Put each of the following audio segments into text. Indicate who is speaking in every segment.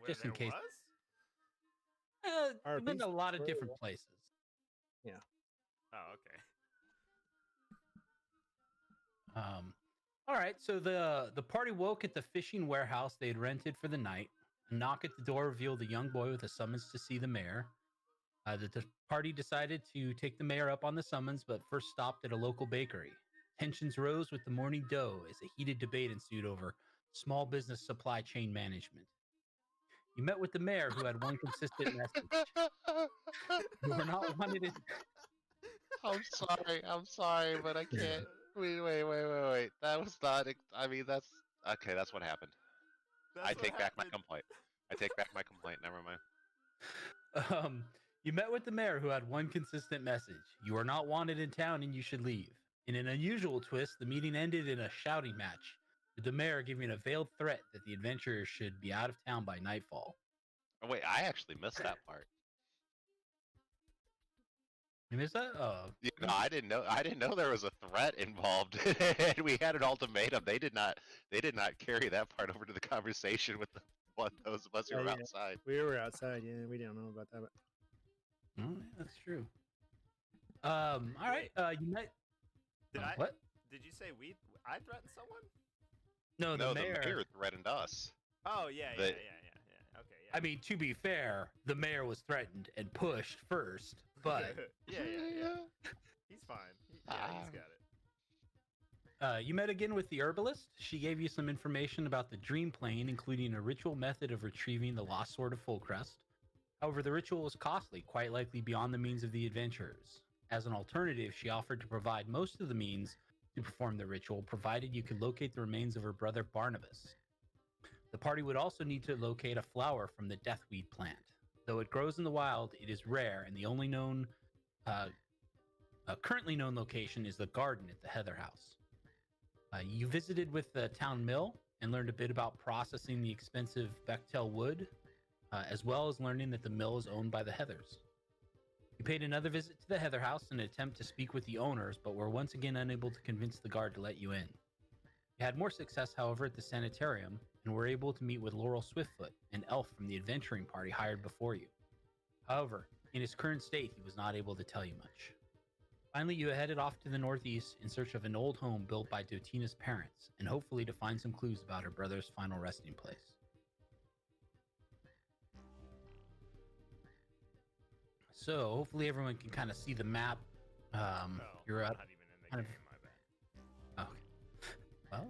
Speaker 1: Where
Speaker 2: just in
Speaker 1: there
Speaker 2: case.
Speaker 1: was?
Speaker 2: You've been to a lot of different places.
Speaker 3: Yeah.
Speaker 1: Oh, okay.
Speaker 2: All right, so the party woke at the fishing warehouse they had rented for the night. A knock at the door revealed a young boy with a summons to see the mayor. The party decided to take the mayor up on the summons, but first stopped at a local bakery. Tensions rose with the morning dough as a heated debate ensued over small business supply chain management. You met with the mayor, who had one consistent message: you were not wanted in.
Speaker 4: I'm sorry, but I can't. Wait. That was not. I mean, that's okay. That's what happened. I take back my complaint. Never mind.
Speaker 2: You met with the mayor, who had one consistent message: you are not wanted in town and you should leave. In an unusual twist, the meeting ended in a shouting match, with the mayor giving a veiled threat that the adventurers should be out of town by nightfall.
Speaker 4: Oh, wait, I actually missed that part.
Speaker 2: You missed that?
Speaker 4: No, I didn't know there was a threat involved. And we had an ultimatum. They did not carry that part over to the conversation with those of us who were outside.
Speaker 3: We were outside. Yeah, we didn't know about that. But...
Speaker 2: Oh, yeah, that's true. All right. You met. What?
Speaker 1: Did you say I threatened someone?
Speaker 2: No, the mayor
Speaker 4: threatened us.
Speaker 1: Oh yeah. Okay, yeah.
Speaker 2: I mean, to be fair, the mayor was threatened and pushed first, but
Speaker 1: yeah. He's fine. He's got it.
Speaker 2: You met again with the herbalist. She gave you some information about the dream plane, including a ritual method of retrieving the lost sword of Fullcrest. However, the ritual was costly, quite likely beyond the means of the adventurers. As an alternative, she offered to provide most of the means to perform the ritual, provided you could locate the remains of her brother Barnabas. The party would also need to locate a flower from the deathweed plant. Though it grows in the wild, it is rare, and the only currently known location is the garden at the Heather House. You visited with the town mill and learned a bit about processing the expensive Bechtel wood, as well as learning that the mill is owned by the Heathers. You paid another visit to the Heather House in an attempt to speak with the owners, but were once again unable to convince the guard to let you in. You had more success, however, at the sanitarium, and were able to meet with Laurel Swiftfoot, an elf from the adventuring party hired before you. However, in his current state, he was not able to tell you much. Finally, you headed off to the northeast in search of an old home built by Dotina's parents, and hopefully to find some clues about her brother's final resting place. So, hopefully everyone can kind of see the map. You're
Speaker 1: not even in the game, my bad.
Speaker 2: Okay.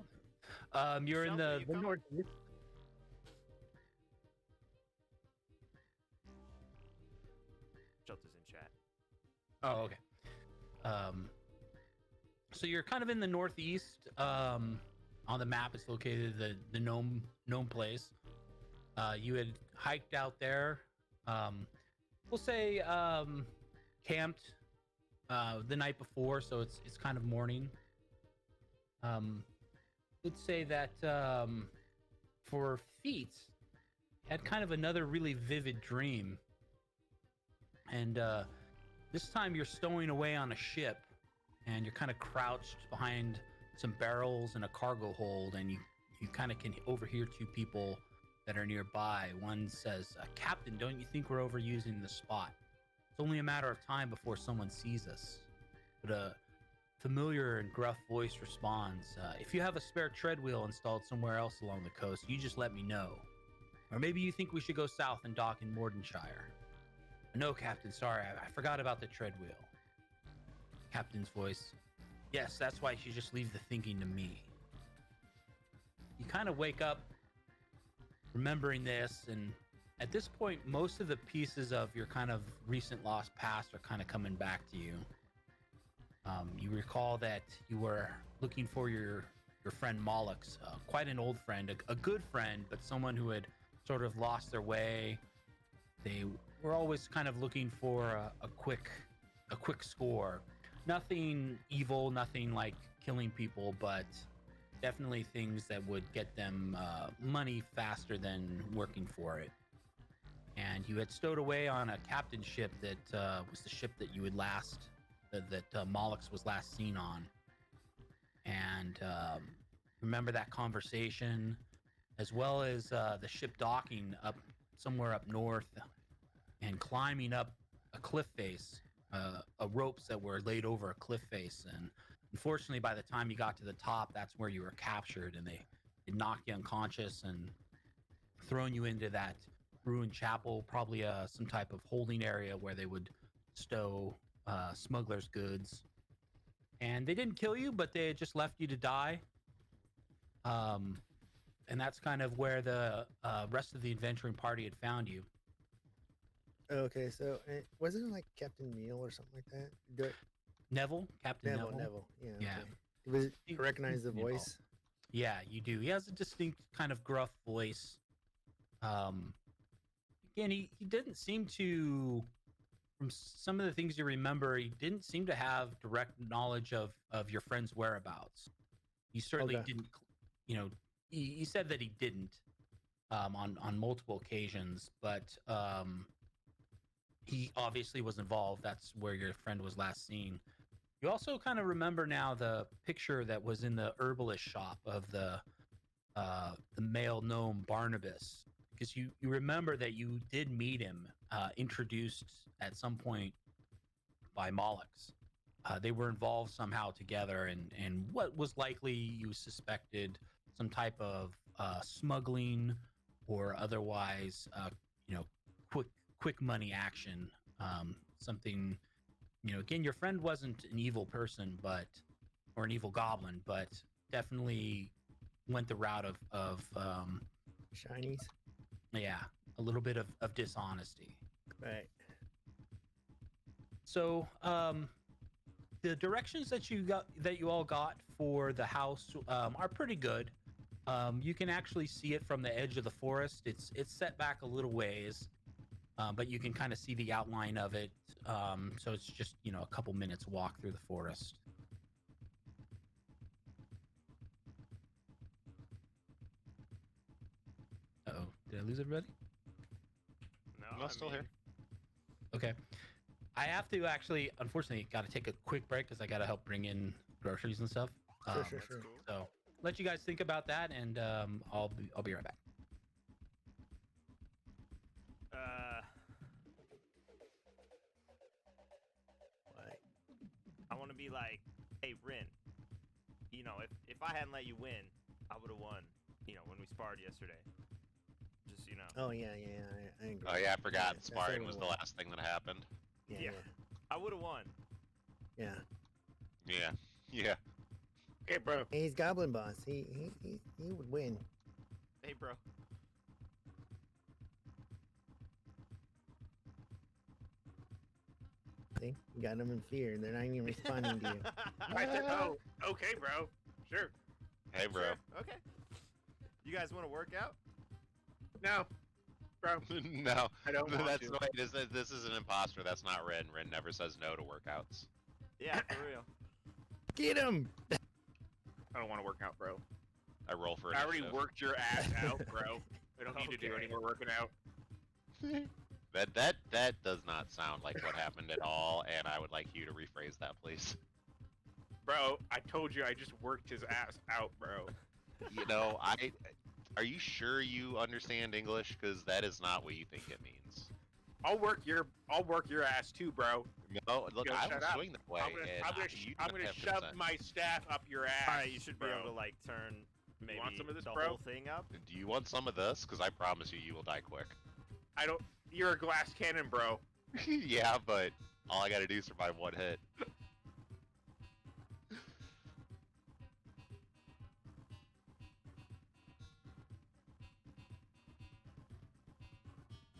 Speaker 2: Well, you're in the northeast.
Speaker 1: Shelter's in chat.
Speaker 2: Oh, okay. So you're kind of in the northeast. On the map, it's located the gnome place. You had hiked out there. We'll say camped the night before, so it's kind of morning. Let's say that for feats, had kind of another really vivid dream, and this time you're stowing away on a ship, and you're kind of crouched behind some barrels and a cargo hold, and you kind of can overhear two people that are nearby. One says, "Captain, don't you think we're overusing the spot? It's only a matter of time before someone sees us." But a familiar and gruff voice responds, "If you have a spare tread wheel installed somewhere else along the coast, you just let me know. Or maybe you think we should go south and dock in Mordenshire." "No, Captain, sorry, I forgot about the tread wheel." Captain's voice, "Yes, that's why you should just leave the thinking to me." You kind of wake up remembering this, and at this point, most of the pieces of your kind of recent lost past are kind of coming back to you. You recall that you were looking for your friend Mollux, quite an old friend, a good friend, but someone who had sort of lost their way. They were always kind of looking for a quick score. Nothing evil, nothing like killing people, but definitely things that would get them money faster than working for it. And you had stowed away on a captain's ship that was the ship that you had that Mollux was last seen on. And remember that conversation, as well as the ship docking up somewhere up north and climbing up a cliff face, ropes that were laid over a cliff face. And unfortunately, by the time you got to the top, that's where you were captured, and they knocked you unconscious and thrown you into that ruined chapel, probably some type of holding area where they would stow smugglers' goods. And they didn't kill you, but they just left you to die. And that's kind of where the rest of the adventuring party had found you.
Speaker 3: Okay, so wasn't it like Captain Neil or something like that? Do it.
Speaker 2: Captain Neville.
Speaker 3: Neville. Yeah.
Speaker 2: Yeah.
Speaker 3: Okay. Was it, recognize the voice?
Speaker 2: Yeah, you do. He has a distinct kind of gruff voice. Again, he didn't seem to, from some of the things you remember, he didn't seem to have direct knowledge of your friend's whereabouts. He certainly didn't, he said that he didn't on multiple occasions, but he obviously was involved. That's where your friend was last seen. You also kind of remember now the picture that was in the herbalist shop of the male gnome Barnabas, because you remember that you did meet him, introduced at some point by Mollix. They were involved somehow together, and what was likely, you suspected, some type of smuggling or otherwise, quick money action. Something, again, your friend wasn't an evil person, or an evil goblin, but definitely went the route of
Speaker 3: Shinies.
Speaker 2: Yeah, a little bit of dishonesty.
Speaker 3: Right.
Speaker 2: So, the directions that you all got for the house are pretty good. You can actually see it from the edge of the forest. It's set back a little ways, but you can kind of see the outline of it. So it's just a couple minutes walk through the forest. Uh-oh, did I lose everybody?
Speaker 1: No,
Speaker 4: I'm still here.
Speaker 2: Okay. I have to actually, unfortunately, got to take a quick break because I got to help bring in groceries and stuff.
Speaker 3: Sure.
Speaker 1: Cool.
Speaker 2: So let you guys think about that, and I'll be right back.
Speaker 3: What?
Speaker 1: I want to be like, hey, Rin, if I hadn't let you win, I would have won, when we sparred yesterday. Just,
Speaker 3: Oh yeah. I agree.
Speaker 4: Oh yeah, I forgot.
Speaker 3: That's
Speaker 4: Sparring
Speaker 3: what
Speaker 4: was
Speaker 3: it
Speaker 4: the last thing that happened.
Speaker 3: Yeah.
Speaker 1: I would have won.
Speaker 3: Yeah.
Speaker 4: Yeah.
Speaker 5: Okay, bro.
Speaker 3: He's Goblin Boss. He would win.
Speaker 1: Hey, bro.
Speaker 3: See, you got them in fear. They're not even responding to you.
Speaker 5: I said, oh, okay, bro. Sure.
Speaker 4: Hey, bro.
Speaker 1: Sure. Okay. You guys want to work out?
Speaker 5: No, bro.
Speaker 4: No,
Speaker 5: I don't want
Speaker 4: that's
Speaker 5: to.
Speaker 4: wait. This is an imposter. That's not Rin. Rin never says no to workouts.
Speaker 1: Yeah, for real.
Speaker 3: Get him!
Speaker 5: I don't want to work out, bro.
Speaker 4: I roll for
Speaker 5: I already
Speaker 4: initiative.
Speaker 5: worked your ass out, bro. I don't need to do
Speaker 1: Okay.
Speaker 5: any more working out.
Speaker 4: That does not sound like what happened at all, and I would like you to rephrase that, please.
Speaker 5: Bro, I told you I just worked his ass out, bro.
Speaker 4: Are you sure you understand English? Because that is not what you think it means.
Speaker 5: I'll work your ass too, bro.
Speaker 4: No, look,
Speaker 5: Yo,
Speaker 4: I
Speaker 5: shut
Speaker 4: will
Speaker 5: up.
Speaker 4: swing that way.
Speaker 5: I'm gonna shove my staff up your ass.
Speaker 1: All right, you should be
Speaker 5: bro.
Speaker 1: able to turn maybe
Speaker 5: want some of this,
Speaker 1: the
Speaker 5: bro?
Speaker 1: whole thing up.
Speaker 4: Do you want some of this? Because I promise you, you will die quick.
Speaker 5: I don't. You're a glass cannon, bro.
Speaker 4: Yeah, but all I gotta do is survive one hit.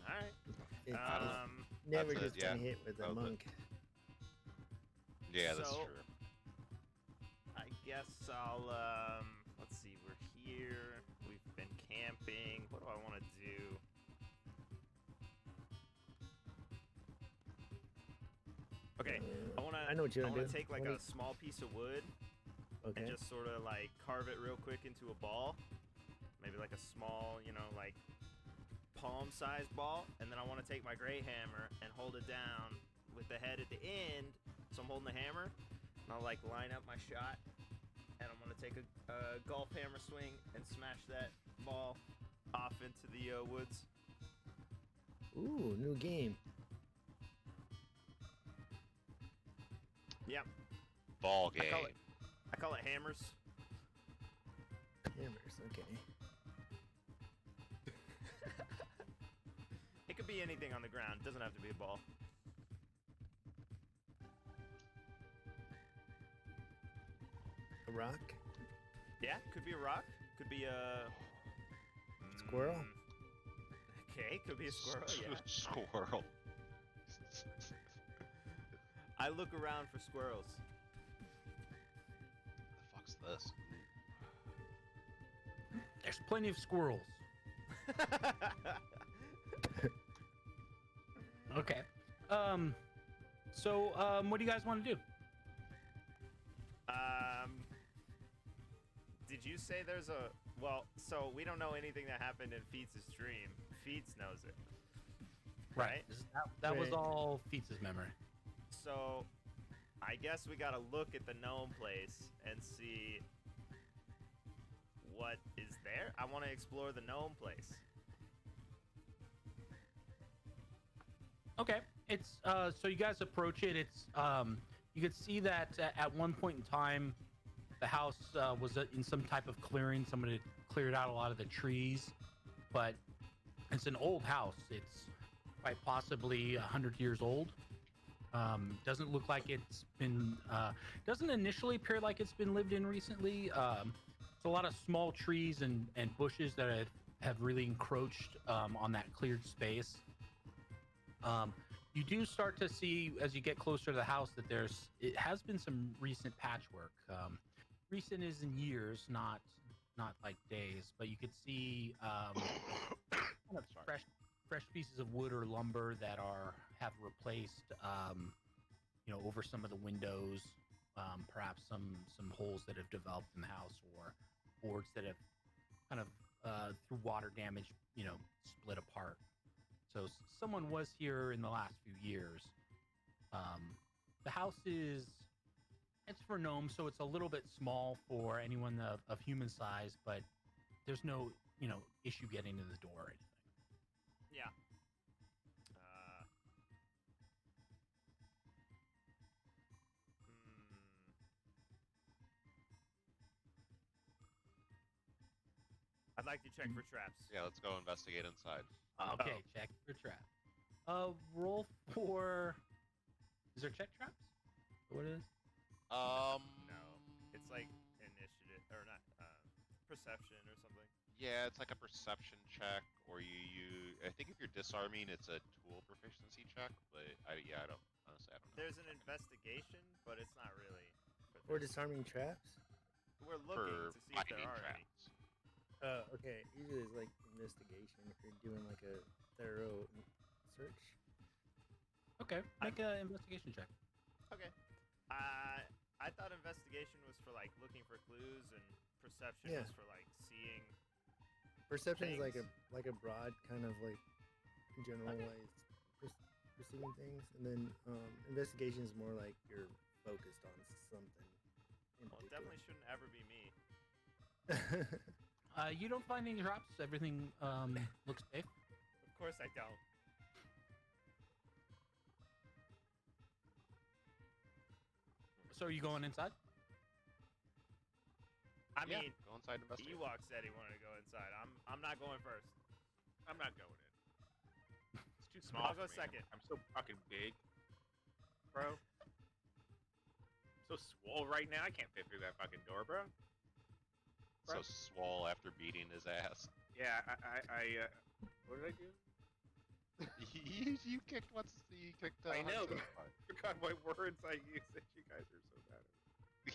Speaker 1: All right.
Speaker 3: It's
Speaker 1: Um,
Speaker 3: never
Speaker 4: that's it,
Speaker 3: just gonna
Speaker 4: yeah.
Speaker 3: hit with a
Speaker 4: Oh, but-
Speaker 3: monk.
Speaker 4: Yeah, that's
Speaker 1: So-
Speaker 4: true.
Speaker 1: I guess I'll let's see, we're here. We've been camping. What do I want to do? Okay,
Speaker 3: I know what you
Speaker 1: I
Speaker 3: wanna
Speaker 1: want to
Speaker 3: do.
Speaker 1: take like
Speaker 3: What
Speaker 1: a
Speaker 3: do
Speaker 1: small piece of wood
Speaker 3: Okay.
Speaker 1: and just sort of like carve it real quick into a ball. Maybe like a small, like palm-sized ball, and then I want to take my great hammer and hold it down with the head at the end. So I'm holding the hammer, and I'll like line up my shot, and I'm gonna take a golf hammer swing and smash that ball off into the woods.
Speaker 3: Ooh, new game.
Speaker 1: Yeah,
Speaker 4: Ball
Speaker 1: I
Speaker 4: game.
Speaker 1: call it hammers.
Speaker 3: Hammers. Okay.
Speaker 1: It could be anything on the ground. It doesn't have to be a ball.
Speaker 3: A rock.
Speaker 1: Yeah, could be a rock. Could be a
Speaker 3: Squirrel?
Speaker 1: Okay, could be a squirrel. Yeah.
Speaker 4: Squirrel.
Speaker 1: I look around for squirrels.
Speaker 4: The fuck's this?
Speaker 2: There's plenty of squirrels. Okay. So, what do you guys want to do?
Speaker 1: Did you say there's a... Well, so we don't know anything that happened in Feats' dream. Feats knows it. Right?
Speaker 2: That was
Speaker 3: Right.
Speaker 2: all Feats' memory.
Speaker 1: So, I guess we gotta look at the gnome place and see what is there. I want to explore the gnome place.
Speaker 2: Okay. It's so you guys approach it. It's you could see that at one point in time, the house was in some type of clearing. Somebody had cleared out a lot of the trees, but it's an old house. It's quite possibly 100 years old. Doesn't look like it's been. Doesn't initially appear like it's been lived in recently. It's a lot of small trees and bushes that have really encroached on that cleared space. You do start to see as you get closer to the house that it has been some recent patchwork. Recent is in years, not like days, but you could see kind of fresh pieces of wood or lumber that have replaced over some of the windows, perhaps some holes that have developed in the house, or boards that have kind of through water damage split apart. So someone was here in the last few years. The house it's for gnomes, so it's a little bit small for anyone of human size, but there's no issue getting to the door or anything.
Speaker 1: Yeah. I'd like to check for traps.
Speaker 4: Yeah, let's go investigate inside.
Speaker 2: Okay, check for trap. Roll for. Is there check traps? What it is?
Speaker 1: No, it's like initiative or not perception or something.
Speaker 4: Yeah, it's like a perception check, or I think if you're disarming, it's a tool proficiency check. But I don't honestly, I don't know.
Speaker 1: There's an investigation, but it's not really.
Speaker 3: Or disarming traps.
Speaker 1: We're looking
Speaker 4: For
Speaker 1: to see if there
Speaker 4: finding
Speaker 1: are any.
Speaker 4: traps.
Speaker 3: Okay. Usually it's like investigation if you're doing like a thorough search.
Speaker 2: Okay, make an investigation check.
Speaker 1: Okay. I thought investigation was for like looking for clues, and perception
Speaker 3: Yeah.
Speaker 1: was for like seeing.
Speaker 3: Perception is
Speaker 1: Things.
Speaker 3: like a broad kind of like generalized perceiving things, and then investigation is more like you're focused on something. In
Speaker 1: Well, it
Speaker 3: particular.
Speaker 1: definitely shouldn't ever be me.
Speaker 2: You don't find any traps. Everything looks safe.
Speaker 1: Of course I don't.
Speaker 2: So are you going inside?
Speaker 1: I
Speaker 4: Yeah,
Speaker 1: mean,
Speaker 4: go inside and investigate.
Speaker 1: Ewok said he wanted to go inside. I'm not going first.
Speaker 5: I'm not going in. It's too small.
Speaker 1: I'll go
Speaker 5: for me.
Speaker 1: second.
Speaker 5: I'm so fucking big, bro. I'm so swole right now. I can't fit through that fucking door, bro.
Speaker 4: So swole after beating his ass.
Speaker 5: Yeah, I what did I do?
Speaker 4: you kicked you kicked.
Speaker 5: I know.
Speaker 4: Hunter's butt.
Speaker 5: I forgot what words I used that you guys are so bad at.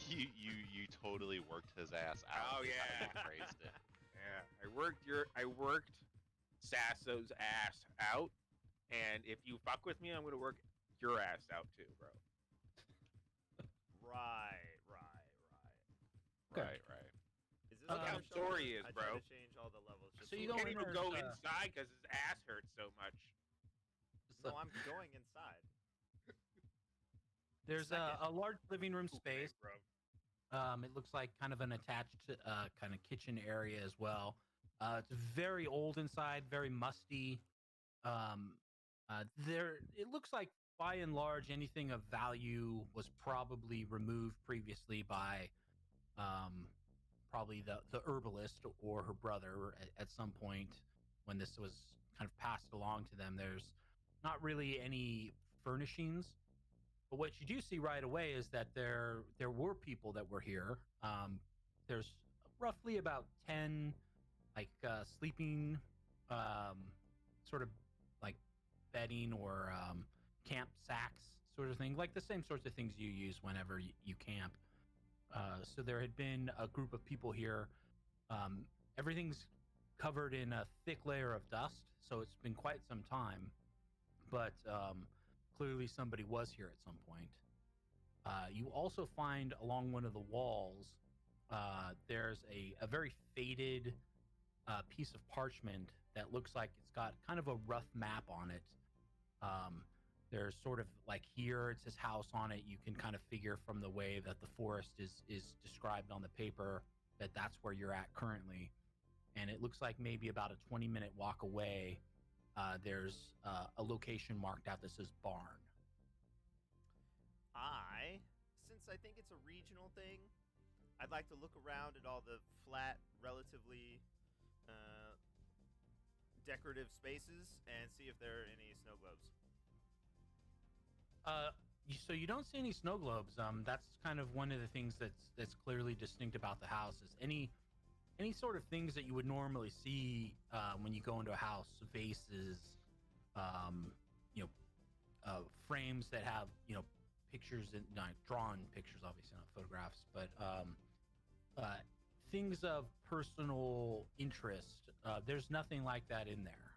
Speaker 4: You totally worked his ass out.
Speaker 5: Oh, yeah.
Speaker 4: Praised it.
Speaker 5: Yeah, I worked Sasso's ass out, and if you fuck with me, I'm gonna work your ass out too, bro.
Speaker 1: Right.
Speaker 2: Okay.
Speaker 4: Right.
Speaker 1: Is this
Speaker 2: Look
Speaker 1: how
Speaker 2: how
Speaker 1: the
Speaker 5: short
Speaker 1: show
Speaker 5: he is,
Speaker 1: I
Speaker 5: bro.
Speaker 1: tried to change all the levels. Just
Speaker 2: So
Speaker 1: a
Speaker 2: you
Speaker 1: little
Speaker 2: go
Speaker 5: Can't
Speaker 2: in
Speaker 5: even
Speaker 2: there,
Speaker 5: go
Speaker 2: it's,
Speaker 5: inside because his ass hurts so much.
Speaker 1: No, I'm going inside.
Speaker 2: There's a large living room space.
Speaker 5: bro.
Speaker 2: It looks like kind of an attached kind of kitchen area as well. It's very old inside, very musty. It looks like by and large anything of value was probably removed previously by um, probably the herbalist or her brother at some point when this was kind of passed along to them. There's not really any furnishings, but what you do see right away is that there were people that were here. There's roughly about 10 like sleeping um, sort of like bedding or camp sacks sort of thing, like the same sorts of things you use whenever you camp. So there had been a group of people here. Everything's covered in a thick layer of dust, so it's been quite some time. But clearly somebody was here at some point. You also find along one of the walls, there's a very faded piece of parchment that looks like it's got kind of a rough map on it. There's sort of like here it says house on it. You can kind of figure from the way that the forest is described on the paper that that's where you're at currently. And it looks like maybe about a 20-minute walk away, there's a location marked out that says barn.
Speaker 1: Since I think it's a regional thing, I'd like to look around at all the flat, relatively decorative spaces and see if there are any snow globes.
Speaker 2: So you don't see any snow globes. That's kind of one of the things that's clearly distinct about the house is any sort of things that you would normally see when you go into a house, vases, you know, frames that have pictures and not drawn pictures, obviously not photographs, but things of personal interest. There's nothing like that in there.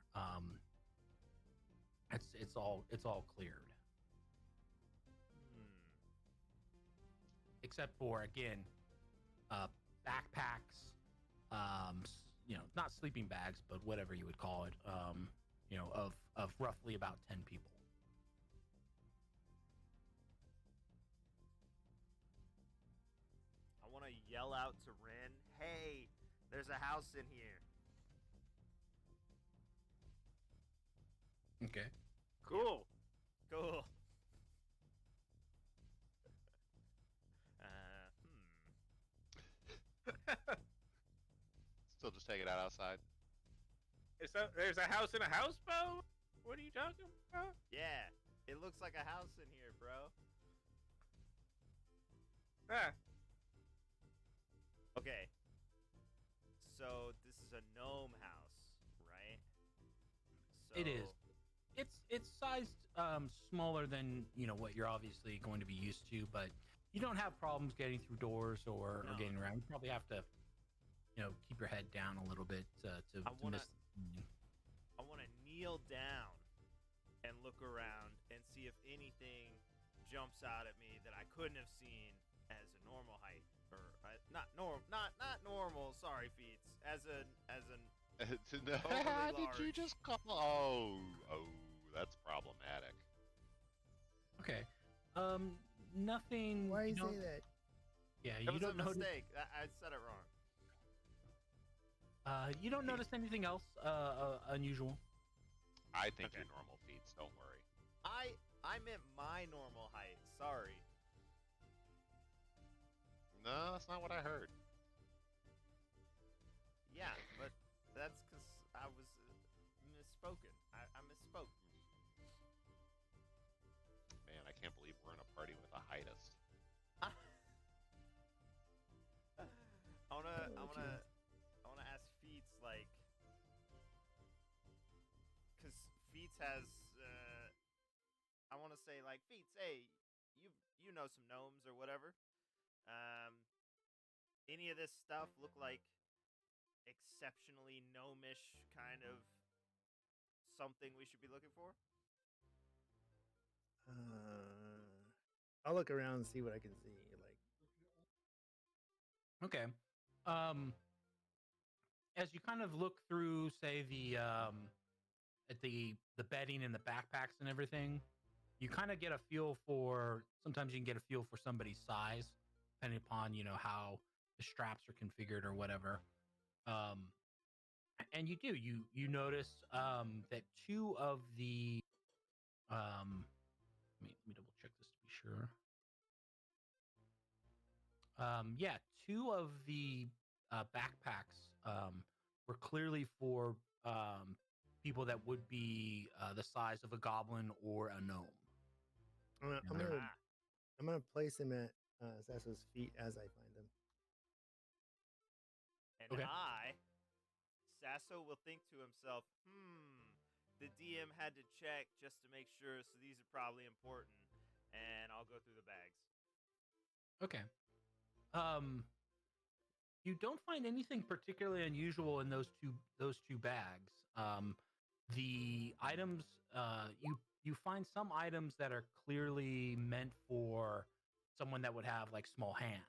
Speaker 2: It's all cleared. Except for again, backpacks, not sleeping bags, but whatever you would call it, of roughly about 10 people.
Speaker 1: I want to yell out to Ren, "Hey, there's a house in here."
Speaker 2: Okay.
Speaker 5: Cool.
Speaker 1: Cool.
Speaker 4: Still just take it out outside.
Speaker 5: There's a house in a house, Bo? What are you talking about?
Speaker 1: Yeah, it looks like a house in here, bro.
Speaker 5: Ah,
Speaker 1: Okay. So this is a gnome house, right? So,
Speaker 2: It is. It's sized smaller than what you're obviously going to be used to, but you don't have problems getting through doors or
Speaker 1: No.
Speaker 2: getting around. You probably have to keep your head down a little bit to miss.
Speaker 1: I want to kneel down and look around and see if anything jumps out at me that I couldn't have seen as a normal height, or not normal. Sorry, Feats. As an overly
Speaker 4: Did you
Speaker 1: large.
Speaker 4: just call? Oh, that's problematic.
Speaker 2: Okay. Nothing.
Speaker 3: Why you
Speaker 2: don't-
Speaker 3: say that?
Speaker 2: Yeah,
Speaker 1: It
Speaker 2: you
Speaker 1: was
Speaker 2: don't
Speaker 1: a
Speaker 2: notice.
Speaker 1: mistake. I said it wrong.
Speaker 2: You don't notice anything else unusual.
Speaker 4: I think
Speaker 1: Okay.
Speaker 4: you're normal, Feats. Don't worry.
Speaker 1: I meant my normal height. Sorry.
Speaker 4: No, that's not what I heard.
Speaker 1: Yeah, but that's because I was misspoken. I misspoke.
Speaker 4: Man, I can't believe we're in a party with a heightist.
Speaker 1: I wanna ask Feats, like, cause Feats has I wanna say, like, Feats, hey, you know some gnomes or whatever. Any of this stuff look like exceptionally gnomish kind of something we should be looking for?
Speaker 3: I'll look around and see what I can see. Like,
Speaker 2: Okay. As you kind of look through, say at the bedding and the backpacks and everything, you kind of get a feel for. Sometimes you can get a feel for somebody's size, depending upon how the straps are configured or whatever. And you do you notice that two of the Let me double check this to be sure. Yeah, two of the backpacks were clearly for people that would be the size of a goblin or a gnome.
Speaker 3: I'm gonna,
Speaker 2: And
Speaker 3: I'm
Speaker 2: they're-
Speaker 3: gonna, I'm gonna place him at Sasso's feet as I find him.
Speaker 1: And
Speaker 2: Okay.
Speaker 1: Sasso will think to himself, the DM had to check just to make sure, so these are probably important. And I'll go through the bags.
Speaker 2: Okay. You don't find anything particularly unusual in those two bags. The items you find some items that are clearly meant for someone that would have like small hands.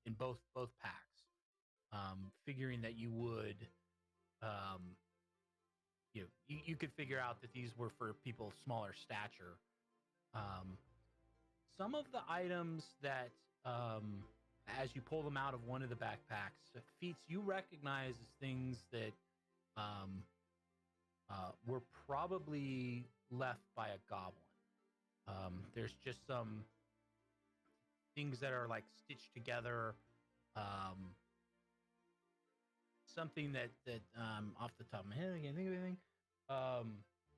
Speaker 2: In both packs. Figuring that you would you could figure out that these were for people of smaller stature. Some of the items that as you pull them out of one of the backpacks, feats you recognize as things that were probably left by a goblin. There's just some things that are like stitched together. Something that off the top of my head, I can't think of anything.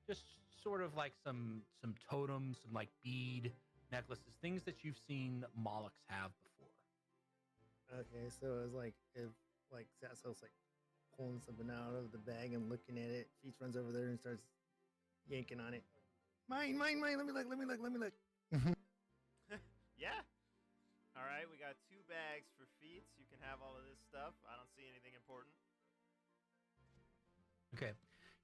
Speaker 2: Just sort of like some totems, some like bead necklaces, things that you've seen Molochs have before.
Speaker 3: Okay, so it was like if like Sasso's like pulling something out of the bag and looking at it. Feats runs over there and starts yanking on it. Mine. Let me look.
Speaker 1: Yeah. All right, we got 2 bags for feats. You can have all of this stuff. I don't see anything important.
Speaker 2: Okay.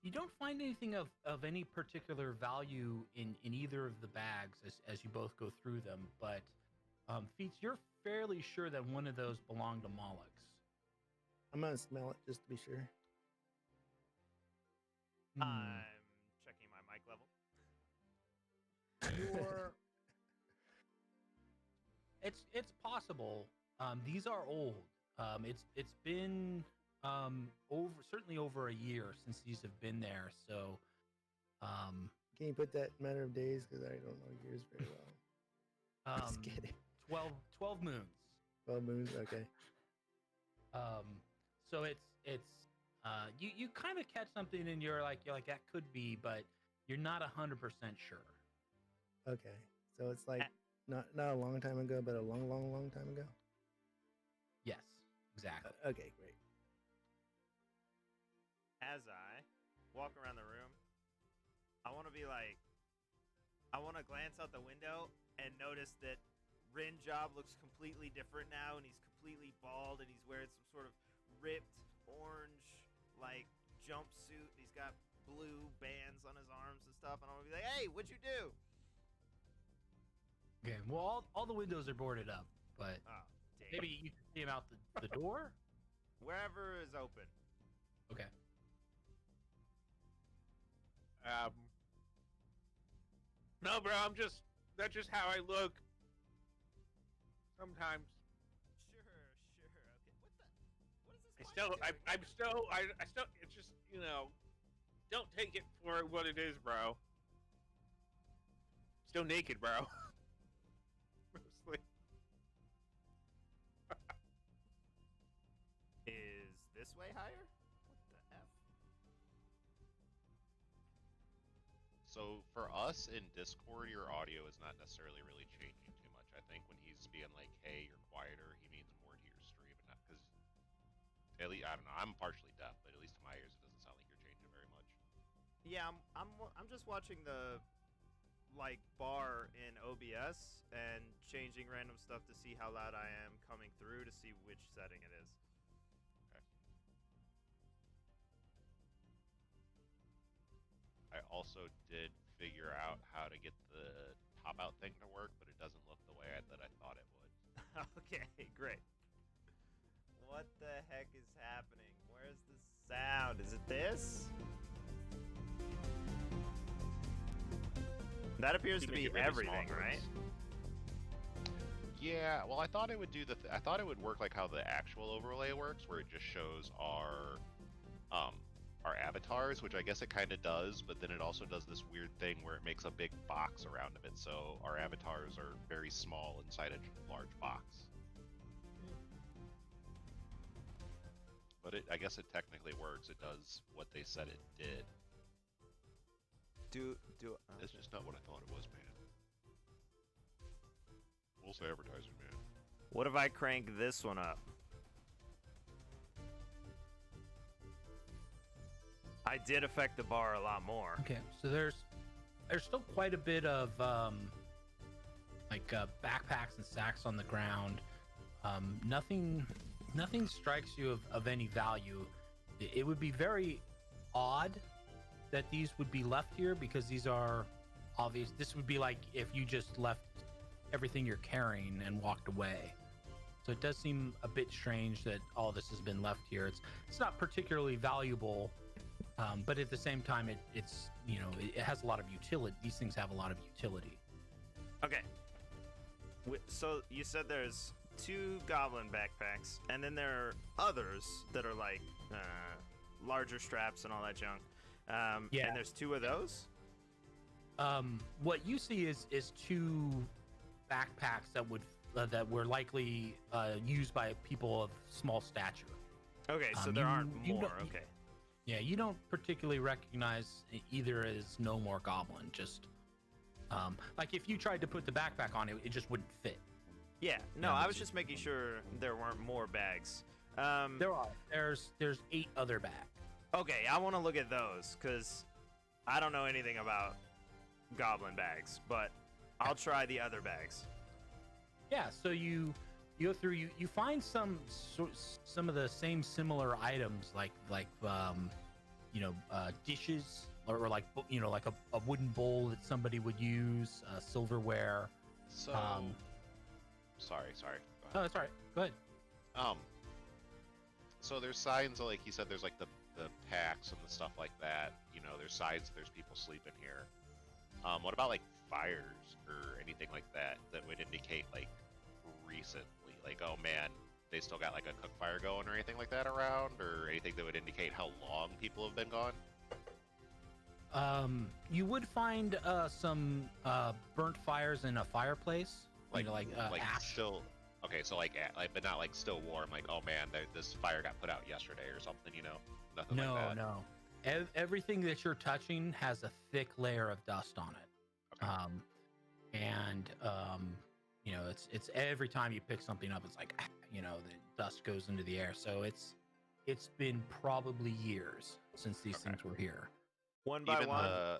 Speaker 2: You don't find anything of any particular value in either of the bags as you both go through them, but Feats, you're fairly sure that one of those belonged to Molochs.
Speaker 3: I'm gonna smell it just to be sure.
Speaker 1: I'm checking my mic level.
Speaker 2: You're... It's possible. These are old. It's been certainly over a year since these have been there. So,
Speaker 3: Can you put that in matter of days? Because I don't know years very well. Just kidding.
Speaker 2: 12 moons.
Speaker 3: 12 moons. Okay.
Speaker 2: So it's you kind of catch something and you're like that could be, but you're not 100% sure.
Speaker 3: Okay. So it's like not a long time ago, but a long time ago.
Speaker 2: Yes, exactly.
Speaker 3: Okay, great.
Speaker 1: As I walk around the room, I want to glance out the window and notice that Rinjob looks completely different now, and he's completely bald, and he's wearing some sort of ripped orange like jumpsuit. He's got blue bands on his arms and stuff, and I'm gonna be like, "Hey, what'd you do?"
Speaker 2: Okay, well, all the windows are boarded up, but
Speaker 1: Dang.
Speaker 2: maybe you can see him out the door.
Speaker 1: Wherever is open.
Speaker 2: Okay.
Speaker 5: No, bro, that's just how I look. Sometimes.
Speaker 1: Sure. Okay. What is this?
Speaker 5: I still, it's just, don't take it for what it is, bro. Still naked, bro. Mostly.
Speaker 1: Is this way higher? What the F?
Speaker 4: So for us in Discord, your audio is not necessarily really changing too much. I think when he's being like, "Hey, you're quieter," he means more to your stream, and not because at least I don't know. I'm partially deaf, but at least to my ears, it doesn't sound like you're changing very much.
Speaker 1: Yeah, I'm just watching the bar in OBS and changing random stuff to see how loud I am coming through to see which setting it is.
Speaker 4: Okay. I also did figure out how to get the top out thing to work, but it doesn't look the way that I thought it would.
Speaker 1: Okay, great. What the heck is happening? Where's the sound? Is it this? That appears to be everything, right?
Speaker 4: Yeah, well, I thought it would do I thought it would work like how the actual overlay works, where it just shows our our avatars, which I guess it kind of does, but then it also does this weird thing where it makes a big box around of it, so our avatars are very small inside a large box. But I guess it technically works. It does what they said it did. It's just not what I thought it was, man. False advertising, man.
Speaker 1: What if I crank this one up? I did affect the bar a lot more.
Speaker 2: Okay, so there's still quite a bit of backpacks and sacks on the ground. Nothing strikes you of any value. It would be very odd that these would be left here because these are obvious. This would be like if you just left everything you're carrying and walked away. So it does seem a bit strange that all this has been left here. It's not particularly valuable, but at the same time, it's it has a lot of utility. These things have a lot of utility.
Speaker 1: Okay. So you said there's 2 goblin backpacks, and then there are others that are like larger straps and all that junk.
Speaker 2: Yeah.
Speaker 1: And there's 2 of those?
Speaker 2: What you see is 2 backpacks that were likely used by people of small stature.
Speaker 1: Okay, so there aren't more. Okay.
Speaker 2: Yeah, you don't particularly recognize either as gnome or goblin. Just like if you tried to put the backpack on it, it just wouldn't fit.
Speaker 1: Yeah. No, I was just making sure there weren't more bags.
Speaker 2: There are. There's 8 other bags.
Speaker 1: Okay, I want to look at those because I don't know anything about goblin bags, but I'll try the other bags.
Speaker 2: Yeah. So you go through. You find some of the same similar items like dishes or like a wooden bowl that somebody would use, silverware.
Speaker 4: So, sorry. Go ahead.
Speaker 2: Oh, that's all right. Go ahead.
Speaker 4: So there's signs, like he said, there's like the packs and the stuff like that. There's signs there's people sleeping here. What about like fires or anything like that would indicate like recently, like, oh man, they still got like a cook fire going or anything like that around, or anything that would indicate how long people have been gone?
Speaker 2: You would find some burnt fires in a fireplace,
Speaker 4: like
Speaker 2: ash.
Speaker 4: Still, okay, so like but not like still warm. Like, oh man, this fire got put out yesterday or something. Nothing like that.
Speaker 2: No. Everything that you're touching has a thick layer of dust on it.
Speaker 4: Okay.
Speaker 2: It's every time you pick something up, it's like the dust goes into the air. So it's been probably years since these things were here.
Speaker 1: One by one.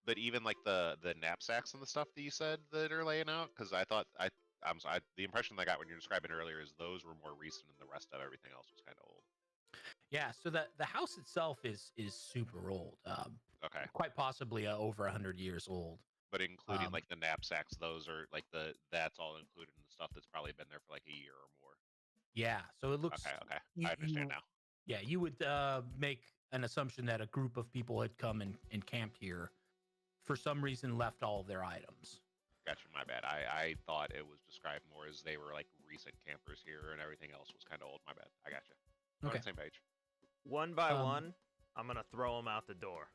Speaker 4: But even like the knapsacks and the stuff that you said that are laying out, because I'm sorry, the impression I got when you were describing earlier is those were more recent, and the rest of everything else was kind of old.
Speaker 2: Yeah, so the house itself is super old.
Speaker 4: Okay.
Speaker 2: Quite possibly over 100 years old.
Speaker 4: But including like the knapsacks, those are like that's all included in the stuff that's probably been there for like a year or more.
Speaker 2: Yeah, so it looks.
Speaker 4: Okay. I understand now.
Speaker 2: Yeah, you would make an assumption that a group of people had come and camped here, for some reason left all of their items.
Speaker 4: Gotcha, my bad. I thought it was described more as they were like recent campers here, and everything else was kind of old. My bad. I gotcha. We're on the same page.
Speaker 1: One by one, I'm gonna throw them out the door.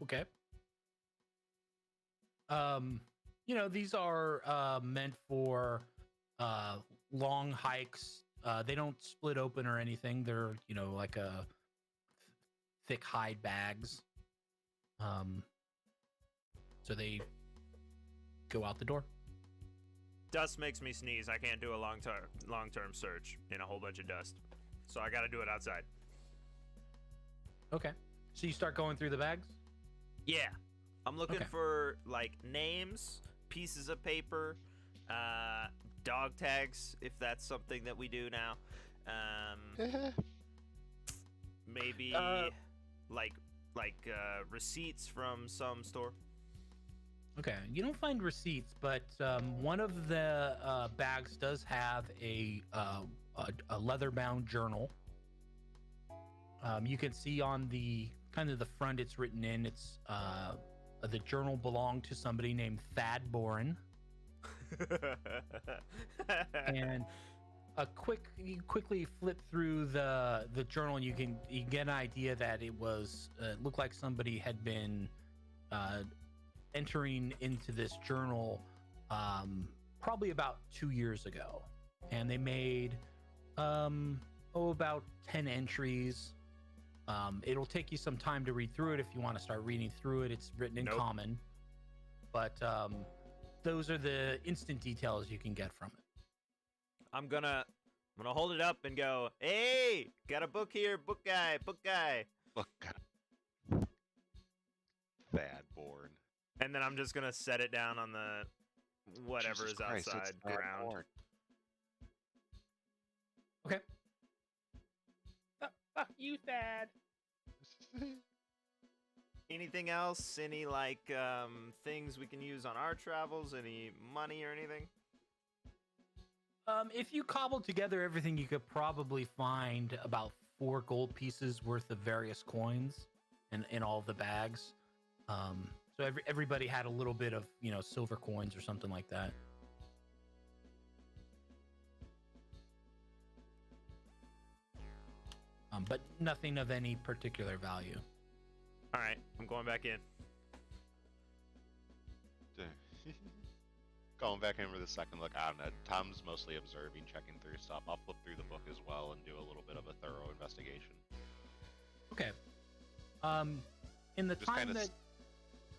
Speaker 2: Okay. These are meant for long hikes. They don't split open or anything. They're like a thick hide bags. So they go out the door.
Speaker 1: Dust makes me sneeze. I can't do a long-term search in a whole bunch of dust. So I got to do it outside.
Speaker 2: Okay. So you start going through the bags?
Speaker 1: Yeah. I'm looking for like names, pieces of paper, dog tags, if that's something that we do now. Maybe like receipts from some store.
Speaker 2: Okay, you don't find receipts, but one of the bags does have a leather-bound journal. You can see on the front it's written in. It's the journal belonged to somebody named Thad Boren. And you quickly flip through the journal, and you get an idea that it was looked like somebody had been entering into this journal probably about 2 years ago, and they made about 10 entries. It'll take you some time to read through it if you want to start reading through it. It's written in common, but those are the instant details you can get from it.
Speaker 1: I'm gonna hold it up and go, "Hey, got a book here, book guy."
Speaker 4: Look, Thad born.
Speaker 1: And then I'm just gonna set it down on the whatever
Speaker 4: Jesus
Speaker 1: is
Speaker 4: Christ, it's
Speaker 1: outside
Speaker 4: Thad
Speaker 1: ground.
Speaker 4: born.
Speaker 2: Okay.
Speaker 5: Fuck you, Thad.
Speaker 1: Anything else? Any like things we can use on our travels? Any money or anything?
Speaker 2: If you cobble together everything, you could probably find about 4 gold pieces worth of various coins in all the bags. So everybody had a little bit of, silver coins or something like that. But nothing of any particular value.
Speaker 1: All right, I'm going back in.
Speaker 4: Going back in for the second look, I don't know. Tom's mostly observing, checking through stuff. I'll flip through the book as well and do a little bit of a thorough investigation.
Speaker 2: Okay. In the
Speaker 4: Just
Speaker 2: time
Speaker 4: kinda
Speaker 2: that...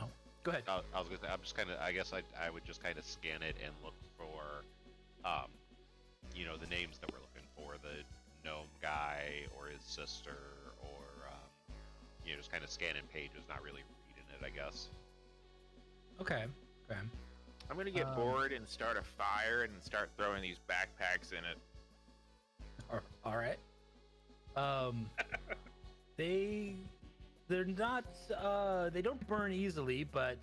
Speaker 2: Oh, go ahead.
Speaker 4: I was gonna say, I'm just kind of, I guess I would just kind of scan it and look for, the names that we're looking for, the gnome guy or his sister, or, just kind of scanning pages, not really reading it, I guess.
Speaker 2: Okay.
Speaker 5: I'm gonna get bored and start a fire and start throwing these backpacks in it.
Speaker 2: All right. They're not they don't burn easily, but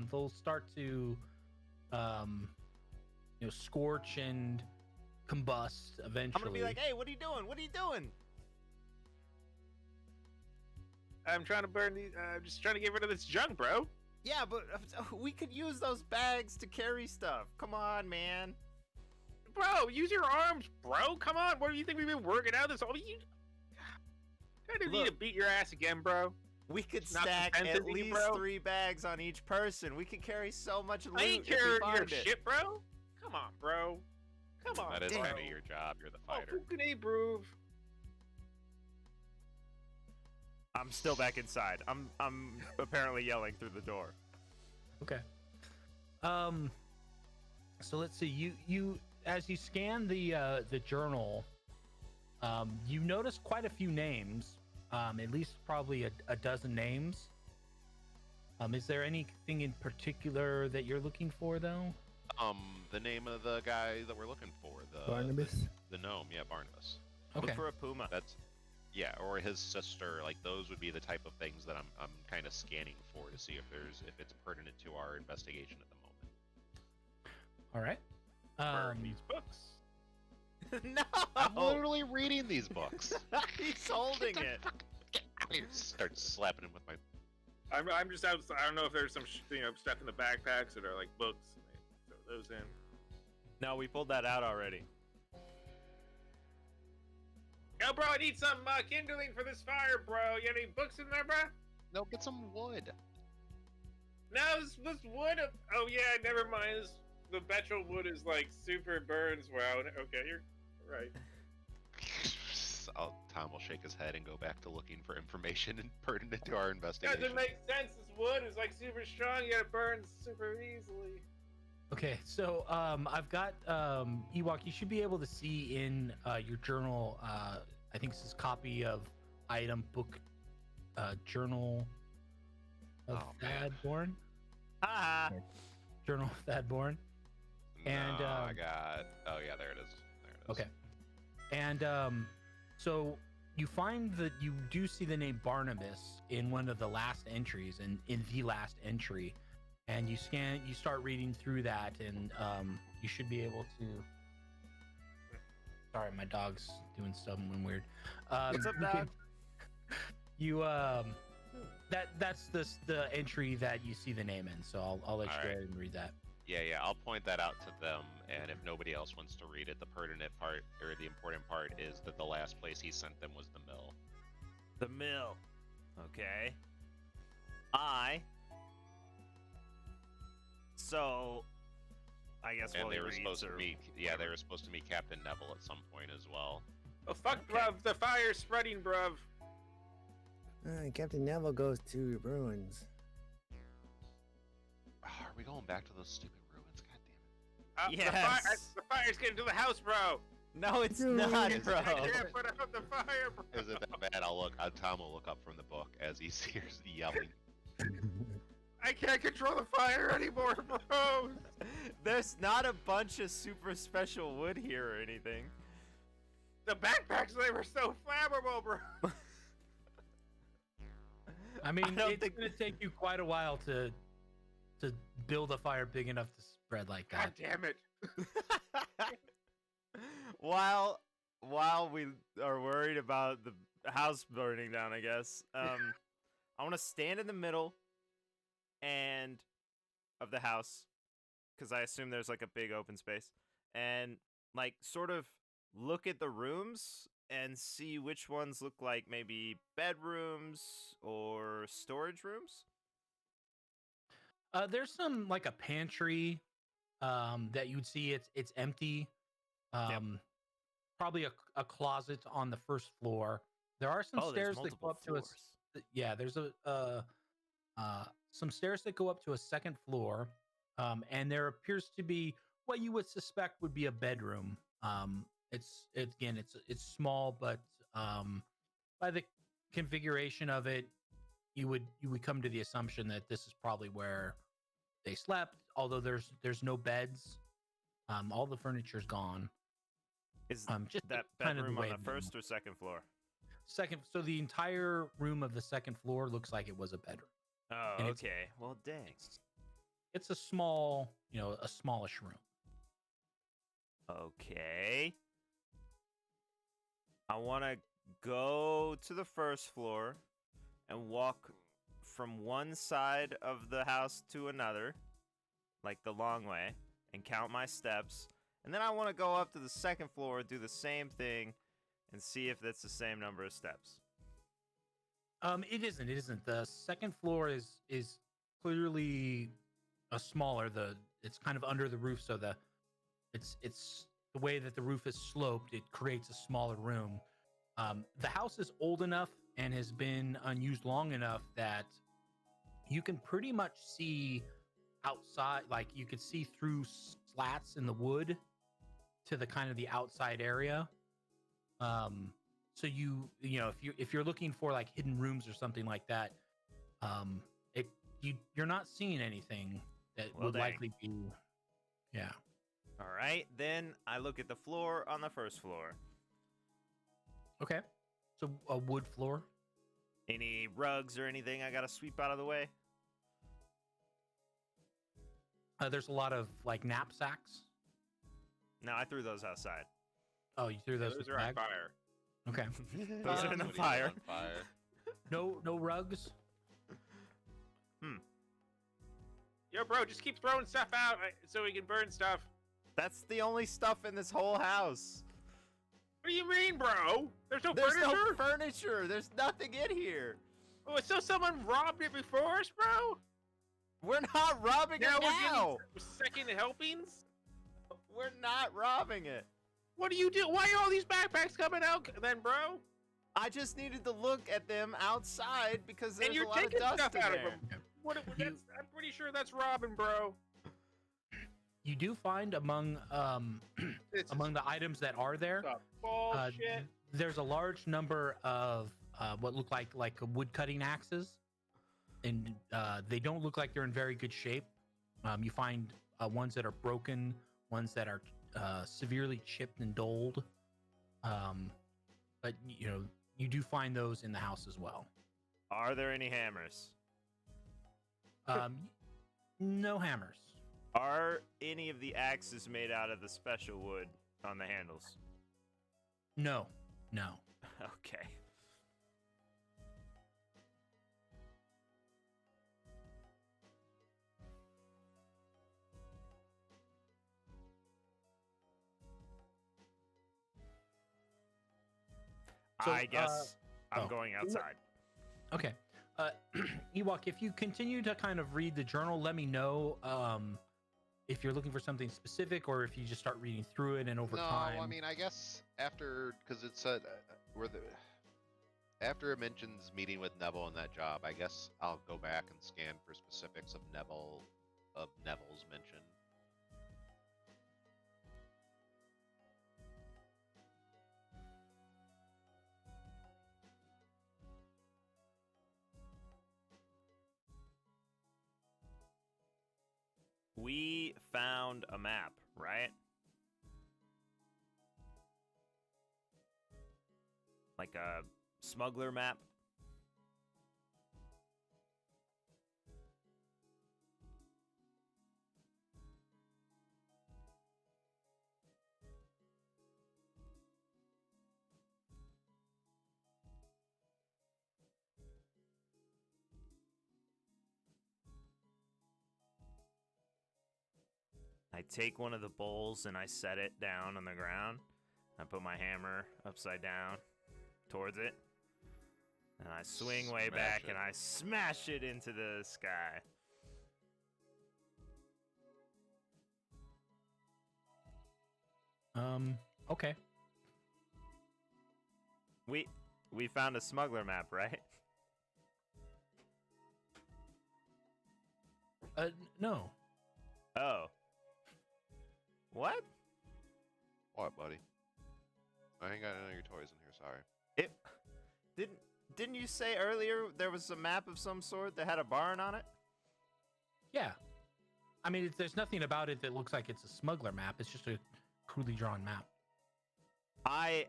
Speaker 2: they'll start to scorch and combust eventually.
Speaker 1: I'm gonna be like, "Hey, what are you doing? What are you doing?"
Speaker 5: I'm trying to burn these. I'm just trying to get rid of this junk, bro.
Speaker 1: Yeah, but we could use those bags to carry stuff. Come on, man.
Speaker 5: Bro, use your arms, bro. Come on. What do you think we've been working out this all? You kind of need to beat your ass again, bro.
Speaker 1: We could
Speaker 5: Not
Speaker 1: stack at
Speaker 5: defensive,
Speaker 1: least
Speaker 5: bro.
Speaker 1: 3 bags on each person. We could carry so much loot.
Speaker 5: I ain't
Speaker 1: if we
Speaker 5: carrying
Speaker 1: find
Speaker 5: your
Speaker 1: it.
Speaker 5: shit, bro. Come on, bro. Come on,
Speaker 4: That is
Speaker 5: bro.
Speaker 4: kind of your job. You're the fighter.
Speaker 5: Oh, who can improve?
Speaker 1: I'm still back inside. I'm apparently yelling through the door.
Speaker 2: Okay. So let's see. You as you scan the journal, you notice quite a few names. At least probably a dozen names. Is there anything in particular that you're looking for, though?
Speaker 4: The name of the guy that we're looking for,
Speaker 3: Barnabas.
Speaker 4: the gnome, yeah, Barnabas.
Speaker 2: Okay.
Speaker 1: Look for a puma.
Speaker 4: Yeah, or his sister. Like those would be the type of things that I'm kind of scanning for to see if it's pertinent to our investigation at the moment.
Speaker 2: All right.
Speaker 5: Burn these books.
Speaker 1: No!
Speaker 4: I'm literally reading these books.
Speaker 1: He's holding it.
Speaker 4: I start slapping him with my.
Speaker 5: I'm just out. I don't know if there's some stuff in the backpacks that are like books. And they throw those in.
Speaker 1: No, we pulled that out already.
Speaker 5: Yo, bro, I need some kindling for this fire, bro. You got any books in there, bro?
Speaker 4: No, get some wood.
Speaker 5: No, this wood. Oh yeah, never mind. The Betchel wood is like super burns well. Okay, you're right.
Speaker 4: Tom will shake his head and go back to looking for information and pertinent to our investigation.
Speaker 5: Doesn't make sense. This wood is like super strong, yet it burns super easily.
Speaker 2: Okay, so I've got Ewok. You should be able to see in your journal. I think this is copy of item book journal of Thadborn.
Speaker 1: Ah.
Speaker 2: Journal of Thadborn. And
Speaker 4: no, I got. Oh yeah, there it is. There it is.
Speaker 2: Okay. And so you find that you do see the name Barnabas in one of the last entries, and in the last entry, and you start reading through that, and you should be able to. Sorry, my dog's doing something weird.
Speaker 1: What's up, dog?
Speaker 2: That's the entry that you see the name in. So I'll let you go ahead and read that.
Speaker 4: Yeah, I'll point that out to them, and if nobody else wants to read it, the pertinent part, or the important part, is that the last place he sent them was the mill.
Speaker 1: The mill. Okay. So, I guess
Speaker 4: And
Speaker 1: while
Speaker 4: they
Speaker 1: he
Speaker 4: were
Speaker 1: reads
Speaker 4: supposed to
Speaker 1: or
Speaker 4: meet, they were supposed to meet Captain Neville at some point as well.
Speaker 5: Oh fuck,
Speaker 1: Okay.
Speaker 5: bruv! The fire's spreading, bruv.
Speaker 3: Captain Neville goes to ruins.
Speaker 4: Are we going back to those stupid ruins? God damn it.
Speaker 1: Yes.
Speaker 5: The fire's getting to the house, bro.
Speaker 1: No, it's
Speaker 3: Dude,
Speaker 1: not,
Speaker 3: it's-
Speaker 1: bro.
Speaker 5: I can't put out the fire, bro.
Speaker 4: Is it that bad? Tom will look up from the book as he hears the yelling.
Speaker 5: I can't control the fire anymore, bro.
Speaker 1: There's not a bunch of super special wood here or anything.
Speaker 5: The backpacks, they were so flammable, bro.
Speaker 2: I mean,
Speaker 1: don't
Speaker 2: it's
Speaker 1: think-
Speaker 2: gonna take you quite a while to build a fire big enough to spread like
Speaker 5: God
Speaker 2: that.
Speaker 5: damn it.
Speaker 1: while we are worried about the house burning down, I guess, I want to stand in the middle and of the house, because I assume there's like a big open space, and like sort of look at the rooms and see which ones look like maybe bedrooms or storage rooms.
Speaker 2: There's some like a pantry that you'd see. It's empty. Probably a closet on the first floor. There are some
Speaker 1: Oh, there's
Speaker 2: stairs that go
Speaker 1: multiple
Speaker 2: up to
Speaker 1: floors.
Speaker 2: yeah. There's some stairs that go up to a second floor, and there appears to be what you would suspect would be a bedroom. It's small, but by the configuration of it, you would come to the assumption that this is probably where they slept. Although there's no beds, all the furniture's gone.
Speaker 1: Is
Speaker 2: Just
Speaker 1: that
Speaker 2: kind of the
Speaker 1: bedroom on
Speaker 2: way
Speaker 1: the
Speaker 2: it
Speaker 1: first or second floor?
Speaker 2: Second, so the entire room of the second floor looks like it was a bedroom.
Speaker 1: Oh,
Speaker 2: And it's-
Speaker 1: okay. Well, dang.
Speaker 2: It's a small, a smallish room.
Speaker 1: Okay. I want to go to the first floor and walk from one side of the house to another, like the long way, and count my steps. And then I want to go up to the second floor and do the same thing and see if that's the same number of steps.
Speaker 2: It isn't. It isn't. The second floor is clearly a smaller. It's kind of under the roof, so it's the way that the roof is sloped. It creates a smaller room. The house is old enough and has been unused long enough that you can pretty much see outside. Like you could see through slats in the wood to the kind of the outside area. So if you're looking for like hidden rooms or something like that, you're not seeing anything that would
Speaker 1: dang.
Speaker 2: likely be, yeah.
Speaker 1: All right, then I look at the floor on the first floor.
Speaker 2: Okay. So a wood floor.
Speaker 1: Any rugs or anything I gotta sweep out of the way?
Speaker 2: There's a lot of like knapsacks.
Speaker 1: No, I threw those outside.
Speaker 2: Oh, you threw those.
Speaker 5: Those
Speaker 2: with
Speaker 5: are on
Speaker 2: bag?
Speaker 5: fire.
Speaker 2: Okay.
Speaker 1: Those are in the
Speaker 4: Somebody lit
Speaker 1: fire.
Speaker 4: on fire.
Speaker 2: No rugs.
Speaker 5: Yo, bro, just keep throwing stuff out so we can burn stuff.
Speaker 1: That's the only stuff in this whole house.
Speaker 5: What do you mean, bro? There's no
Speaker 1: There's
Speaker 5: furniture?
Speaker 1: no furniture. There's nothing in here.
Speaker 5: Oh, so someone robbed it before us, bro?
Speaker 1: We're not robbing
Speaker 5: Now
Speaker 1: it
Speaker 5: we're
Speaker 1: now.
Speaker 5: getting second helpings?
Speaker 1: We're not robbing it.
Speaker 5: What do you do? Why are all these backpacks coming out then, bro?
Speaker 1: I just needed to look at them outside because there's
Speaker 5: And you're
Speaker 1: a lot of
Speaker 5: taking
Speaker 1: dust
Speaker 5: stuff
Speaker 1: in
Speaker 5: out
Speaker 1: there.
Speaker 5: of them. I'm pretty sure that's robbing, bro.
Speaker 2: You do find among
Speaker 5: This is
Speaker 2: the items that are there,
Speaker 5: some bullshit.
Speaker 2: there's a large number of what look like wood cutting axes, and they don't look like they're in very good shape. You find ones that are broken, ones that are severely chipped and dulled, but you do find those in the house as well.
Speaker 1: Are there any hammers?
Speaker 2: No hammers.
Speaker 1: Are any of the axes made out of the special wood on the handles?
Speaker 2: No.
Speaker 1: Okay.
Speaker 2: So,
Speaker 1: I guess I'm
Speaker 2: oh.
Speaker 1: going outside.
Speaker 2: Okay. Ewok, if you continue to kind of read the journal, let me know if you're looking for something specific or if you just start reading through it and over time.
Speaker 4: No, I mean, I guess after, because it said after it mentions meeting with Neville and that job, I guess I'll go back and scan for specifics of Neville's mention.
Speaker 1: We found a map, right? Like a smuggler map. I take one of the bowls and I set it down on the ground. I put my hammer upside down towards it. And I swing way back and I smash it into the sky.
Speaker 2: Okay.
Speaker 1: We found a smuggler map, right?
Speaker 2: No.
Speaker 1: Oh. What?
Speaker 4: What, buddy? I ain't got none of your toys in here, sorry.
Speaker 1: It didn't you say earlier there was a map of some sort that had a barn on it?
Speaker 2: Yeah. I mean, there's nothing about it that looks like it's a smuggler map. It's just a crudely drawn map.
Speaker 1: I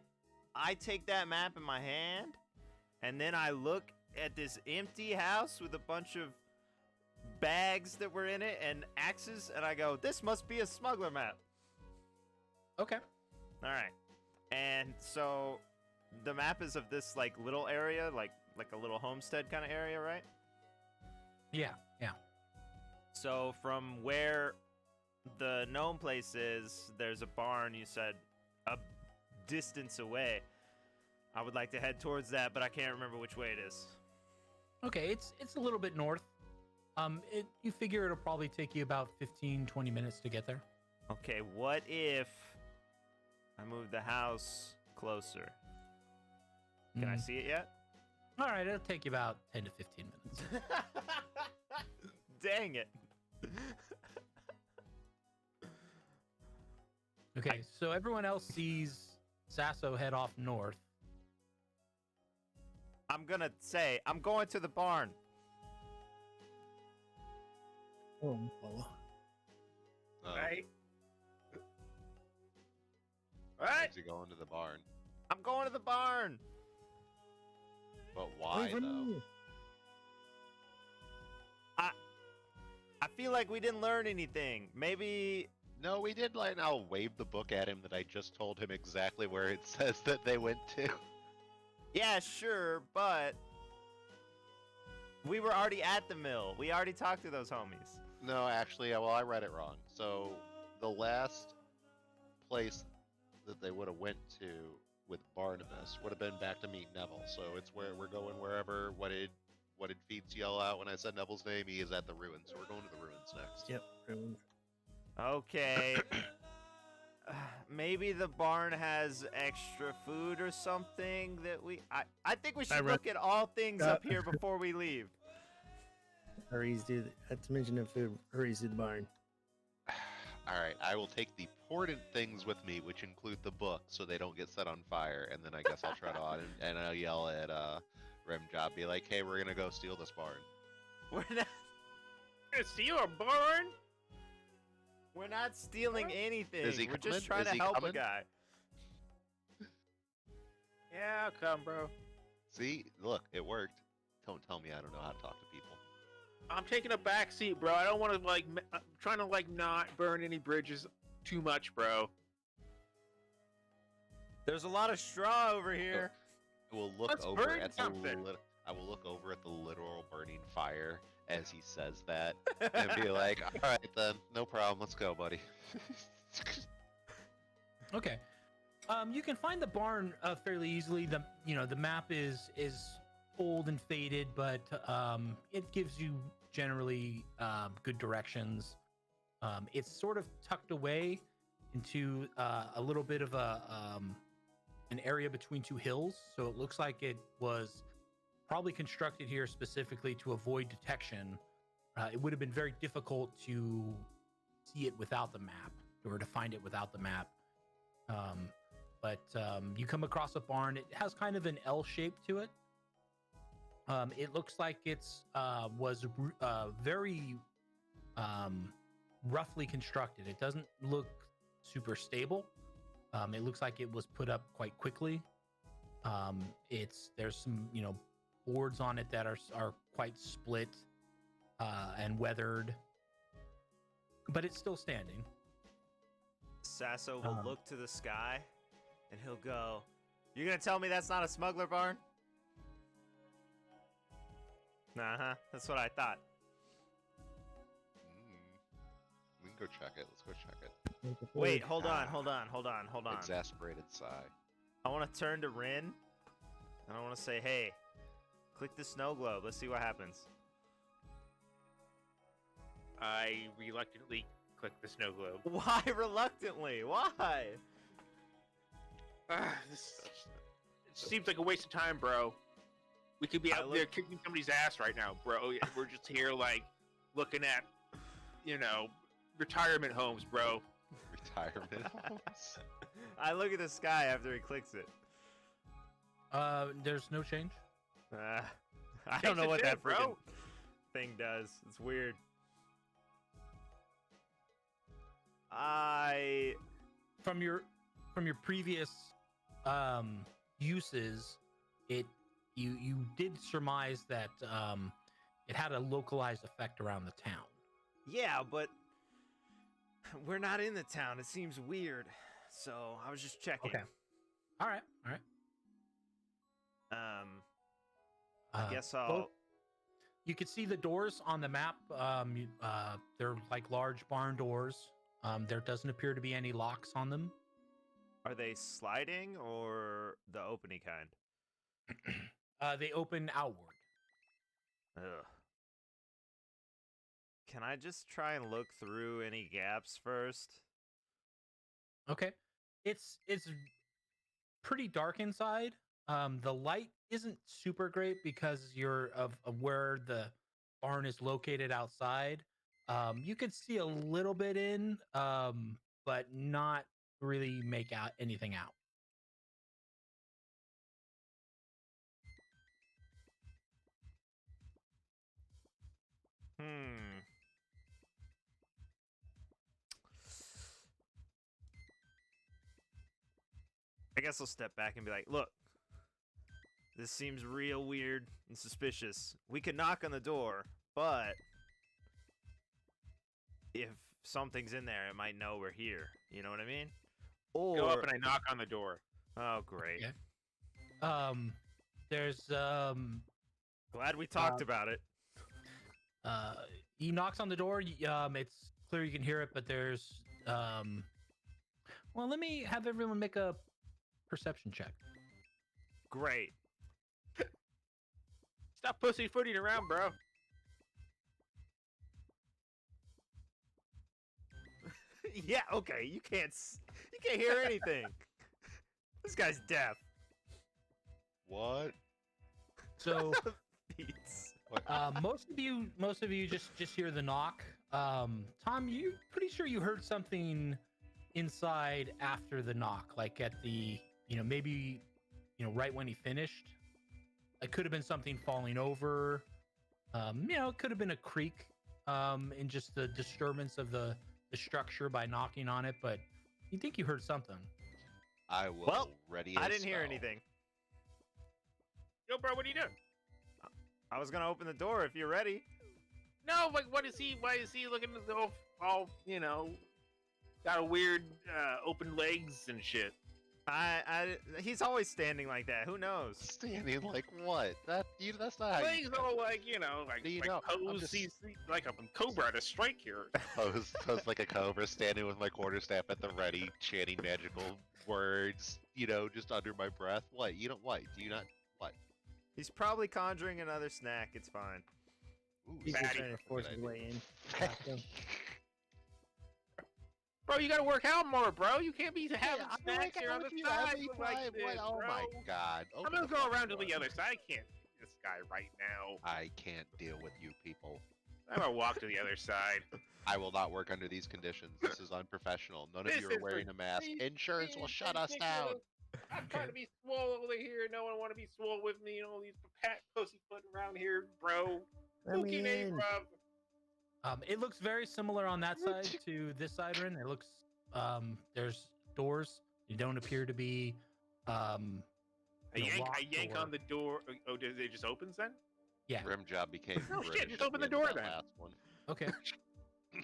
Speaker 1: take that map in my hand, and then I look at this empty house with a bunch of bags that were in it and axes, and I go, this must be a smuggler map.
Speaker 2: Okay.
Speaker 1: All right. And so the map is of this like little area, like a little homestead kind of area, right?
Speaker 2: Yeah, yeah.
Speaker 1: So from where the gnome place is, there's a barn, you said, a distance away. I would like to head towards that, but I can't remember which way it is.
Speaker 2: Okay, it's a little bit north. You figure it'll probably take you about 15-20 minutes to get there.
Speaker 1: Okay, what if I move the house closer? Can I see it yet?
Speaker 2: All right, it'll take you about 10 to 15 minutes.
Speaker 1: Dang it.
Speaker 2: Okay, so everyone else sees Sasso head off north.
Speaker 1: I'm gonna say, I'm going to the barn.
Speaker 3: Oh, follow.
Speaker 1: Right? Right?
Speaker 4: Is he going to the barn?
Speaker 1: I'm going to the barn.
Speaker 4: But why, though?
Speaker 1: I feel like we didn't learn anything. Maybe...
Speaker 4: No, we did, like, I'll wave the book at him that I just told him exactly where it says that they went to.
Speaker 1: Yeah, sure, but... we were already at the mill. We already talked to those homies.
Speaker 4: No, actually, well, I read it wrong. So, the last place that they would have went to with Barnabas would have been back to meet Neville. So it's where we're going wherever. What did Feats yell out when I said Neville's name? He is at the ruins. So we're going to the ruins next.
Speaker 3: Yep, ruins.
Speaker 1: Okay. Maybe the barn has extra food or something that I think we should look at all things up here before we leave.
Speaker 3: Hurries do that's mention of food. Hurries to the barn.
Speaker 4: Alright, I will take the important things with me, which include the book, so they don't get set on fire, and then I guess I'll try to and I'll yell at Rimjob, be like, hey, we're gonna go steal this barn.
Speaker 1: We're not
Speaker 5: Gonna steal a barn?
Speaker 1: We're not stealing anything.
Speaker 4: Is he
Speaker 1: We're
Speaker 4: coming?
Speaker 1: just trying
Speaker 4: Is
Speaker 1: to
Speaker 4: he
Speaker 1: help
Speaker 4: coming?
Speaker 1: a guy.
Speaker 5: Yeah, I'll come, bro.
Speaker 4: See? Look, it worked. Don't tell me I don't know how to talk to people.
Speaker 5: I'm taking a back seat, bro. I don't want to, like, I'm trying to, like, not burn any bridges too much, bro.
Speaker 1: There's a lot of straw over here.
Speaker 4: I will look
Speaker 5: Let's
Speaker 4: over
Speaker 5: burn
Speaker 4: at
Speaker 5: something.
Speaker 4: I will look over at the literal burning fire as he says that and be like, "All right then, no problem. Let's go, buddy."
Speaker 2: Okay, You can find the barn fairly easily. The map is old and faded, but it gives you generally good directions. It's sort of tucked away into a little bit of an area between two hills, so it looks like it was probably constructed here specifically to avoid detection. It would have been very difficult to see it without the map, or to find it without the map. But you come across a barn. It has kind of an L shape to it. It looks like it's was very roughly constructed. It doesn't look super stable. It looks like it was put up quite quickly. There's some boards on it that are quite split and weathered, but it's still standing.
Speaker 1: Sasso will look to the sky, and he'll go, "You're gonna tell me that's not a smuggler barn?" Uh-huh, that's what I thought.
Speaker 4: We can go check it. Let's go check it.
Speaker 1: Wait, hold on.
Speaker 4: Exasperated sigh.
Speaker 1: I want to turn to Rin, and I want to say, "Hey, click the snow globe. Let's see what happens."
Speaker 5: I reluctantly click the snow globe.
Speaker 1: Why reluctantly? Why?
Speaker 5: It seems like a waste of time, bro. We could be out there kicking somebody's ass right now, bro. We're just here, like, looking at, retirement homes, bro.
Speaker 4: Retirement homes?
Speaker 1: I look at the sky after he clicks it.
Speaker 2: There's no change.
Speaker 1: I don't know what that freaking
Speaker 5: bro.
Speaker 1: thing does. It's weird.
Speaker 2: From your previous uses, you did surmise that it had a localized effect around the town.
Speaker 1: Yeah, but we're not in the town. It seems weird, so I was just checking.
Speaker 2: Okay. All right.
Speaker 1: I guess I'll.
Speaker 2: You can see the doors on the map. They're like large barn doors. There doesn't appear to be any locks on them.
Speaker 1: Are they sliding or the opening kind?
Speaker 2: They open outward.
Speaker 1: Ugh. Can I just try and look through any gaps first?
Speaker 2: Okay. It's pretty dark inside. The light isn't super great because you're of where the barn is located outside. You can see a little bit in, but not really make out anything out.
Speaker 1: I guess I'll step back and be like, "Look, this seems real weird and suspicious. We could knock on the door, but if something's in there, it might know we're here. You know what I mean?" Or
Speaker 5: Go up and I knock on the door.
Speaker 1: oh, great.
Speaker 2: Okay. There's
Speaker 1: Glad we talked about it.
Speaker 2: he knocks on the door. It's clear you can hear it, but there's well, let me have everyone make a perception check.
Speaker 1: Great.
Speaker 5: Stop pussyfooting around, bro.
Speaker 1: Yeah, okay. You can't hear anything. This guy's deaf.
Speaker 4: What?
Speaker 2: So
Speaker 1: Beats.
Speaker 2: most of you just hear the knock. Tom, you pretty sure you heard something inside after the knock, like at the maybe right when he finished. It could have been something falling over. It could have been a creak in just the disturbance of the structure by knocking on it, but you think you heard something.
Speaker 4: I will ready.
Speaker 1: I didn't hear anything.
Speaker 5: Yo, bro, what are you doing?
Speaker 1: I was gonna open the door if you're ready.
Speaker 5: No, like, what is he? Why is he looking all got a weird open legs and shit?
Speaker 1: He's always standing like that. Who knows?
Speaker 4: Standing like what? That's not how you
Speaker 5: Things all like, you know, like,
Speaker 4: Do you
Speaker 5: like
Speaker 4: know, I'm
Speaker 5: pose
Speaker 4: just-
Speaker 5: sees like a cobra to strike here.
Speaker 4: pose like a cobra, standing with my quarterstaff at the ready, chanting magical words, just under my breath. What? You don't what? Do you not what?
Speaker 1: He's probably conjuring another snack. It's fine.
Speaker 4: Ooh,
Speaker 3: He's just
Speaker 5: Fatty.
Speaker 3: trying to force his way in. Got him.
Speaker 5: Bro, you gotta work out more, bro. You can't be having
Speaker 4: I'm
Speaker 5: snacks here on the side like this,
Speaker 4: Oh
Speaker 5: bro.
Speaker 4: my god.
Speaker 5: I'm
Speaker 4: Open
Speaker 5: gonna
Speaker 4: the
Speaker 5: go
Speaker 4: fucking
Speaker 5: around to
Speaker 4: door.
Speaker 5: the other side. I can't see this guy right now.
Speaker 4: I can't deal with you people.
Speaker 5: I'm gonna walk to the other side.
Speaker 4: I will not work under these conditions. This is unprofessional. None of
Speaker 5: This
Speaker 4: you
Speaker 5: is
Speaker 4: are wearing a mask.
Speaker 5: ridiculous.
Speaker 4: Insurance will
Speaker 5: It's
Speaker 4: shut us down.
Speaker 5: ridiculous. I'm trying to be swole over here. No one want to be swole with me. All these pat pussyfoot around here, bro.
Speaker 3: Let
Speaker 5: Who
Speaker 3: me
Speaker 5: can they,
Speaker 3: in.
Speaker 5: bro?
Speaker 2: It looks very similar on that side to this side, Rin. It looks there's doors. You don't appear to be
Speaker 5: I yank
Speaker 2: locked
Speaker 5: on the door. Oh, does it just opens then?
Speaker 2: yeah.
Speaker 4: Rim job became.
Speaker 5: Oh, shit,
Speaker 4: British
Speaker 5: just
Speaker 4: at
Speaker 5: open the
Speaker 4: end of
Speaker 5: door
Speaker 4: that
Speaker 5: then.
Speaker 4: last one.
Speaker 2: Okay.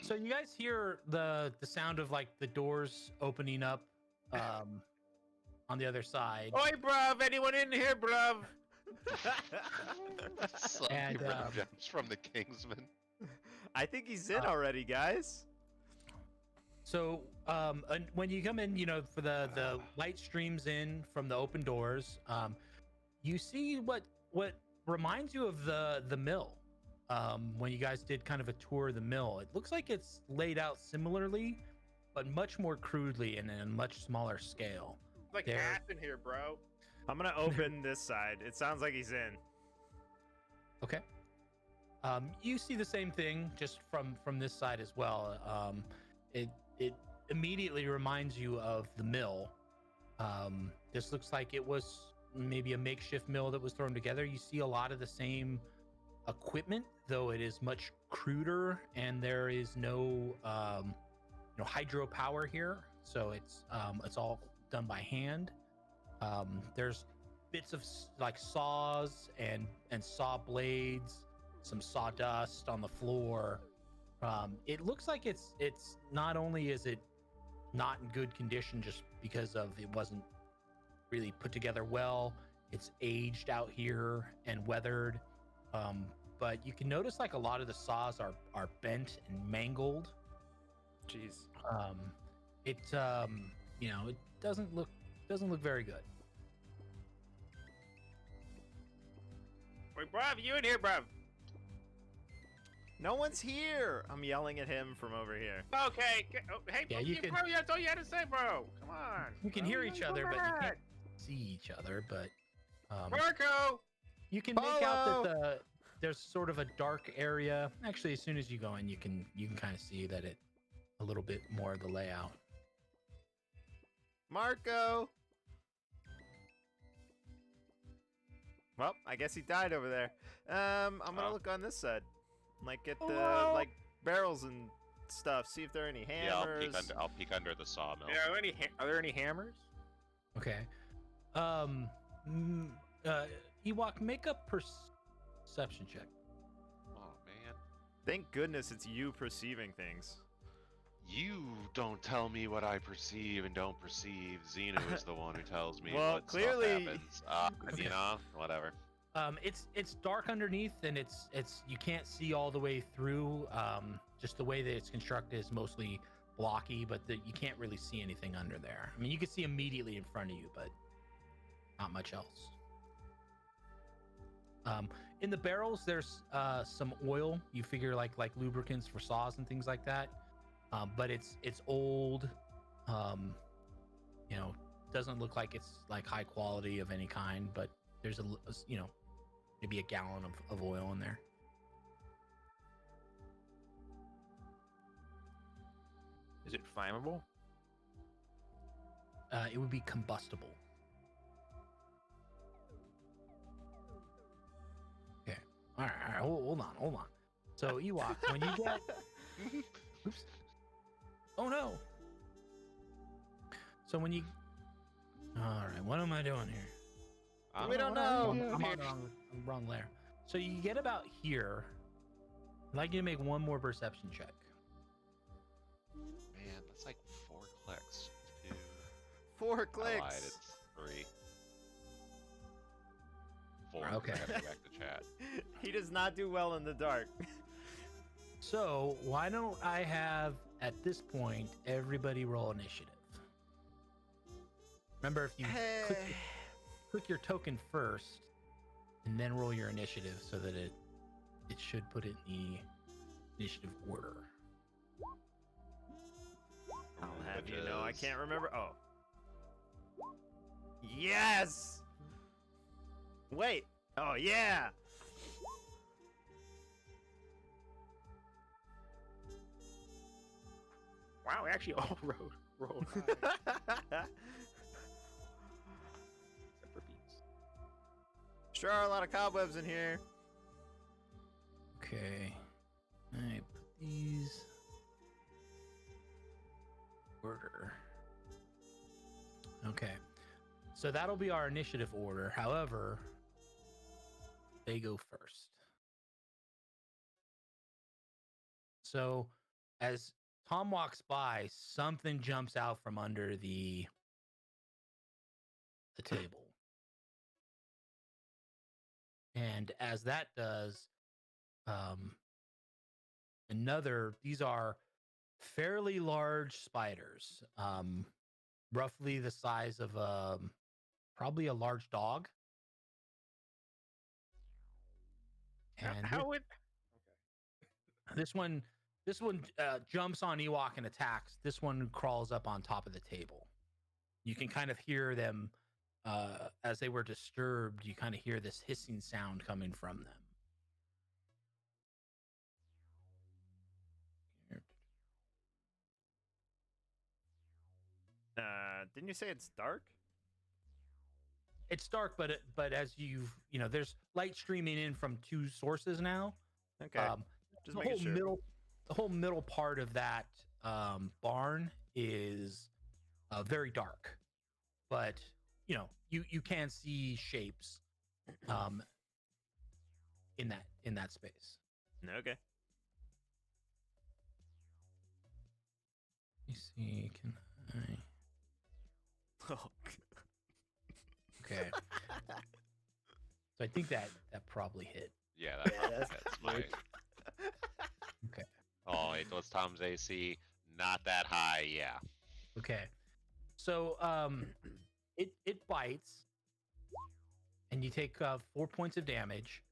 Speaker 2: So you guys hear the sound of like the doors opening up on the other side.
Speaker 5: Oi, bruv. Anyone in here, bruv?
Speaker 4: Sucky
Speaker 2: And,
Speaker 4: rim jobs from the Kingsman.
Speaker 1: I think he's in already, guys.
Speaker 2: So and when you come in, for the light streams in from the open doors, you see what reminds you of the mill. When you guys did kind of a tour of the mill, it looks like it's laid out similarly, but much more crudely and in a much smaller scale.
Speaker 5: It's like
Speaker 2: There.
Speaker 5: ass in here, bro.
Speaker 1: I'm gonna open this side. It sounds like he's in.
Speaker 2: Okay. You see the same thing just from this side as well. It immediately reminds you of the mill. This looks like it was maybe a makeshift mill that was thrown together. You see a lot of the same equipment, though it is much cruder, and there is no hydropower here, so it's all done by hand. There's bits of like saws and saw blades, some sawdust on the floor. It looks like it's not only is it not in good condition just because of it wasn't really put together well, it's aged out here and weathered. But you can notice like a lot of the saws are bent and mangled.
Speaker 1: Jeez.
Speaker 2: It doesn't look very good.
Speaker 5: Wait, bruv, you in here, bruv?
Speaker 1: No one's here. I'm yelling at him from over here.
Speaker 5: Okay. Hey,
Speaker 2: Yeah,
Speaker 5: you bro, that's all you had to say, bro. Come on.
Speaker 2: You can
Speaker 5: bro.
Speaker 2: hear each other, but you
Speaker 5: Come
Speaker 2: can't see each other. But
Speaker 5: on. Marco.
Speaker 2: you can make out
Speaker 1: Polo!
Speaker 2: that there's sort of a dark area. Actually, as soon as you go in, you can kind of see that it a little bit more of the layout.
Speaker 1: Marco. Well, I guess he died over there. I'm gonna
Speaker 4: Oh.
Speaker 1: look on this side, like get the
Speaker 5: Hello?
Speaker 1: like barrels and stuff. See if there are any
Speaker 4: Yeah,
Speaker 1: hammers.
Speaker 4: I'll peek under the sawmill.
Speaker 5: Yeah, are there any hammers?
Speaker 2: Okay. Ewok, make a perception check.
Speaker 4: Oh man.
Speaker 1: Thank goodness it's you perceiving things.
Speaker 4: You don't tell me what I perceive and don't perceive. Xenu is the one who tells me
Speaker 1: Well,
Speaker 4: what
Speaker 1: clearly-
Speaker 4: stuff happens. Whatever.
Speaker 2: It's dark underneath, and it's you can't see all the way through. Just the way that it's constructed is mostly blocky, but you can't really see anything under there. I mean, you can see immediately in front of you, but not much else. In the barrels, there's some oil. You figure like lubricants for saws and things like that. But it's old. Doesn't look like it's like high quality of any kind. But there's maybe a gallon of oil in there.
Speaker 5: Is it flammable?
Speaker 2: It would be combustible. Okay. All right. Hold on. So Ewok, when you get, oops. Oh no. So when you, all right. What am I doing here?
Speaker 1: We don't know.
Speaker 2: I'm on the wrong layer. So you get about here. I'd like you to make one more perception check.
Speaker 4: Man, that's like 4 clicks. 2,
Speaker 1: 4
Speaker 4: I lied,
Speaker 1: clicks.
Speaker 4: it's 3. 4.
Speaker 2: Okay.
Speaker 4: I have to go back to chat.
Speaker 1: He does not do well in the dark.
Speaker 2: So why don't I have at this point everybody roll initiative? Remember, if you click your token first, and then roll your initiative, so that it should put it in the initiative order.
Speaker 1: I'll have
Speaker 4: Which
Speaker 1: you know, I
Speaker 4: is-
Speaker 1: can't remember. Oh. Yes! Wait. Oh, yeah!
Speaker 5: Wow, we actually all rolled high, except for beats.
Speaker 1: Sure are a lot of cobwebs in here.
Speaker 2: Okay. I put these order. Okay. So that'll be our initiative order. However, they go first. So as Tom walks by, something jumps out from under the table. And as that does, these are fairly large spiders, roughly the size of probably a large dog. And
Speaker 5: How would?
Speaker 2: this one jumps on Ewok and attacks. This one crawls up on top of the table. You can kind of hear them as they were disturbed. You kind of hear this hissing sound coming from them.
Speaker 1: Didn't you say it's dark?
Speaker 2: It's dark, but as there's light streaming in from 2 sources now.
Speaker 1: Okay. Just making sure.
Speaker 2: The whole middle part of that barn is very dark, but you can see shapes in that space.
Speaker 1: Okay.
Speaker 2: Let me see. Can I?
Speaker 1: Oh.
Speaker 2: Okay. So I think that probably hit.
Speaker 4: Yeah, that
Speaker 3: Yeah,
Speaker 4: probably
Speaker 3: that's
Speaker 4: hits. Fine.
Speaker 2: Okay.
Speaker 4: Oh, wait, what's Tom's AC? Not that high, yeah.
Speaker 2: Okay. So it bites, and you take 4 points of damage.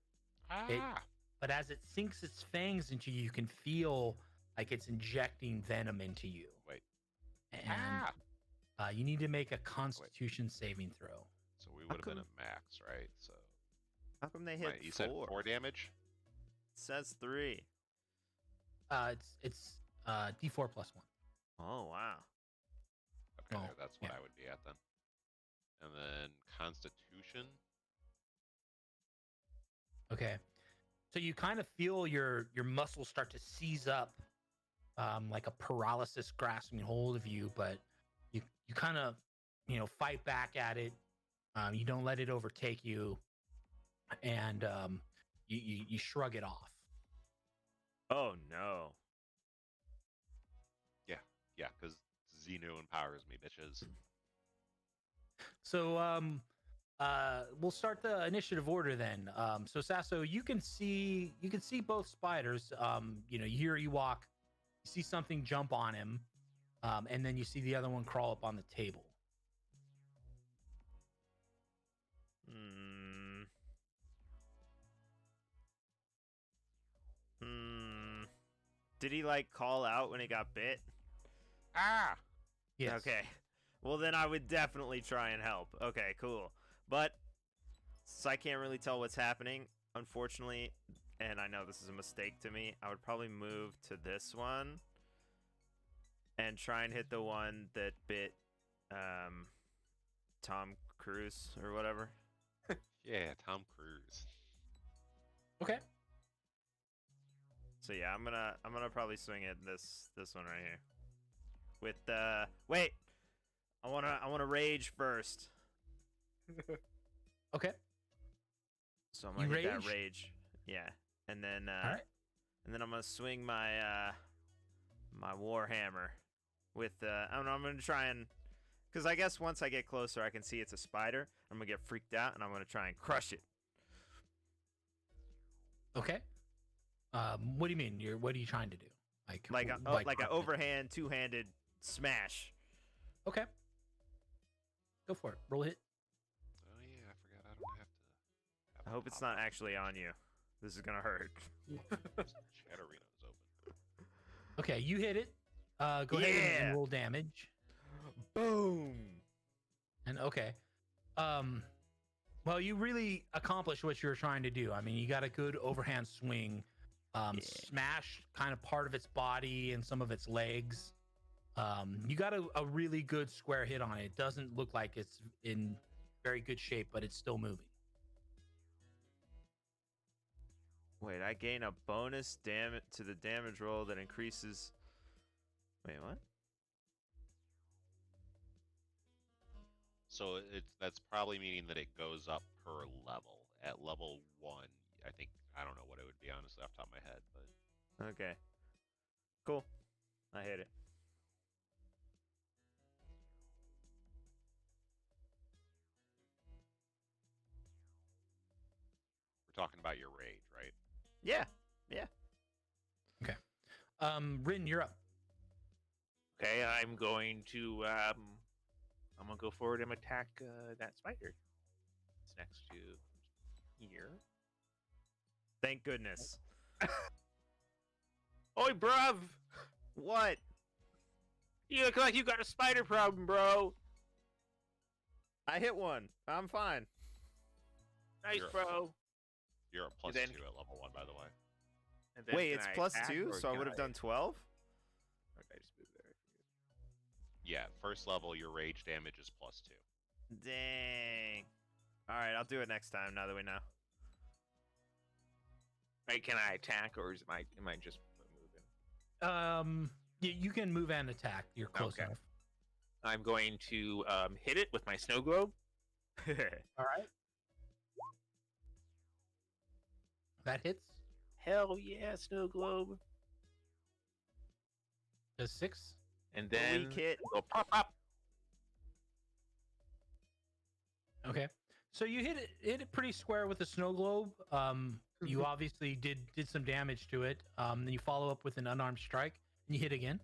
Speaker 4: Ah,
Speaker 2: But as it sinks its fangs into you, you can feel like it's injecting venom into you.
Speaker 4: Wait.
Speaker 2: And you need to make a Constitution saving throw.
Speaker 4: So we would have been
Speaker 1: come-
Speaker 4: at max, right? So
Speaker 1: How come they hit
Speaker 4: wait, you
Speaker 1: 4?
Speaker 4: said 4 damage?
Speaker 1: It says 3.
Speaker 2: It's D4 plus 1.
Speaker 1: Oh, wow.
Speaker 4: Okay,
Speaker 2: Oh,
Speaker 4: that's what
Speaker 2: yeah.
Speaker 4: I would be at then. And then Constitution.
Speaker 2: Okay. So you kind of feel your muscles start to seize up, like a paralysis grasping hold of you, but you kind of fight back at it. You don't let it overtake you, and you shrug it off.
Speaker 1: Oh, no.
Speaker 4: Yeah, because Xenu empowers me, bitches.
Speaker 2: So we'll start the initiative order then. So Sasso, you can see both spiders. You hear Ewok, you see something jump on him, and then you see the other one crawl up on the table.
Speaker 1: Did he call out when he got bit?
Speaker 5: Ah,
Speaker 2: Yes.
Speaker 1: Okay. Well, then I would definitely try and help. Okay, cool. But so I can't really tell what's happening, unfortunately, and I know this is a mistake to me. I would probably move to this one and try and hit the one that bit Tom Cruise or whatever.
Speaker 4: Yeah, Tom Cruise.
Speaker 2: Okay.
Speaker 1: So yeah, I'm gonna probably swing at this one right here. With wait, I wanna rage first.
Speaker 2: Okay.
Speaker 1: So I'm gonna hit that
Speaker 2: rage?
Speaker 1: rage. Yeah, and then
Speaker 2: All right.
Speaker 1: and then I'm gonna swing my my warhammer with I don't know. I'm gonna try and Because I guess once I get closer, I can see it's a spider. I'm gonna get freaked out, and I'm gonna try and crush it.
Speaker 2: Okay. What do you mean? What are you trying to do?
Speaker 1: Like an overhand, two-handed smash.
Speaker 2: Okay. Go for it. Roll a hit.
Speaker 4: Oh yeah, I forgot I don't have to.
Speaker 1: I hope it's not actually on you. This is gonna hurt.
Speaker 4: Chatterino's open.
Speaker 2: Okay, you hit it. Go ahead and roll damage.
Speaker 1: Boom.
Speaker 2: And okay. Well, you really accomplished what you were trying to do. I mean, you got a good overhand swing. Smashed kind of part of its body and some of its legs. You got a really good square hit on it. It doesn't look like it's in very good shape, but it's still moving.
Speaker 1: Wait, I gain a bonus damage to the damage roll that increases. Wait, what?
Speaker 4: So that's probably meaning that it goes up per level. At level 1, I don't know what it would be honestly off the top of my head, but
Speaker 1: Okay. Cool. I hit it.
Speaker 4: we're talking about your rage, right?
Speaker 1: Yeah.
Speaker 2: Rin, you're up.
Speaker 5: Okay, I'm going to go forward and attack that spider. It's next to here.
Speaker 1: Thank goodness.
Speaker 5: Oi, bruv!
Speaker 1: What?
Speaker 5: You look like you got a spider problem, bro.
Speaker 1: I hit one. I'm fine.
Speaker 5: Nice,
Speaker 4: You're-
Speaker 5: bro.
Speaker 4: You're a plus
Speaker 5: then-
Speaker 4: 2 at level 1, by the way.
Speaker 5: And then
Speaker 1: Wait,
Speaker 5: can
Speaker 1: it's
Speaker 5: I
Speaker 1: plus
Speaker 5: attack,
Speaker 1: 2,
Speaker 5: or
Speaker 1: so I
Speaker 5: can
Speaker 1: would have done 12?
Speaker 5: Okay, I just moved there.
Speaker 4: Yeah, first level, your rage damage is plus 2.
Speaker 1: Dang. All right, I'll do it next time. Now that we know.
Speaker 5: Wait, can I attack, or am I just moving?
Speaker 2: You can move and attack. You're close
Speaker 5: Okay.
Speaker 2: enough.
Speaker 5: I'm going to hit it with my snow globe.
Speaker 2: All right. That hits.
Speaker 5: Hell yeah, snow globe.
Speaker 2: Does 6.
Speaker 5: And then
Speaker 1: Weak hit.
Speaker 5: go pop up.
Speaker 2: Okay. So you hit it pretty square with the snow globe. You obviously did some damage to it. Then you follow up with an unarmed strike, and you hit again.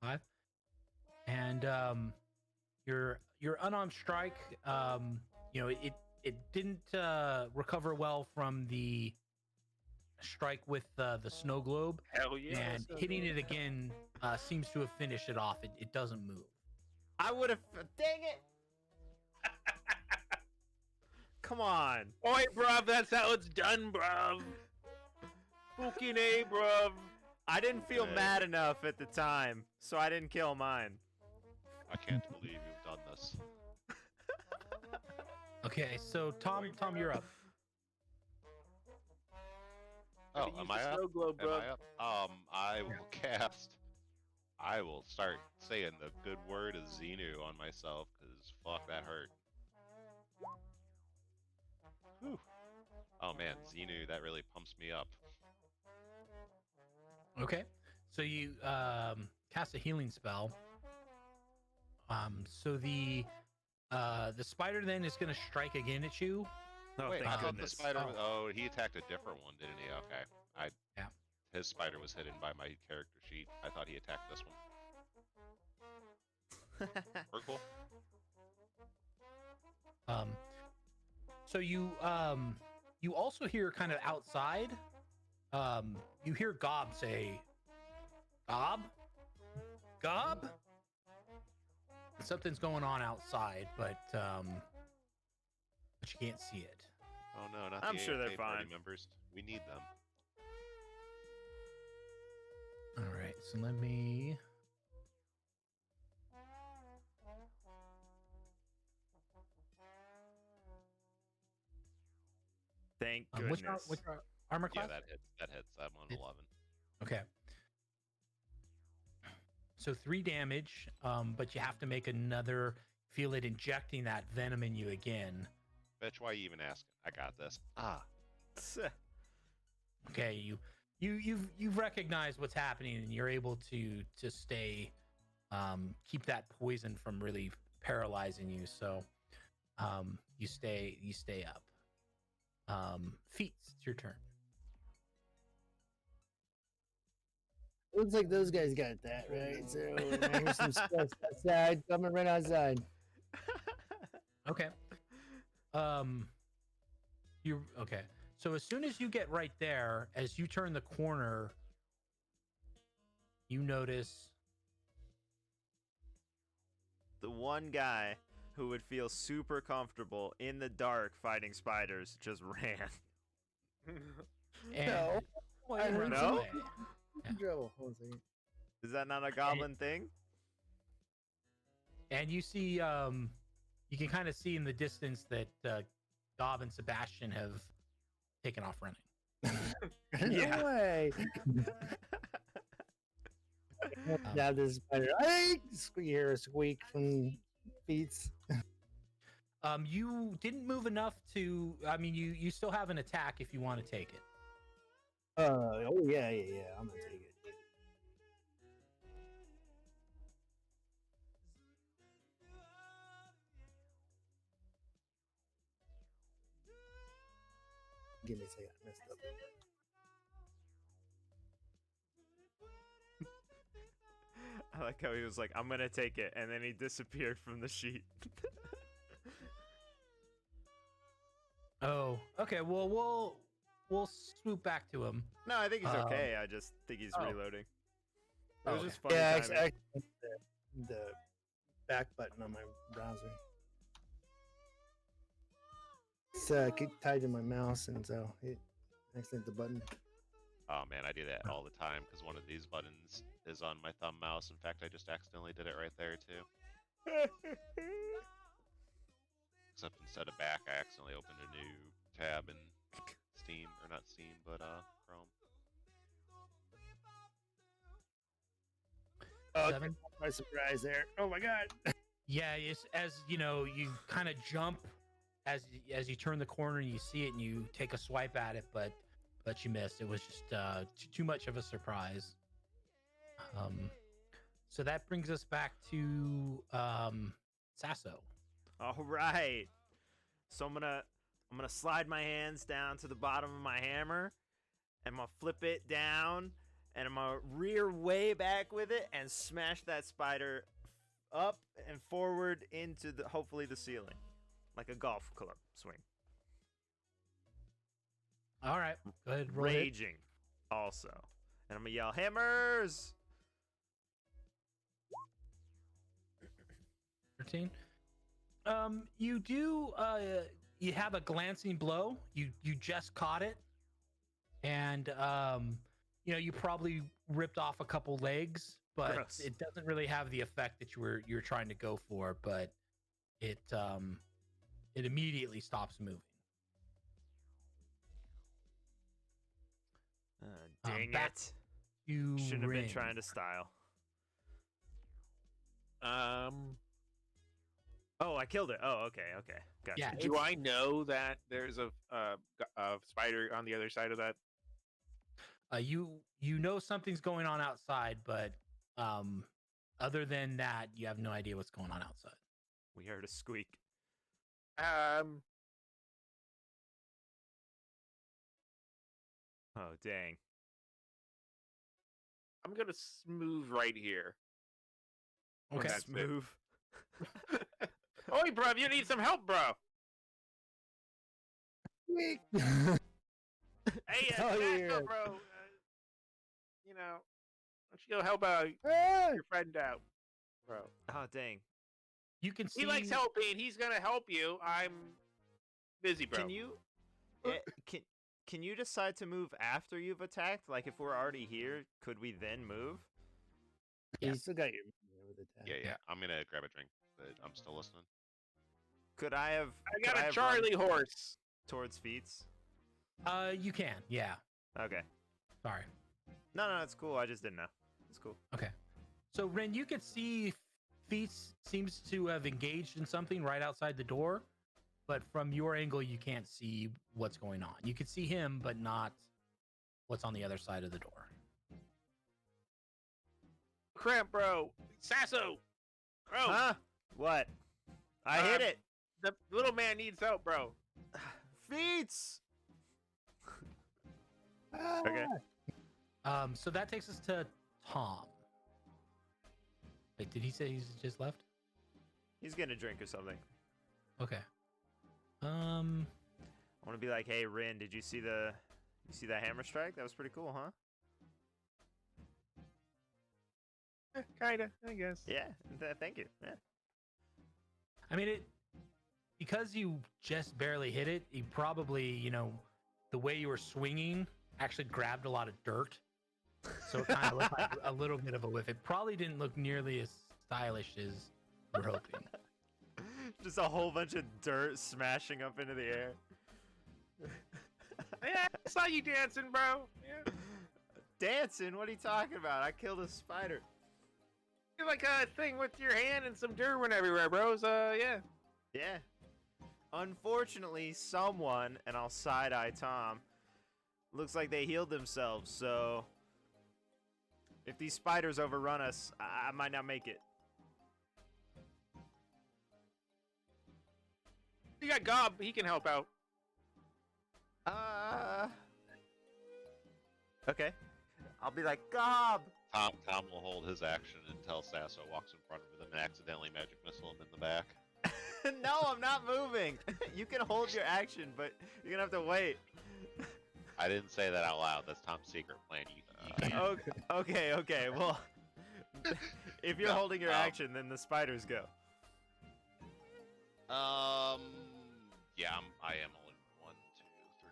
Speaker 2: 5. And your unarmed strike, it didn't recover well from the strike with the snow globe,
Speaker 5: Hell yeah.
Speaker 2: and
Speaker 5: snow
Speaker 2: hitting
Speaker 5: globe.
Speaker 2: it again seems to have finished it off. It doesn't move.
Speaker 1: I would have. Dang it! Come on.
Speaker 5: Oi, bruv, that's how it's done, bruv. Fucking A, bruv.
Speaker 1: I didn't feel
Speaker 4: Hey.
Speaker 1: mad enough at the time, so I didn't kill mine.
Speaker 4: I can't believe you've done this.
Speaker 2: Okay, so Tom, you're up.
Speaker 4: Oh,
Speaker 5: Use
Speaker 4: am
Speaker 5: the
Speaker 4: I up?
Speaker 5: snow globe,
Speaker 4: Am
Speaker 5: bruv.
Speaker 4: I up? I will cast. I will start saying the good word of Xenu on myself, because fuck, that hurt. Whew. Oh man, Xenu, that really pumps me up.
Speaker 2: Okay, so you cast a healing spell. So the spider then is going to strike again at you.
Speaker 1: Oh,
Speaker 4: Wait, I
Speaker 1: thank
Speaker 4: thought the
Speaker 1: goodness.
Speaker 4: spider. Oh, he attacked a different one, didn't he? Okay,
Speaker 2: Yeah.
Speaker 4: His spider was hidden by my character sheet. I thought he attacked this one. We're cool.
Speaker 2: So you also hear kind of outside. You hear Gob say, "Gob, Gob." Something's going on outside, but you can't see it.
Speaker 4: Oh no, not
Speaker 1: I'm
Speaker 4: the
Speaker 1: sure they're
Speaker 4: AFK party
Speaker 1: fine.
Speaker 4: members. We need them.
Speaker 2: All right, so let me.
Speaker 1: Thank
Speaker 2: What's
Speaker 1: goodness.
Speaker 2: your armor
Speaker 4: Yeah,
Speaker 2: class?
Speaker 4: that hits. That hits. I'm on
Speaker 2: It-
Speaker 4: 11.
Speaker 2: Okay. So 3 damage, but you have to make another. Feel it injecting that venom in you again.
Speaker 4: Bitch, why you even asking? I got this. Ah,
Speaker 2: Okay, you've recognized what's happening, and you're able to stay keep that poison from really paralyzing you. So you stay up. Feats, it's your turn.
Speaker 3: Looks like those guys got that right. So here's some stuff outside, coming right outside.
Speaker 2: Okay. You okay? So as soon as you get right there, as you turn the corner, you notice
Speaker 1: The one guy who would feel super comfortable in the dark fighting spiders just ran.
Speaker 2: and
Speaker 3: No, I heard
Speaker 1: No?
Speaker 3: some trouble. Hold on a second.
Speaker 1: Is that not a goblin thing?
Speaker 2: and you see you can kind of see in the distance that Gob and Sebastian have taken off running.
Speaker 1: Yeah.
Speaker 3: No way. Now this spider. I hear a squeak from Feats.
Speaker 2: You didn't move enough to. I mean, you still have an attack if you want to take it.
Speaker 3: Oh yeah. I'm gonna take it. Give me a second. I messed up.
Speaker 1: I like how he was like, I'm gonna take it, and then he disappeared from the sheet.
Speaker 2: Oh, okay. Well, we'll swoop back to him.
Speaker 1: No, I think he's okay. I just think he's
Speaker 2: oh.
Speaker 1: reloading. It
Speaker 2: Oh,
Speaker 1: was
Speaker 2: okay.
Speaker 1: just funny
Speaker 3: Yeah,
Speaker 1: timing.
Speaker 3: actually, the back button on my browser. It's tied to my mouse, and so it accident the button.
Speaker 4: Oh man, I do that all the time because one of these buttons is on my thumb mouse. In fact, I just accidentally did it right there too. Except instead of back, I accidentally opened a new tab in Steam, or not Steam, but Chrome.
Speaker 3: Oh,
Speaker 2: 7.
Speaker 3: my surprise there. Oh my god.
Speaker 2: Yeah, it's, as you know, you kind of jump as you turn the corner and you see it and you take a swipe at it, but you missed. It was just too much of a surprise. So that brings us back to Sasso.
Speaker 1: All right. So I'm gonna slide my hands down to the bottom of my hammer, and I'm gonna flip it down, and I'm gonna rear way back with it and smash that spider up and forward into hopefully the ceiling, like a golf club swing.
Speaker 2: All right, go ahead. Roll it.
Speaker 1: Raging, also, and I'm gonna yell hammers.
Speaker 2: 13. You do. You have a glancing blow. You just caught it, and you probably ripped off a couple legs, but
Speaker 1: Gross.
Speaker 2: it doesn't really have the effect that you're trying to go for. But it immediately stops moving.
Speaker 1: Dang
Speaker 2: back
Speaker 1: it!
Speaker 2: You
Speaker 1: Shouldn't have been
Speaker 2: ring.
Speaker 1: trying to style. Oh, I killed it. Oh, okay. Gotcha.
Speaker 2: Yeah,
Speaker 5: Do I know that there's a spider on the other side of that?
Speaker 2: You know something's going on outside, but other than that, you have no idea what's going on outside.
Speaker 1: We heard a squeak. Oh, dang.
Speaker 5: I'm gonna move right here.
Speaker 2: Okay.
Speaker 5: That's it.
Speaker 1: Smooth.
Speaker 5: Oi, bro, you need some help, bro. Hey,
Speaker 3: Oh,
Speaker 5: Tobacco,
Speaker 3: yeah.
Speaker 5: bro. Why don't you go help your friend out, bro?
Speaker 1: Oh, dang.
Speaker 2: You can see.
Speaker 5: He likes helping. He's gonna help you. I'm busy, bro.
Speaker 1: Can you can you decide to move after you've attacked? Like, if we're already here, could we then move?
Speaker 2: Yeah.
Speaker 3: You still got your with the tab.
Speaker 4: Yeah. I'm gonna grab a drink, but I'm still listening.
Speaker 1: Could I have?
Speaker 5: I
Speaker 1: could
Speaker 5: got a
Speaker 1: have
Speaker 5: Charlie
Speaker 1: run
Speaker 5: horse.
Speaker 1: towards Feats.
Speaker 2: You can. Yeah.
Speaker 1: Okay.
Speaker 2: Sorry.
Speaker 1: No, it's cool. I just didn't know. It's cool.
Speaker 2: Okay. So Ren, you can see Feats seems to have engaged in something right outside the door, but from your angle, you can't see what's going on. You can see him, but not what's on the other side of the door.
Speaker 5: Cramp, bro. Sasso. Bro.
Speaker 1: Huh? What? I hit it.
Speaker 5: The little man needs help, bro.
Speaker 1: Feats. Okay.
Speaker 2: So that takes us to Tom. Wait, did he say he's just left?
Speaker 1: He's gonna drink or something.
Speaker 2: Okay.
Speaker 1: I want to be like, hey, Rin, did you see that hammer strike? That was pretty cool, huh?
Speaker 5: Kinda, I guess.
Speaker 1: Yeah. Thank you. Yeah.
Speaker 2: I mean, because you just barely hit it, you probably, the way you were swinging actually grabbed a lot of dirt. So it kind of looked like a little bit of a whiff. It probably didn't look nearly as stylish as you were hoping.
Speaker 1: Just a whole bunch of dirt smashing up into the air.
Speaker 5: Yeah, I saw you dancing, bro. Yeah.
Speaker 1: Dancing? What are you talking about? I killed a spider.
Speaker 5: You're like a thing with your hand and some dirt went everywhere, bros. Yeah.
Speaker 1: Yeah. Unfortunately, someone, and I'll side-eye Tom, looks like they healed themselves, so if these spiders overrun us, I might not make it.
Speaker 5: You got Gob. He can help out.
Speaker 1: Okay. I'll be like, Gob!
Speaker 4: Tom will hold his action until Sasso walks in front of him and accidentally magic missile him in the back.
Speaker 1: No, I'm not moving. You can hold your action, but you're gonna have to wait.
Speaker 4: I didn't say that out loud. That's Tom's secret plan. You can't.
Speaker 1: Okay. Well, if you're holding your action, then the spiders go.
Speaker 4: Yeah, I am only 1, 2, 3,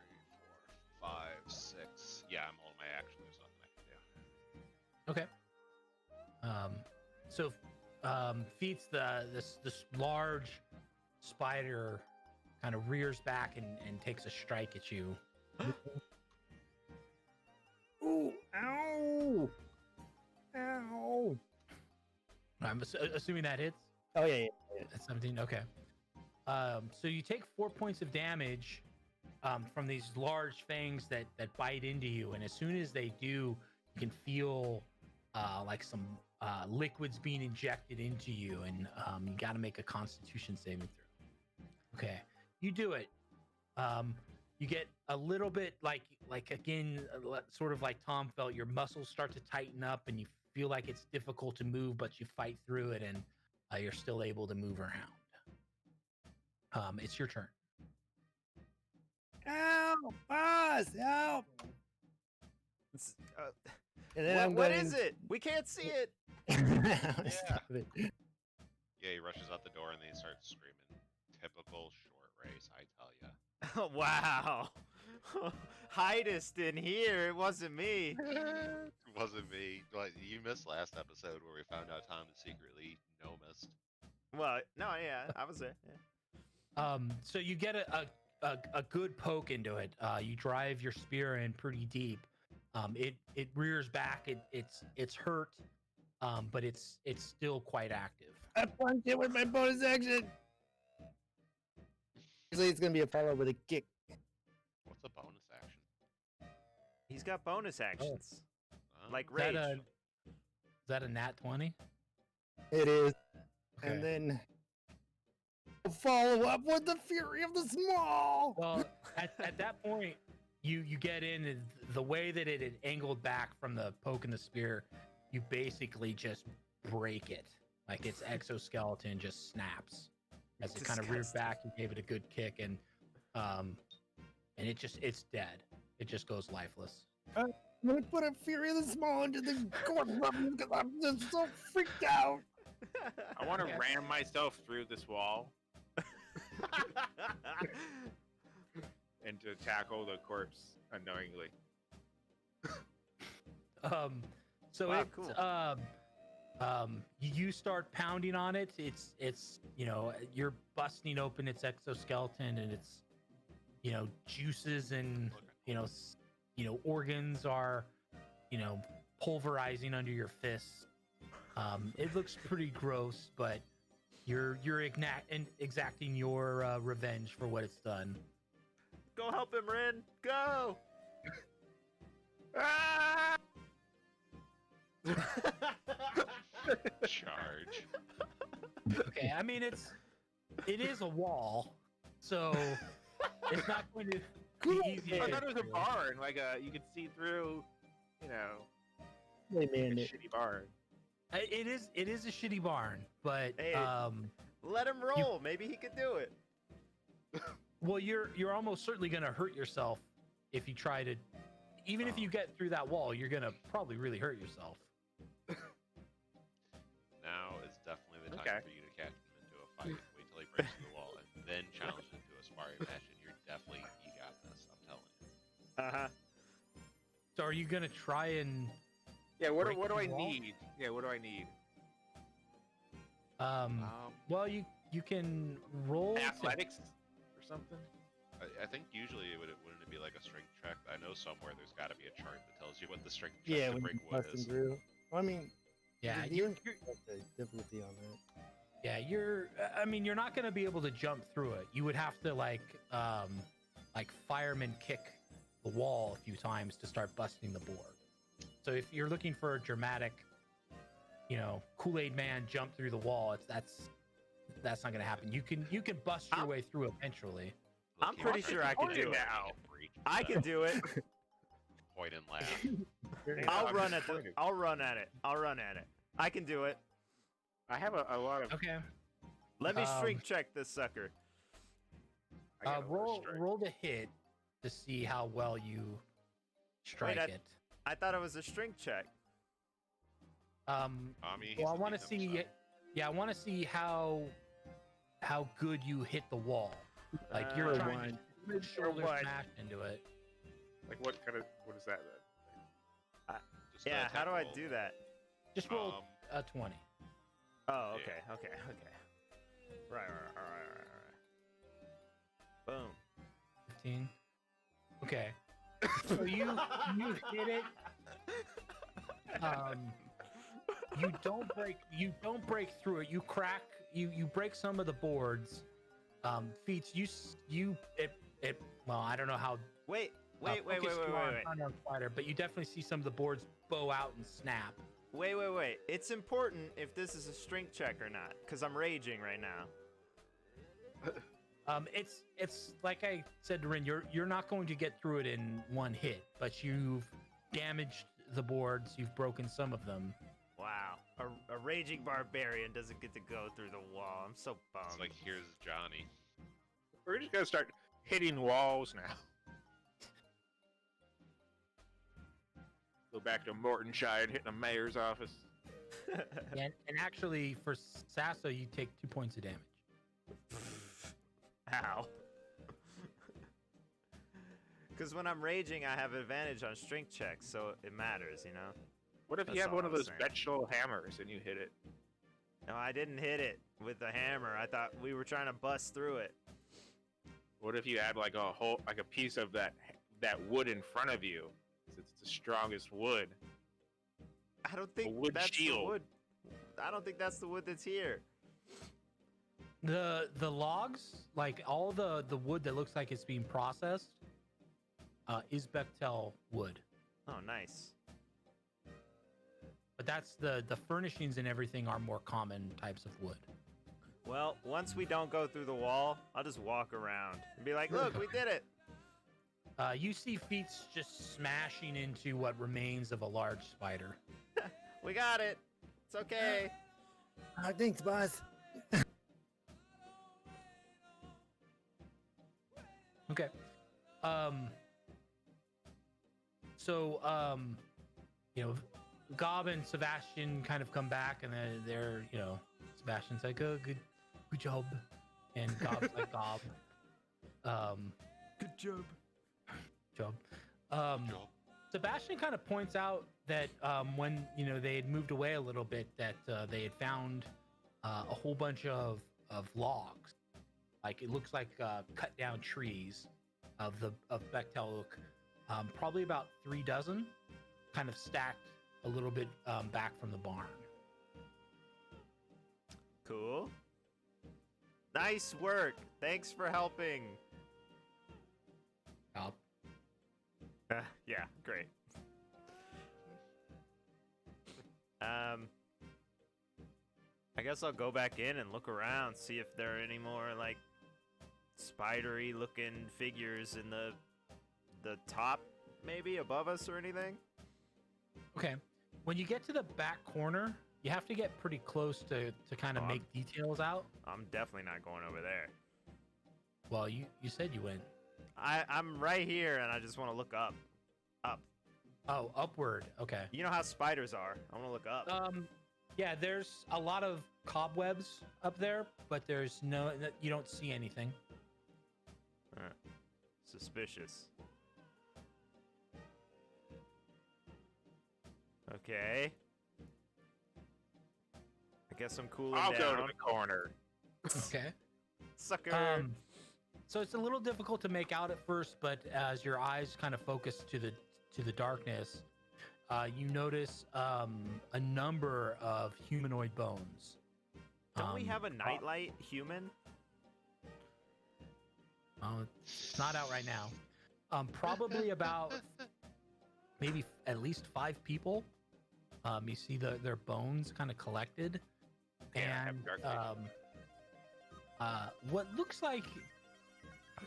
Speaker 4: 4, 5, 6. Yeah, I'm holding my action. There's nothing I can do.
Speaker 2: Okay. So Feats, this large spider kind of rears back and takes a strike at you.
Speaker 3: Ooh! Ow! Ow!
Speaker 2: I'm assuming that hits.
Speaker 3: Oh yeah.
Speaker 2: That's 17. Okay. So you take 4 points of damage from these large fangs that bite into you, and as soon as they do, you can feel like some liquids being injected into you, and you got to make a Constitution saving throw. Okay, you do it. You get a little bit like again, sort of like Tom felt. Your muscles start to tighten up, and you feel like it's difficult to move, but you fight through it, and you're still able to move around. It's your turn.
Speaker 3: Help! Boss! Help! And then
Speaker 1: What is it? We can't see it.
Speaker 3: Stop it.
Speaker 4: Yeah, he rushes out the door and then he starts screaming. Typical short race, I tell ya.
Speaker 1: Wow. Hidest in here. It wasn't me.
Speaker 4: It wasn't me. Like, you missed last episode where we found out Tom is secretly no-missed.
Speaker 1: Well, no, yeah, I was there. Yeah.
Speaker 2: So you get a good poke into it. You drive your spear in pretty deep. It rears back. It's hurt, but it's still quite active.
Speaker 3: I punched it with my bonus action. Usually it's gonna be a follow with a kick.
Speaker 4: What's a bonus action?
Speaker 1: He's got bonus actions. Like
Speaker 2: Is that
Speaker 1: rage.
Speaker 2: is that a nat 20?
Speaker 3: It is.
Speaker 2: Okay.
Speaker 3: And then follow up with the Fury of the Small.
Speaker 2: Well, at that point, you get in, and the way that it had angled back from the poke and the spear, you basically just break it. Like its exoskeleton just snaps as it kind of reared back. You gave it a good kick, and it's dead. It just goes lifeless.
Speaker 3: I'm gonna put a Fury of the Small into the corpse because I'm just so freaked out.
Speaker 5: I want to ram myself through this wall and to tackle the corpse unknowingly.
Speaker 2: So
Speaker 1: Wow,
Speaker 2: it
Speaker 1: cool.
Speaker 2: You start pounding on it. It's you're busting open its exoskeleton, and it's juices and organs are pulverizing under your fists. It looks pretty gross, but you're exacting your revenge for what it's done.
Speaker 1: Go help him, Rin. Go.
Speaker 5: Ah!
Speaker 2: Okay, I mean it is a wall, so it's not going to be easy.
Speaker 5: I
Speaker 2: to
Speaker 5: thought it was
Speaker 2: get
Speaker 5: a
Speaker 2: through.
Speaker 5: barn. Like you could see through, you know,
Speaker 3: They
Speaker 5: like a
Speaker 3: manned it.
Speaker 5: shitty barn.
Speaker 2: It is a shitty barn, but
Speaker 1: Hey. Let him roll. Maybe he could do it.
Speaker 2: well, you're almost certainly going to hurt yourself if you try to. Even if you get through that wall, you're going to probably really hurt yourself.
Speaker 4: Now is definitely the time
Speaker 5: Okay.
Speaker 4: for you to catch him into a fight. Wait till he breaks through the wall, and then challenge him to a sparring match, and you got this. I'm telling you.
Speaker 1: Uh huh.
Speaker 2: So are you going to try and
Speaker 5: Yeah. What
Speaker 2: Break
Speaker 5: do I
Speaker 2: the wall?
Speaker 5: need? Yeah. What do I need?
Speaker 2: well you can roll to-
Speaker 5: Athletics or something.
Speaker 4: I think usually wouldn't it be like a strength check? I know somewhere there's got to be a chart that tells you what the strength check
Speaker 3: Yeah,
Speaker 4: to
Speaker 3: when
Speaker 4: break
Speaker 3: you're
Speaker 4: wood
Speaker 3: busting
Speaker 4: is.
Speaker 3: through. Well, I mean,
Speaker 2: yeah,
Speaker 3: the
Speaker 2: you're,
Speaker 3: DM
Speaker 2: you're
Speaker 3: has the difficulty on that.
Speaker 2: yeah, I mean you're not going to be able to jump through it. You would have to like fireman kick the wall a few times to start busting the board. So if you're looking for a dramatic, Kool-Aid man jump through the wall, that's not going to happen. You can bust your way through eventually.
Speaker 4: Look,
Speaker 1: I'm
Speaker 4: he
Speaker 1: pretty
Speaker 4: was
Speaker 1: sure I
Speaker 4: trying
Speaker 1: could
Speaker 4: to
Speaker 1: do it.
Speaker 4: now.
Speaker 1: I can do it.
Speaker 4: Point and laugh.
Speaker 1: I'll
Speaker 5: I'm
Speaker 1: run at the.
Speaker 5: disappointed.
Speaker 1: I'll run at it. I'll run at it. I can do it.
Speaker 5: I have a lot of.
Speaker 2: Okay.
Speaker 1: Let me
Speaker 2: Um,
Speaker 1: strength check this sucker.
Speaker 5: I got a
Speaker 2: Roll
Speaker 5: strike.
Speaker 2: roll to hit to see how well you strike
Speaker 1: I-
Speaker 2: it.
Speaker 1: I thought it was a strength check.
Speaker 4: Tommy,
Speaker 2: Well, I
Speaker 4: he's
Speaker 2: want to
Speaker 4: the
Speaker 2: see.
Speaker 4: himself.
Speaker 2: Yeah, I want to see how good you hit the wall. Like you're
Speaker 1: Uh,
Speaker 2: trying
Speaker 3: one.
Speaker 2: to shoulder
Speaker 1: one.
Speaker 2: smash into it.
Speaker 5: Like what is that then?
Speaker 4: Just,
Speaker 1: Yeah. How
Speaker 4: attack
Speaker 1: do I
Speaker 4: roll.
Speaker 1: do that?
Speaker 2: Just roll
Speaker 4: Um,
Speaker 2: a 20.
Speaker 1: Oh,
Speaker 4: Yeah.
Speaker 1: okay. Right. Boom.
Speaker 2: 15. Okay. So you hit it. You don't break through it. You crack. You break some of the boards. Feats. Well, I don't know how.
Speaker 1: Wait.
Speaker 2: focused you are on Unarmed Fighter, but you definitely see some of the boards bow out and snap.
Speaker 1: Wait. It's important if this is a strength check or not, because I'm raging right now.
Speaker 2: It's like I said to Rin, you're not going to get through it in one hit, but you've damaged the boards, you've broken some of them.
Speaker 1: Wow. A raging barbarian doesn't get to go through the wall. I'm so bummed.
Speaker 4: It's like, here's Johnny.
Speaker 5: We're just gonna start hitting walls now. Go back to Mortonshire and hitting the mayor's office.
Speaker 2: And actually, for Sasso, you take 2 points of damage.
Speaker 1: How? Because when I'm raging, I have advantage on strength checks, so it matters, you know?
Speaker 5: What if
Speaker 1: That's
Speaker 5: you have
Speaker 1: all
Speaker 5: one of
Speaker 1: I'm
Speaker 5: those
Speaker 1: saying.
Speaker 5: vegetable hammers and you hit it?
Speaker 1: No, I didn't hit it with the hammer. I thought we were trying to bust through it.
Speaker 5: What if you add like a piece of that wood in front of you? 'Cause it's the strongest wood.
Speaker 1: I don't think
Speaker 5: wood
Speaker 1: that's
Speaker 5: shield.
Speaker 1: the wood. I don't think that's the wood that's here.
Speaker 2: The logs, like all the wood that looks like it's being processed, is Bechtel wood.
Speaker 1: Oh, nice.
Speaker 2: But that's the furnishings and everything are more common types of wood.
Speaker 1: Well, once we don't go through the wall, I'll just walk around and be like, look, we did it.
Speaker 2: You see Feats just smashing into what remains of a large spider.
Speaker 1: We got it. It's okay.
Speaker 3: Thanks, boss.
Speaker 2: Okay. So, Gob and Sebastian kind of come back, and then they're, Sebastian's like, "Oh, good job," and Gob's like, "Gob,
Speaker 1: Good job.
Speaker 2: job."
Speaker 4: Joel.
Speaker 2: Sebastian kind of points out that when they had moved away a little bit, that they had found a whole bunch of logs, like it looks like cut down trees of Bechtel oak, probably about 3 dozen, kind of stacked a little bit back from the barn.
Speaker 1: Cool. Nice work. Thanks for helping.
Speaker 2: Gob.
Speaker 1: Yeah, great. I guess guess I'll go back in and look around, see if there are any more like spidery looking figures in the top, maybe above us or anything.
Speaker 2: Okay. When you get to the back corner, you have to get pretty close to kind of
Speaker 1: Oh,
Speaker 2: make details out.
Speaker 1: I'm definitely not going over there.
Speaker 2: Well, you said you went.
Speaker 1: I'm right here and I just want to look up.
Speaker 2: Oh, upward. Okay.
Speaker 1: You know how spiders are. I want to look up.
Speaker 2: Yeah, there's a lot of cobwebs up there, but you don't see anything.
Speaker 1: Suspicious. Okay. I guess I'm cooling
Speaker 5: I'll
Speaker 1: down.
Speaker 5: go to the corner.
Speaker 2: Okay.
Speaker 1: Sucker.
Speaker 2: So it's a little difficult to make out at first, but as your eyes kind of focus to the darkness, you notice a number of humanoid bones.
Speaker 1: Don't we have a nightlight human?
Speaker 2: It's not out right now. Probably about maybe at least 5 people. You see their bones kind of collected,
Speaker 5: Yeah, I have
Speaker 2: and
Speaker 5: dark vision.
Speaker 2: what looks like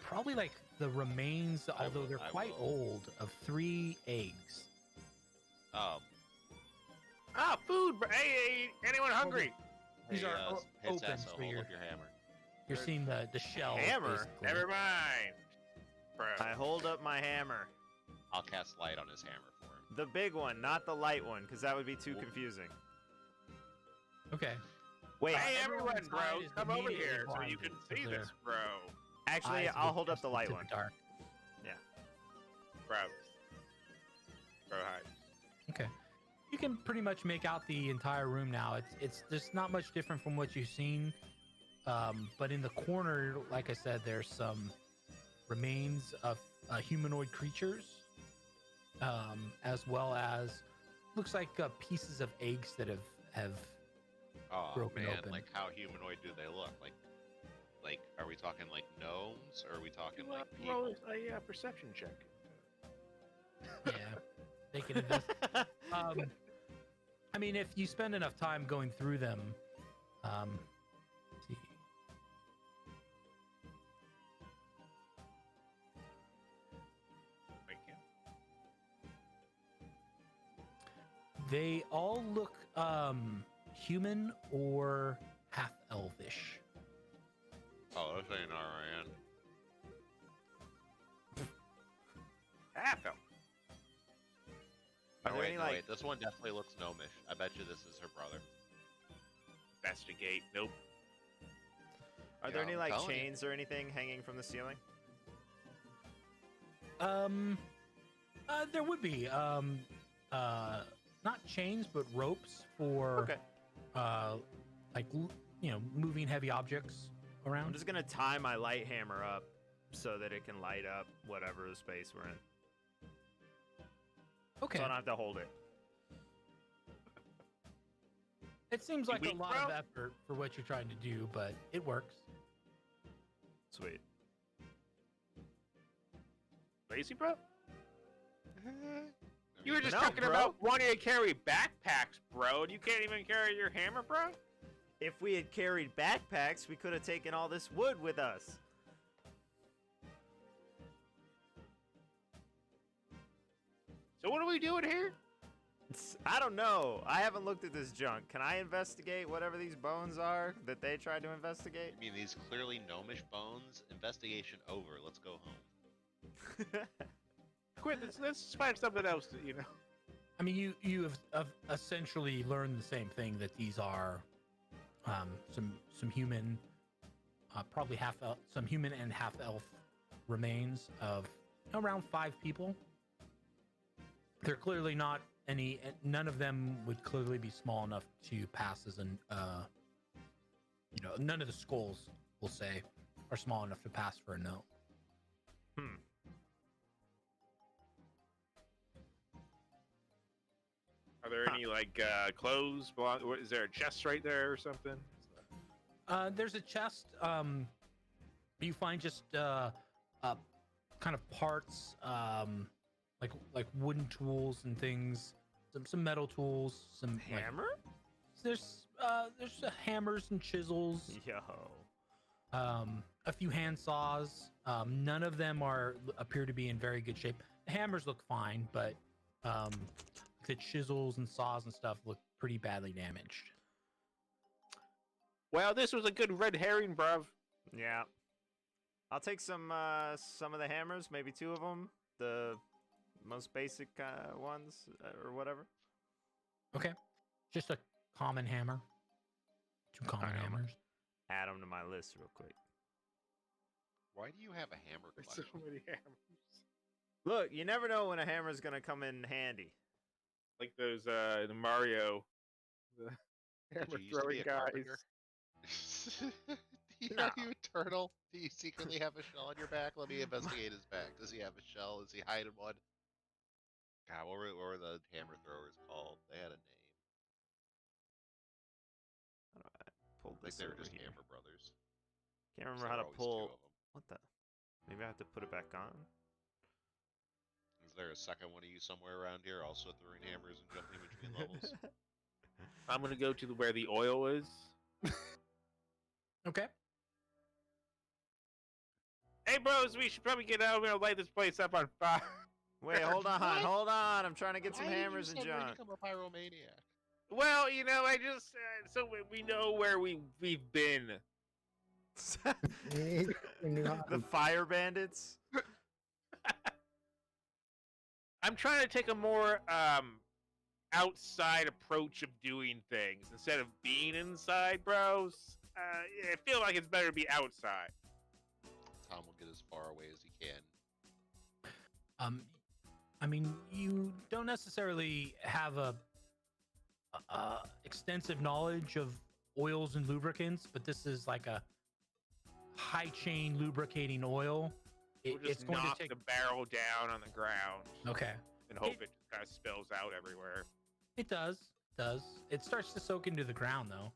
Speaker 2: probably like the remains, although they're
Speaker 4: I
Speaker 2: quite
Speaker 4: will.
Speaker 2: old, of 3 eggs.
Speaker 5: Ah, food! Hey, anyone hungry?
Speaker 2: These
Speaker 4: Hey,
Speaker 2: are
Speaker 4: hey,
Speaker 2: open,
Speaker 4: Sasso,
Speaker 2: so
Speaker 4: hold
Speaker 2: you're
Speaker 4: up your hammer.
Speaker 2: seeing the shell.
Speaker 1: Hammer?
Speaker 2: basically.
Speaker 5: Never mind. Bro.
Speaker 1: I hold up my hammer.
Speaker 4: I'll cast light on his hammer for him.
Speaker 1: The big one, not the light one, because that would be too confusing.
Speaker 2: Okay.
Speaker 1: Wait,
Speaker 5: Hey,
Speaker 2: everyone
Speaker 5: everyone, bro,
Speaker 2: inside is
Speaker 5: come over
Speaker 2: immediately
Speaker 5: here so you
Speaker 2: blinded,
Speaker 5: can
Speaker 2: so
Speaker 5: see
Speaker 2: they're-
Speaker 5: this, bro.
Speaker 1: actually,
Speaker 2: Eyes
Speaker 1: I'll
Speaker 2: get
Speaker 1: hold up the
Speaker 2: adjusted
Speaker 1: light
Speaker 2: to
Speaker 1: one.
Speaker 2: dark.
Speaker 5: Bro. Bro, hi.
Speaker 2: Okay. You can pretty much make out the entire room now. It's just not much different from what you've seen. But in the corner, like I said, there's some remains of humanoid creatures, as well as looks like pieces of eggs that have
Speaker 4: Oh
Speaker 2: broken
Speaker 4: man,
Speaker 2: open.
Speaker 4: like how humanoid do they look? Like, are we talking like gnomes, or are we talking like
Speaker 5: Roll
Speaker 4: people?
Speaker 5: a perception check.
Speaker 2: yeah, they can invest. I mean, if you spend enough time going through them, let's see.
Speaker 5: Thank you.
Speaker 2: They all look human or half elvish.
Speaker 4: Oh, this ain't RN.
Speaker 5: Half elf.
Speaker 1: Are
Speaker 4: Oh,
Speaker 1: there
Speaker 4: wait,
Speaker 1: any,
Speaker 4: no,
Speaker 1: like-
Speaker 4: wait, this one definitely looks gnomish. I bet you this is her brother.
Speaker 5: Investigate. Nope.
Speaker 1: Are there
Speaker 4: Yeah,
Speaker 1: any
Speaker 4: I'm
Speaker 1: like
Speaker 4: telling you.
Speaker 1: chains or anything hanging from the ceiling?
Speaker 2: There would be not chains, but ropes for
Speaker 1: Okay.
Speaker 2: like moving heavy objects
Speaker 1: I'm
Speaker 2: around.
Speaker 1: just gonna tie my light hammer up so that it can light up whatever the space we're in.
Speaker 2: Okay.
Speaker 1: So I don't have to hold it.
Speaker 2: It seems like a
Speaker 5: weak,
Speaker 2: lot
Speaker 5: bro?
Speaker 2: of effort for what you're trying to do, but it works.
Speaker 1: Sweet.
Speaker 5: Lazy, bro? You were just
Speaker 1: No,
Speaker 5: talking
Speaker 1: bro.
Speaker 5: about wanting to carry backpacks, bro, and you can't even carry your hammer, bro?
Speaker 1: If we had carried backpacks, we could have taken all this wood with us.
Speaker 5: So what are we doing here?
Speaker 1: I don't know. I haven't looked at this junk. Can I investigate whatever these bones are that they tried to investigate?
Speaker 4: I mean, these clearly gnomish bones. Investigation over. Let's go home.
Speaker 5: Quit. Let's find something else.
Speaker 2: I mean, you have essentially learned the same thing, that these are some human, probably some human and half elf remains of around 5 people. They're clearly not any. None of them would clearly be small enough to pass as an. None of the skulls, we'll say, are small enough to pass for a no.
Speaker 5: Are there any clothes? Is there a chest right there or something?
Speaker 2: There's a chest. You find just kind of parts, like wooden tools and things, some metal tools, some like,
Speaker 1: Hammer?
Speaker 2: there's there's hammers and chisels.
Speaker 1: Yo.
Speaker 2: A few hand saws. None of them appear to be in very good shape. The hammers look fine, but the chisels and saws and stuff look pretty badly damaged.
Speaker 5: Well, this was a good red herring, bruv.
Speaker 1: Yeah. I'll take some of the hammers, maybe 2 of them, the most basic ones or whatever.
Speaker 2: Okay, just a common hammer. 2 common
Speaker 1: Alright,
Speaker 2: hammers.
Speaker 1: Add them to my list real quick.
Speaker 4: Why do you have a hammer
Speaker 5: There's so
Speaker 4: collection?
Speaker 5: many hammers.
Speaker 1: Look, you never know when a hammer's gonna come in handy.
Speaker 5: Like those the Mario, the hammer
Speaker 4: you used to
Speaker 5: throwing
Speaker 4: be a
Speaker 5: guys.
Speaker 4: carpenter? Do you have you eternal? Do you secretly have a shell on your back? Let me investigate his back. Does he have a shell? Is he hiding one? God, what were the hammer throwers called? They had a name.
Speaker 1: Pull
Speaker 4: Like
Speaker 1: this
Speaker 4: they were
Speaker 1: over
Speaker 4: just
Speaker 1: here.
Speaker 4: Hammer Brothers.
Speaker 1: Can't
Speaker 4: 'Cause
Speaker 1: remember how
Speaker 4: there
Speaker 1: to
Speaker 4: were always 2
Speaker 1: pull.
Speaker 4: of 'em.
Speaker 1: What the? Maybe I have to put it back on.
Speaker 4: Is there a second one of you somewhere around here also throwing hammers and jumping between levels?
Speaker 5: I'm gonna go to where the oil is.
Speaker 2: Okay.
Speaker 5: Hey, bros, we should probably get out here and light this place up on fire.
Speaker 1: Wait, hold on,
Speaker 4: What?
Speaker 1: hold on. I'm trying to get some
Speaker 4: Why did you
Speaker 1: hammers and
Speaker 4: suddenly
Speaker 1: junk.
Speaker 4: become a pyromaniac?
Speaker 5: Well, you know, I just so we know where we've been.
Speaker 1: The fire bandits.
Speaker 5: I'm trying to take a more outside approach of doing things instead of being inside, bros. I feel like it's better to be outside.
Speaker 4: Tom will get as far away as he can.
Speaker 2: I mean, you don't necessarily have a extensive knowledge of oils and lubricants, but this is like a high chain lubricating oil.
Speaker 5: We'll
Speaker 2: It's
Speaker 5: just
Speaker 2: going
Speaker 5: knock
Speaker 2: to take.
Speaker 5: the barrel down on the ground
Speaker 2: Okay.
Speaker 5: and hope it just kind of spills out everywhere.
Speaker 2: It does. It starts to soak into the ground, though.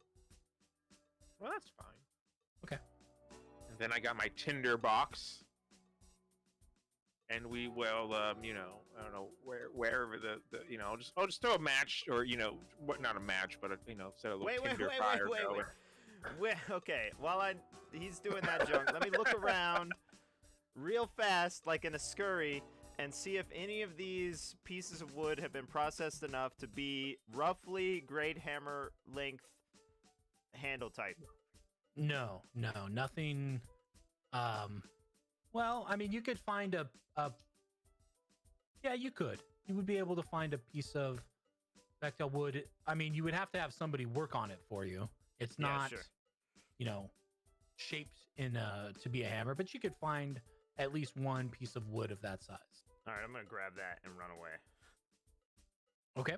Speaker 5: Well, that's fine.
Speaker 2: Okay.
Speaker 5: And then I got my tinder box. And we will, you know, I don't know, wherever the you know, I'll just throw a match, or, you know, what, not a match, but, set a little tinder fire going.
Speaker 1: Wait. Okay, while he's doing that junk, let me look around real fast, like in a scurry, and see if any of these pieces of wood have been processed enough to be roughly great hammer length handle type.
Speaker 2: No, nothing. Well, I mean, you could find a. Yeah, you could. You would be able to find a piece of Bechtel wood. I mean, you would have to have somebody work on it for you. It's
Speaker 1: Yeah,
Speaker 2: not,
Speaker 1: sure.
Speaker 2: Shaped in to be a hammer, but you could find at least one piece of wood of that size.
Speaker 1: All right, I'm gonna grab that and run away.
Speaker 2: Okay.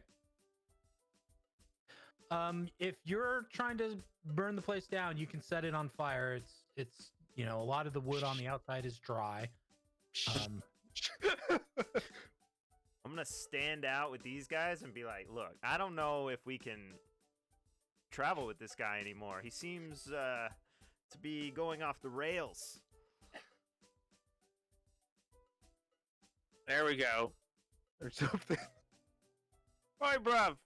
Speaker 2: If you're trying to burn the place down, you can set it on fire. It's a lot of the wood on the outside is dry.
Speaker 1: I'm gonna stand out with these guys and be like, look, I don't know if we can travel with this guy anymore. He seems to be going off the rails.
Speaker 5: There we go. Or something. Oi, bruv.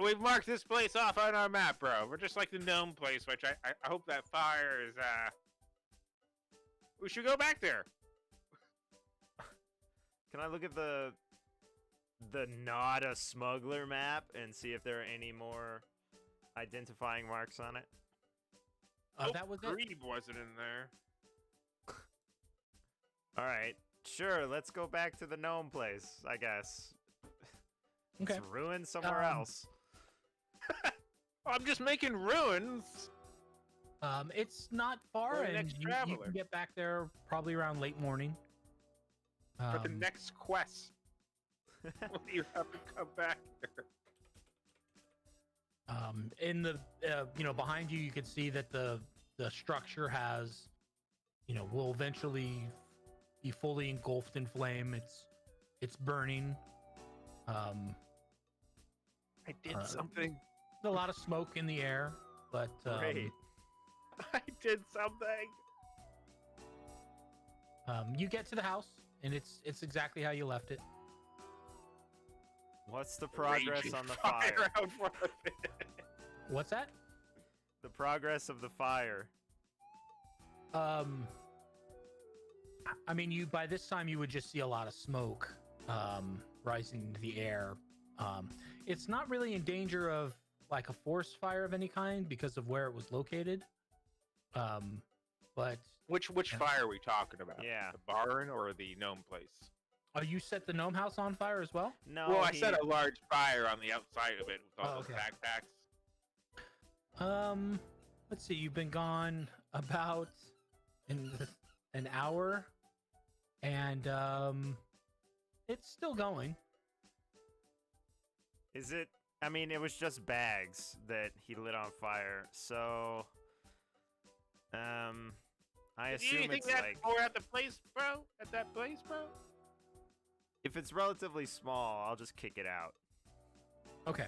Speaker 5: We've marked this place off on our map, bro. We're just like the gnome place, which I hope that fire is, we should go back there.
Speaker 1: Can I look at the not a smuggler map and see if there are any more identifying marks on it?
Speaker 2: That was it.
Speaker 5: Grebe wasn't in there.
Speaker 1: All right, sure. Let's go back to the gnome place, I guess.
Speaker 2: Okay.
Speaker 1: It's ruined somewhere else.
Speaker 5: I'm just making ruins.
Speaker 2: It's not far,
Speaker 5: For the
Speaker 2: and
Speaker 5: next
Speaker 2: you
Speaker 5: traveler.
Speaker 2: can get back there probably around late morning.
Speaker 5: For the next quest. You have to come back here.
Speaker 2: In the behind you can see that the structure has will eventually be fully engulfed in flame. It's burning.
Speaker 5: I did something.
Speaker 2: There's a lot of smoke in the air, but
Speaker 1: Great.
Speaker 5: I did something.
Speaker 2: you get to the house, and it's exactly how you left it.
Speaker 1: What's the progress
Speaker 5: raging
Speaker 1: on the fire?
Speaker 5: out front of it.
Speaker 2: What's that?
Speaker 1: The progress of the fire.
Speaker 2: I mean, you by this time you would just see a lot of smoke rising into the air. It's not really in danger of like a forest fire of any kind because of where it was located. But
Speaker 5: Which fire are we talking about?
Speaker 1: Yeah.
Speaker 5: The barn or the gnome place?
Speaker 2: oh, you set the gnome house on fire as well?
Speaker 1: No.
Speaker 5: Well, I set a large fire on the outside of it with all
Speaker 2: Oh,
Speaker 5: those
Speaker 2: okay.
Speaker 5: backpacks.
Speaker 2: Let's see. You've been gone about an hour, and it's still going.
Speaker 1: Is it? I mean, it was just bags that he lit on fire. So, I
Speaker 5: Do you
Speaker 1: assume
Speaker 5: think
Speaker 1: it's
Speaker 5: that's
Speaker 1: like
Speaker 5: more at the place, bro? At that place, bro?
Speaker 1: if it's relatively small, I'll just kick it out.
Speaker 2: Okay.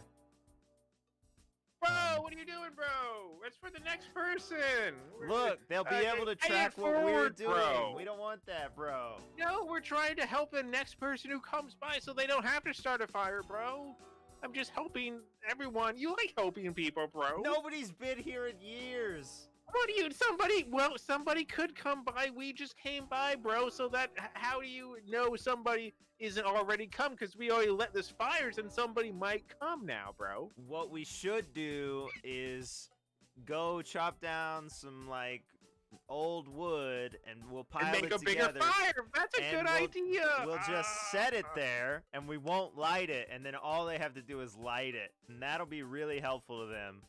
Speaker 5: Bro, what are you doing, bro? That's for the next person.
Speaker 1: Look, they'll be able to
Speaker 5: pay it
Speaker 1: track what we're
Speaker 5: forward,
Speaker 1: doing.
Speaker 5: bro.
Speaker 1: We don't want that, bro.
Speaker 5: No, we're trying to help the next person who comes by so they don't have to start a fire, bro. I'm just helping everyone. You like helping people, bro.
Speaker 1: Nobody's been here in years.
Speaker 5: What do you? Somebody could come by. We just came by, bro. So how do you know somebody isn't already come? Because we already lit this fires, and somebody might come now, bro.
Speaker 1: What we should do is go chop down some like old wood, and we'll pile
Speaker 5: And make
Speaker 1: it
Speaker 5: a bigger
Speaker 1: together.
Speaker 5: fire. That's a
Speaker 1: and
Speaker 5: good
Speaker 1: we'll-
Speaker 5: idea.
Speaker 1: We'll just set it there, and we won't light it, and then all they have to do is light it, and that'll be really helpful to them.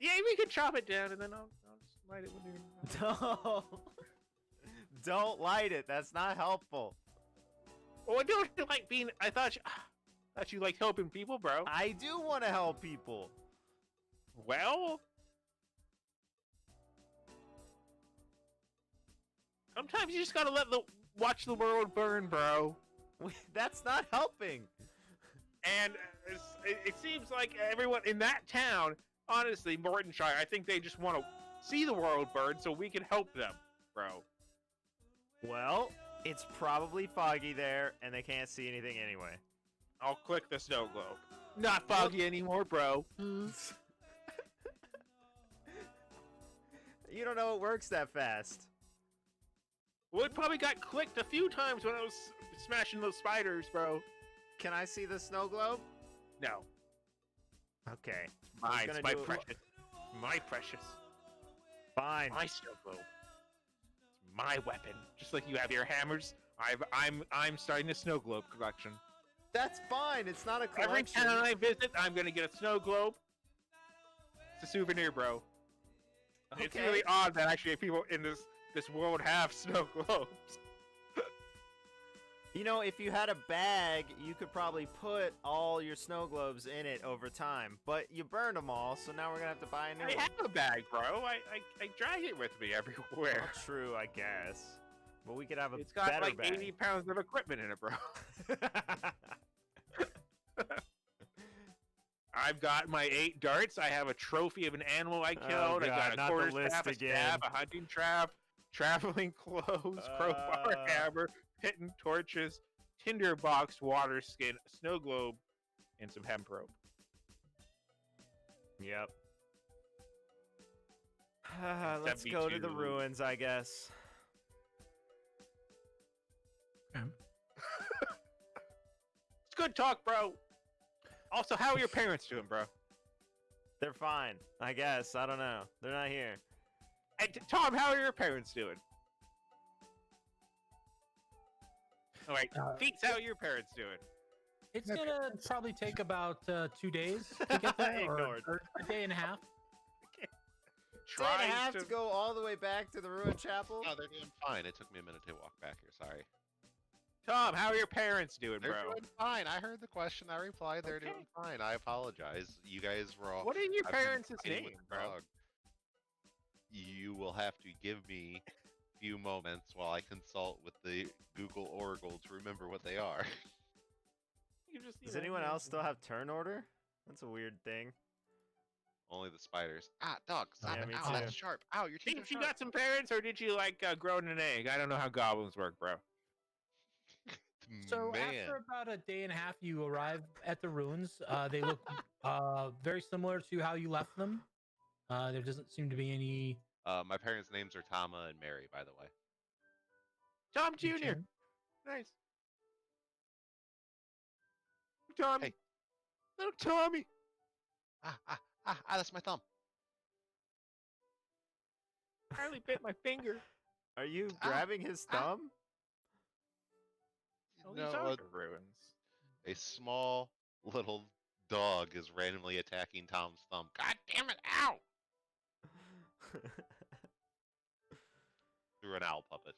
Speaker 5: Yeah, we could chop it down, and then I'll just light it with you.
Speaker 1: Don't light it. That's not helpful.
Speaker 5: Well, don't you like being? I thought you liked helping people, bro.
Speaker 1: I do want to help people.
Speaker 5: Well, sometimes you just gotta watch the world burn, bro.
Speaker 1: That's not helping.
Speaker 5: And it seems like everyone in that town, honestly, Mortonshire, I think they just want to see the world burn so we can help them, bro.
Speaker 1: Well, it's probably foggy there, and they can't see anything anyway.
Speaker 5: I'll click the snow globe. Not foggy anymore, bro.
Speaker 1: You don't know it works that fast.
Speaker 5: Well, it probably got clicked a few times when I was smashing those spiders, bro.
Speaker 1: Can I see the snow globe?
Speaker 5: No.
Speaker 1: Okay.
Speaker 5: Mine,
Speaker 1: gonna
Speaker 5: it's my
Speaker 1: do it-
Speaker 5: precious. My precious.
Speaker 1: Fine.
Speaker 5: My snow globe. It's my weapon. Just like you have your hammers, I'm starting a snow globe collection.
Speaker 1: That's fine. It's not a
Speaker 5: Every
Speaker 1: collection.
Speaker 5: town I visit, I'm gonna get a snow globe. It's a souvenir, bro. It's
Speaker 1: Okay.
Speaker 5: really odd that actually people in this world have snow globes.
Speaker 1: You know, if you had a bag, you could probably put all your snow globes in it over time. But you burned them all, so now we're gonna have to buy a new
Speaker 5: I
Speaker 1: one.
Speaker 5: have a bag, bro. I drag it with me everywhere.
Speaker 1: Well, true, I guess. But we could have a
Speaker 5: It's got
Speaker 1: better
Speaker 5: like
Speaker 1: bag.
Speaker 5: 80 pounds of equipment in it, bro. I've got my 8 darts. I have a trophy of an animal I killed. I
Speaker 1: God,
Speaker 5: got a
Speaker 1: not the
Speaker 5: quarter
Speaker 1: list
Speaker 5: staff, a
Speaker 1: again.
Speaker 5: stab, a hunting trap, traveling clothes, crowbar, hammer, hitting torches, tinder box, water skin, a snow globe, and some hemp rope.
Speaker 1: Yep. Let's go to the
Speaker 5: 72.
Speaker 1: ruins, I guess.
Speaker 5: It's good talk, bro. Also, how are your parents doing, bro?
Speaker 1: They're fine, I guess. I don't know. They're not here.
Speaker 5: And Tom, how are your parents doing? All right, Feats, how are your parents doing?
Speaker 2: It's gonna probably take about 2 days to get there,
Speaker 1: Ignored.
Speaker 2: or a day and a half.
Speaker 1: Day and a half to go all the way back to the ruined chapel?
Speaker 4: No, they're doing fine. It took me a minute to walk back here. Sorry.
Speaker 5: Tom, how are your parents doing,
Speaker 4: They're
Speaker 5: bro?
Speaker 4: doing fine. I heard the question. I replied. They're
Speaker 5: Okay.
Speaker 4: doing fine. I apologize. You guys were all.
Speaker 5: What are your
Speaker 4: I've been
Speaker 5: parents'
Speaker 4: fighting with
Speaker 5: names,
Speaker 4: the
Speaker 5: bro?
Speaker 4: dog. You will have to give me a few moments while I consult with the Google Oracle to remember what they are.
Speaker 5: You just, you
Speaker 1: Does
Speaker 5: know,
Speaker 1: anyone
Speaker 5: yeah.
Speaker 1: else still have turn order? That's a weird thing.
Speaker 4: Only the spiders. Ah, dog, stop
Speaker 1: Yeah,
Speaker 4: it.
Speaker 1: me
Speaker 4: Ow,
Speaker 1: too.
Speaker 4: that's sharp. Ow, your teeth are
Speaker 5: Did you
Speaker 4: sharp.
Speaker 5: got some parents, or did you like grow in an egg? I don't know how goblins work, bro.
Speaker 2: So
Speaker 4: Man.
Speaker 2: after about a day and a half, you arrive at the ruins. They look very similar to how you left them. There doesn't seem to be any.
Speaker 4: My parents' names are Tama and Mary, by the way.
Speaker 5: Tom Jr. Nice. Tommy.
Speaker 4: Hey.
Speaker 5: Little Tommy.
Speaker 4: That's my thumb.
Speaker 5: I only bit my finger.
Speaker 1: Are you
Speaker 4: Ah,
Speaker 1: grabbing his
Speaker 4: ah.
Speaker 1: thumb?
Speaker 5: Oh,
Speaker 4: No,
Speaker 5: these are the ruins.
Speaker 4: a small little dog is randomly attacking Tom's thumb. God damn it! Ow! Through an owl puppet.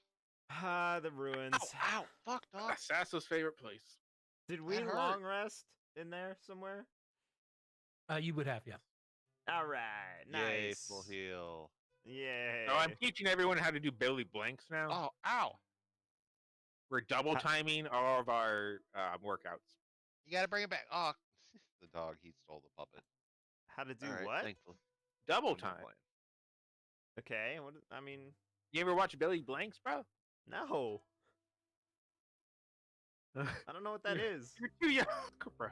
Speaker 1: Ah, the ruins.
Speaker 4: Ow! Fuck, dog.
Speaker 5: That's Sasso's favorite place.
Speaker 1: Did we
Speaker 4: That hurt.
Speaker 1: long rest in there somewhere?
Speaker 2: You would have, yes.
Speaker 1: All right,
Speaker 4: Yay,
Speaker 1: nice.
Speaker 4: full heal.
Speaker 1: Yay.
Speaker 5: Oh, I'm teaching everyone how to do Billy Blanks now.
Speaker 4: Oh, ow!
Speaker 5: We're double timing all of our workouts.
Speaker 4: You gotta bring it back. Oh, the dog, he stole the puppet.
Speaker 1: How to do
Speaker 4: All right,
Speaker 1: what?
Speaker 4: Thankfully.
Speaker 5: Double
Speaker 4: I'm done
Speaker 5: time.
Speaker 4: playing.
Speaker 1: Okay, what? I mean,
Speaker 5: You ever watch Billy Blanks, bro?
Speaker 1: no. I don't know what that is.
Speaker 5: You're too young, bro.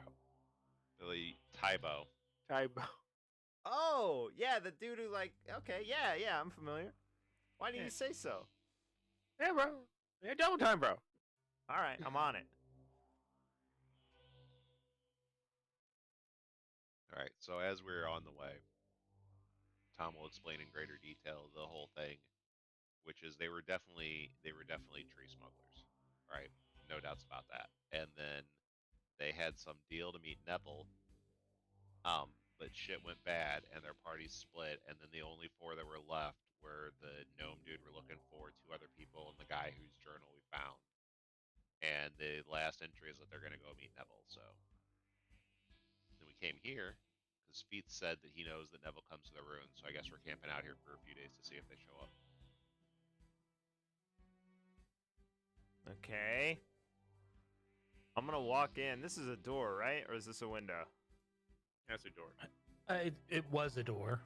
Speaker 4: Billy Tybo.
Speaker 5: Tybo.
Speaker 1: Oh, yeah, the dude who okay, yeah, I'm familiar. Why didn't
Speaker 5: Yeah.
Speaker 1: you say so?
Speaker 5: Yeah, bro. Yeah, double time, bro.
Speaker 1: All right, I'm on it.
Speaker 4: All right, so as we're on the way, Tom will explain in greater detail the whole thing, which is they were definitely tree smugglers, right? No doubts about that. And then they had some deal to meet Neville, but shit went bad and their party split, and then the only four that were left were the gnome dude we're looking for, two other people, and the guy whose journal we found. And the last entry is that they're gonna go meet Neville. So then we came here because Feet said that he knows that Neville comes to the ruins. So I guess we're camping out here for a few days to see if they show up.
Speaker 1: Okay. I'm gonna walk in. This is a door, right? Or is this a window?
Speaker 5: That's a door.
Speaker 2: It was a door.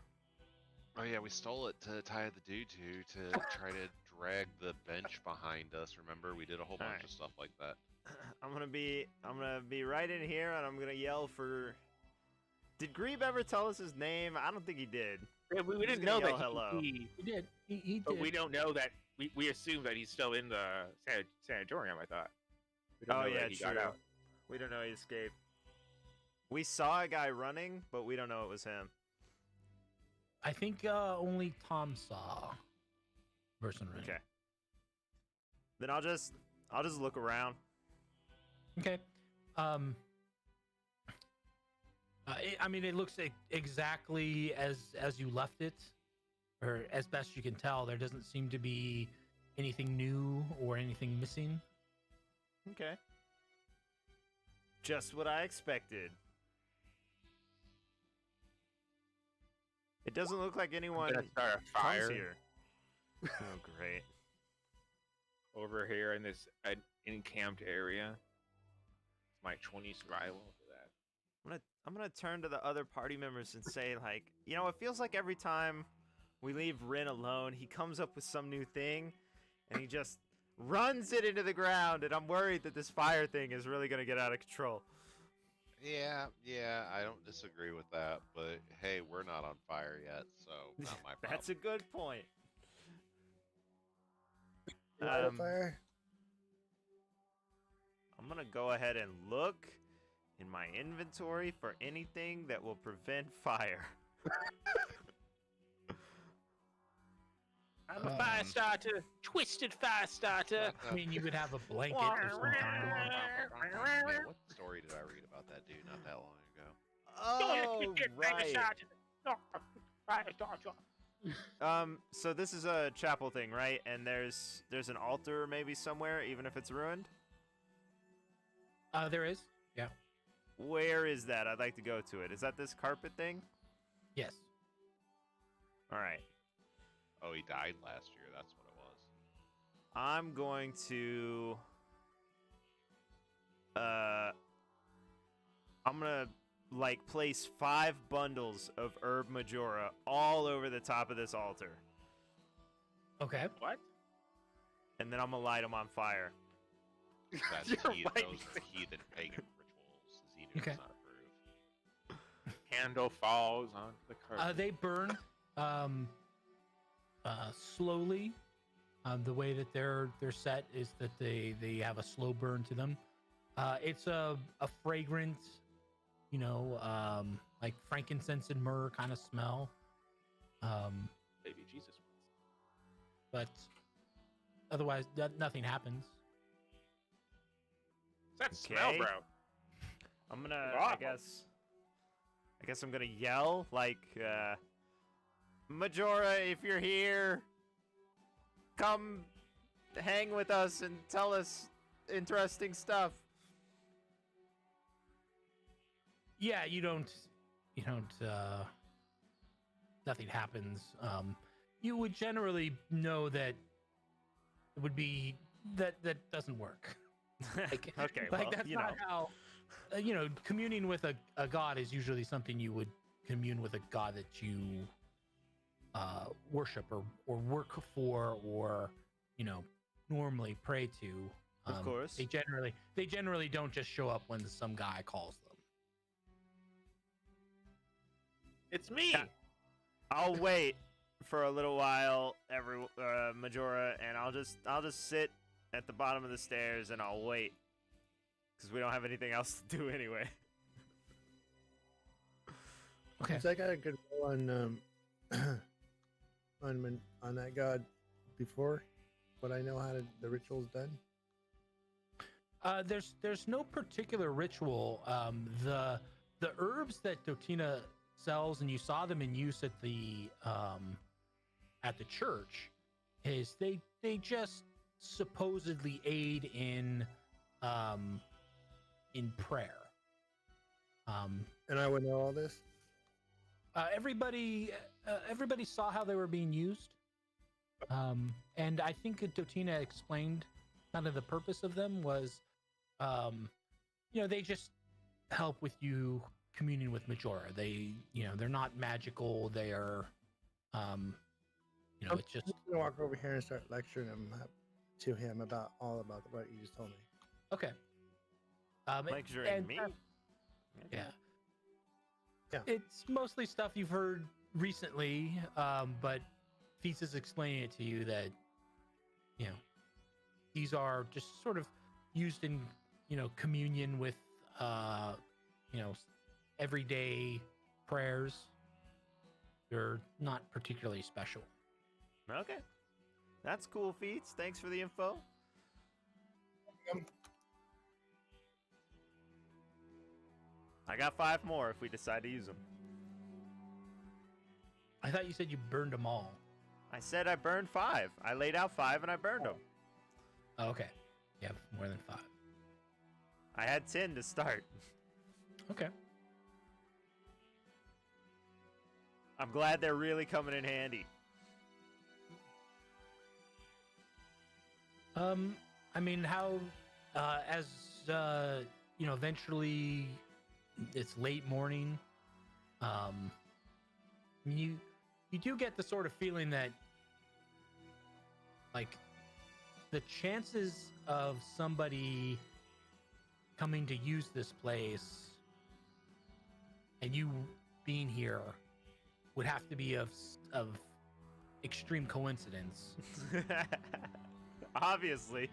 Speaker 4: Oh yeah, we stole it to tie the dude to try to drag the bench behind us. Remember, we did a whole bunch
Speaker 1: Alright.
Speaker 4: of stuff like that.
Speaker 1: I'm gonna be right in here, and I'm gonna yell for. Did Grebe ever tell us his name? I don't think he did.
Speaker 5: Yeah, we
Speaker 1: He's
Speaker 5: didn't
Speaker 1: gonna
Speaker 5: know that
Speaker 1: yell hello.
Speaker 5: he
Speaker 2: He did. He did.
Speaker 5: but we don't know that. We assume that he's still in the sanatorium, I thought. We don't
Speaker 1: Oh
Speaker 5: know
Speaker 1: yeah,
Speaker 5: that he got
Speaker 1: true.
Speaker 5: out.
Speaker 1: We don't know he escaped. We saw a guy running, but we don't know it was him.
Speaker 2: I think only Tom saw person running.
Speaker 1: Okay. Then I'll just look around.
Speaker 2: Okay. I mean, it looks exactly as you left it, or as best you can tell. There doesn't seem to be anything new or anything missing.
Speaker 1: Okay. Just what I expected. It doesn't look like anyone
Speaker 5: Gonna start a
Speaker 1: comes
Speaker 5: fire
Speaker 1: here. Oh, great.
Speaker 5: over here in this encamped area. It's my 20 survival for that.
Speaker 1: I'm gonna turn to the other party members and say, like, it feels like every time we leave Rin alone, he comes up with some new thing, and he just runs it into the ground, and I'm worried that this fire thing is really gonna get out of control.
Speaker 4: Yeah, I don't disagree with that, but hey, we're not on fire yet, so not my problem.
Speaker 1: That's a good point.
Speaker 3: Light a fire.
Speaker 1: I'm gonna go ahead and look in my inventory for anything that will prevent fire.
Speaker 5: I'm a fire starter, twisted fire starter.
Speaker 2: I mean, you could have a blanket or some kind.
Speaker 4: Man, what story did I read about that dude not that long ago?
Speaker 1: Oh, right. So this is a chapel thing, right? And there's an altar maybe somewhere, even if it's ruined?
Speaker 2: There is. Yeah.
Speaker 1: Where is that? I'd like to go to it. Is that this carpet thing?
Speaker 2: Yes.
Speaker 1: All right.
Speaker 4: Oh, he died last year. That's what it was.
Speaker 1: I'm going to I'm gonna place 5 bundles of herb majora all over the top of this altar,
Speaker 2: Okay.
Speaker 5: What?
Speaker 1: and then I'm gonna light them on fire.
Speaker 4: That's
Speaker 5: You're right.
Speaker 4: those heathen pagan rituals. Xenu
Speaker 2: Okay.
Speaker 4: does not approve.
Speaker 5: Candle falls on the carpet.
Speaker 2: They burn slowly. The way that they're set is that they have a slow burn to them. It's a fragrant, like frankincense and myrrh kind of smell.
Speaker 5: Baby Jesus.
Speaker 2: But otherwise, nothing happens.
Speaker 5: That smell,
Speaker 1: Okay.
Speaker 5: bro.
Speaker 1: I'm gonna.
Speaker 5: Wow.
Speaker 1: I guess I'm gonna yell like, Majora, if you're here, come hang with us and tell us interesting stuff.
Speaker 2: Yeah, you don't. Nothing happens. You would generally know that it would be that doesn't work. Like,
Speaker 1: Okay,
Speaker 2: like
Speaker 1: well,
Speaker 2: that's not how. Communing with a god is usually something you would commune with a god that you worship or work for or normally pray to.
Speaker 1: Of course.
Speaker 2: They generally don't just show up when some guy calls them.
Speaker 5: It's me.
Speaker 1: Yeah. I'll wait for a little while, Majora, and I'll just sit at the bottom of the stairs and I'll wait, because we don't have anything else to do anyway.
Speaker 2: Okay.
Speaker 3: So I got a good roll on that god before, but I know how the ritual's done.
Speaker 2: There's no particular ritual. The herbs that Dotina sells, and you saw them in use at the church, is they just supposedly aid in prayer.
Speaker 3: And I would know all this.
Speaker 2: Everybody saw how they were being used, and I think Dotina explained kind of the purpose of them was, they just help with you communing with Majora. They, they're not magical. They are, it's just
Speaker 3: I'm gonna walk over here and start lecturing him about what you just told me.
Speaker 2: okay.
Speaker 1: Lecturing
Speaker 2: and-
Speaker 1: me?
Speaker 2: Yeah.
Speaker 3: Yeah.
Speaker 2: It's mostly stuff you've heard recently, but Feats is explaining it to you that, these are just sort of used in, communion with, everyday prayers. They're not particularly special.
Speaker 1: Okay. That's cool, Feats. Thanks for the info. I got 5 more if we decide to use them.
Speaker 2: I thought you said you burned them all.
Speaker 1: I said I burned 5. I laid out 5 and I burned them.
Speaker 2: Oh, okay. You have more than 5.
Speaker 1: I had 10 to start.
Speaker 2: Okay.
Speaker 1: I'm glad they're really coming in handy.
Speaker 2: I mean, how, as, eventually it's late morning, you do get the sort of feeling that, like, the chances of somebody coming to use this place and you being here would have to be of extreme coincidence.
Speaker 1: Obviously.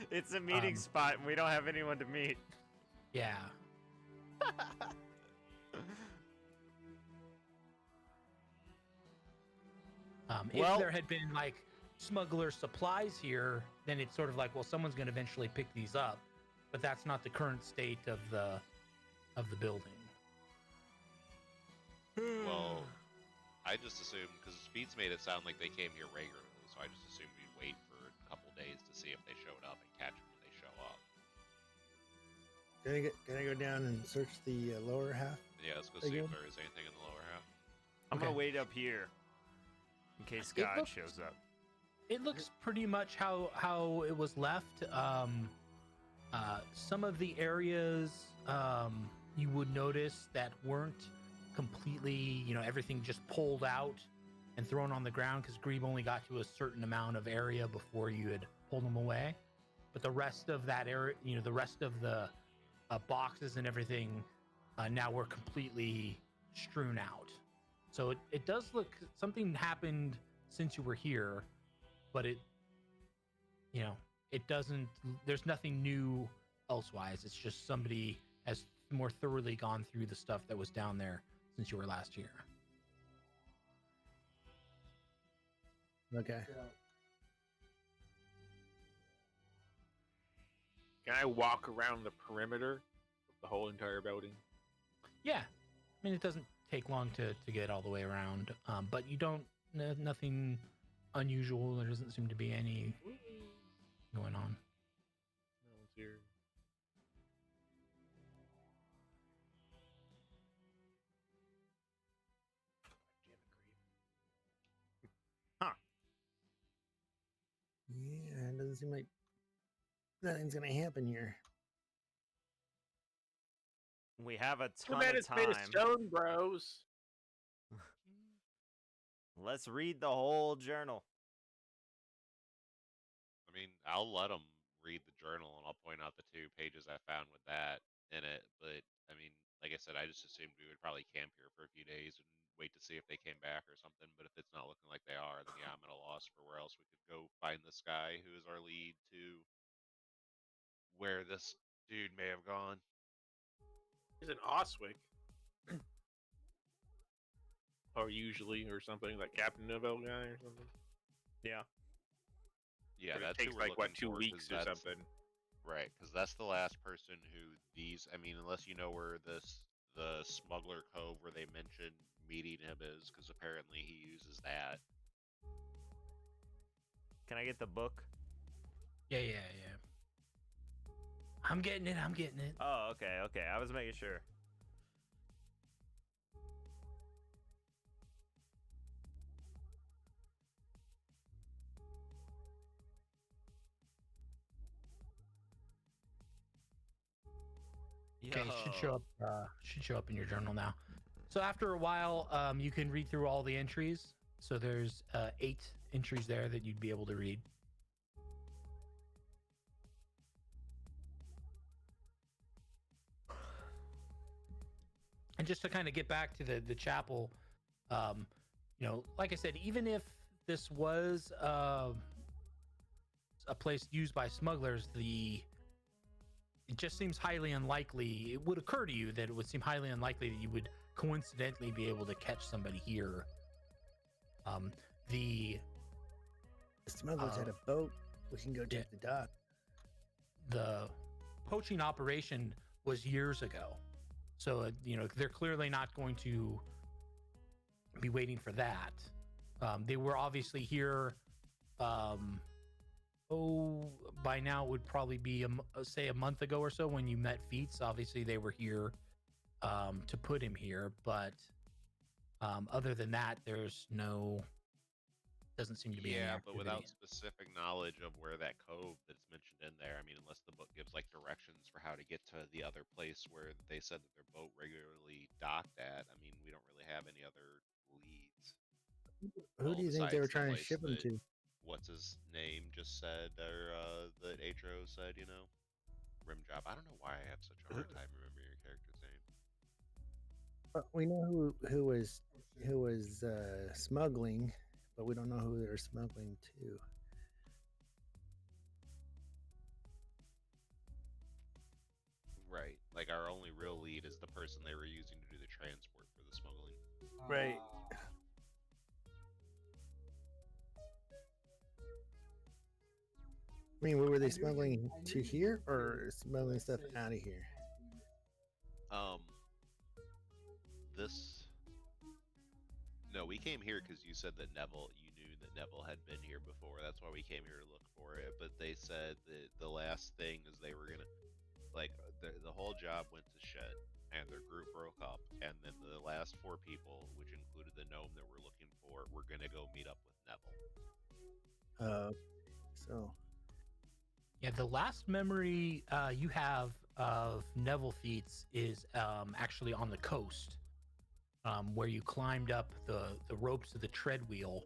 Speaker 1: It's a meeting spot and we don't have anyone to meet.
Speaker 2: Yeah.
Speaker 1: Well-
Speaker 2: If there had been like smuggler supplies here, then it's sort of like, well, someone's going to eventually pick these up, but that's not the current state of the building.
Speaker 4: Well, I just assumed, because Speeds made it sound like they came here regularly, so I just assumed we'd wait for a couple days to see if they showed up and catch them when they show up.
Speaker 3: Can I go down and search the lower half?
Speaker 4: Yeah, let's go see
Speaker 3: Again?
Speaker 4: if there is anything in the lower half.
Speaker 1: I'm
Speaker 2: Okay.
Speaker 1: gonna wait up here in case
Speaker 2: It
Speaker 1: God
Speaker 2: looks-
Speaker 1: shows up.
Speaker 2: It looks pretty much how it was left. Some of the areas you would notice that weren't completely, everything just pulled out and thrown on the ground because Grebe only got to a certain amount of area before you had pulled them away. but the rest of that area, the rest of the boxes and everything now were completely strewn out. So it does look something happened since you were here, but it doesn't. There's nothing new elsewise. It's just somebody has more thoroughly gone through the stuff that was down there since you were last here.
Speaker 3: Okay.
Speaker 5: Can I walk around the perimeter of the whole entire building?
Speaker 2: Yeah, I mean it doesn't take long to get all the way around, but you don't. Nothing unusual. There doesn't seem to be any going on.
Speaker 5: No one's here.
Speaker 3: Yeah, it doesn't seem like nothing's gonna happen here.
Speaker 1: We have a
Speaker 5: The
Speaker 1: ton
Speaker 5: man
Speaker 1: of
Speaker 5: is made of
Speaker 1: time.
Speaker 5: stone, bros.
Speaker 1: Let's read the whole journal.
Speaker 4: I mean, I'll let them read the journal, and I'll point out the 2 pages I found with that in it. But I mean, like I said, I just assumed we would probably camp here for a few days and wait to see if they came back or something. But if it's not looking like they are, then yeah, I'm at a loss for where else we could go find this guy who is our lead to where this dude may have gone.
Speaker 5: He's an Oswick. Or usually, or something like Captain Novel guy or something.
Speaker 1: Yeah.
Speaker 4: Yeah,
Speaker 5: But it
Speaker 4: that's
Speaker 5: takes
Speaker 4: who we're
Speaker 5: like what
Speaker 4: looking
Speaker 5: 2
Speaker 4: for, 'cause
Speaker 5: weeks or
Speaker 4: that's-
Speaker 5: something.
Speaker 4: Right, because that's the last person who these. I mean, unless you know where the Smuggler Cove where they mentioned meeting him is, because apparently he uses that.
Speaker 1: Can I get the book?
Speaker 2: Yeah. I'm getting it.
Speaker 1: Oh, okay. I was making sure.
Speaker 2: Okay,
Speaker 1: Yo.
Speaker 2: should show up in your journal now. So after a while, you can read through all the entries. So there's 8 entries there that you'd be able to read. And just to kind of get back to the chapel, like I said, even if this was a place used by smugglers, it just seems highly unlikely. It would occur to you that it would seem highly unlikely that you would coincidentally be able to catch somebody here. The
Speaker 3: smugglers had a boat. We can go check the dock.
Speaker 2: The poaching operation was years ago, so they're clearly not going to be waiting for that. They were obviously here. By now it would probably be say a month ago or so when you met Feats. Obviously they were here to put him here, but other than that, doesn't seem to be any
Speaker 4: Yeah, but without
Speaker 2: activity.
Speaker 4: specific knowledge of where that cove that's mentioned in there, I mean, unless the book gives like directions for how to get to the other place where they said that their boat regularly docked at, I mean, we don't really have any other leads.
Speaker 3: Who do you think they were trying to
Speaker 4: besides
Speaker 3: ship him
Speaker 4: the
Speaker 3: to?
Speaker 4: What's his name just said, or that Atro said, Rim Job. I don't know why I have such a hard time remembering your character's name.
Speaker 3: We know who was smuggling, but we don't know who they're smuggling to.
Speaker 4: Right. Like our only real lead is the person they were using to do the transport for the smuggling.
Speaker 3: Right. I mean, were they smuggling to here or smuggling stuff out of here?
Speaker 4: No, we came here because you said that you knew that Neville had been here before. That's why we came here to look for it. But they said that the last thing is they were gonna, the whole job went to shit, and their group broke up, and then the last 4 people, which included the gnome that we're looking for, were gonna go meet up with Neville.
Speaker 3: So.
Speaker 2: Yeah, the last memory you have of Neville Feats is actually on the coast, where you climbed up the ropes of the tread wheel,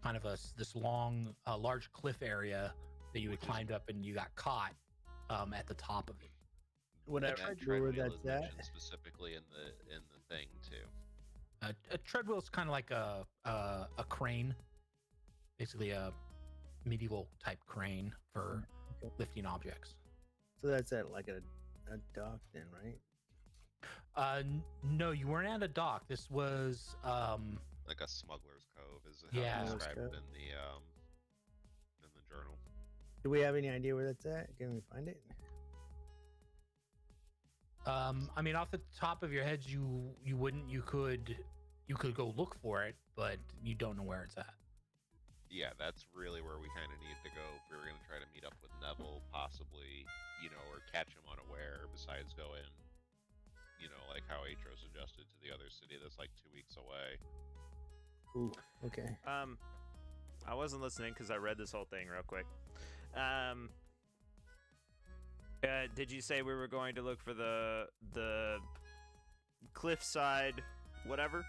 Speaker 2: kind of this long, large cliff area that you had climbed up and you got caught at the top of it.
Speaker 3: Whatever.
Speaker 4: And that
Speaker 3: Where
Speaker 4: treadwheel
Speaker 3: that's
Speaker 4: is
Speaker 3: at.
Speaker 4: mentioned specifically in the thing too.
Speaker 2: A treadwheel is kind of like a crane, basically a medieval type crane for
Speaker 3: Okay.
Speaker 2: lifting objects.
Speaker 3: So that's at like a dock then, right?
Speaker 2: No, you weren't at a dock. This was
Speaker 4: Like a smuggler's cove is how
Speaker 2: Yeah.
Speaker 4: they
Speaker 3: Smuggler's
Speaker 4: described it
Speaker 3: Cove.
Speaker 4: in the journal.
Speaker 3: Do we have any idea where that's at? Can we find it?
Speaker 2: I mean, off the top of your heads, you wouldn't. You could go look for it, but you don't know where it's at.
Speaker 4: Yeah, that's really where we kind of need to go if we were going to try to meet up with Neville, possibly, or catch him unaware, besides going, like how Atro suggested to the other city that's like 2 weeks away.
Speaker 3: Ooh, okay.
Speaker 1: I wasn't listening because I read this whole thing real quick. Did you say we were going to look for the cliffside, whatever?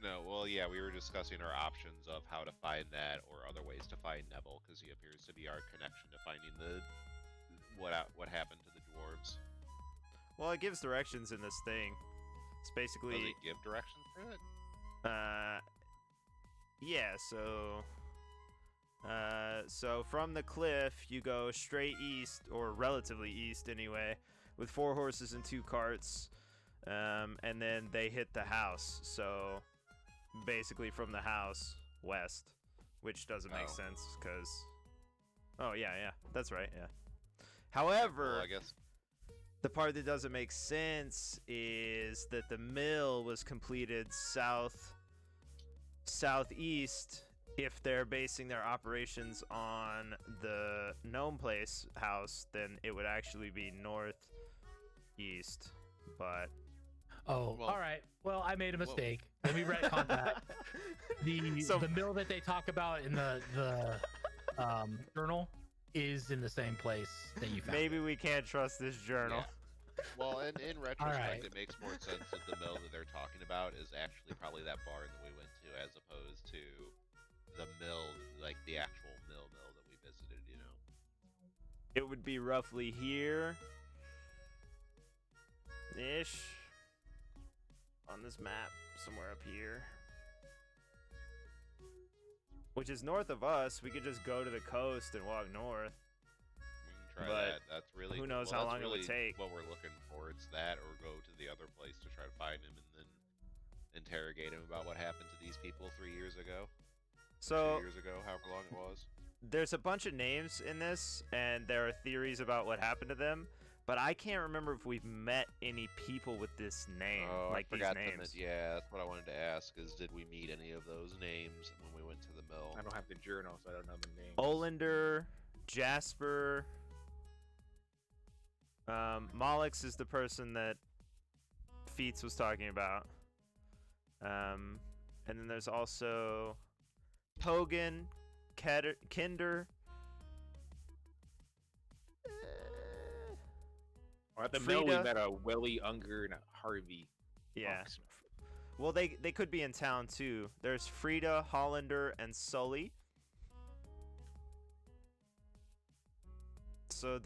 Speaker 4: No, well, yeah, we were discussing our options of how to find that or other ways to find Neville, because he appears to be our connection to finding what happened to the dwarves.
Speaker 1: Well, it gives directions in this thing. It's basically
Speaker 4: Does it give directions to it?
Speaker 1: yeah, so from the cliff you go straight east, or relatively east anyway, with 4 horses and 2 carts, and then they hit the house. So basically from the house west, which doesn't make sense because yeah, that's right, yeah. However,
Speaker 4: Well, I guess
Speaker 1: the part that doesn't make sense is that the mill was completed southeast. If they're basing their operations on the Gnome Place house, then it would actually be northeast. But
Speaker 2: Oh,
Speaker 4: Well-
Speaker 2: all right. Well, I made a mistake. Let me retcon that. The mill that they talk about in the journal is in the same place that you found.
Speaker 1: maybe we can't trust this journal.
Speaker 4: Yeah. Well, in retrospect,
Speaker 2: right.
Speaker 4: it makes more sense that the mill that they're talking about is actually probably that barn that we went to, as opposed to the mill, like the actual mill that we visited.
Speaker 1: It would be roughly here ish on this map, somewhere up here, which is north of us. We could just go to the coast and walk north.
Speaker 4: We can try
Speaker 1: But
Speaker 4: that. That's really
Speaker 1: who knows
Speaker 4: well,
Speaker 1: how
Speaker 4: that's
Speaker 1: long it would
Speaker 4: really
Speaker 1: take.
Speaker 4: What we're looking for, it's that, or go to the other place to try to find him and then interrogate him about what happened to these people 3 years ago,
Speaker 1: So
Speaker 4: 2 years ago, however long it was.
Speaker 1: there's a bunch of names in this, and there are theories about what happened to them, but I can't remember if we've met any people with this name,
Speaker 4: Oh,
Speaker 1: like
Speaker 4: I
Speaker 1: these
Speaker 4: forgot then
Speaker 1: names.
Speaker 4: that. Yeah, that's what I wanted to ask. Is did we meet any of those names when we went to the mill?
Speaker 5: I don't have the journal, so I don't know the name.
Speaker 1: Olander, Jasper, Mollix is the person that Feats was talking about. And then there's also Pogan, Kinder.
Speaker 5: Or at the mill, we
Speaker 1: Frida.
Speaker 5: met a Willie, Unger, and a Harvey.
Speaker 1: Yeah.
Speaker 5: Foxsmith.
Speaker 1: Well, they could be in town too. There's Frida, Hollander, and Sully. So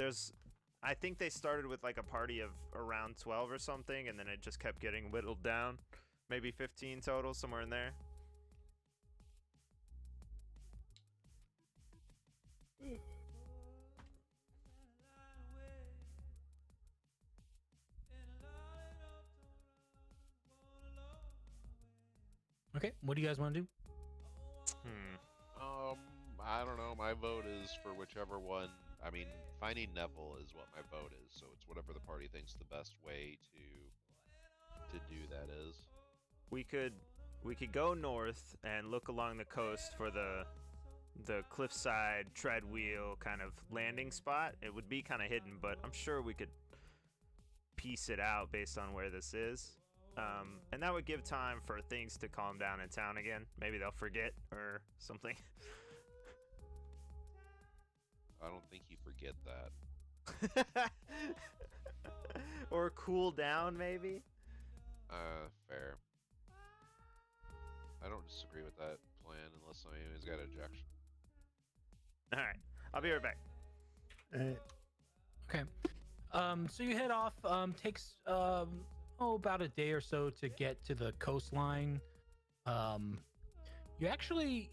Speaker 1: I think they started with like a party of around 12 or something, and then it just kept getting whittled down. Maybe 15 total, somewhere in there.
Speaker 2: Okay, what do you guys want to do?
Speaker 4: I don't know. My vote is for whichever one. I mean, finding Neville is what my vote is, so it's whatever the party thinks the best way to do that is.
Speaker 1: We could go north and look along the coast for the cliffside treadwheel kind of landing spot. It would be kind of hidden, but I'm sure we could piece it out based on where this is. And that would give time for things to calm down in town again. Maybe they'll forget or something.
Speaker 4: I don't think you forget that.
Speaker 1: Or cool down, maybe.
Speaker 4: Fair. I don't disagree with that plan unless anybody's got objection.
Speaker 1: All right. I'll be right back.
Speaker 3: All right.
Speaker 2: Okay. So you head off. Takes about a day or so to get to the coastline. You actually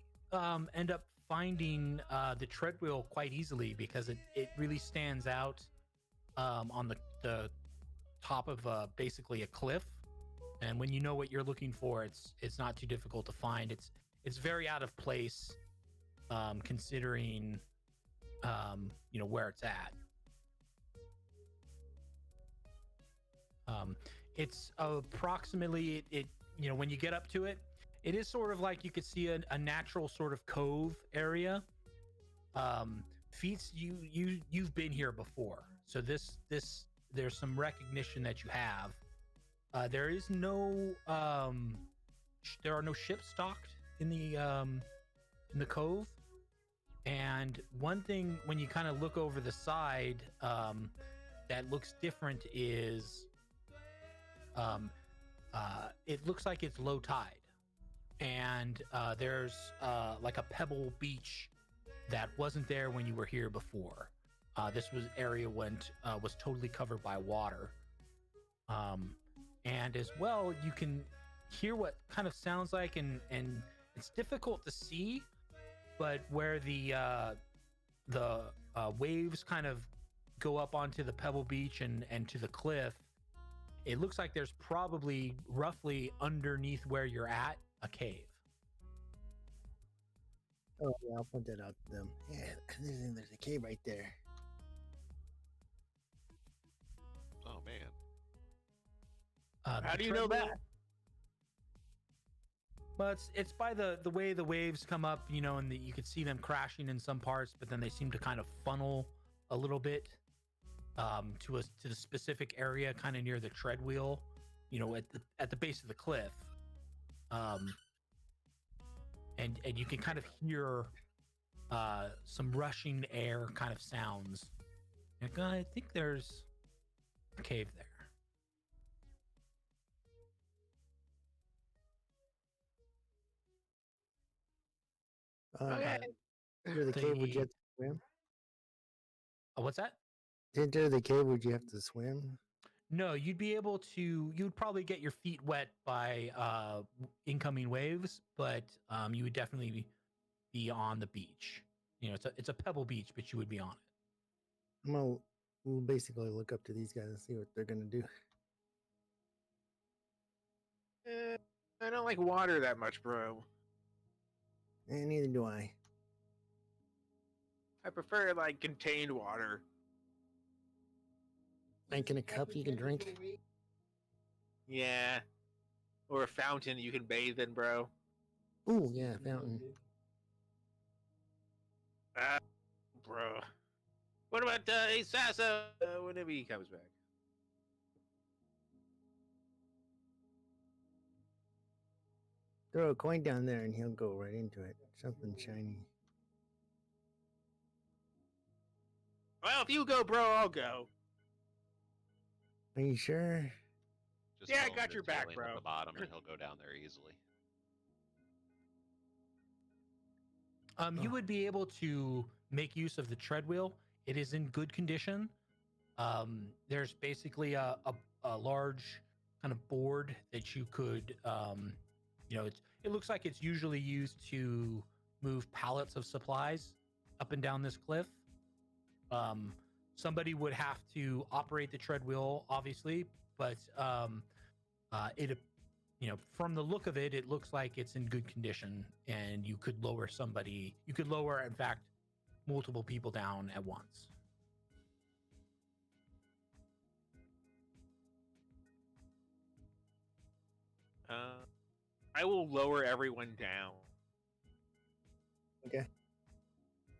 Speaker 2: end up finding the treadwheel quite easily because it really stands out on the top of basically a cliff. And when you know what you're looking for, it's not too difficult to find. It's very out of place, considering where it's at. It's approximately it when you get up to it, it is sort of like you could see a natural sort of cove area. Feats, you've been here before, so this there's some recognition that you have. There is no there are no ships docked in the cove. And one thing, when you kind of look over the side, that looks different is it looks like it's low tide, and there's like a pebble beach that wasn't there when you were here before. This was area was totally covered by water, and as well you can hear what kind of sounds like, and it's difficult to see, but where the waves kind of go up onto the pebble beach and to the cliff, it looks like there's probably roughly underneath where you're at a cave.
Speaker 3: Oh, yeah, I'll point that out to them. Yeah, there's a cave right there.
Speaker 4: Oh man.
Speaker 5: How do you know that?
Speaker 2: Well, it's by the way the waves come up, and you could see them crashing in some parts, but then they seem to kind of funnel a little bit to the specific area, kind of near the treadwheel, at the base of the cliff, and you can kind of hear some rushing air kind of sounds. Like, I think there's a cave there.
Speaker 5: Okay.
Speaker 3: Enter the cave, would you have to swim?
Speaker 2: What's that?
Speaker 3: To enter the cave, would you have to swim?
Speaker 2: No, you'd probably get your feet wet by incoming waves, but you would definitely be on the beach. It's a pebble beach, but you would be on it.
Speaker 3: We'll basically look up to these guys and see what they're gonna do.
Speaker 5: I don't like water that much, bro.
Speaker 3: And neither do I.
Speaker 5: I prefer like contained water.
Speaker 3: Like in a cup you can drink.
Speaker 5: Yeah. Or a fountain you can bathe in, bro.
Speaker 3: Ooh, yeah, fountain.
Speaker 5: Bro. What about Isasa whenever he comes back?
Speaker 3: Throw a coin down there and he'll go right into it. Something shiny.
Speaker 5: Well, if you go, bro, I'll go.
Speaker 3: Are you sure?
Speaker 4: Just
Speaker 5: Yeah, I
Speaker 4: tell him
Speaker 5: got
Speaker 4: to
Speaker 5: your back,
Speaker 4: tail him
Speaker 5: bro.
Speaker 4: At the bottom, and he'll go down there easily.
Speaker 2: You would be able to make use of the treadwheel. It is in good condition. There's basically a large kind of board that you could, it looks like it's usually used to move pallets of supplies up and down this cliff. Somebody would have to operate the treadwheel, obviously, but from the look of it, it looks like it's in good condition, and you could lower, in fact, multiple people down at once.
Speaker 5: I will lower everyone down.
Speaker 3: Okay.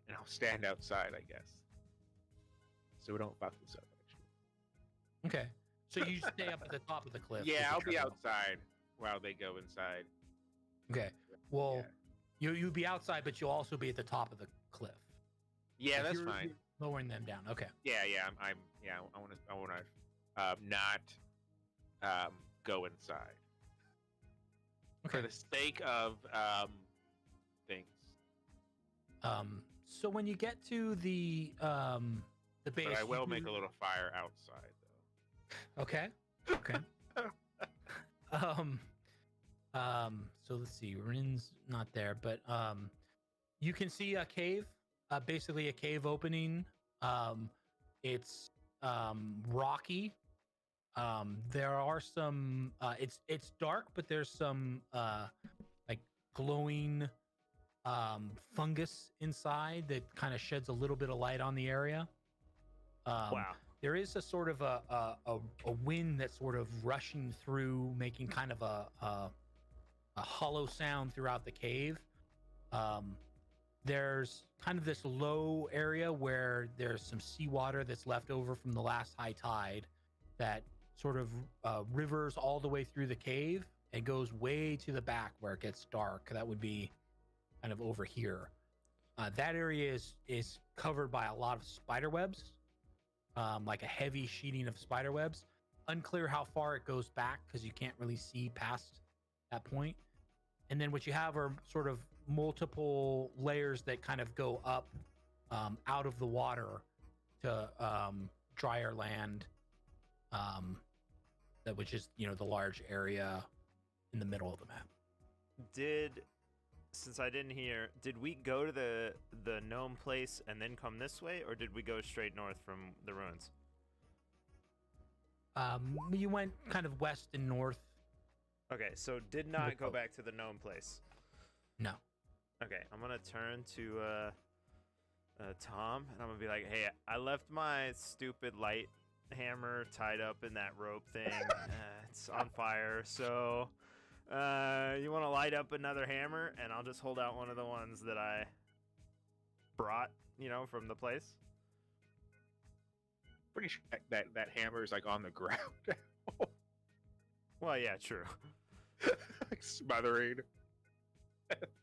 Speaker 5: And I'll stand outside, I guess. So we don't fuck this up, actually.
Speaker 2: Okay. So you stay up at the top of the cliff.
Speaker 5: Yeah, I'll be outside while they go inside.
Speaker 2: Okay. Well, you'll be outside, but you'll also be at the top of the cliff.
Speaker 5: Yeah,
Speaker 2: Like,
Speaker 5: that's
Speaker 2: you're
Speaker 5: fine.
Speaker 2: Lowering them down. Okay.
Speaker 5: Yeah, I want to not go inside.
Speaker 2: Okay.
Speaker 5: For the sake of things.
Speaker 2: So when you get to the base,
Speaker 5: But I will
Speaker 2: you
Speaker 5: make
Speaker 2: can-
Speaker 5: a little fire outside, though.
Speaker 2: Okay. Okay. So let's see. Rin's not there, but you can see a cave, basically a cave opening. It's rocky. There are some. It's dark, but there's some like glowing fungus inside that kind of sheds a little bit of light on the area.
Speaker 1: Wow.
Speaker 2: There is a sort of a wind that's sort of rushing through, making kind of a hollow sound throughout the cave. There's kind of this low area where there's some seawater that's left over from the last high tide that sort of rivers all the way through the cave and goes way to the back where it gets dark. That would be kind of over here. That area is covered by a lot of spider webs, like a heavy sheeting of spider webs. Unclear how far it goes back because you can't really see past that point. And then what you have are sort of multiple layers that kind of go up out of the water to drier land, that which is, you know, the large area in the middle of the map.
Speaker 1: Since I didn't hear, did we go to the gnome place and then come this way, or did we go straight north from the ruins?
Speaker 2: You went kind of west and north.
Speaker 1: Okay, so did not go back to the gnome place.
Speaker 2: No.
Speaker 1: Okay, I'm gonna turn to Tom, and I'm gonna be like, "Hey, I left my stupid light hammer tied up in that rope thing. It's on fire. So, you want to light up another hammer, and I'll just hold out one of the ones that I brought, you know, from the place."
Speaker 5: Pretty sure that hammer is like on the ground.
Speaker 1: Well, yeah, true.
Speaker 5: Like smothering.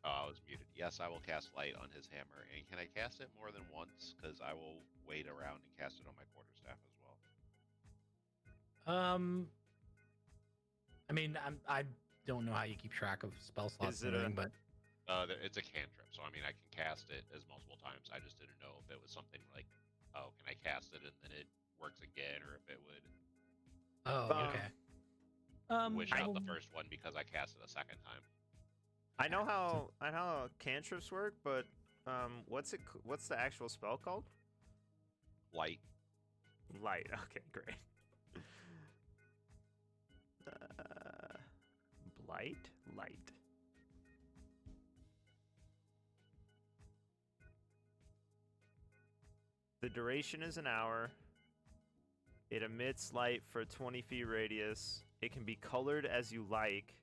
Speaker 4: Oh, I was muted. Yes, I will cast light on his hammer. And can I cast it more than once? Because I will wait around and cast it on my quarterstaff as well.
Speaker 2: I mean, I don't know how you keep track of spell slots
Speaker 1: Is it
Speaker 2: and everything, but
Speaker 4: It's a cantrip, so I mean, I can cast it as multiple times. I just didn't know if it was something like, oh, can I cast it and then it works again, or if it would
Speaker 2: okay.
Speaker 4: wish out the
Speaker 2: well,
Speaker 4: first one because I cast it a second time.
Speaker 1: I know how cantrips work, but what's the actual spell called?
Speaker 4: Light.
Speaker 1: Light. Okay, great. Light. The duration is an hour. It emits light for a 20 feet radius. It can be colored as you like.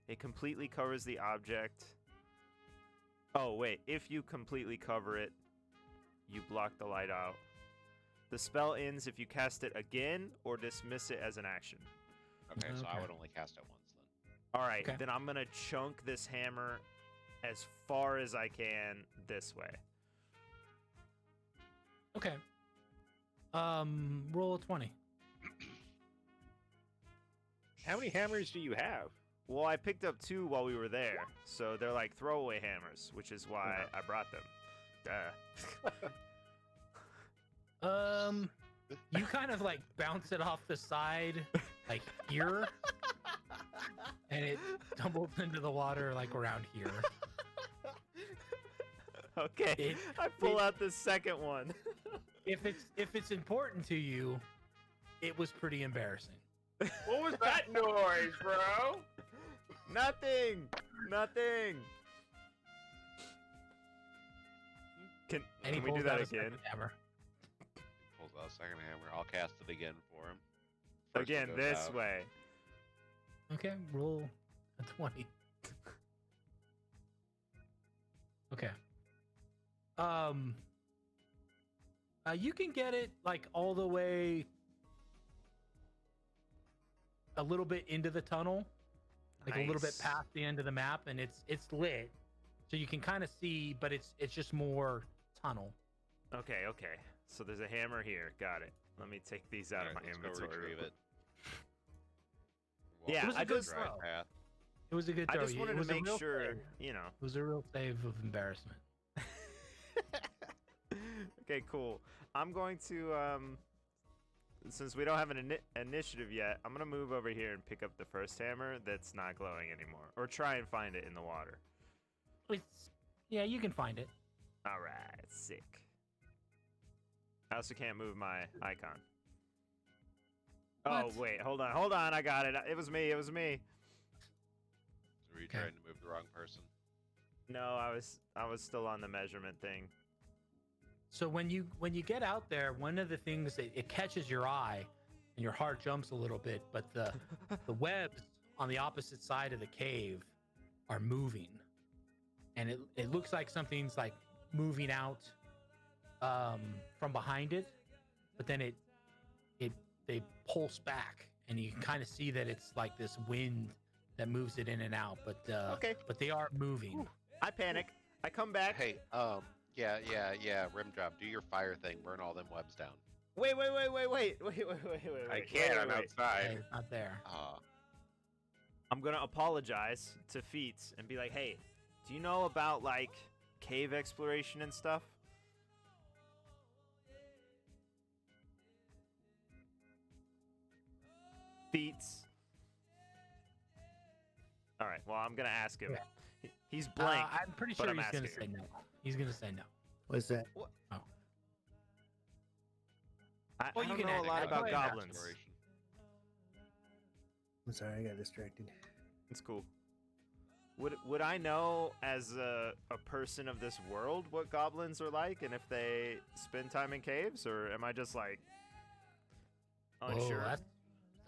Speaker 1: It completely covers the object. Oh, wait. If you completely cover it, you block the light out. The spell ends if you cast it again or dismiss it as an action.
Speaker 4: Okay, so I
Speaker 2: Okay.
Speaker 4: would only cast it once then.
Speaker 1: All right,
Speaker 2: Okay.
Speaker 1: then I'm going to chunk this hammer as far as I can this way.
Speaker 2: Okay. Roll a 20.
Speaker 5: How many hammers do you have?
Speaker 1: Well, I picked up 2 while we were there, so they're like throwaway hammers, which is why I brought them. Duh.
Speaker 2: You kind of like bounce it off the side, like here, and it tumbles into the water like around here.
Speaker 1: Okay, I pull out the second one.
Speaker 2: If it's important to you, it was pretty embarrassing.
Speaker 5: What was that noise, bro?
Speaker 1: Nothing. Can
Speaker 2: And he
Speaker 1: we do
Speaker 2: pulls
Speaker 1: that
Speaker 2: out a
Speaker 1: again?
Speaker 2: second hammer.
Speaker 4: Pulls out a second hammer. I'll cast it again for him. First one
Speaker 1: Again,
Speaker 4: goes
Speaker 1: this
Speaker 4: out.
Speaker 1: way.
Speaker 2: Okay, roll a 20. Okay. You can get it like all the way a little bit into the tunnel, like a little bit
Speaker 1: Nice.
Speaker 2: past the end of the map, and it's lit, so you can kind of see, but it's just more tunnel.
Speaker 1: Okay. So there's a hammer here. Got it. Let me take these out of my
Speaker 4: Alright, let's go
Speaker 1: inventory.
Speaker 4: retrieve
Speaker 1: real
Speaker 4: it.
Speaker 1: Yeah,
Speaker 2: It was a
Speaker 1: I
Speaker 2: good
Speaker 1: just-
Speaker 2: throw.
Speaker 4: path.
Speaker 2: It was a good
Speaker 1: I
Speaker 2: throw.
Speaker 1: just
Speaker 2: It
Speaker 1: wanted to
Speaker 2: was a
Speaker 1: make
Speaker 2: real
Speaker 1: sure,
Speaker 2: save.
Speaker 1: you know.
Speaker 2: It was a real save of embarrassment.
Speaker 1: Okay, cool. I'm going to since we don't have an initiative yet, I'm gonna move over here and pick up the first hammer that's not glowing anymore, or try and find it in the water.
Speaker 2: Yeah, you can find it.
Speaker 1: All right, sick. I also can't move my icon. Oh
Speaker 2: What?
Speaker 1: wait, hold on, I got it. It was me.
Speaker 4: Were you trying to move the wrong person?
Speaker 1: No, I was still on the measurement thing.
Speaker 2: So when you get out there, one of the things that it catches your eye, and your heart jumps a little bit, but the webs on the opposite side of the cave are moving, and it looks like something's like moving out from behind it, but then they pulse back, and you can kind of see that it's like this wind that moves it in and out. But
Speaker 1: Okay.
Speaker 2: but they are moving.
Speaker 1: Ooh. I panic. I come back.
Speaker 4: Hey, yeah, rim job. Do your fire thing. Burn all them webs down.
Speaker 1: Wait.
Speaker 5: I can't. I'm outside.
Speaker 2: Okay, not there.
Speaker 1: I'm gonna apologize to Feats and be like, hey, do you know about like cave exploration and stuff? Feats. All right. Well, I'm gonna ask him. He's blank.
Speaker 2: I'm pretty
Speaker 1: but
Speaker 2: sure
Speaker 1: I'm
Speaker 2: he's gonna
Speaker 1: asking.
Speaker 2: say no. He's gonna say no.
Speaker 3: What's that?
Speaker 1: I
Speaker 2: Well, you
Speaker 1: don't
Speaker 2: can
Speaker 1: know
Speaker 2: ask
Speaker 1: a lot
Speaker 2: him.
Speaker 1: about
Speaker 2: Go ahead and ask
Speaker 1: goblins.
Speaker 4: Exploration.
Speaker 3: I'm sorry, I got distracted.
Speaker 1: It's cool. Would I know as a person of this world what goblins are like and if they spend time in caves, or am I just like unsure?
Speaker 2: Whoa,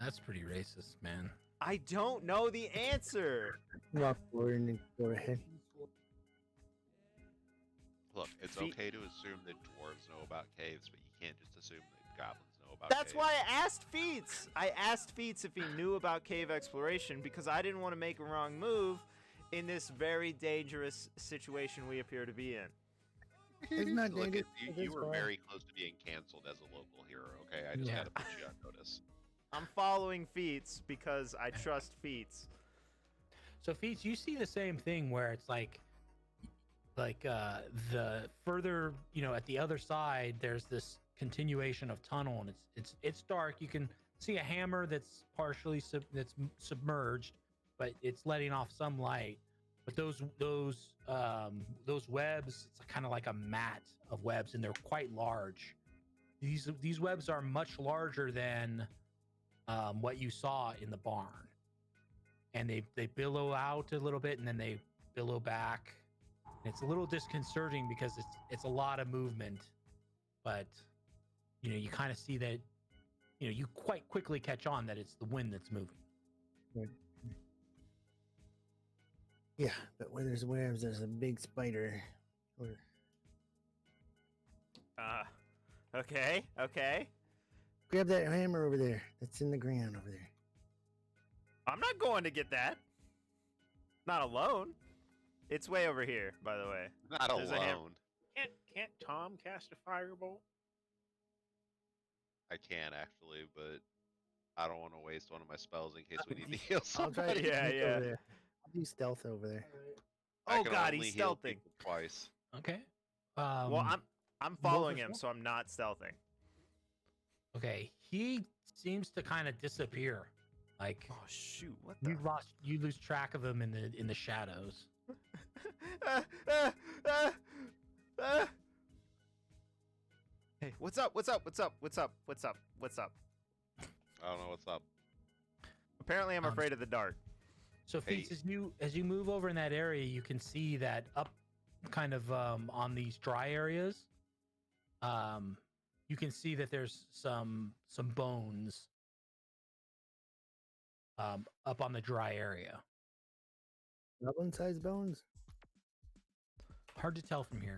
Speaker 2: that's pretty racist, man.
Speaker 1: I don't know the answer.
Speaker 3: Walk forward and go ahead.
Speaker 4: Look, it's
Speaker 1: Feet-
Speaker 4: okay to assume that dwarves know about caves, but you can't just assume that goblins know about
Speaker 1: That's
Speaker 4: caves.
Speaker 1: why I asked Feats. I asked Feats if he knew about cave exploration because I didn't want to make a wrong move in this very dangerous situation we appear to be in.
Speaker 3: It's not
Speaker 4: Look,
Speaker 3: dangerous.
Speaker 4: you were very close to being canceled as a local hero, okay? I just
Speaker 2: Yeah.
Speaker 4: gotta put you on notice.
Speaker 1: I'm following Feats because I trust Feats.
Speaker 2: So Feats, you see the same thing where it's like the further, at the other side, there's this continuation of tunnel, and it's dark. You can see a hammer that's partially submerged, but it's letting off some light. But those webs, it's kind of like a mat of webs, and they're quite large. These webs are much larger than what you saw in the barn, and they billow out a little bit, and then they billow back. It's a little disconcerting because it's a lot of movement, but you kind of see that you quite quickly catch on that it's the wind that's moving.
Speaker 3: Yeah, but where there's webs, there's a big spider. Or
Speaker 1: Okay.
Speaker 3: grab that hammer over there. That's in the ground over there.
Speaker 1: I'm not going to get that. Not alone. It's way over here, by the way.
Speaker 4: Not
Speaker 1: There's a ham-
Speaker 4: alone.
Speaker 5: Can't Tom cast a firebolt?
Speaker 4: I can actually, but I don't want to waste one of my spells in case we need to heal
Speaker 3: I'll try
Speaker 4: somebody.
Speaker 3: to
Speaker 1: Yeah,
Speaker 3: sneak
Speaker 1: yeah.
Speaker 3: over there. I'll do stealth over there.
Speaker 4: I
Speaker 1: Oh
Speaker 4: can
Speaker 1: god,
Speaker 4: only
Speaker 1: he's
Speaker 4: heal
Speaker 1: stealthing.
Speaker 4: people twice.
Speaker 2: Okay.
Speaker 1: Well, I'm following him, so I'm not stealthing.
Speaker 2: Okay. He seems to kind of disappear. Like
Speaker 1: Oh shoot! What the?
Speaker 2: you lose track of him in the shadows.
Speaker 1: Hey, what's up?
Speaker 4: I don't know what's up.
Speaker 1: Apparently, I'm afraid of the dark.
Speaker 2: So
Speaker 4: Hey.
Speaker 2: Feats, as you move over in that area, you can see that up kind of on these dry areas, you can see that there's some bones up on the dry area.
Speaker 3: Goblin-sized bones.
Speaker 2: Hard to tell from here.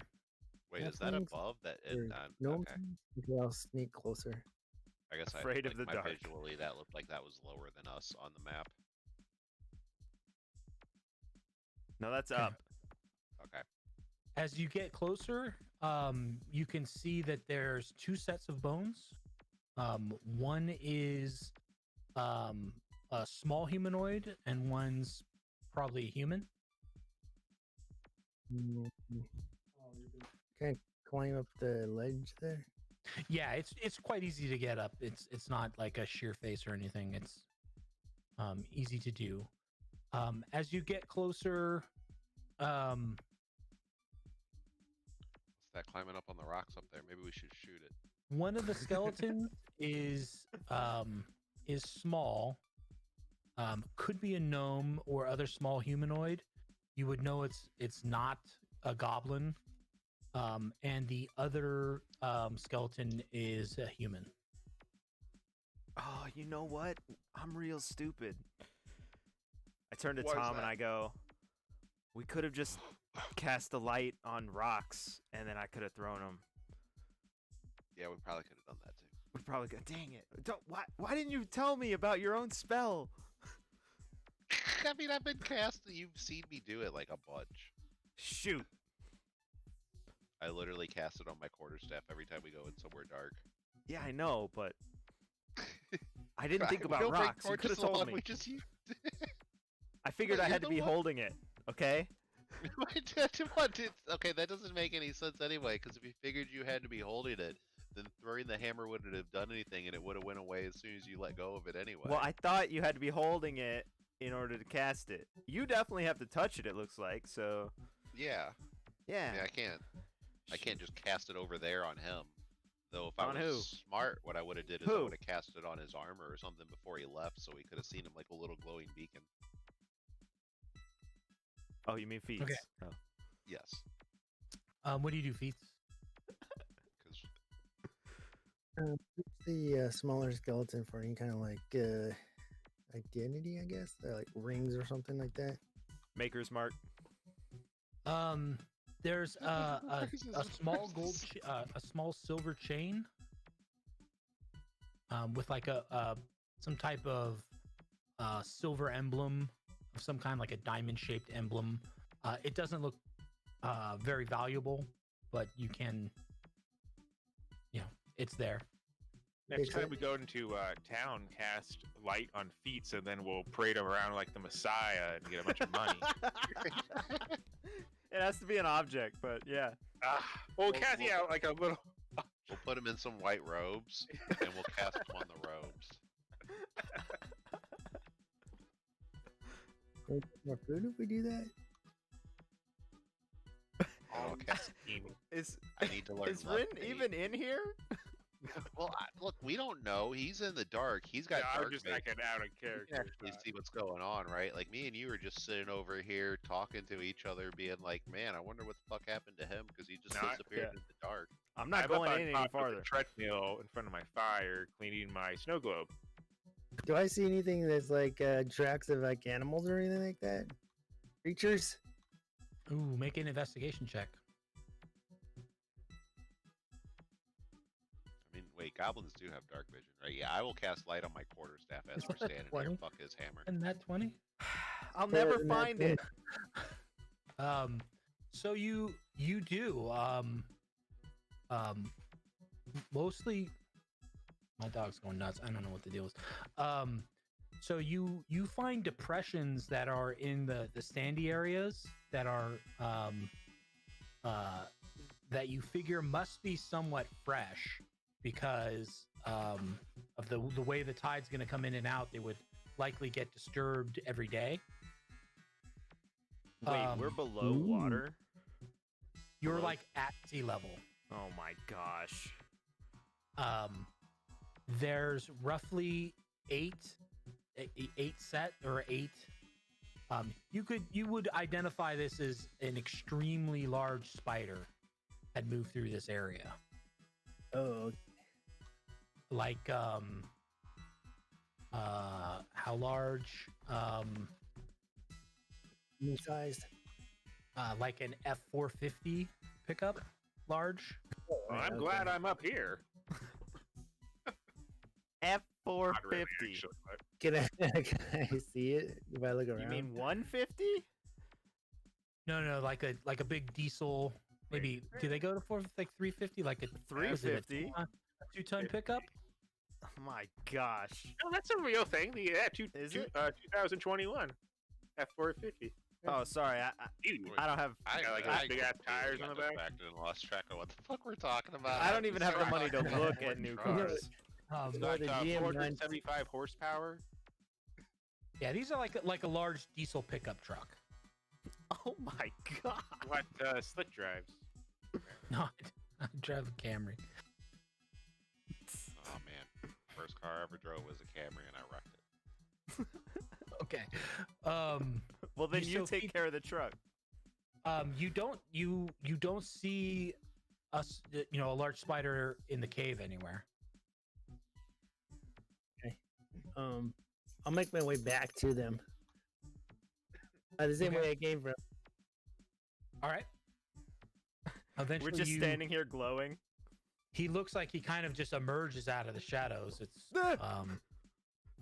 Speaker 4: Wait,
Speaker 3: That
Speaker 4: is that
Speaker 3: means
Speaker 4: above that?
Speaker 3: Or
Speaker 4: Okay.
Speaker 3: Okay, I'll sneak closer.
Speaker 4: I guess
Speaker 1: Afraid of the
Speaker 4: my
Speaker 1: dark.
Speaker 4: visually that looked like that was lower than us on the map.
Speaker 1: No, that's
Speaker 2: Okay.
Speaker 1: up.
Speaker 4: Okay.
Speaker 2: As you get closer, you can see that there's two sets of bones. One is a small humanoid, and one's probably a human.
Speaker 3: Okay, climb up the ledge there?
Speaker 2: Yeah, it's quite easy to get up. It's not like a sheer face or anything. It's easy to do. As you get closer,
Speaker 4: What's that climbing up on the rocks up there? Maybe we should shoot it.
Speaker 2: one of the skeletons is small. Could be a gnome or other small humanoid. You would know it's not a goblin. And the other skeleton is a human.
Speaker 1: Oh, you know what? I'm real stupid. I turn to
Speaker 4: What is
Speaker 1: Tom and
Speaker 4: that?
Speaker 1: I go, we could have just cast a light on rocks, and then I could have thrown them.
Speaker 4: Yeah, we probably could have done that too.
Speaker 1: We probably go, dang it. Why didn't you tell me about your own spell?
Speaker 4: I mean, I've been casting. You've seen me do it like a bunch.
Speaker 1: Shoot.
Speaker 4: I literally cast it on my quarterstaff every time we go in somewhere dark.
Speaker 1: Yeah, I know, but I didn't think
Speaker 4: We
Speaker 1: about
Speaker 4: don't bring
Speaker 1: rocks. You could have
Speaker 4: torches along,
Speaker 1: told me.
Speaker 4: We just use...
Speaker 1: I figured I
Speaker 4: You're
Speaker 1: had to
Speaker 4: the
Speaker 1: be
Speaker 4: one-
Speaker 1: holding it, okay?
Speaker 4: Okay, that doesn't make any sense anyway. Because if you figured you had to be holding it, then throwing the hammer wouldn't have done anything, and it would have went away as soon as you let go of it anyway.
Speaker 1: Well, I thought you had to be holding it in order to cast it. You definitely have to touch it looks like, so
Speaker 4: yeah,
Speaker 1: yeah.
Speaker 4: I can't just cast it over there on him. Though if I
Speaker 1: On
Speaker 4: was
Speaker 1: who?
Speaker 4: smart, what I would have did is I
Speaker 1: Who?
Speaker 4: would have cast it on his armor or something before he left, so we could have seen him like a little glowing beacon.
Speaker 1: Oh, you mean feet?
Speaker 2: Okay.
Speaker 1: Oh.
Speaker 4: Yes,
Speaker 2: What do you do, Feats?
Speaker 4: because
Speaker 3: The smaller skeleton for any kind of like identity, I guess, like rings or something like that.
Speaker 1: Maker's Mark.
Speaker 2: There's a
Speaker 4: Versus
Speaker 2: small
Speaker 4: versus.
Speaker 2: a small silver chain, with like a some type of silver emblem of some kind, like a diamond shaped emblem. It doesn't look very valuable, but you can, it's there.
Speaker 5: Next
Speaker 3: Is
Speaker 5: time
Speaker 3: it-
Speaker 5: we go into town, cast light on feet, and then we'll parade around like the Messiah and get a bunch of money.
Speaker 1: It has to be an object, but yeah.
Speaker 5: Well,
Speaker 4: Well,
Speaker 5: cast
Speaker 4: well-
Speaker 5: yeah, like a little.
Speaker 4: we'll put him in some white robes, and we'll cast him on the robes.
Speaker 3: More food if we do that?
Speaker 4: Oh, okay.
Speaker 1: Is
Speaker 4: I need to learn.
Speaker 1: is Rin
Speaker 4: left
Speaker 1: even in here?
Speaker 4: Well, look, we don't know. He's in the dark. He's got
Speaker 5: Yeah,
Speaker 4: dark
Speaker 5: I'm just
Speaker 4: vision.
Speaker 5: like an out of
Speaker 4: We
Speaker 5: character.
Speaker 4: can actually see what's going on, right? Like me and you are just sitting over here talking to each other, being like, "Man, I wonder what the fuck happened to him because he just
Speaker 5: Nah,
Speaker 4: disappeared
Speaker 1: yeah.
Speaker 4: in the dark."
Speaker 1: I'm not
Speaker 5: I'm up
Speaker 1: going
Speaker 5: on
Speaker 1: any
Speaker 5: top of the
Speaker 1: farther.
Speaker 5: treadmill in front of my fire, cleaning my snow globe.
Speaker 3: Do I see anything that's like tracks of like animals or anything like that? Creatures?
Speaker 2: Ooh, make an investigation check.
Speaker 4: I mean, wait, goblins do have dark vision, right? Yeah, I will cast light on my quarterstaff as
Speaker 2: Is
Speaker 4: we're
Speaker 2: that a
Speaker 4: standing here.
Speaker 2: 20?
Speaker 4: Fuck his hammer.
Speaker 2: And that 20.
Speaker 1: I'll
Speaker 3: Better
Speaker 1: never
Speaker 3: than that
Speaker 1: find
Speaker 3: thing.
Speaker 1: it.
Speaker 2: So you do mostly. My dog's going nuts. I don't know what the deal is. So you find depressions that are in the sandy areas that are that you figure must be somewhat fresh because of the way the tide's going to come in and out. They would likely get disturbed every day.
Speaker 1: Wait,
Speaker 2: Um,
Speaker 1: we're below
Speaker 3: ooh.
Speaker 1: water?
Speaker 2: You're
Speaker 1: Below-
Speaker 2: like at sea level.
Speaker 1: Oh my gosh.
Speaker 2: There's roughly eight set or eight. You would identify this as an extremely large spider had moved through this area.
Speaker 3: Oh,
Speaker 2: Like how large?
Speaker 3: human sized.
Speaker 2: Like an F450 pickup, large.
Speaker 5: Well, I'm
Speaker 3: Okay.
Speaker 5: glad I'm up here. Not really,
Speaker 1: F450.
Speaker 5: actually, but
Speaker 3: Can I see it if I look around?
Speaker 1: You mean 150?
Speaker 2: No, like a big diesel. Maybe do they go to like 350? Like a
Speaker 1: 350?
Speaker 2: A 2-ton pickup?
Speaker 1: Oh my gosh.
Speaker 5: no, that's a real thing. The
Speaker 1: Is
Speaker 5: two,
Speaker 1: it?
Speaker 5: 2021 F450.
Speaker 1: Oh, sorry.
Speaker 5: Dude,
Speaker 1: I don't have.
Speaker 5: I got, like, those big-ass tires on the back.
Speaker 4: distracted and lost track of what the fuck we're talking about.
Speaker 1: I don't even have the money to
Speaker 3: Sorry.
Speaker 1: look at new cars.
Speaker 2: Um,
Speaker 3: Well, the GM runs-
Speaker 5: 475 horsepower.
Speaker 2: yeah, these are like a large diesel pickup truck.
Speaker 1: Oh my god.
Speaker 5: What Slick drives?
Speaker 2: No, I drive a Camry.
Speaker 4: Oh man, first car I ever drove was a Camry and I wrecked it.
Speaker 2: Okay.
Speaker 1: Well, then you
Speaker 2: so
Speaker 1: take care of the truck.
Speaker 2: You don't see us, a large spider in the cave anywhere.
Speaker 3: I'll make my way back to them. The same
Speaker 2: Okay.
Speaker 3: way I came from.
Speaker 2: All right. Eventually,
Speaker 1: We're just standing here glowing.
Speaker 2: He looks like he kind of just emerges out of the shadows. It's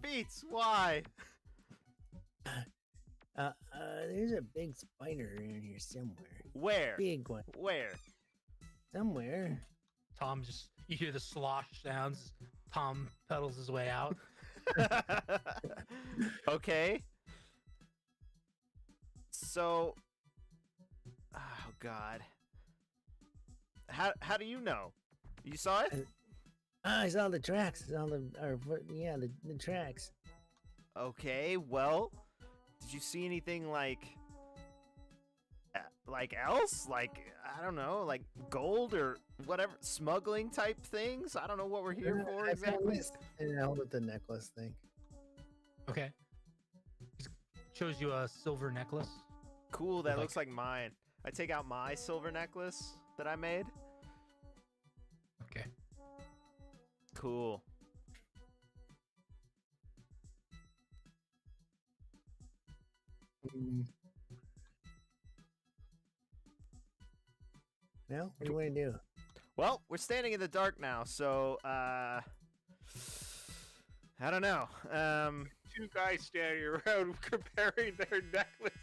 Speaker 1: Beats, why?
Speaker 3: There's a big spider in here somewhere.
Speaker 1: Where?
Speaker 3: Big one.
Speaker 1: Where?
Speaker 3: Somewhere.
Speaker 2: Tom just you hear the slosh sounds. Tom pedals his way out.
Speaker 1: Okay. So, oh god. How do you know? You saw it?
Speaker 3: I saw the tracks. The tracks.
Speaker 1: Okay. Well, did you see anything like else? Like, I don't know, like gold or whatever, smuggling type things? I don't know what we're here for
Speaker 3: I found
Speaker 1: exactly.
Speaker 3: this, and I hold up the necklace thing.
Speaker 2: Okay. Shows you a silver necklace.
Speaker 1: Cool, that
Speaker 2: Like-
Speaker 1: looks like mine. I take out my silver necklace that I made.
Speaker 2: Okay.
Speaker 1: Cool.
Speaker 3: Now, what do you want to do?
Speaker 1: Well, we're standing in the dark now, so I don't know.
Speaker 5: Two guys standing around comparing their necklaces.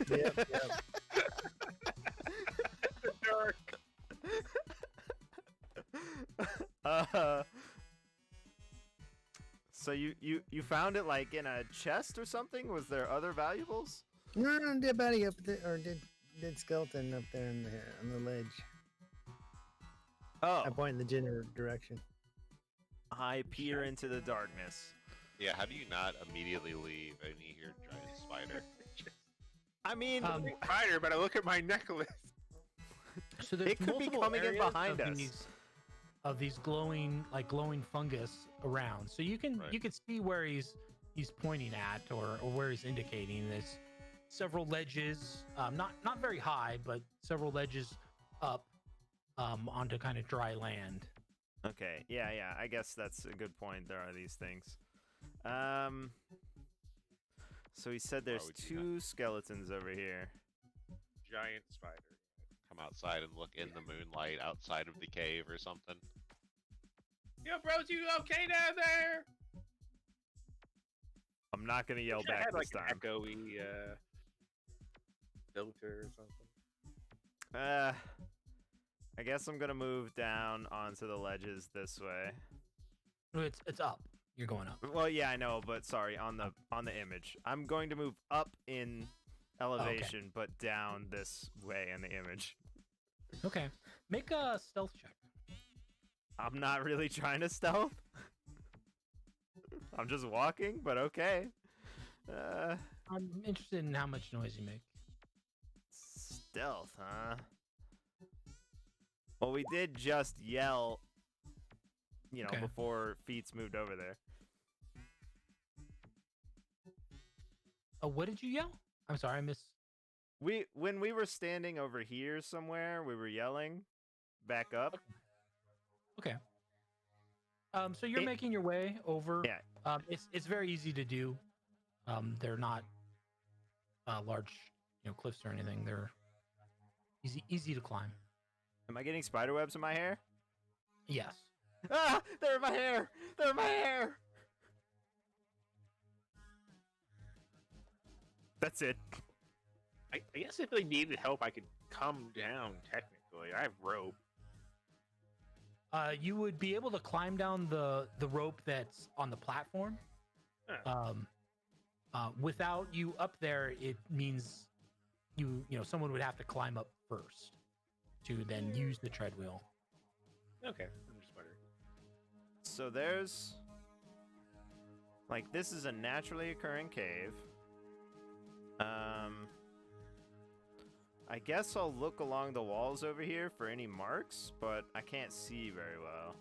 Speaker 3: Yep.
Speaker 5: The dark.
Speaker 1: So you found it like in a chest or something? Was there other valuables?
Speaker 3: No, dead body up there, or dead skeleton up there on the ledge.
Speaker 1: Oh,
Speaker 3: I point in the general direction.
Speaker 1: I peer into the darkness.
Speaker 4: Yeah, how do you not immediately leave and you hear giant spider?
Speaker 1: I mean,
Speaker 5: Spider, but I look at my necklace.
Speaker 2: So there's
Speaker 1: It could be
Speaker 2: multiple
Speaker 1: coming in
Speaker 2: areas
Speaker 1: behind us.
Speaker 2: Of these glowing fungus around. So you can
Speaker 4: Right.
Speaker 2: see where he's pointing at or where he's indicating. There's several ledges, not very high, but several ledges up onto kind of dry land.
Speaker 1: okay, yeah. I guess that's a good point. There are these things. So he said there's
Speaker 4: would you not-
Speaker 1: two skeletons over here.
Speaker 5: Giant spider.
Speaker 4: Come outside and look in the moonlight outside of the cave or something.
Speaker 5: Yo, bros, you okay down there?
Speaker 1: I'm not gonna yell
Speaker 5: Wish I
Speaker 1: back
Speaker 5: had,
Speaker 1: this
Speaker 5: like,
Speaker 1: time.
Speaker 5: an echoey filter or something.
Speaker 1: I guess I'm gonna move down onto the ledges this way.
Speaker 2: It's up. You're going up.
Speaker 1: Well, yeah, I know, but sorry, on the image. I'm going to move up in elevation, but down this way in the image.
Speaker 2: Okay. Make a stealth check.
Speaker 1: I'm not really trying to stealth. I'm just walking, but okay.
Speaker 2: I'm interested in how much noise you make.
Speaker 1: Stealth, huh? Well, we did just yell,
Speaker 2: Okay.
Speaker 1: before Feats moved over there.
Speaker 2: Oh, what did you yell? I'm sorry, I missed.
Speaker 1: When we were standing over here somewhere, we were yelling back up.
Speaker 2: Okay. So you're
Speaker 1: It-
Speaker 2: making your way over.
Speaker 1: Yeah.
Speaker 2: It's very easy to do. They're not large, cliffs or anything. They're easy to climb.
Speaker 1: Am I getting spider webs in my hair?
Speaker 2: Yes.
Speaker 1: Ah! They're in my hair! They're in my hair! That's it.
Speaker 5: I guess if they needed help, I could come down, technically. I have rope.
Speaker 2: You would be able to climb down the rope that's on the platform.
Speaker 5: Huh.
Speaker 2: Without you up there, it means someone would have to climb up first to then use the treadwheel.
Speaker 5: Okay, I'm just wondering.
Speaker 1: So there's like this is a naturally occurring cave. I guess I'll look along the walls over here for any marks, but I can't see very well.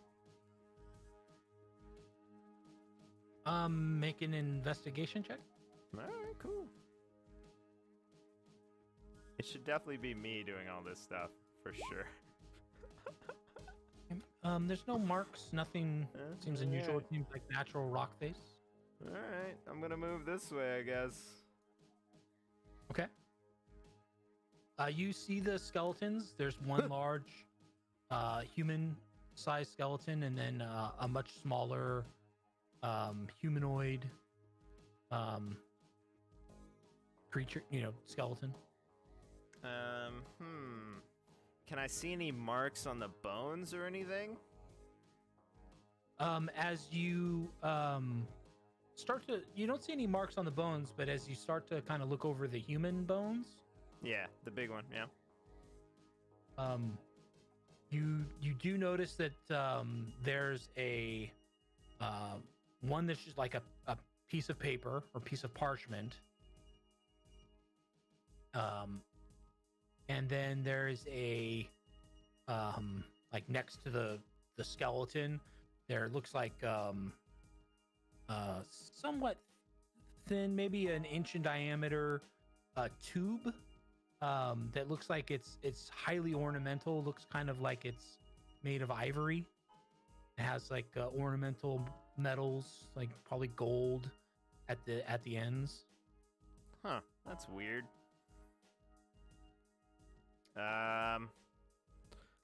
Speaker 2: Make an investigation check.
Speaker 1: All right, cool. It should definitely be me doing all this stuff for sure.
Speaker 2: There's no marks, nothing seems unusual. It seems like natural rock face.
Speaker 1: All right, I'm gonna move this way, I guess.
Speaker 2: Okay. You see the skeletons. There's one large human-sized skeleton, and then a much smaller humanoid creature, skeleton.
Speaker 1: Can I see any marks on the bones or anything?
Speaker 2: As you you don't see any marks on the bones, but as you start to kind of look over the human bones,
Speaker 1: Yeah, the big one, yeah.
Speaker 2: you do notice that there's a one that's just like a piece of paper or piece of parchment. And then there's a like next to the skeleton, there looks like somewhat thin, maybe an inch in diameter, tube that looks like it's highly ornamental. Looks kind of like it's made of ivory. It has like ornamental metals, like probably gold at the ends.
Speaker 1: Huh, that's weird.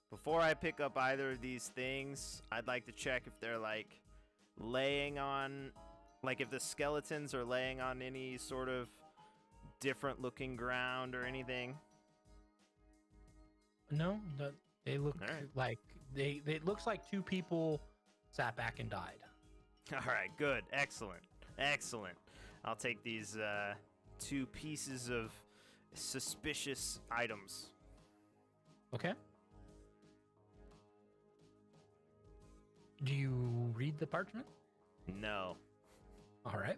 Speaker 1: Before I pick up either of these things, I'd like to check if they're like laying on, like if the skeletons are laying on any sort of different looking ground or anything.
Speaker 2: No, they look
Speaker 1: All right.
Speaker 2: like it looks like two people sat back and died.
Speaker 1: All right, good, excellent. I'll take these 2 pieces of suspicious items.
Speaker 2: Okay. Do you read the parchment?
Speaker 1: No.
Speaker 2: All right.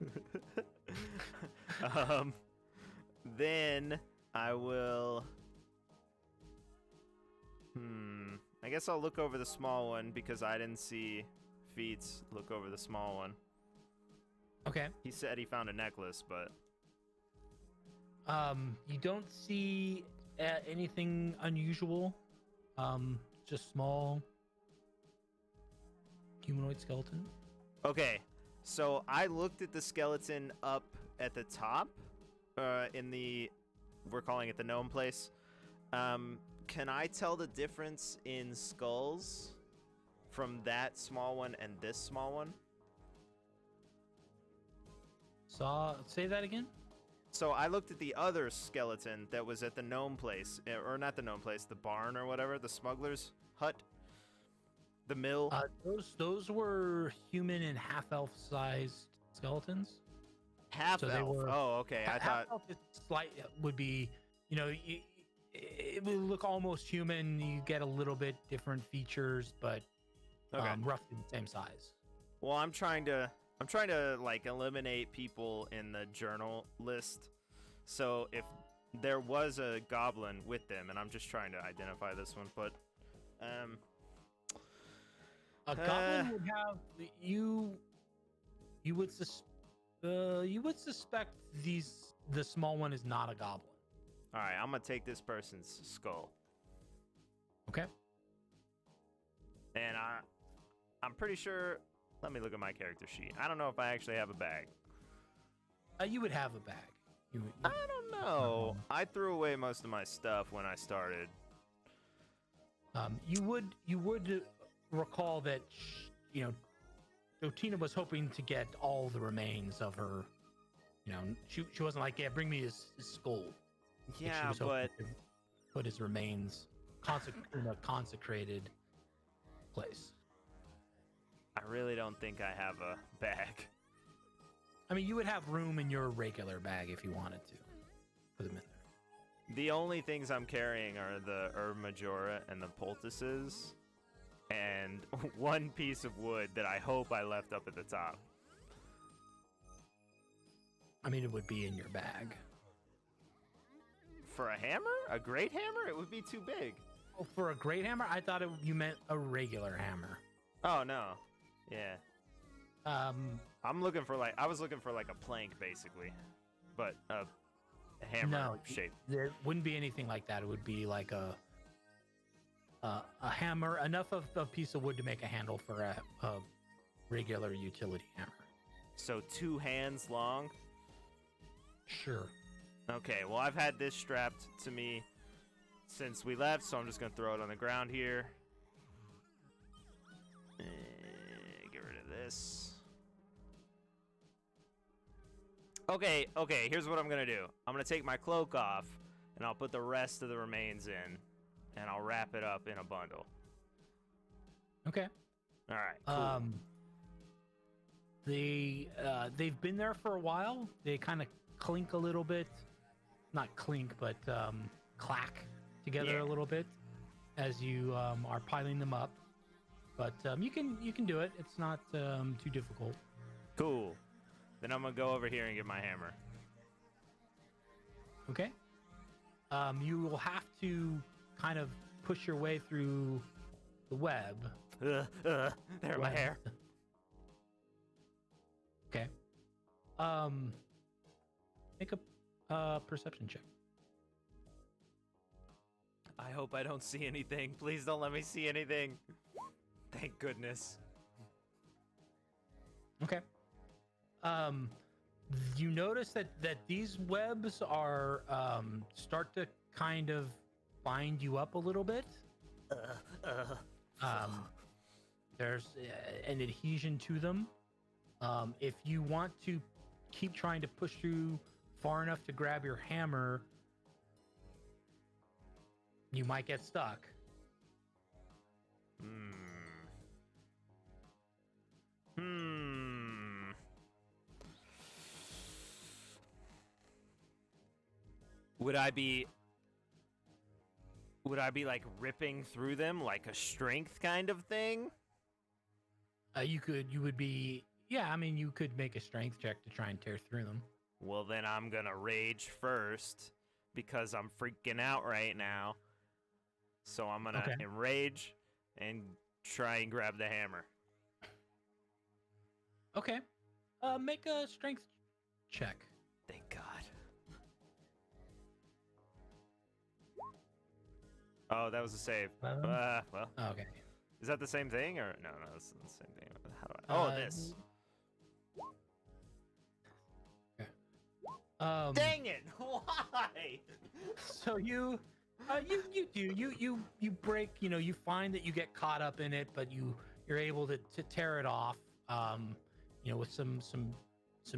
Speaker 1: Then I will. I guess I'll look over the small one because I didn't see Feats look over the small one.
Speaker 2: Okay.
Speaker 1: He said he found a necklace, but
Speaker 2: You don't see anything unusual. Just small humanoid skeleton.
Speaker 1: okay. So I looked at the skeleton up at the top, we're calling it the gnome place. Can I tell the difference in skulls from that small one and this small one?
Speaker 2: Say that again.
Speaker 1: So I looked at the other skeleton that was at the gnome place, or not the gnome place, the barn or whatever, the smuggler's hut, the mill.
Speaker 2: Those were human and half-elf sized skeletons.
Speaker 1: Half
Speaker 2: so they
Speaker 1: elf.
Speaker 2: were-
Speaker 1: Oh, okay. I thought.
Speaker 2: Half-elf is would be, it would look almost human. You get a little bit different features, but
Speaker 1: Okay.
Speaker 2: roughly the same size.
Speaker 1: Well, I'm trying to like eliminate people in the journal list. So if there was a goblin with them, and I'm just trying to identify this one, but
Speaker 2: A goblin would have you would suspect the small one is not a goblin.
Speaker 1: all right, I'm gonna take this person's skull,
Speaker 2: Okay.
Speaker 1: and I'm pretty sure. Let me look at my character sheet. I don't know if I actually have a bag.
Speaker 2: You would have a bag.
Speaker 1: I don't know. I threw away most of my stuff when I started.
Speaker 2: You would recall that Dotina was hoping to get all the remains of her. She wasn't like, yeah, bring me his skull. She
Speaker 1: Yeah,
Speaker 2: was hoping
Speaker 1: but
Speaker 2: to put his remains in a consecrated place.
Speaker 1: I really don't think I have a bag.
Speaker 2: I mean, you would have room in your regular bag if you wanted to put them in there.
Speaker 1: The only things I'm carrying are the Herb Majora and the poultices, and one piece of wood that I hope I left up at the top.
Speaker 2: I mean, it would be in your bag.
Speaker 1: For a hammer? A great hammer? It would be too big.
Speaker 2: Oh, for a great hammer? I thought you meant a regular hammer.
Speaker 1: Oh, no. Yeah. I was looking for like a plank, basically. But a hammer shape.
Speaker 2: There wouldn't be anything like that. It would be like a hammer, enough of a piece of wood to make a handle for a regular utility hammer.
Speaker 1: So 2 hands long?
Speaker 2: Sure.
Speaker 1: Okay, well, I've had this strapped to me since we left, so I'm just going to throw it on the ground here. Get rid of this. Okay, here's what I'm going to do. I'm going to take my cloak off, and I'll put the rest of the remains in, and I'll wrap it up in a bundle.
Speaker 2: Okay.
Speaker 1: All right, cool.
Speaker 2: They've been there for a while. They kind of clink a little bit. Not clink, but clack together a little bit as you are piling them up. But you can do it. It's not too difficult.
Speaker 1: Cool. Then I'm gonna go over here and get my hammer.
Speaker 2: Okay. You will have to kind of push your way through the web.
Speaker 1: There, my hair.
Speaker 2: Okay. Make a perception check.
Speaker 1: I hope I don't see anything. Please don't let me see anything. Thank goodness.
Speaker 2: Okay. You notice that these webs are start to kind of bind you up a little bit. There's an adhesion to them. If you want to keep trying to push through far enough to grab your hammer, you might get stuck.
Speaker 1: Would I be like ripping through them like a strength kind of thing?
Speaker 2: You would be, yeah, I mean, you could make a strength check to try and tear through them.
Speaker 1: Well, then I'm gonna rage first because I'm freaking out right now. So I'm gonna enrage and try and grab the hammer.
Speaker 2: Okay. Make a strength check.
Speaker 1: Thank God. Oh, that was a save. Well.
Speaker 2: Okay.
Speaker 1: Is that the same thing or no? It's the same thing. How do I? Oh, this. Dang it! Why?
Speaker 2: So you break. You find that you get caught up in it, but you're able to tear it off. With some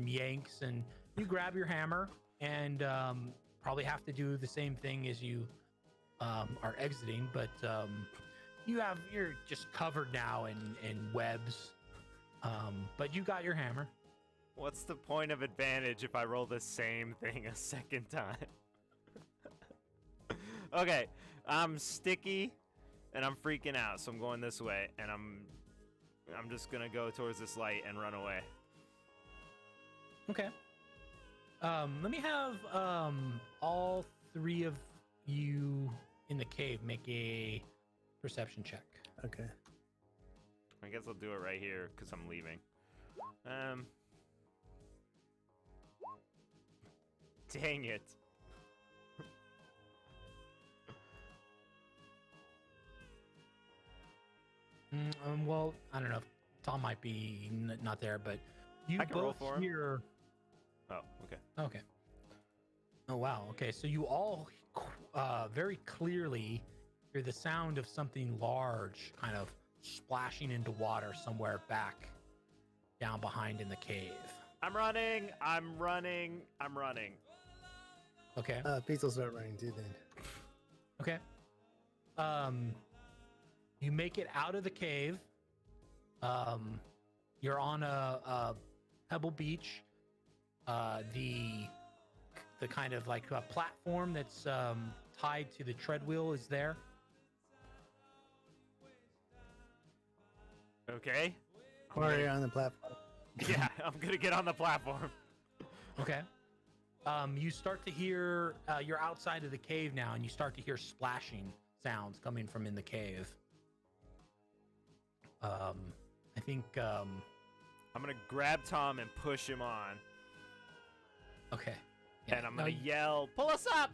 Speaker 2: yanks, and you grab your hammer and probably have to do the same thing as you are exiting, but you're just covered now in webs. But you got your hammer.
Speaker 1: What's the point of advantage if I roll the same thing a second time? Okay, I'm sticky and I'm freaking out, so I'm going this way, and I'm just gonna go towards this light and run away.
Speaker 2: Okay. Let me have all 3 of you in the cave make a perception check.
Speaker 3: Okay.
Speaker 1: I guess I'll do it right here because I'm leaving. Dang it.
Speaker 2: Well, I don't know. Tom might be not there, but you
Speaker 1: I can roll
Speaker 2: both
Speaker 1: for him.
Speaker 2: hear.
Speaker 1: Oh, okay.
Speaker 2: Okay. Oh wow. Okay, so you all very clearly hear the sound of something large, kind of splashing into water somewhere back down behind in the cave.
Speaker 1: I'm running.
Speaker 2: Okay.
Speaker 3: Pete will start running too then.
Speaker 2: Okay. You make it out of the cave. You're on a pebble beach. The the kind of like a platform that's tied to the treadwheel is there.
Speaker 1: Okay.
Speaker 3: Or you're on the platform.
Speaker 1: Yeah, I'm gonna get on the platform.
Speaker 2: Okay. You start to hear, you're outside of the cave now, and you start to hear splashing sounds coming from in the cave. I think,
Speaker 1: I'm gonna grab Tom and push him on,
Speaker 2: okay.
Speaker 1: and I'm gonna yell, "Pull us up!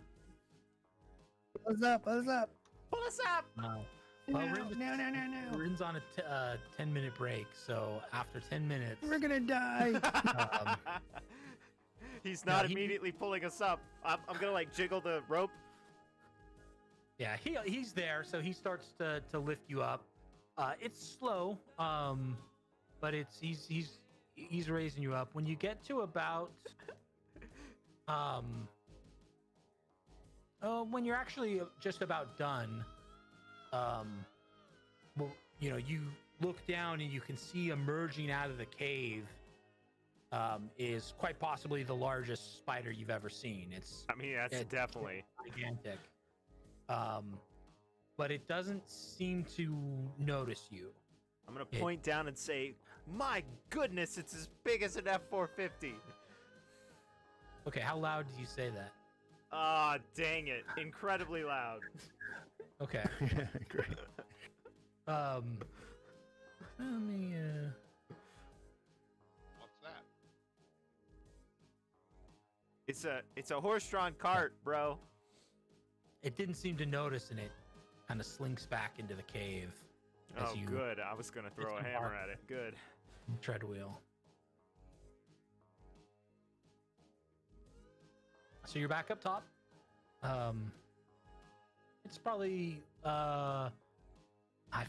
Speaker 3: What's up? What's up?
Speaker 1: Pull us up!"
Speaker 2: No.
Speaker 3: No,
Speaker 2: Well,
Speaker 3: no.
Speaker 2: Rin's on a 10-minute break, so after 10 minutes,
Speaker 3: We're gonna die.
Speaker 1: He's not
Speaker 2: he-
Speaker 1: immediately pulling us up. I'm gonna like jiggle the rope.
Speaker 2: yeah, he's there, so he starts to lift you up. It's slow, but he's raising you up. When you get to about when you're actually just about done, well, you know, you look down and you can see emerging out of the cave is quite possibly the largest spider you've ever seen.
Speaker 1: I mean, that's definitely
Speaker 2: gigantic. But it doesn't seem to notice you.
Speaker 1: I'm gonna point down and say, "My goodness, it's as big as an F-450."
Speaker 2: Okay, how loud do you say that?
Speaker 1: Ah, dang it! Incredibly loud.
Speaker 2: Okay.
Speaker 3: Great.
Speaker 2: Let me
Speaker 4: What's that?
Speaker 1: It's a horse-drawn cart, bro.
Speaker 2: It didn't seem to notice, and it kind of slinks back into the cave as
Speaker 1: Oh,
Speaker 2: you
Speaker 1: good. I was gonna throw a
Speaker 2: It's
Speaker 1: hammer
Speaker 2: dark.
Speaker 1: at it. Good.
Speaker 2: treadwheel. So you're back up top. It's probably I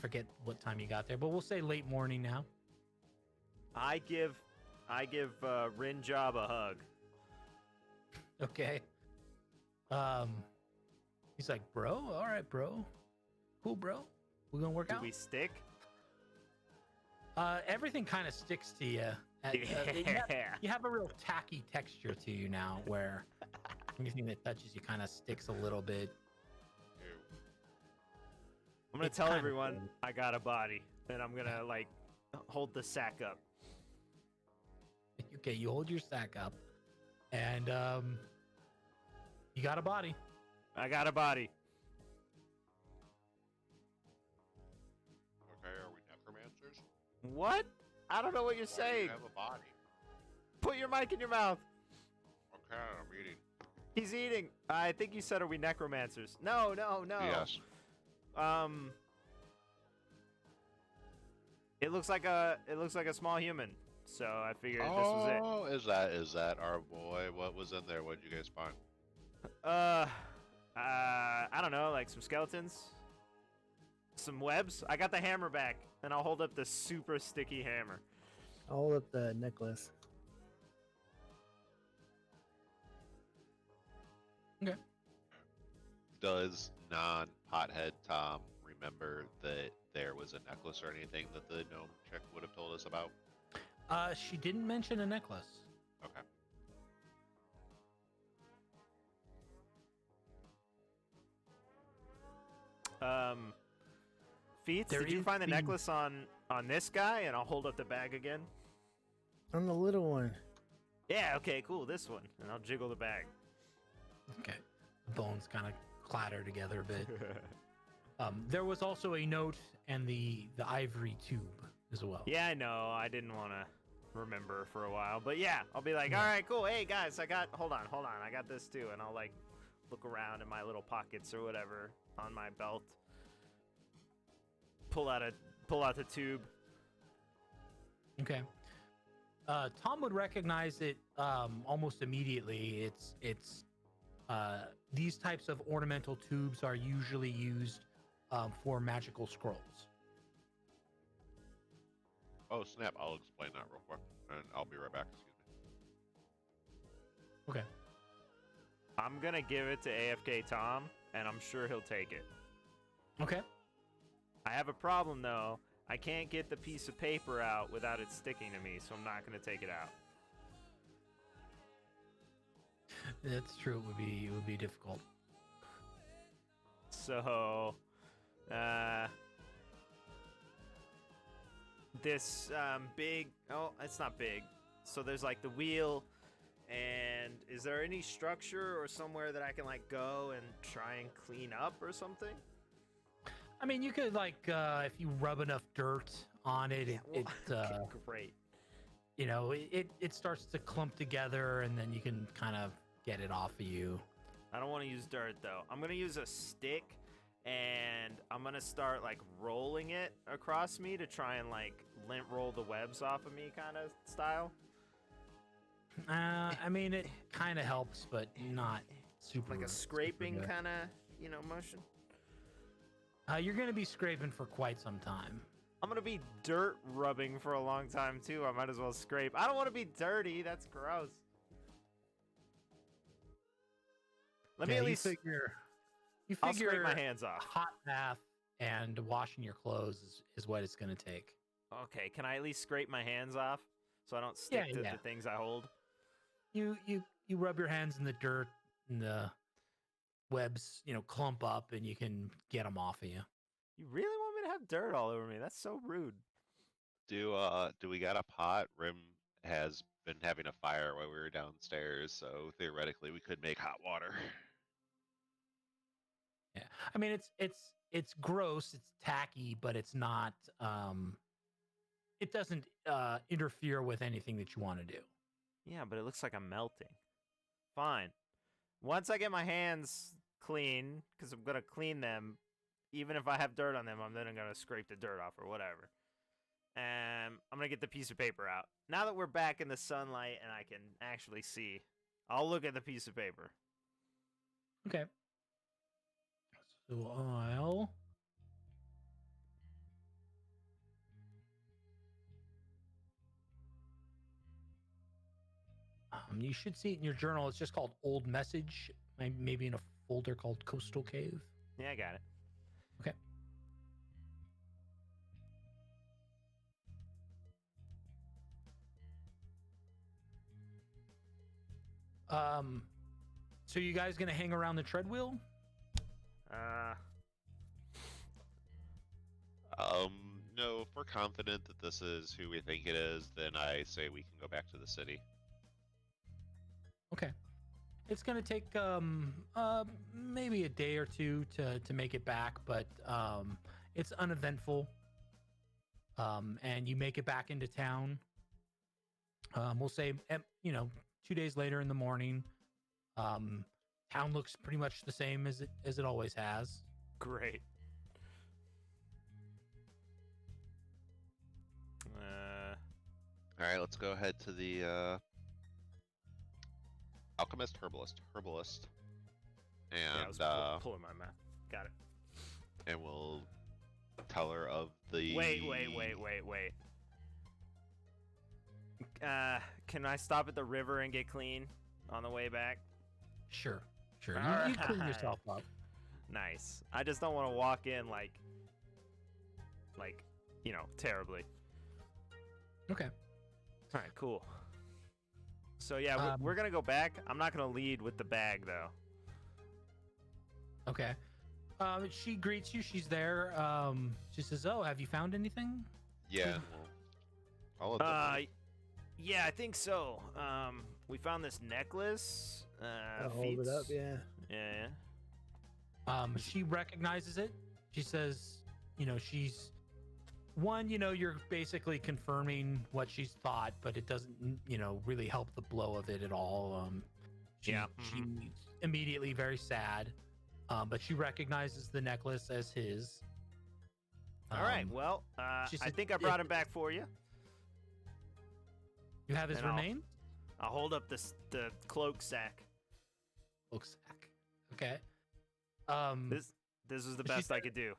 Speaker 2: forget what time you got there, but we'll say late morning now.
Speaker 1: I give Rin Job a hug.
Speaker 2: Okay. He's like, bro, all right, bro. Cool, bro. We're gonna work
Speaker 1: Do
Speaker 2: out.
Speaker 1: we stick?
Speaker 2: Everything kind of sticks to you.
Speaker 1: Yeah.
Speaker 2: You have a real tacky texture to you now, where anything that touches you kind of sticks a little bit.
Speaker 4: Ew.
Speaker 1: I'm gonna
Speaker 2: It's
Speaker 1: tell
Speaker 2: kinda
Speaker 1: everyone
Speaker 2: cool.
Speaker 1: I got a body, and I'm gonna like hold the sack up.
Speaker 2: Okay, you hold your sack up, and you got a body.
Speaker 1: I got a body.
Speaker 4: Okay, are we necromancers?
Speaker 1: What? I don't know what you're
Speaker 4: Why do
Speaker 1: saying.
Speaker 4: you have a body?
Speaker 1: Put your mic in your mouth.
Speaker 4: Okay, I'm eating.
Speaker 1: He's eating. I think you said, "Are we necromancers?" No.
Speaker 4: Yes.
Speaker 1: It looks like a small human. So I figured this was it.
Speaker 4: Oh, is that our boy? What was in there? What did you guys find?
Speaker 1: I don't know, like some skeletons, some webs. I got the hammer back, and I'll hold up the super sticky hammer.
Speaker 3: I'll hold up the necklace.
Speaker 4: Does non-pothead Tom remember that there was a necklace or anything that the gnome chick would have told us about?
Speaker 2: She didn't mention a necklace.
Speaker 4: Okay.
Speaker 1: Feats,
Speaker 2: There
Speaker 1: did you
Speaker 2: is
Speaker 1: find the
Speaker 2: the-
Speaker 1: necklace on this guy? And I'll hold up the bag again.
Speaker 3: On the little one.
Speaker 1: Yeah, okay, cool, this one. And I'll jiggle the bag.
Speaker 2: Okay. The bones kind of clatter together a bit. There was also a note and the ivory tube as well.
Speaker 1: Yeah, I know. I didn't want to remember for a while. But yeah, I'll be like,
Speaker 2: Yeah.
Speaker 1: all right, cool. Hey, guys, hold on. I got this too. And I'll like look around in my little pockets or whatever on my belt. Pull out the tube.
Speaker 2: Okay. Tom would recognize it almost immediately. It's these types of ornamental tubes are usually used for magical scrolls.
Speaker 4: Oh, snap. I'll explain that real quick, and I'll be right back. Excuse me.
Speaker 2: Okay.
Speaker 1: I'm going to give it to AFK Tom, and I'm sure he'll take it.
Speaker 2: Okay.
Speaker 1: I have a problem, though. I can't get the piece of paper out without it sticking to me, so I'm not going to take it out.
Speaker 2: That's true. It would be difficult.
Speaker 1: So, this big. Oh, it's not big. So there's like the wheel, and is there any structure or somewhere that I can like go and try and clean up or something?
Speaker 2: I mean, you could like if you rub enough dirt on it,
Speaker 1: Great.
Speaker 2: you know, it starts to clump together, and then you can kind of get it off of you.
Speaker 1: I don't want to use dirt though. I'm gonna use a stick, and I'm gonna start like rolling it across me to try and like lint roll the webs off of me, kind of style.
Speaker 2: I mean, it kind of helps, but not super.
Speaker 1: Like a scraping
Speaker 2: super good.
Speaker 1: kind of, motion.
Speaker 2: You're gonna be scraping for quite some time.
Speaker 1: I'm gonna be dirt rubbing for a long time too. I might as well scrape. I don't want to be dirty. That's gross. Let me at least
Speaker 2: figure.
Speaker 1: I'll scrape my hands off.
Speaker 2: Hot bath and washing your clothes is what it's gonna take.
Speaker 1: Okay, can I at least scrape my hands off so I don't stick to the things I hold?
Speaker 2: You rub your hands in the dirt, and the webs, clump up, and you can get them off of you.
Speaker 1: You really want me to have dirt all over me? That's so rude.
Speaker 4: Do we got a pot? Rim has been having a fire while we were downstairs, so theoretically we could make hot water.
Speaker 2: Yeah, I mean it's gross, it's tacky, but it's not. It doesn't interfere with anything that you want to do.
Speaker 1: Yeah, but it looks like I'm melting. Fine. Once I get my hands clean, because I'm gonna clean them, even if I have dirt on them, I'm then gonna scrape the dirt off or whatever. And I'm gonna get the piece of paper out. Now that we're back in the sunlight and I can actually see, I'll look at the piece of paper.
Speaker 2: Okay. So I'll. You should see it in your journal. It's just called Old Message, maybe in a folder called Coastal Cave.
Speaker 1: Yeah, I got it.
Speaker 2: Okay. So you guys gonna hang around the treadwheel?
Speaker 4: No, if we're confident that this is who we think it is, then I say we can go back to the city.
Speaker 2: Okay. It's gonna take maybe a day or two to make it back, but it's uneventful. And you make it back into town. We'll say 2 days later in the morning. Town looks pretty much the same as it always has.
Speaker 1: Great.
Speaker 4: All right, let's go ahead to the alchemist, herbalist, and
Speaker 1: yeah, I was pulling my map. Got it.
Speaker 4: And we'll tell her of the.
Speaker 1: Wait. Can I stop at the river and get clean on the way back?
Speaker 2: Sure. You clean yourself up.
Speaker 1: Nice. I just don't want to walk in like terribly.
Speaker 2: Okay.
Speaker 1: All right, cool. So yeah, we're gonna go back. I'm not gonna lead with the bag though.
Speaker 2: Okay. She greets you. She's there. She says, "Oh, have you found anything?"
Speaker 4: Yeah. All of them.
Speaker 1: Yeah, I think so. We found this necklace.
Speaker 3: I'll hold it up, yeah.
Speaker 1: Yeah.
Speaker 2: She recognizes it. She says, she's one, you're basically confirming what she's thought, but it doesn't, really help the blow of it at all. She's immediately very sad, but she recognizes the necklace as his.
Speaker 1: All right. Well, I think I brought him back for you.
Speaker 2: You have his remains?
Speaker 1: I'll hold up the cloak sack.
Speaker 2: Cloak sack. Okay.
Speaker 1: This is the best I could do.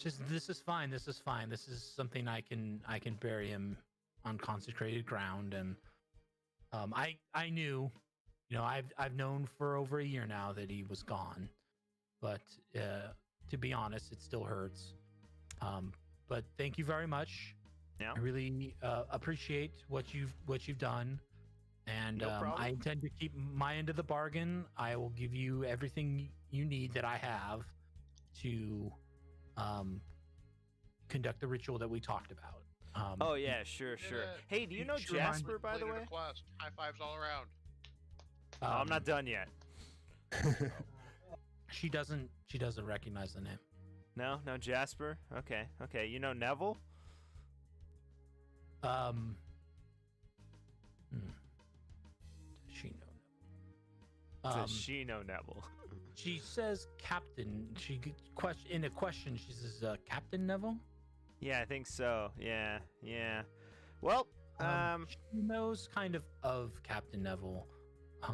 Speaker 2: This is fine. This is something I can bury him on consecrated ground, and I knew, I've known for over a year now that he was gone, but to be honest, it still hurts. But thank you very much.
Speaker 1: Yeah.
Speaker 2: I really appreciate what you've done, And
Speaker 1: No problem.
Speaker 2: I intend to keep my end of the bargain. I will give you everything you need that I have to conduct the ritual that we talked about.
Speaker 1: Oh yeah, sure. Hey, do you know
Speaker 2: Sure, mind-
Speaker 1: Jasper, by the way?
Speaker 4: Quest. High fives all around.
Speaker 1: I'm not done yet.
Speaker 2: She doesn't recognize the name.
Speaker 1: No, Jasper. Okay. You know Neville?
Speaker 2: Does she know?
Speaker 1: Does she know Neville?
Speaker 2: She says Captain. In a question, she says Captain Neville.
Speaker 1: Yeah, I think so. Yeah. Well,
Speaker 2: she knows kind of Captain Neville.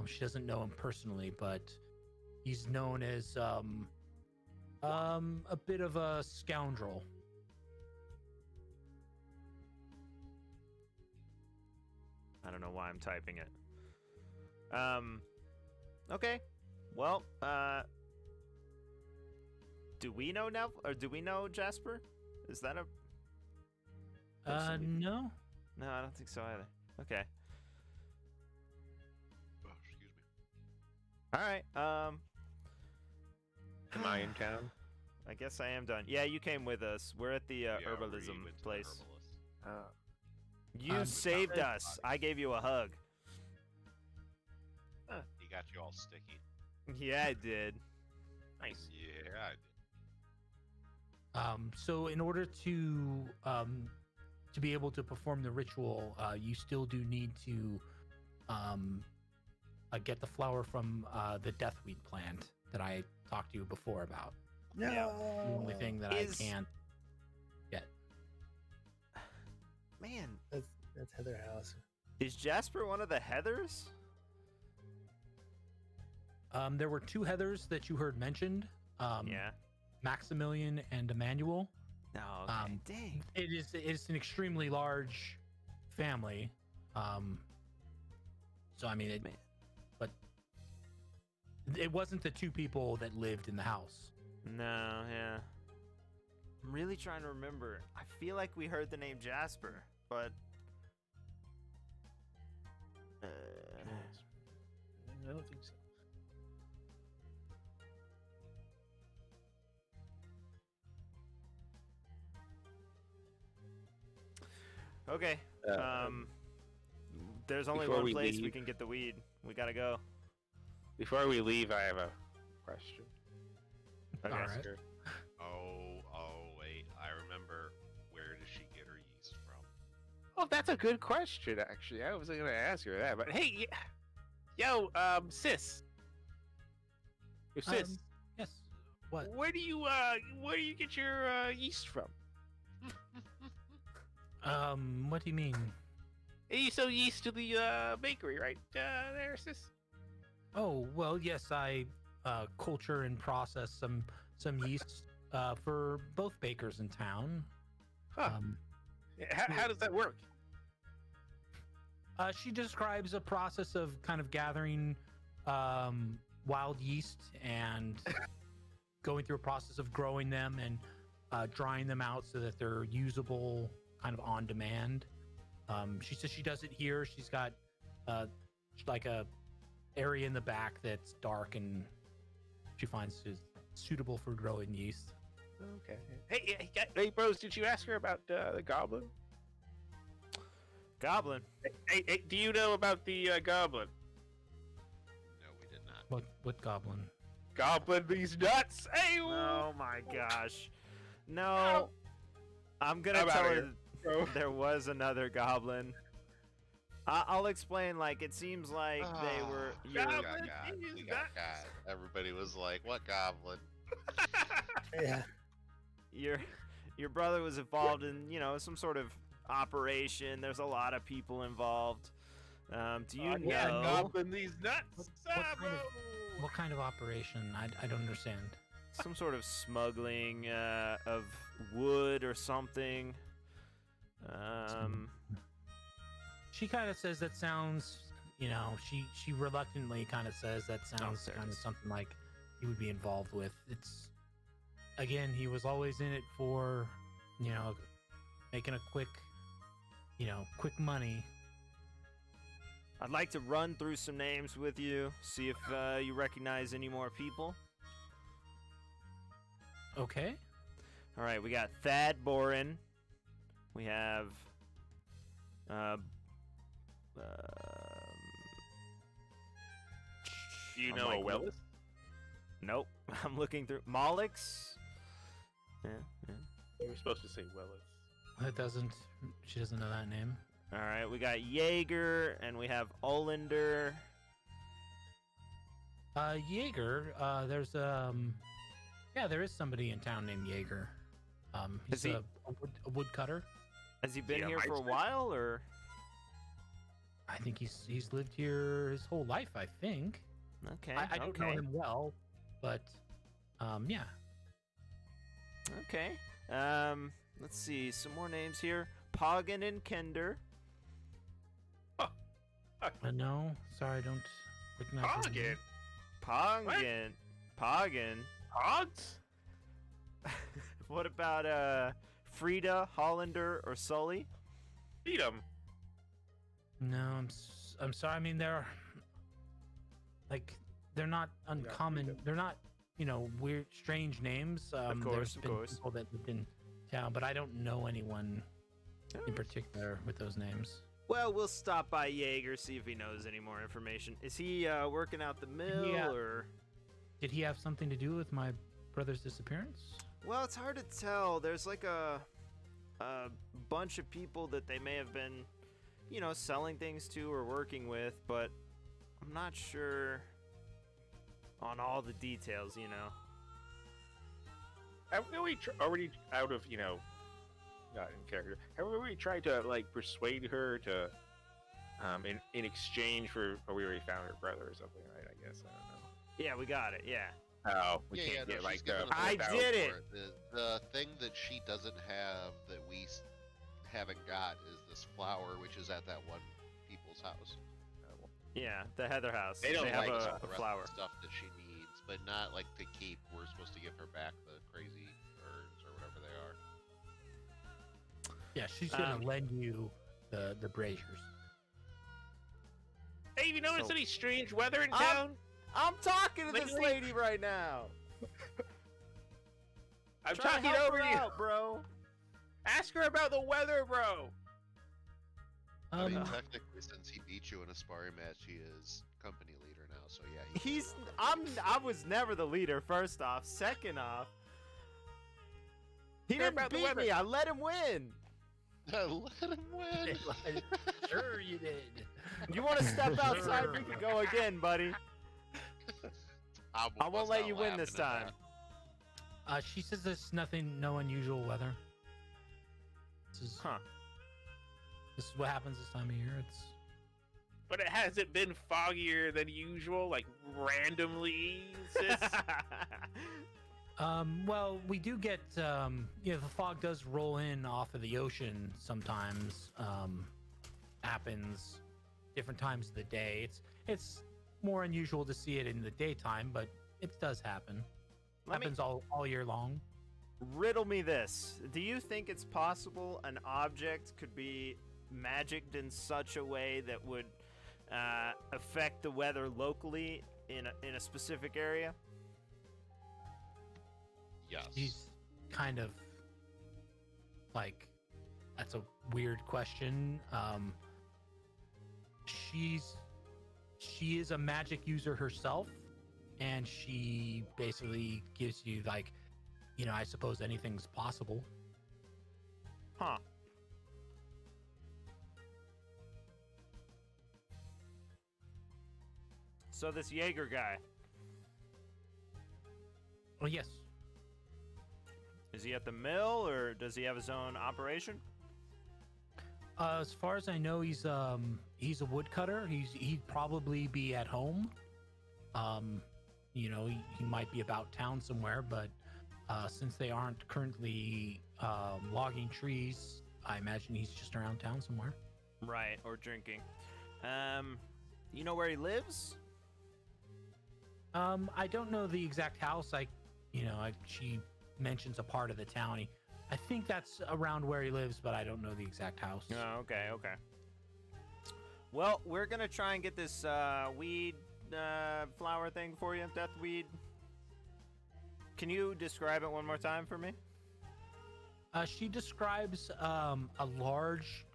Speaker 2: She doesn't know him personally, but he's known as a bit of a scoundrel.
Speaker 1: I don't know why I'm typing it. Okay. Well, do we know Neville, or do we know Jasper? Is that a person we-
Speaker 2: No.
Speaker 1: No, I don't think so either. Okay.
Speaker 4: Oh, excuse me.
Speaker 1: All right.
Speaker 5: Am I in town?
Speaker 1: I guess I am done. Yeah, you came with us. We're at the
Speaker 4: Yeah,
Speaker 1: herbalism
Speaker 4: we went to the
Speaker 1: place.
Speaker 4: herbalist.
Speaker 1: You saved us. I gave you a hug.
Speaker 4: He got you all sticky.
Speaker 1: Yeah, I did.
Speaker 5: Nice.
Speaker 4: Yeah, I did.
Speaker 2: So in order to be able to perform the ritual, you still do need to get the flower from the deathweed plant that I talked to you before about.
Speaker 3: No.
Speaker 2: The only thing that
Speaker 1: Is-
Speaker 2: I can't get.
Speaker 1: Man,
Speaker 3: That's Heather House.
Speaker 1: is Jasper one of the Heathers?
Speaker 2: There were two Heathers that you heard mentioned.
Speaker 1: Yeah.
Speaker 2: Maximilian and Emmanuel.
Speaker 1: No. Okay. Dang.
Speaker 2: It's an extremely large family. So I mean,
Speaker 1: Man.
Speaker 2: but it wasn't the two people that lived in the house.
Speaker 1: No. Yeah. I'm really trying to remember. I feel like we heard the name Jasper, but.
Speaker 5: I don't think so.
Speaker 1: Okay. There's only
Speaker 5: before
Speaker 1: one
Speaker 5: we
Speaker 1: place we
Speaker 5: leave-
Speaker 1: can get the weed. We gotta go.
Speaker 5: Before we leave, I have a question.
Speaker 1: Okay.
Speaker 2: All right.
Speaker 5: Sure.
Speaker 4: Wait. I remember. Where does she get her yeast from?
Speaker 5: Oh, that's a good question, actually. I wasn't gonna ask her that, but hey, yo, sis. Yo, sis,
Speaker 2: Yes. What?
Speaker 5: where do you get your yeast from?
Speaker 2: What do you mean?
Speaker 5: Hey, you sell yeast to the bakery, right? There, sis.
Speaker 2: Oh, well, yes, I culture and process some yeast for both bakers in town.
Speaker 5: Huh. How does that work?
Speaker 2: She describes a process of kind of gathering wild yeast and going through a process of growing them and drying them out so that they're usable kind of on demand. She says she does it here. She's got like a area in the back that's dark and she finds is suitable for growing yeast.
Speaker 5: Okay. Hey, bros, did you ask her about the goblin?
Speaker 1: Goblin.
Speaker 5: Hey, do you know about the goblin?
Speaker 4: No, we did not.
Speaker 2: What goblin?
Speaker 5: Goblin these nuts! Hey!
Speaker 1: Oh my gosh. No. I'm gonna
Speaker 5: I'm
Speaker 1: tell
Speaker 5: outta
Speaker 1: her
Speaker 5: here, bro.
Speaker 1: there was another goblin. I'll explain. Like, it seems like they were.
Speaker 4: We
Speaker 1: You're,
Speaker 4: got
Speaker 5: Goblin
Speaker 4: God.
Speaker 5: is
Speaker 4: We got
Speaker 5: nuts.
Speaker 4: God. Everybody was like, "What goblin?"
Speaker 3: Yeah.
Speaker 1: your brother was involved in, some sort of operation. There's a lot of people involved. Do you
Speaker 5: Yeah,
Speaker 1: know
Speaker 5: goblin these nuts!
Speaker 2: What kind of operation? I don't understand.
Speaker 1: some sort of smuggling of wood or something?
Speaker 2: She kind of says that sounds, she reluctantly kind of says that sounds
Speaker 1: there it
Speaker 2: kind of
Speaker 1: is.
Speaker 2: something like he would be involved with. It's, again, he was always in it for, making a quick money.
Speaker 1: I'd like to run through some names with you, see if you recognize any more people.
Speaker 2: Okay.
Speaker 1: All right, we got Thad Boren. We have
Speaker 5: Do you
Speaker 1: I'm
Speaker 5: know
Speaker 1: like,
Speaker 5: a Willis?
Speaker 1: Nope. I'm looking through Mollix. Yeah.
Speaker 5: You were supposed to say Willis.
Speaker 2: That doesn't. She doesn't know that name.
Speaker 1: All right, we got Jaeger and we have Olander.
Speaker 2: Jaeger. There's Yeah, there is somebody in town named Jaeger.
Speaker 1: Is
Speaker 2: He's
Speaker 1: he-
Speaker 2: a woodcutter.
Speaker 1: Has he been
Speaker 5: Yeah,
Speaker 1: here for a
Speaker 5: Meister.
Speaker 1: while, or?
Speaker 2: I think he's lived here his whole life. I think.
Speaker 1: Okay.
Speaker 2: I don't know him well, but yeah.
Speaker 1: Okay. Let's see some more names here. Poggin and Kender.
Speaker 2: No, sorry, I don't recognize. his name.
Speaker 5: Poggin?
Speaker 1: Poggin.
Speaker 5: Hogs?
Speaker 1: What about Frida, Hollander, or Sully?
Speaker 5: Beat him.
Speaker 2: No, I'm sorry. I mean, they're not uncommon. They're not, weird, strange names.
Speaker 1: Of
Speaker 2: There's
Speaker 1: course.
Speaker 2: been people that lived in town, but I don't know anyone in particular with those names.
Speaker 1: Well, we'll stop by Jaeger, see if he knows any more information. Is he working out the mill,
Speaker 2: Yeah.
Speaker 1: or?
Speaker 2: Did he have something to do with my brother's disappearance?
Speaker 1: Well, it's hard to tell. There's like a bunch of people that they may have been, selling things to or working with, but I'm not sure on all the details,
Speaker 5: Have we already out of, not in character, have we already tried to, persuade her to, in exchange for, we already found her brother or something, right? I guess, I don't know.
Speaker 1: Yeah, we got it, yeah.
Speaker 5: Oh, we
Speaker 6: Yeah,
Speaker 5: can't
Speaker 6: no,
Speaker 5: get,
Speaker 6: she's given us
Speaker 1: I
Speaker 6: a voucher
Speaker 1: did it!
Speaker 6: for The thing that she doesn't have that we haven't got is this flower, which is at that one people's house.
Speaker 1: Yeah, the Heather House.
Speaker 5: They don't
Speaker 1: have
Speaker 5: like
Speaker 1: a
Speaker 6: Just the rest of
Speaker 1: flower.
Speaker 6: the stuff that she needs, but not like to keep. We're supposed to give her back the crazy herbs or whatever they are.
Speaker 2: Yeah, she's gonna
Speaker 1: Um,
Speaker 2: lend you the braziers.
Speaker 5: Hey, have you noticed
Speaker 1: So-
Speaker 5: any strange weather in
Speaker 1: I'm-
Speaker 5: town?
Speaker 1: I'm talking to this
Speaker 5: Lately-
Speaker 1: lady right now.
Speaker 5: I'm
Speaker 1: Trying to
Speaker 5: talking
Speaker 1: help
Speaker 5: over
Speaker 1: her
Speaker 5: you.
Speaker 1: out, bro.
Speaker 5: Ask her about the weather, bro.
Speaker 6: I mean,
Speaker 2: Um,
Speaker 6: technically, since he beat you in a sparring match, he is company leader now. So yeah, he
Speaker 1: I was never the leader, first off. Second off, he
Speaker 5: Care
Speaker 1: didn't
Speaker 5: about the
Speaker 1: beat
Speaker 5: weather.
Speaker 1: me. I let him win.
Speaker 6: let him win.
Speaker 2: sure you did.
Speaker 1: You want to step outside? We can go again, buddy. I won't
Speaker 6: was
Speaker 1: let
Speaker 6: not
Speaker 1: you win this
Speaker 6: laughing
Speaker 1: time.
Speaker 6: at that.
Speaker 2: She says there's no unusual weather.
Speaker 1: Huh.
Speaker 2: This is what happens this time of year. It's
Speaker 5: But it hasn't been foggier than usual, randomly, sis.
Speaker 2: well, we do get the fog does roll in off of the ocean sometimes. Happens different times of the day. It's more unusual to see it in the daytime, but it does happen.
Speaker 1: Let me
Speaker 2: Happens all year long.
Speaker 1: riddle me this. Do you think it's possible an object could be magicked in such a way that would affect the weather locally in a specific area?
Speaker 6: Yes.
Speaker 2: She's kind of that's a weird question. She is a magic user herself, and she basically gives you I suppose anything's possible.
Speaker 1: Huh. So this Jaeger guy,
Speaker 2: Well, yes.
Speaker 1: is he at the mill or does he have his own operation?
Speaker 2: As far as I know, he's a woodcutter. He'd probably be at home. He might be about town somewhere, but since they aren't currently logging trees, I imagine he's just around town somewhere.
Speaker 1: Right, or drinking. You know where he lives?
Speaker 2: I don't know the exact house. She mentions a part of the town. I think that's around where he lives, but I don't know the exact house.
Speaker 1: Oh, okay. Well, we're gonna try and get this weed flower thing for you, Deathweed. Can you describe it one more time for me?
Speaker 2: She describes a large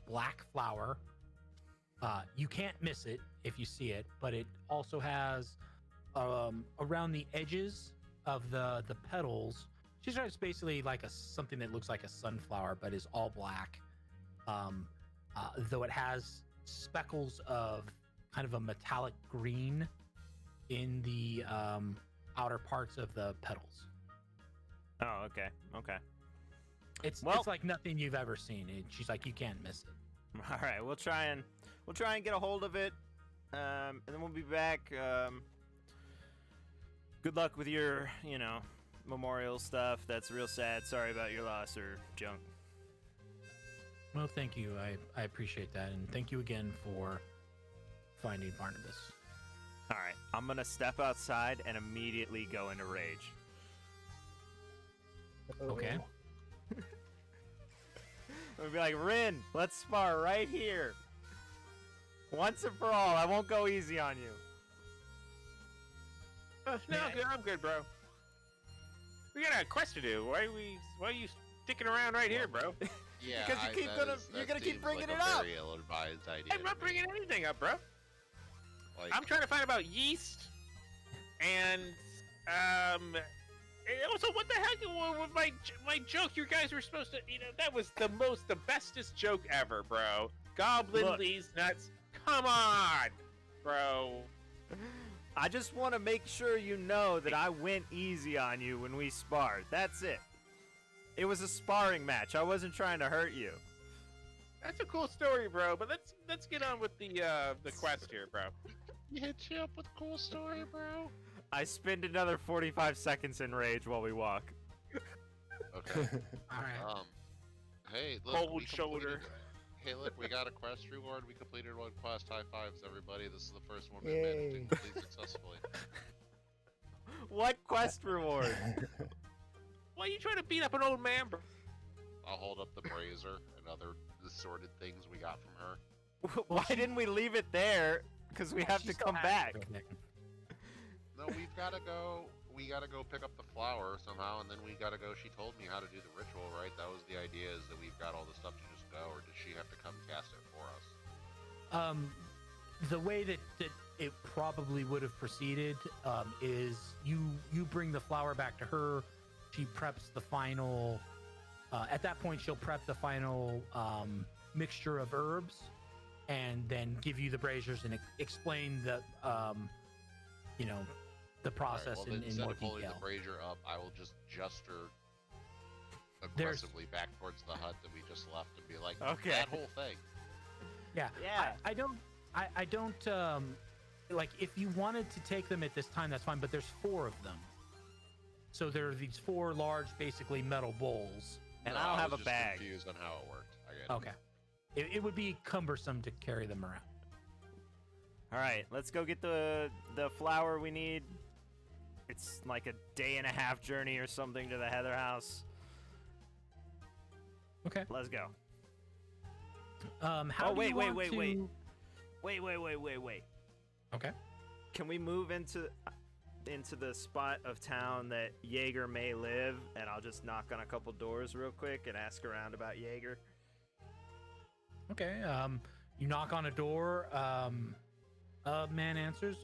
Speaker 2: black flower. You can't miss it if you see it, but it also has around the edges of the petals. She describes basically like something that looks like a sunflower, but is all black. Though it has speckles of kind of a metallic green in the outer parts of the petals.
Speaker 1: Oh, okay. Okay.
Speaker 2: It's like nothing you've ever seen. She's like, you can't miss it.
Speaker 1: All right, we'll try and get a hold of it, and then we'll be back. Good luck with your, memorial stuff. That's real sad. Sorry about your loss or junk.
Speaker 2: Well, thank you. I appreciate that, and thank you again for finding Barnabas.
Speaker 1: All right, I'm gonna step outside and immediately go into rage.
Speaker 2: Okay.
Speaker 1: I'm gonna be like, Rin, let's spar right here. Once and for all, I won't go easy on you.
Speaker 5: No, I'm good, bro. We got a quest to do. Why are you sticking around right here, bro?
Speaker 6: Yeah,
Speaker 1: Because you're gonna keep bringing it up.
Speaker 6: Very ill-advised idea.
Speaker 5: I'm not
Speaker 6: to me.
Speaker 5: bringing anything up, bro.
Speaker 6: Like,
Speaker 5: I'm trying to find about yeast and also what the heck with my joke? You guys were supposed to, that was the bestest joke ever, bro. Goblin
Speaker 1: Look.
Speaker 5: Lee's nuts. Come on, bro.
Speaker 1: I just want to make sure you know that I went easy on you when we sparred. That's it. It was a sparring match. I wasn't trying to hurt you.
Speaker 5: That's a cool story, bro. But let's get on with the quest here, bro.
Speaker 6: he hit you up with a cool story, bro.
Speaker 1: I spend another 45 seconds in rage while we walk.
Speaker 6: Okay.
Speaker 2: All right.
Speaker 6: Hey, look.
Speaker 5: Cold
Speaker 6: we
Speaker 5: shoulder.
Speaker 6: completed- Hey, look, we got a quest reward. We completed one quest. High fives, everybody. This is the first one we managed to
Speaker 3: Yay.
Speaker 6: complete successfully.
Speaker 1: What quest reward?
Speaker 5: Why are you trying to beat up an old man, bro?
Speaker 6: I'll hold up the brazier and other assorted things we got from her.
Speaker 1: Why didn't we leave it there? Because we have to come back.
Speaker 6: No, we've got to go. We got to go pick up the flower somehow, and then we got to go. She told me how to do the ritual, right? That was the idea, is that we've got all the stuff to just go, or does she have to come cast it for us?
Speaker 2: The way that it probably would have proceeded is you bring the flower back to her. She preps the final. At that point, she'll prep the final mixture of herbs, and then give you the braziers and explain the the process
Speaker 6: All right, well, then
Speaker 2: in
Speaker 6: instead
Speaker 2: more
Speaker 6: of holding
Speaker 2: detail.
Speaker 6: the brazier up, I will just gesture aggressively back towards the hut that we just left and be like,
Speaker 1: Okay.
Speaker 6: that whole thing.
Speaker 2: Yeah.
Speaker 1: Yeah.
Speaker 2: I don't like, if you wanted to take them at this time, that's fine, but there's 4 of them. So there are these 4 large, basically metal bowls.
Speaker 1: And
Speaker 6: No,
Speaker 1: I don't have
Speaker 6: was
Speaker 1: a
Speaker 6: just
Speaker 1: bag.
Speaker 6: confused on how it worked. I get it.
Speaker 2: Okay. It would be cumbersome to carry them around.
Speaker 1: All right, let's go get the flower we need. It's like a day-and-a-half journey or something to the Heather house.
Speaker 2: Okay.
Speaker 1: Let's go.
Speaker 2: How
Speaker 1: Oh,
Speaker 2: do
Speaker 1: wait,
Speaker 2: you
Speaker 1: wait,
Speaker 2: want
Speaker 1: wait,
Speaker 2: to...
Speaker 1: wait.
Speaker 2: Okay.
Speaker 1: Can we move into the spot of town that Jaeger may live, and I'll just knock on a couple doors real quick and ask around about Jaeger?
Speaker 2: Okay. You knock on a door. Man answers.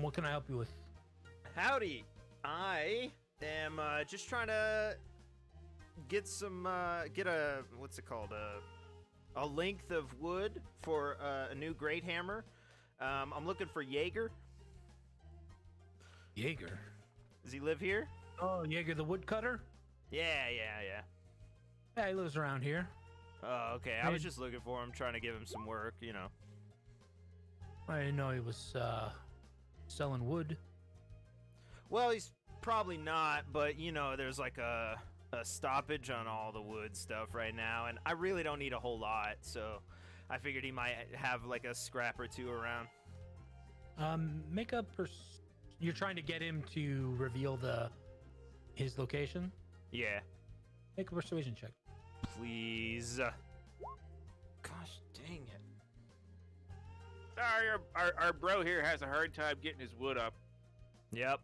Speaker 2: What can I help you with?
Speaker 1: Howdy. I am just trying to get a what's it called, a length of wood for a new great hammer. I'm looking for Jaeger.
Speaker 2: Jaeger.
Speaker 1: Does he live here?
Speaker 2: Oh, Jaeger the woodcutter?
Speaker 1: Yeah.
Speaker 2: Yeah, he lives around here.
Speaker 1: Oh, okay. I was just looking for him, trying to give him some work,
Speaker 2: I didn't know he was selling wood.
Speaker 1: Well, he's probably not, but there's like a stoppage on all the wood stuff right now, and I really don't need a whole lot, so I figured he might have like a scrap or 2 around.
Speaker 2: Make a You're trying to get him to reveal his location?
Speaker 1: Yeah.
Speaker 2: Make a persuasion check.
Speaker 1: Please. Gosh dang it.
Speaker 5: Sorry, our bro here has a hard time getting his wood up.
Speaker 1: Yep.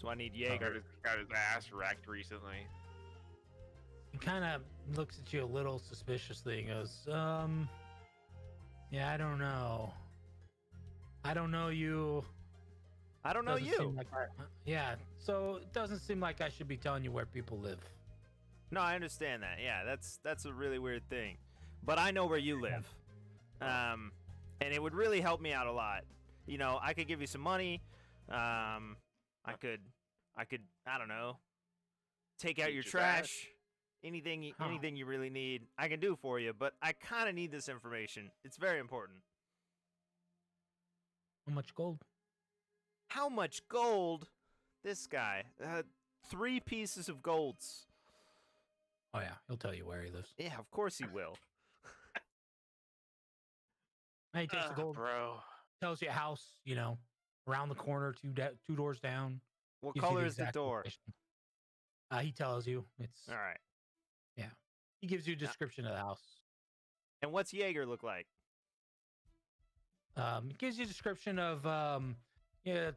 Speaker 1: So I need Jaeger.
Speaker 5: Got his ass wrecked recently.
Speaker 2: He kind of looks at you a little suspiciously and goes, yeah, I don't know. I don't know you.
Speaker 1: I don't know
Speaker 2: Doesn't
Speaker 1: you.
Speaker 2: seem like yeah, so it doesn't seem like I should be telling you where people live.
Speaker 1: No, I understand that. Yeah, that's a really weird thing. But I know where you live. And it would really help me out a lot. You know, I could give you some money. I could I don't know, take out your trash. Anything you really need, I can do for you, but I kind of need this information. It's very important.
Speaker 2: How much gold?
Speaker 1: How much gold? This guy. 3 pieces of golds.
Speaker 2: Oh yeah, he'll tell you where he lives.
Speaker 1: Yeah, of course he will.
Speaker 2: He takes the gold,
Speaker 5: bro.
Speaker 2: tells you a house, you know, around the corner, two doors down.
Speaker 1: What
Speaker 2: Gives you
Speaker 1: color is the
Speaker 2: exact
Speaker 1: door?
Speaker 2: location. He tells you. It's
Speaker 1: All right.
Speaker 2: He gives you a description of the house.
Speaker 1: And what's Jaeger look like?
Speaker 2: He gives you a description of yeah,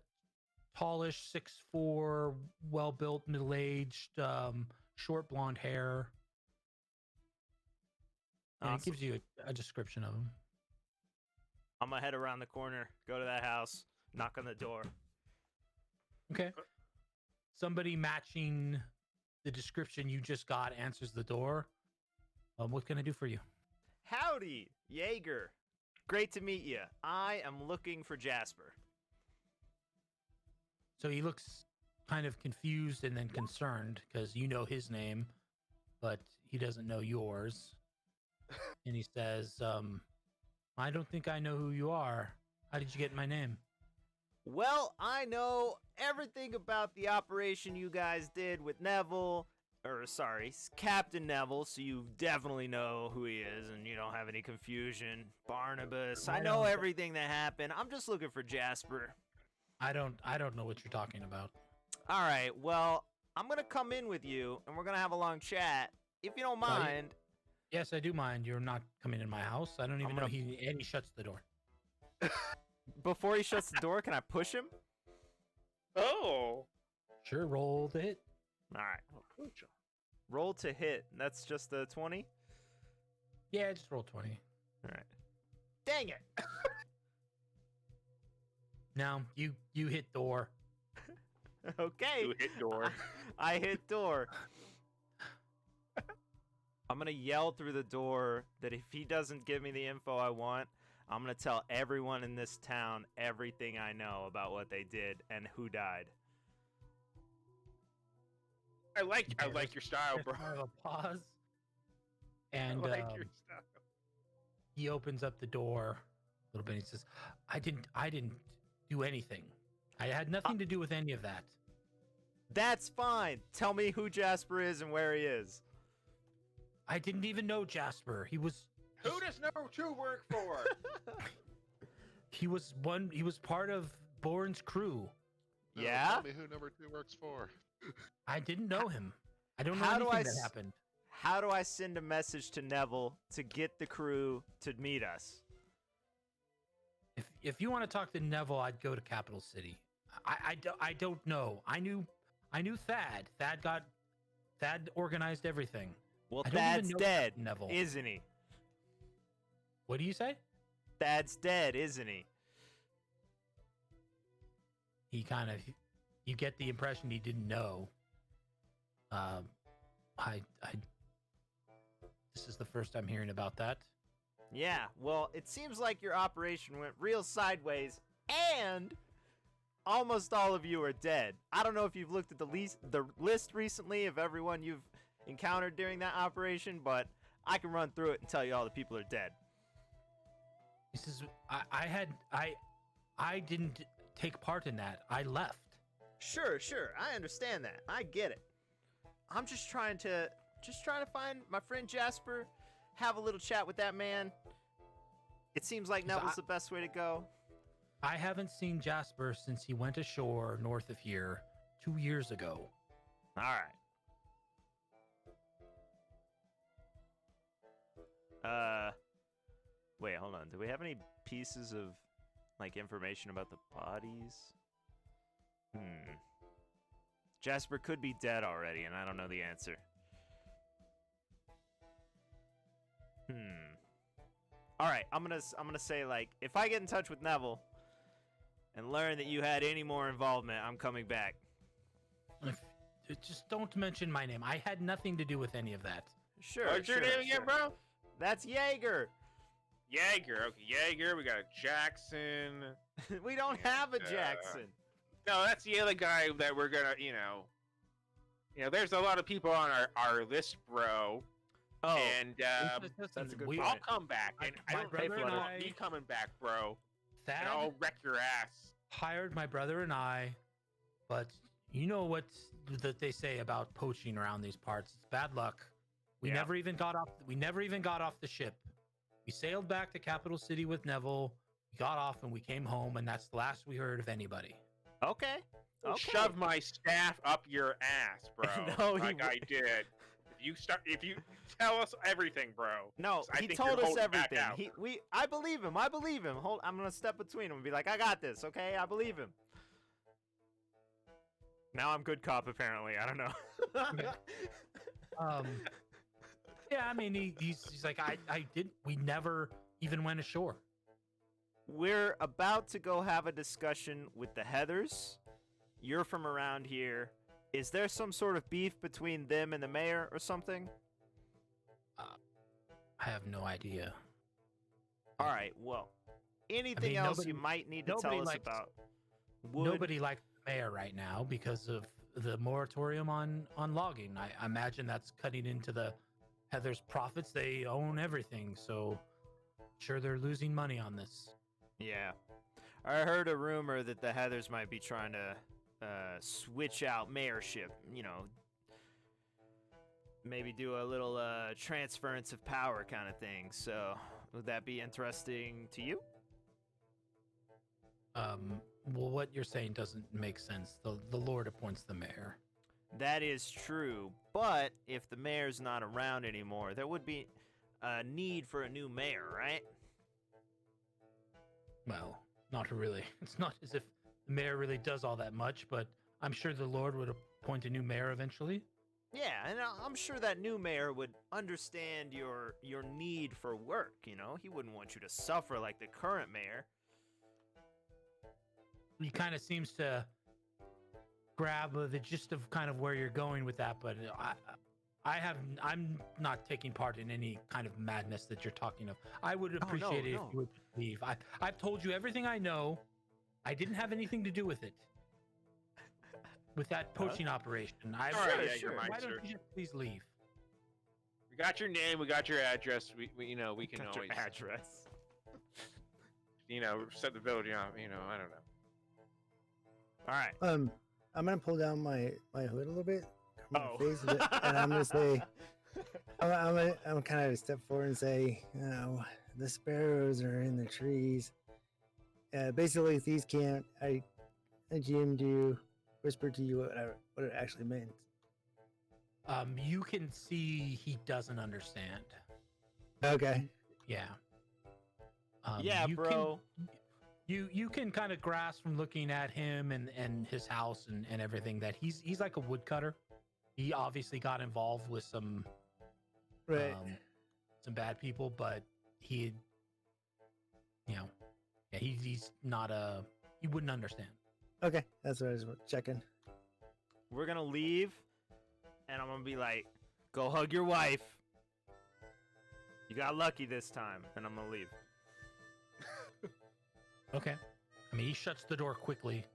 Speaker 2: tallish, 6'4", well built, middle aged, short blonde hair. And
Speaker 1: Awesome.
Speaker 2: it gives you a description of him.
Speaker 1: I'm gonna head around the corner, go to that house, knock on the door.
Speaker 2: Okay. Somebody matching the description you just got answers the door. What can I do for you?
Speaker 1: Howdy, Jaeger. Great to meet you. I am looking for Jasper.
Speaker 2: So he looks kind of confused and then concerned because you know his name, but he doesn't know yours. And he says, I don't think I know who you are. How did you get my name?
Speaker 1: Well, I know everything about the operation you guys did with Neville, Captain Neville, so you definitely know who he is and you don't have any confusion. Barnabas, I know everything that happened. I'm just looking for Jasper.
Speaker 2: I don't know what you're talking about.
Speaker 1: All right, well, I'm going to come in with you and we're going to have a long chat. If you don't mind.
Speaker 2: Yes, I do mind. You're not coming in my house. I don't even know he shuts the door.
Speaker 1: Before he shuts the door, can I push him?
Speaker 5: Oh.
Speaker 2: Sure, roll the hit.
Speaker 1: All right. Roll to hit. That's just a 20?
Speaker 2: Yeah, just roll 20.
Speaker 1: All right. Dang it.
Speaker 2: Now, you hit door.
Speaker 1: Okay.
Speaker 5: You hit door.
Speaker 1: I hit door. I'm going to yell through the door that if he doesn't give me the info I want, I'm going to tell everyone in this town everything I know about what they did and who died.
Speaker 5: I like your style, bro.
Speaker 2: Kind of a pause. And
Speaker 5: I like your style.
Speaker 2: he opens up the door a little bit. He says, I didn't do anything. I had nothing to do with any of that.
Speaker 1: That's fine. Tell me who Jasper is and where he is.
Speaker 2: I didn't even know Jasper. He was
Speaker 5: Who does number 2 work for?
Speaker 2: he was part of Bourne's crew.
Speaker 6: No,
Speaker 1: Yeah?
Speaker 6: Tell me who number 2 works for.
Speaker 2: I didn't know him. I don't know
Speaker 1: How do
Speaker 2: anything
Speaker 1: I
Speaker 2: that
Speaker 1: s-
Speaker 2: happened.
Speaker 1: How do I send a message to Neville to get the crew to meet us?
Speaker 2: If you want to talk to Neville, I'd go to Capital City. I don't know. I knew Thad. Thad organized everything.
Speaker 1: Well,
Speaker 2: I don't even
Speaker 1: Thad's
Speaker 2: know
Speaker 1: dead,
Speaker 2: Neville.
Speaker 1: isn't he?
Speaker 2: What do you say?
Speaker 1: Thad's dead, isn't he?
Speaker 2: He kind of, you get the impression he didn't know. This is the first I'm hearing about that.
Speaker 1: Yeah, well, it seems like your operation went real sideways, and almost all of you are dead. I don't know if you've looked at the list recently of everyone you've encountered during that operation, but I can run through it and tell you all the people are dead.
Speaker 2: He says, I didn't take part in that. I left.
Speaker 1: Sure, I understand that. I get it. I'm just trying to find my friend Jasper, have a little chat with that man. It seems like Neville's the best way to go.
Speaker 2: I haven't seen Jasper since he went ashore north of here 2 years ago.
Speaker 1: All right. Wait, hold on. Do we have any pieces of like information about the bodies? Jasper could be dead already, and I don't know the answer. All right, I'm gonna say, like, if I get in touch with Neville and learn that you had any more involvement, I'm coming back.
Speaker 2: Just don't mention my name. I had nothing to do with any of that.
Speaker 1: Sure.
Speaker 5: What's your name again, bro?
Speaker 1: That's Jaeger.
Speaker 5: Jaeger. Okay, Jaeger. We got a Jackson.
Speaker 1: We don't have a Jackson.
Speaker 5: No, that's the other guy that we're gonna, there's a lot of people on our list, bro.
Speaker 1: Oh,
Speaker 5: And
Speaker 1: that's a good
Speaker 5: I'll
Speaker 1: point.
Speaker 5: come back, and I
Speaker 2: my
Speaker 5: don't
Speaker 2: brother
Speaker 5: pay
Speaker 2: and
Speaker 5: for
Speaker 2: I-
Speaker 5: me coming back, bro.
Speaker 2: Thad
Speaker 5: And I'll wreck your ass.
Speaker 2: hired my brother and I, but you know what that they say about poaching around these parts? It's bad luck. We
Speaker 1: Yeah.
Speaker 2: never even got off. We never even got off the ship. We sailed back to Capital City with Neville. We got off and we came home, and that's the last we heard of anybody.
Speaker 1: Okay. Okay.
Speaker 5: Shove my staff up your ass, bro.
Speaker 1: No, he
Speaker 5: like I did. If you tell us everything, bro.
Speaker 1: No,
Speaker 5: I
Speaker 1: he
Speaker 5: think
Speaker 1: told
Speaker 5: you're
Speaker 1: us
Speaker 5: holding back
Speaker 1: everything.
Speaker 5: out.
Speaker 1: I believe him. I'm gonna step between him and be like, I got this, okay? I believe him. Now I'm good cop, apparently. I don't know.
Speaker 2: Yeah, I mean, he's like, we never even went ashore.
Speaker 1: We're about to go have a discussion with the Heathers. You're from around here. Is there some sort of beef between them and the mayor or something?
Speaker 2: I have no idea.
Speaker 1: All right, well, anything else you might need to tell us about?
Speaker 2: Nobody likes the mayor right now because of the moratorium on logging. I imagine that's cutting into the Heather's profits. They own everything, so sure they're losing money on this.
Speaker 1: Yeah. I heard a rumor that the Heathers might be trying to switch out mayorship, maybe do a little transference of power kind of thing. So, would that be interesting to you?
Speaker 2: Well, what you're saying doesn't make sense. The Lord appoints the mayor.
Speaker 1: That is true, but if the mayor's not around anymore, there would be a need for a new mayor, right?
Speaker 2: Well, not really. It's not as if the mayor really does all that much, but I'm sure the Lord would appoint a new mayor eventually.
Speaker 1: Yeah, and I'm sure that new mayor would understand your need for work, He wouldn't want you to suffer like the current mayor.
Speaker 2: He kind of seems to grab the gist of kind of where you're going with that, but I'm not taking part in any kind of madness that you're talking of. I would appreciate it if you would leave. I've told you everything I know. I didn't have anything to do with it. With that poaching operation.
Speaker 1: Sure.
Speaker 2: Why don't you just please leave?
Speaker 5: We got your name. We got your address. We can
Speaker 1: Got
Speaker 5: always
Speaker 1: your address.
Speaker 5: set the village up. I don't know.
Speaker 1: All right.
Speaker 3: I'm gonna pull down my hood a little bit, cover
Speaker 1: Oh.
Speaker 3: my face a bit, and I'm gonna say, I'm kind of step forward and say, the sparrows are in the trees. Basically, if these can't, I GM'd you, whisper to you what it actually meant.
Speaker 2: You can see he doesn't understand.
Speaker 3: Okay.
Speaker 2: Yeah.
Speaker 1: Yeah,
Speaker 2: you
Speaker 1: bro.
Speaker 2: You can kind of grasp from looking at him and his house and everything that he's like a woodcutter. He obviously got involved with some bad people, but he's not he wouldn't understand.
Speaker 3: Okay, that's what I was checking.
Speaker 1: We're gonna leave, and I'm gonna be like, go hug your wife. You got lucky this time, and I'm gonna leave.
Speaker 2: Okay. I mean, he shuts the door quickly.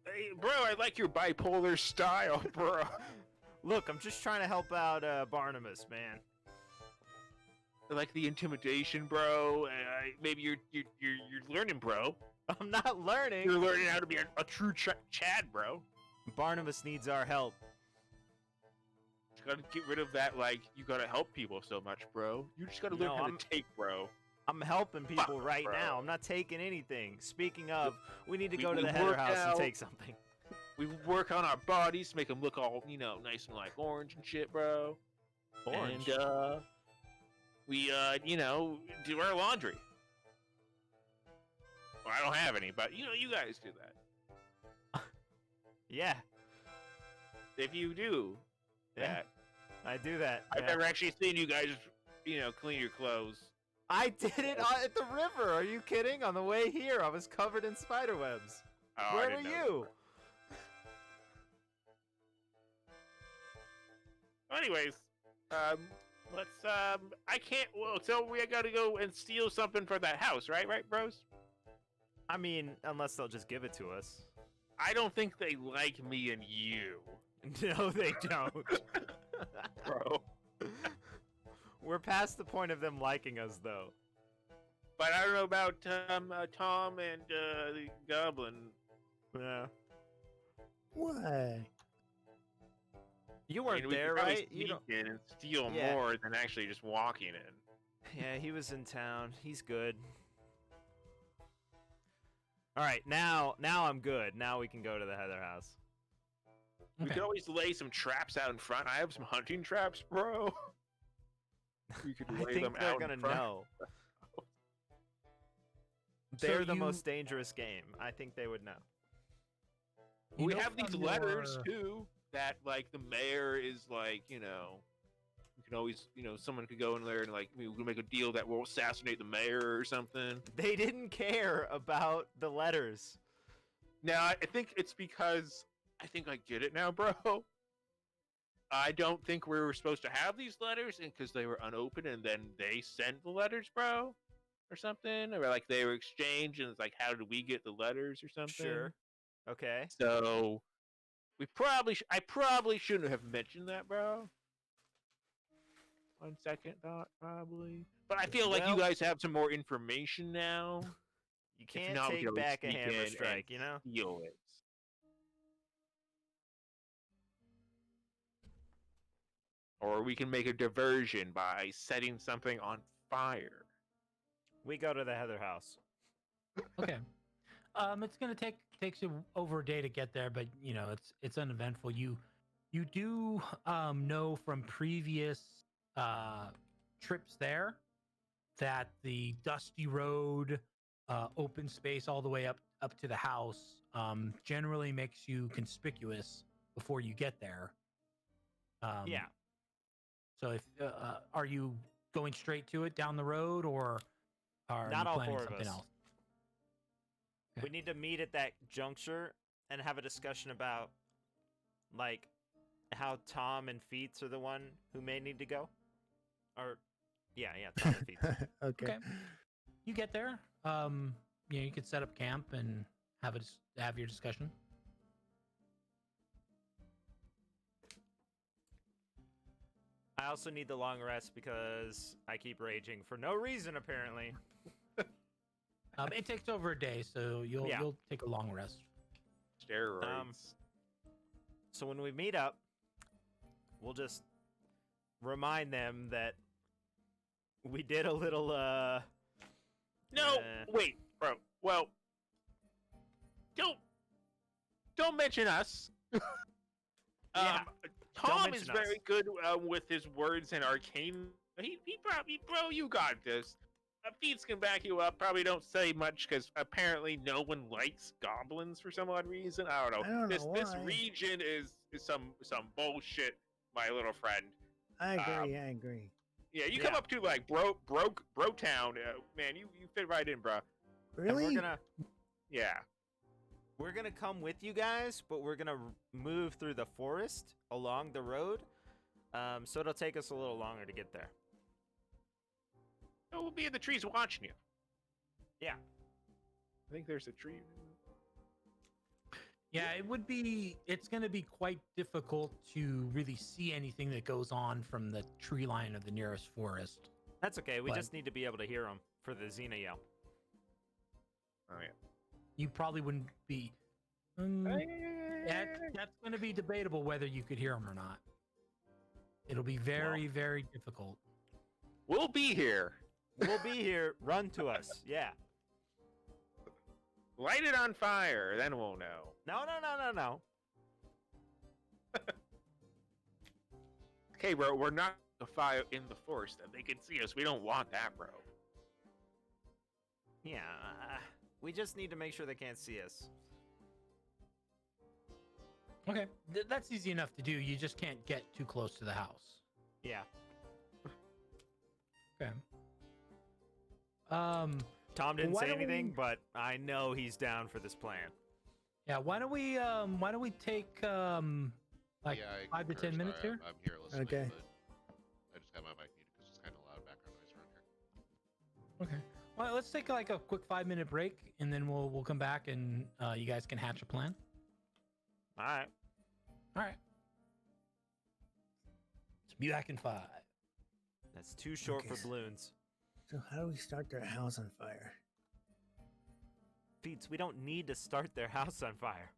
Speaker 5: Hey, bro, I like your bipolar style, bro.
Speaker 1: Look, I'm just trying to help out Barnabas, man.
Speaker 5: I like the intimidation, bro. Maybe you're learning, bro.
Speaker 1: I'm not learning.
Speaker 5: You're learning how to be a true Chad, bro.
Speaker 1: Barnabas needs our help.
Speaker 5: You gotta get rid of that, you gotta help people so much, bro. You just gotta learn how to take, bro.
Speaker 1: I'm helping people right
Speaker 5: bro.
Speaker 1: now. I'm not taking anything. Speaking of, we need to
Speaker 5: We-
Speaker 1: go to
Speaker 5: we
Speaker 1: the Heather
Speaker 5: work
Speaker 1: house and
Speaker 5: out.
Speaker 1: take something.
Speaker 5: We work on our bodies, make them look all, nice and orange and shit, bro.
Speaker 1: Orange?
Speaker 5: And we do our laundry. Well, I don't have any, but you guys do that.
Speaker 1: Yeah,
Speaker 5: If you do
Speaker 1: Yeah.
Speaker 5: that,
Speaker 1: I do that.
Speaker 5: I've
Speaker 1: yeah.
Speaker 5: never actually seen you guys, clean your clothes.
Speaker 1: I did it at the river. Are you kidding? On the way here, I was covered in spider webs.
Speaker 5: Oh, I
Speaker 1: Where
Speaker 5: didn't
Speaker 1: were
Speaker 5: know
Speaker 1: you?
Speaker 5: Anyways, let's I can't. Well, so we got to go and steal something for that house, right, bros?
Speaker 1: I mean, unless they'll just give it to us.
Speaker 5: I don't think they like me and you,
Speaker 1: No, they don't.
Speaker 5: bro.
Speaker 1: We're past the point of them liking us, though.
Speaker 5: But I don't know about Tom and the Goblin.
Speaker 1: Yeah.
Speaker 3: Why?
Speaker 1: You
Speaker 5: I
Speaker 1: weren't
Speaker 5: mean, we
Speaker 1: there,
Speaker 5: could probably
Speaker 1: right? You
Speaker 5: sneak
Speaker 1: don't...
Speaker 5: in and steal
Speaker 1: Yeah.
Speaker 5: more than actually just walking in.
Speaker 1: Yeah, he was in town. He's good. All right, now I'm good. Now we can go to the Heather house.
Speaker 5: We could always lay some traps out in front. I have some hunting traps, bro. We could
Speaker 1: I
Speaker 5: lay
Speaker 1: think
Speaker 5: them
Speaker 1: they're
Speaker 5: out
Speaker 1: gonna
Speaker 5: in front.
Speaker 1: know.
Speaker 2: So
Speaker 1: They're the
Speaker 2: you-
Speaker 1: most dangerous game. I think they would know.
Speaker 2: You
Speaker 5: We
Speaker 2: know
Speaker 5: have these
Speaker 2: from
Speaker 5: letters
Speaker 2: your-
Speaker 5: too that like the mayor is like, you can always, someone could go in there and like we can make a deal that we'll assassinate the mayor or something.
Speaker 1: They didn't care about the letters.
Speaker 5: Now I think it's because I think I get it now, bro. I don't think we were supposed to have these letters, and because they were unopened, and then they sent the letters, bro, or something, or like they were exchanged, and it's like, how did we get the letters or something?
Speaker 1: Sure. Okay.
Speaker 5: So I probably shouldn't have mentioned that, bro. On second thought, probably. But I feel like you
Speaker 1: Well-
Speaker 5: guys have some more information now.
Speaker 1: You
Speaker 5: If
Speaker 1: can't
Speaker 5: not, we
Speaker 1: take
Speaker 5: could always
Speaker 1: back a
Speaker 5: sneak in
Speaker 1: hammer
Speaker 5: and
Speaker 1: strike, you know?
Speaker 5: steal it. Or we can make a diversion by setting something on fire.
Speaker 1: We go to the Heather house.
Speaker 2: Okay. It's gonna takes you over a day to get there, but it's uneventful. You do know from previous trips there that the dusty road, open space all the way up to the house, generally makes you conspicuous before you get there.
Speaker 1: Yeah.
Speaker 2: So if are you going straight to it down the road, or are
Speaker 1: Not
Speaker 2: you
Speaker 1: all
Speaker 2: planning
Speaker 1: four of
Speaker 2: something
Speaker 1: us.
Speaker 2: else?
Speaker 1: We need to meet at that juncture and have a discussion about, like, how Tom and Feats are the one who may need to go. Or, yeah, Tom and Feats.
Speaker 3: Okay.
Speaker 2: Okay. You get there. You could set up camp and have your discussion.
Speaker 1: I also need the long rest because I keep raging for no reason, apparently.
Speaker 2: It takes over a day, so you'll
Speaker 1: Yeah.
Speaker 2: take a long rest.
Speaker 5: Steroids.
Speaker 1: So when we meet up, we'll just remind them that we did a little,
Speaker 5: No,
Speaker 1: Eh.
Speaker 5: wait, bro. Well, don't mention us.
Speaker 1: Yeah,
Speaker 5: Tom is
Speaker 1: mention
Speaker 5: very
Speaker 1: us.
Speaker 5: good with his words and arcane. He probably, bro, you got this. Feats can back you up. Probably don't say much because apparently no one likes goblins for some odd reason. I don't know.
Speaker 3: I don't know
Speaker 5: This
Speaker 3: why.
Speaker 5: region is some bullshit, my little friend.
Speaker 3: I agree. I agree.
Speaker 5: Yeah, you come
Speaker 1: Yeah.
Speaker 5: up to like bro town, man. You fit right in, bro.
Speaker 1: and
Speaker 3: Really?
Speaker 5: Yeah.
Speaker 1: we're gonna come with you guys, but we're gonna move through the forest along the road. So it'll take us a little longer to get there.
Speaker 5: We'll be in the trees watching you.
Speaker 1: Yeah.
Speaker 5: I think there's a tree.
Speaker 2: Yeah, it's going to be quite difficult to really see anything that goes on from the tree line of the nearest forest.
Speaker 1: That's okay. We
Speaker 2: But-
Speaker 1: just need to be able to hear them for the Xena yell.
Speaker 5: Oh yeah.
Speaker 2: You probably wouldn't be. That's going to be debatable whether you could hear them or not. It'll be very, very difficult.
Speaker 5: We'll be here.
Speaker 1: We'll be here. Run to us. Yeah.
Speaker 5: Light it on fire, then we'll know.
Speaker 1: No.
Speaker 5: Okay, bro, we're not the fire in the forest and they can see us. We don't want that, bro.
Speaker 1: Yeah, we just need to make sure they can't see us.
Speaker 2: Okay, that's easy enough to do. You just can't get too close to the house.
Speaker 1: Yeah.
Speaker 2: Okay.
Speaker 1: Tom didn't
Speaker 2: why
Speaker 1: say
Speaker 2: don't
Speaker 1: anything,
Speaker 2: we-
Speaker 1: but I know he's down for this plan.
Speaker 2: Yeah. Why don't we take like
Speaker 6: Yeah, I
Speaker 2: 5 to
Speaker 6: concur.
Speaker 2: 10 minutes
Speaker 6: Sorry,
Speaker 2: here?
Speaker 6: I'm here listening,
Speaker 3: Okay.
Speaker 6: but I just got my mic muted because it's kind of loud background noise around here.
Speaker 2: Okay. Well, let's take like a quick 5-minute break, and then we'll come back and you guys can hatch a plan.
Speaker 1: All right.
Speaker 2: All right. Let's be back in 5.
Speaker 1: That's too short
Speaker 3: Okay.
Speaker 1: for balloons.
Speaker 3: So how do we start their house on fire?
Speaker 1: Feats, we don't need to start their house on fire.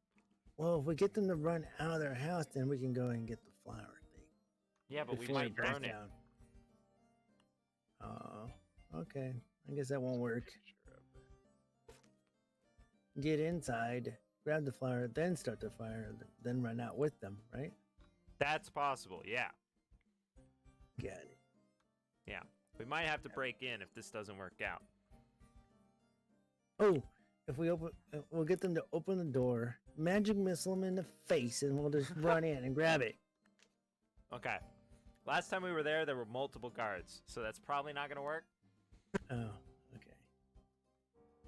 Speaker 3: Well, if we get them to run out of their house, then we can go and get the flower thing.
Speaker 1: Yeah, but we
Speaker 3: before
Speaker 1: might
Speaker 3: burns
Speaker 1: burn it.
Speaker 3: down. Oh, okay. I guess that won't work. Get inside, grab the flower, then start the fire, then run out with them, right?
Speaker 1: That's possible, yeah.
Speaker 3: Got it.
Speaker 1: Yeah. We might have to break in if this doesn't work out.
Speaker 3: Oh, if we open, we'll get them to open the door, magic missile them in the face, and we'll just run in and grab it.
Speaker 1: Okay. Last time we were there were multiple guards, so that's probably not going to work.
Speaker 3: Oh, okay.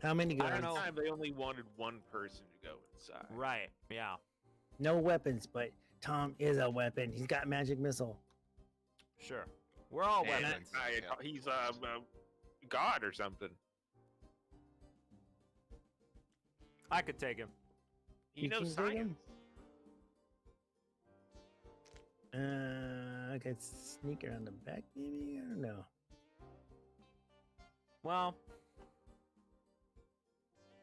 Speaker 3: How many
Speaker 1: I
Speaker 3: guards?
Speaker 1: don't know.
Speaker 5: Last time they only wanted one person to go inside.
Speaker 1: Right, yeah.
Speaker 3: No weapons, but Tom is a weapon. He's got magic missile.
Speaker 1: Sure. We're all
Speaker 5: And
Speaker 1: weapons.
Speaker 5: that guy, he's a god or something.
Speaker 1: I could take him.
Speaker 5: He
Speaker 3: You
Speaker 5: knows
Speaker 3: can take him?
Speaker 5: science.
Speaker 3: I could sneak around the back, maybe? I don't know.
Speaker 1: Well,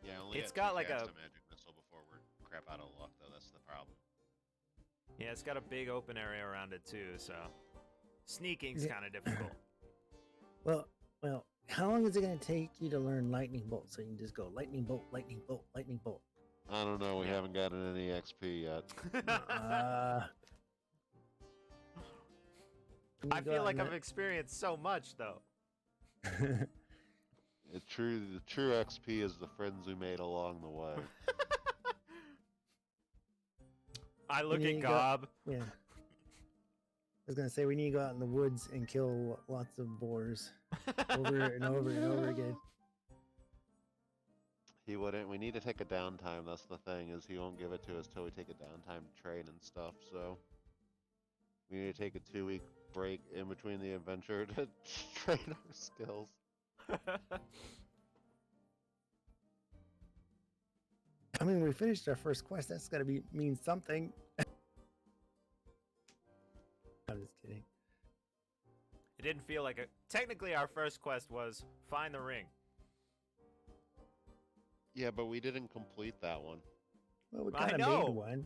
Speaker 6: Yeah, only
Speaker 1: It's
Speaker 6: got
Speaker 1: got
Speaker 6: two
Speaker 1: like
Speaker 6: casts
Speaker 1: a-
Speaker 6: of magic missile before we're crap out of luck, though. That's the problem.
Speaker 1: yeah, it's got a big open area around it too, so sneaking's
Speaker 3: Yeah.
Speaker 1: kind of difficult.
Speaker 3: Well, how long is it going to take you to learn lightning bolt? So you can just go lightning bolt, lightning bolt, lightning bolt.
Speaker 6: I don't know. We haven't gotten any XP yet.
Speaker 1: I feel like I've experienced so much though.
Speaker 6: The true XP is the friends we made along the way.
Speaker 1: I look
Speaker 3: need
Speaker 1: at
Speaker 3: to go-
Speaker 1: Gob.
Speaker 3: Yeah. I was gonna say we need to go out in the woods and kill lots of boars over and over and over again.
Speaker 6: He wouldn't. We need to take a downtime. That's the thing, is he won't give it to us till we take a downtime to train and stuff. So we need to take a 2-week break in between the adventure to train our skills.
Speaker 3: I mean, we finished our first quest. That's gotta mean something. I'm just kidding.
Speaker 1: It didn't feel like it. Technically, our first quest was find the ring.
Speaker 6: Yeah, but we didn't complete that one.
Speaker 3: Well, we
Speaker 1: I
Speaker 3: kind of
Speaker 1: know.
Speaker 3: made one.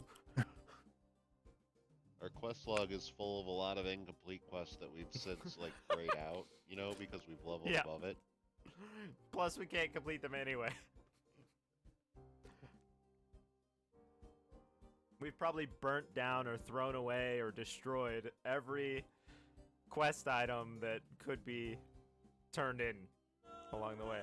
Speaker 6: Our quest log is full of a lot of incomplete quests that we've since like grayed out, you know, because we've leveled
Speaker 1: Yeah.
Speaker 6: above it.
Speaker 1: Plus, we can't complete them anyway. We've probably burnt down or thrown away or destroyed every quest item that could be turned in along the way.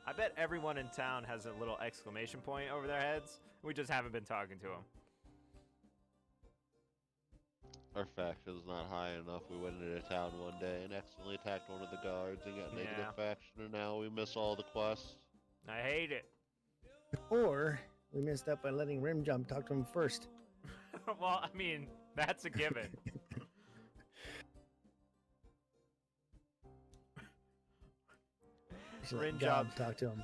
Speaker 1: I bet everyone in town has a little exclamation point over their heads. We just haven't been talking to them.
Speaker 6: Our faction's not high enough. We went into town one day and accidentally attacked one of the guards and got negative
Speaker 1: Yeah.
Speaker 6: faction, and now we miss all the quests.
Speaker 1: I hate it.
Speaker 3: Or we messed up by letting Rimjump talk to him first.
Speaker 1: Well, I mean, that's a given.
Speaker 3: We should let
Speaker 1: Rimjob.
Speaker 3: Gob talk to him.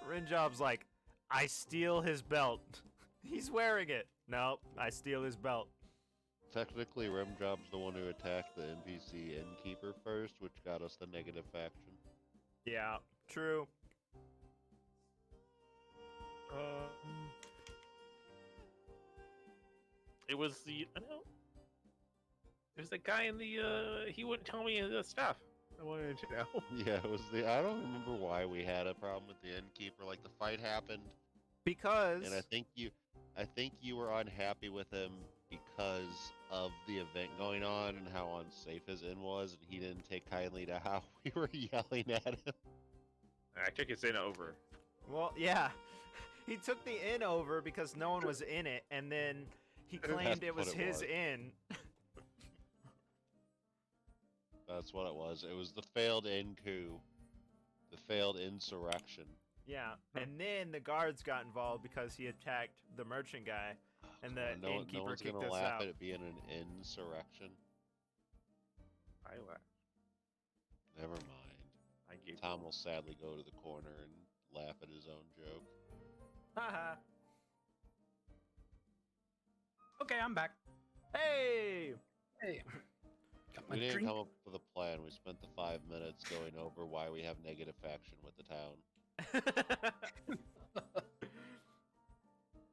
Speaker 1: Rinjob's like, I steal his belt. He's wearing it. Nope, I steal his belt.
Speaker 6: Technically, Remjob's the one who attacked the NPC innkeeper first, which got us the negative faction.
Speaker 1: Yeah, true.
Speaker 5: It was the I don't know. It was the guy in the he wouldn't tell me the stuff. I wanted to know.
Speaker 6: Yeah, it was the. I don't remember why we had a problem with the innkeeper. Like the fight happened,
Speaker 1: Because
Speaker 6: and I think you were unhappy with him because of the event going on and how unsafe his inn was, and he didn't take kindly to how we were yelling at him.
Speaker 5: I took his in over.
Speaker 1: well, yeah, he took the inn over because no one was in it, and then he claimed it was
Speaker 6: what it
Speaker 1: his
Speaker 6: was.
Speaker 1: inn.
Speaker 6: That's what it was. It was the failed inn coup, the failed insurrection.
Speaker 1: Yeah, and then the guards got involved because he attacked the merchant guy, and the
Speaker 6: no
Speaker 1: innkeeper
Speaker 6: one's
Speaker 1: kicked
Speaker 6: gonna
Speaker 1: us
Speaker 6: laugh
Speaker 1: out.
Speaker 6: at it being an insurrection.
Speaker 5: I laughed.
Speaker 6: Never mind.
Speaker 5: I gave
Speaker 6: Tom will sadly go to the corner and laugh at his own joke.
Speaker 1: Haha.
Speaker 2: Okay, I'm back.
Speaker 1: Hey!
Speaker 2: Hey. Got my
Speaker 6: We didn't
Speaker 2: drink.
Speaker 6: come up with a plan. We spent the 5 minutes going over why we have negative faction with the town.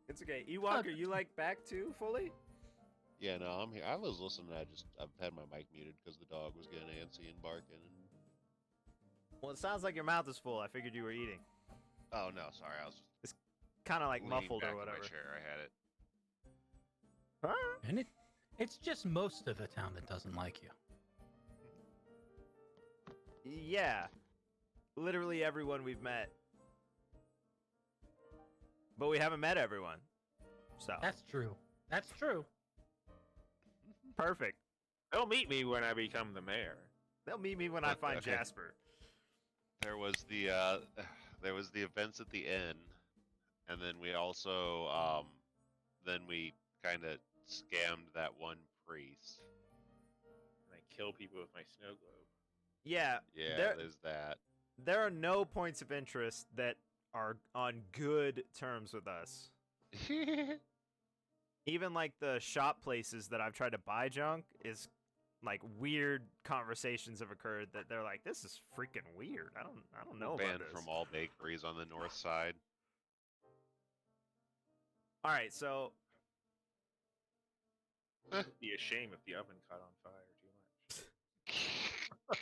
Speaker 1: It's okay. Ewok, are you like back too fully?
Speaker 6: Yeah, no, I'm here. I was listening. I've had my mic muted because the dog was getting antsy and barking. And
Speaker 1: Well, it sounds like your mouth is full. I figured you were eating.
Speaker 6: oh no, sorry, I was just
Speaker 1: Kind of like
Speaker 6: leaning
Speaker 1: muffled
Speaker 6: back
Speaker 1: or
Speaker 6: in
Speaker 1: whatever.
Speaker 6: my chair. I had it.
Speaker 2: And it's just most of the town that doesn't like you.
Speaker 1: Yeah. Literally everyone we've met. But we haven't met everyone. So,
Speaker 2: That's true. That's true.
Speaker 1: perfect.
Speaker 5: They'll meet me when I become the mayor.
Speaker 1: They'll meet me when I find
Speaker 6: Okay.
Speaker 1: Jasper.
Speaker 6: There was the events at the inn, and then we also then we kind of scammed that one priest.
Speaker 5: And I kill people with my snow globe.
Speaker 1: Yeah,
Speaker 6: Yeah, there's that.
Speaker 1: there are no points of interest that are on good terms with us. Even like the shop places that I've tried to buy junk is like weird conversations have occurred that they're like, this is freaking weird. I don't know about
Speaker 6: Banned
Speaker 1: this.
Speaker 6: from all bakeries on the north side.
Speaker 1: All right, so
Speaker 5: It'd be a shame if the oven caught on fire too much.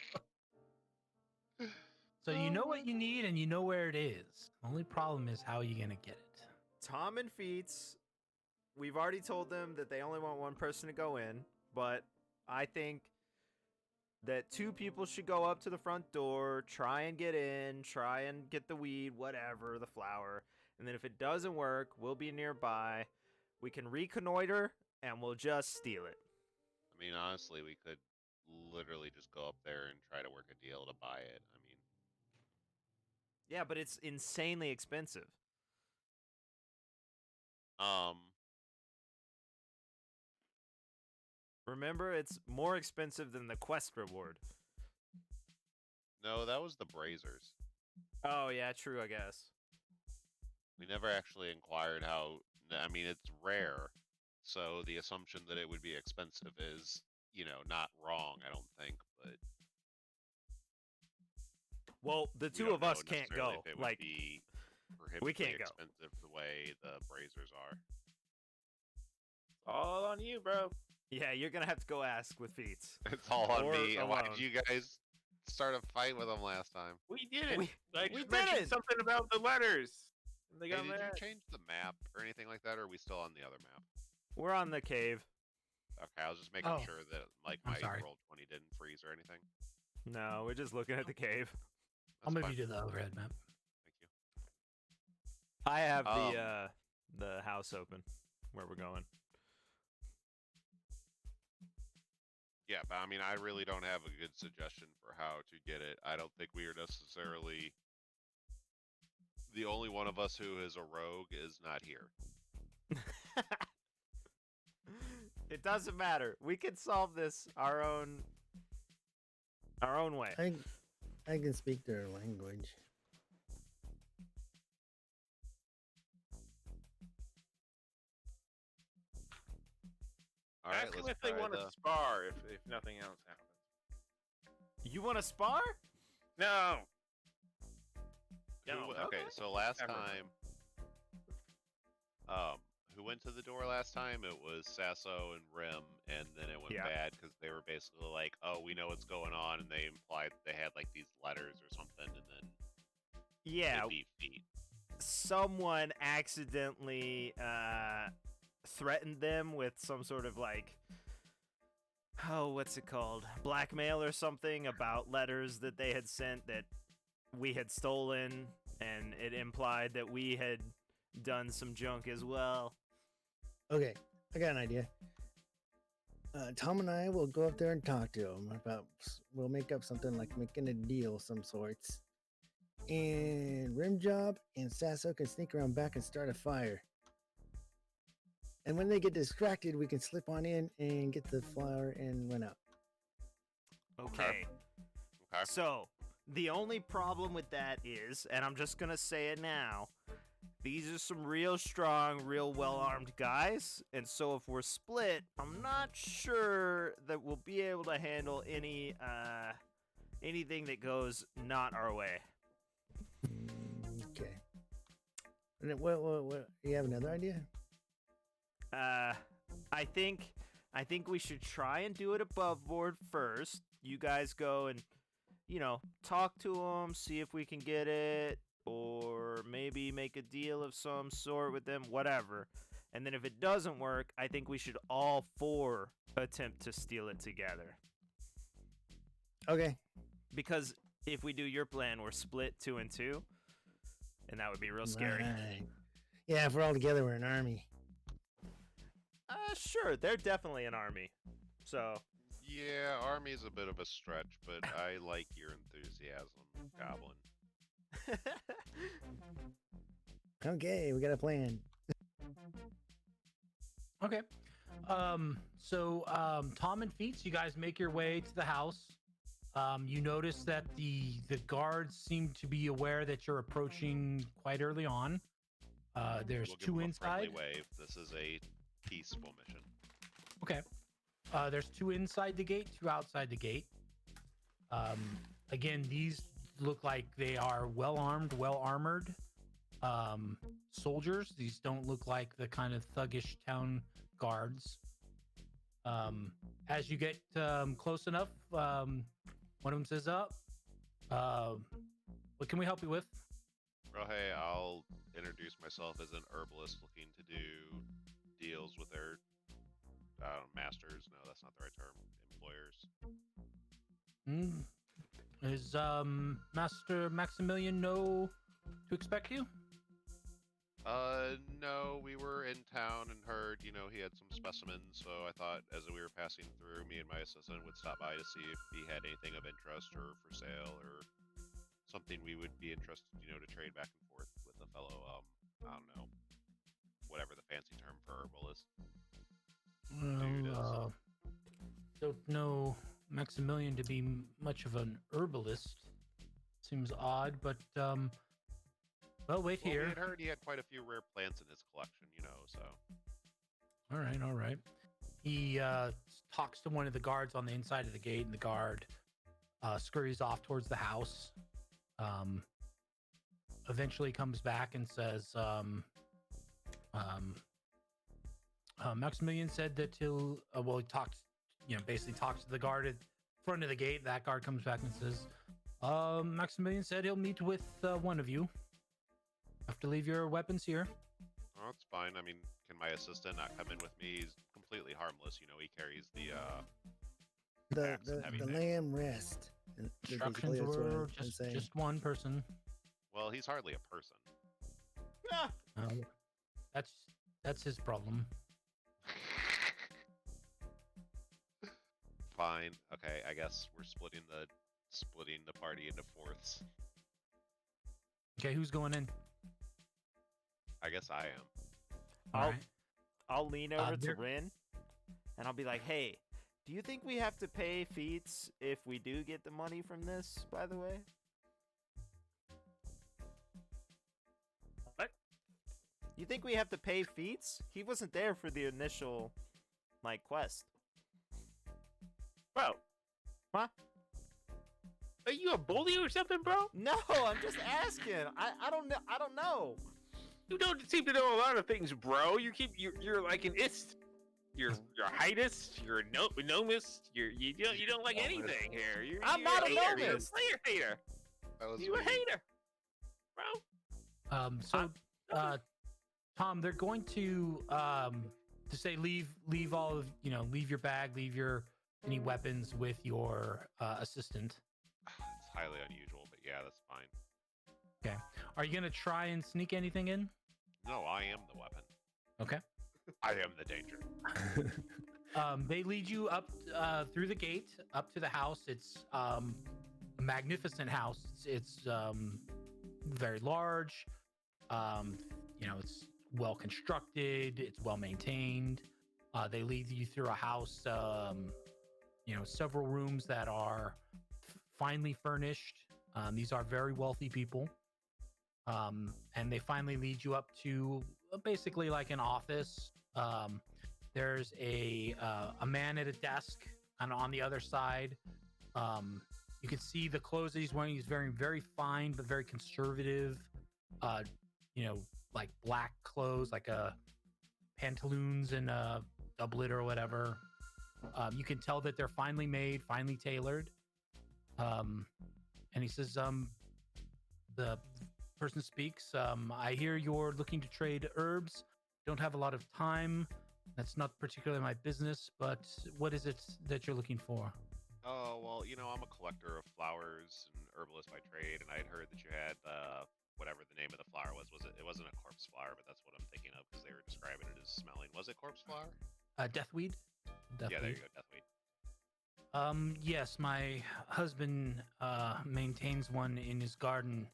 Speaker 2: So you know what you need and you know where it is. Only problem is how you gonna get it.
Speaker 1: Tom and Feats, we've already told them that they only want one person to go in, but I think that 2 people should go up to the front door, try and get in, try and get the weed, whatever, the flour, and then if it doesn't work, we'll be nearby. We can reconnoiter and we'll just steal it.
Speaker 6: I mean, honestly, we could literally just go up there and try to work a deal to buy it. I mean,
Speaker 1: Yeah, but it's insanely expensive. Remember, it's more expensive than the quest reward.
Speaker 6: no, that was the Brazers.
Speaker 1: Oh, yeah, true, I guess.
Speaker 6: We never actually inquired how. I mean, it's rare, so the assumption that it would be expensive is, not wrong. I don't think, but
Speaker 1: Well, the
Speaker 6: we
Speaker 1: 2
Speaker 6: don't
Speaker 1: of us
Speaker 6: know
Speaker 1: can't
Speaker 6: necessarily
Speaker 1: go.
Speaker 6: if it would
Speaker 1: Like,
Speaker 6: be
Speaker 1: we can't
Speaker 6: prohibitively
Speaker 1: go.
Speaker 6: expensive the way the Brazers are.
Speaker 5: All on you, bro.
Speaker 1: yeah, you're gonna have to go ask with Feats.
Speaker 6: It's all on
Speaker 1: Or
Speaker 6: me. And why
Speaker 1: alone.
Speaker 6: did you guys start a fight with them last time?
Speaker 5: We did it.
Speaker 1: We-
Speaker 5: I
Speaker 1: we
Speaker 5: just mentioned
Speaker 1: did it.
Speaker 5: something about the letters. And they
Speaker 6: Hey,
Speaker 5: got
Speaker 6: did
Speaker 5: mad.
Speaker 6: you change the map or anything like that, or are we still on the other map?
Speaker 1: We're on the cave.
Speaker 6: Okay, I was just making
Speaker 2: Oh,
Speaker 6: sure that like
Speaker 2: I'm
Speaker 6: my
Speaker 2: sorry.
Speaker 6: roll 20 didn't freeze or anything.
Speaker 1: No, we're just looking at the cave.
Speaker 2: I'll
Speaker 6: That's
Speaker 2: move
Speaker 6: fine.
Speaker 2: you to the overhead map.
Speaker 6: Thank you.
Speaker 1: I have the house open where we're going.
Speaker 6: Yeah, but I mean, I really don't have a good suggestion for how to get it. I don't think we are necessarily the only one of us who is a rogue is not here.
Speaker 1: It doesn't matter. We can solve this our own way.
Speaker 3: I can speak their language.
Speaker 6: All right,
Speaker 5: Ask them
Speaker 6: let's
Speaker 5: if they
Speaker 6: try
Speaker 5: want to
Speaker 6: the-
Speaker 5: spar if nothing else happens.
Speaker 1: You want to spar?
Speaker 5: No.
Speaker 6: Who
Speaker 5: No.
Speaker 6: okay, so last
Speaker 5: Never.
Speaker 6: time, who went to the door last time? It was Sasso and Rim, and then it went bad because they were basically like, "Oh, we know what's going on," and they implied they had like these letters or something, and then
Speaker 1: Yeah,
Speaker 6: it'd be feet.
Speaker 1: someone accidentally threatened them with some sort of like, oh, what's it called? Blackmail or something about letters that they had sent that we had stolen, and it implied that we had done some junk as well.
Speaker 3: Okay, I got an idea. Tom and I will go up there and talk to him about. We'll make up something like making a deal of some sorts. And Rimjob and Sasso can sneak around back and start a fire. And when they get distracted, we can slip on in and get the flour and run out.
Speaker 1: Okay.
Speaker 6: Okay.
Speaker 1: So, the only problem with that is, and I'm just gonna say it now, these are some real strong, real well-armed guys, and so if we're split, I'm not sure that we'll be able to handle anything that goes not our way.
Speaker 3: Okay. And then what? You have another idea?
Speaker 1: I think we should try and do it above board first. You guys go and, talk to them, see if we can get it, or maybe make a deal of some sort with them, whatever. And then if it doesn't work, I think we should all four attempt to steal it together.
Speaker 3: Okay.
Speaker 1: Because if we do your plan, we're split 2 and 2, and that would be real scary.
Speaker 3: Right. Yeah, if we're all together, we're an army.
Speaker 1: Sure, they're definitely an army. So,
Speaker 6: Yeah, army's a bit of a stretch, but I like your enthusiasm, Goblin.
Speaker 3: Okay, we got a plan.
Speaker 2: Okay. So Tom and Feats, you guys make your way to the house. You notice that the guards seem to be aware that you're approaching quite early on. There's
Speaker 6: We'll give
Speaker 2: two
Speaker 6: them a
Speaker 2: inside.
Speaker 6: friendly wave. This is a peaceful mission.
Speaker 2: Okay. There's 2 inside the gate, 2 outside the gate. Again, these look like they are well armed, well armored soldiers. These don't look like the kind of thuggish town guards. As you get close enough, one of them says, "Up. What can we help you with?"
Speaker 6: Well, hey, I'll introduce myself as an herbalist looking to do deals with their masters. No, that's not the right term. Employers.
Speaker 2: Is Master Maximilian know to expect you?
Speaker 6: No, we were in town and heard, he had some specimens, so I thought as we were passing through, me and my assistant would stop by to see if he had anything of interest or for sale or something we would be interested, to trade back and forth with a fellow, I don't know, whatever the fancy term for herbalist.
Speaker 2: Don't know Maximilian to be much of an herbalist. Seems odd, but well, wait
Speaker 6: Well,
Speaker 2: here.
Speaker 6: we had heard he had quite a few rare plants in his collection, so.
Speaker 2: All right. He talks to one of the guards on the inside of the gate, and the guard scurries off towards the house. Eventually comes back and says, Maximilian said that he'll, he talks, basically talks to the guard at front of the gate. That guard comes back and says, Maximilian said he'll meet with one of you. Have to leave your weapons here.
Speaker 6: Oh, that's fine. I mean, can my assistant not come in with me? He's completely harmless. He carries the axe and heavy things.
Speaker 3: lamb rest.
Speaker 2: Instructions were just one person.
Speaker 6: Well, he's hardly a person.
Speaker 2: That's his problem.
Speaker 6: Fine. Okay, I guess we're splitting the party into fourths.
Speaker 2: Okay, who's going in?
Speaker 6: I guess I am.
Speaker 2: All right.
Speaker 1: I'll lean over to
Speaker 2: there-
Speaker 1: Rin, and I'll be like, "Hey, do you think we have to pay Feats if we do get the money from this, by the way?"
Speaker 5: What?
Speaker 1: You think we have to pay Feats? He wasn't there for the initial, quest.
Speaker 5: Bro.
Speaker 1: Huh?
Speaker 5: Are you a bully or something, bro?
Speaker 1: No, I'm just asking. I don't know.
Speaker 5: You don't seem to know a lot of things, bro. You're like an ist. You're a heightist. You're a nomist. You don't like anything here.
Speaker 1: I'm
Speaker 5: you're
Speaker 1: not a
Speaker 5: hater. You're a
Speaker 1: nomist.
Speaker 5: player hater.
Speaker 6: That was
Speaker 5: You a
Speaker 6: me.
Speaker 5: hater, bro.
Speaker 2: Tom, they're going to say leave all of leave your bag, leave your any weapons with your assistant.
Speaker 4: It's highly unusual, but yeah, that's fine.
Speaker 2: Okay. Are you gonna try and sneak anything in?
Speaker 4: No, I am the weapon.
Speaker 2: Okay.
Speaker 4: I am the danger.
Speaker 2: They lead you up through the gate up to the house. It's a magnificent house. It's very large. It's well constructed. It's well maintained. They lead you through a house. Several rooms that are finely furnished. These are very wealthy people. And they finally lead you up to basically like an office. There's a man at a desk, and on the other side, you can see the clothes that he's wearing. He's wearing very fine but very conservative, like black clothes, like pantaloons and a doublet or whatever. You can tell that they're finely made, finely tailored. And he says, the person speaks, I hear you're looking to trade herbs. Don't have a lot of time. That's not particularly my business, but what is it that you're looking for?
Speaker 4: Oh, well, I'm a collector of flowers and herbalist by trade, and I had heard that you had whatever the name of the flower was. It wasn't a corpse flower, but that's what I'm thinking of because they were describing it as smelling. Was it corpse flower?
Speaker 2: Deathweed?
Speaker 4: Yeah, there you go, deathweed.
Speaker 2: Yes, my husband maintains one in his garden.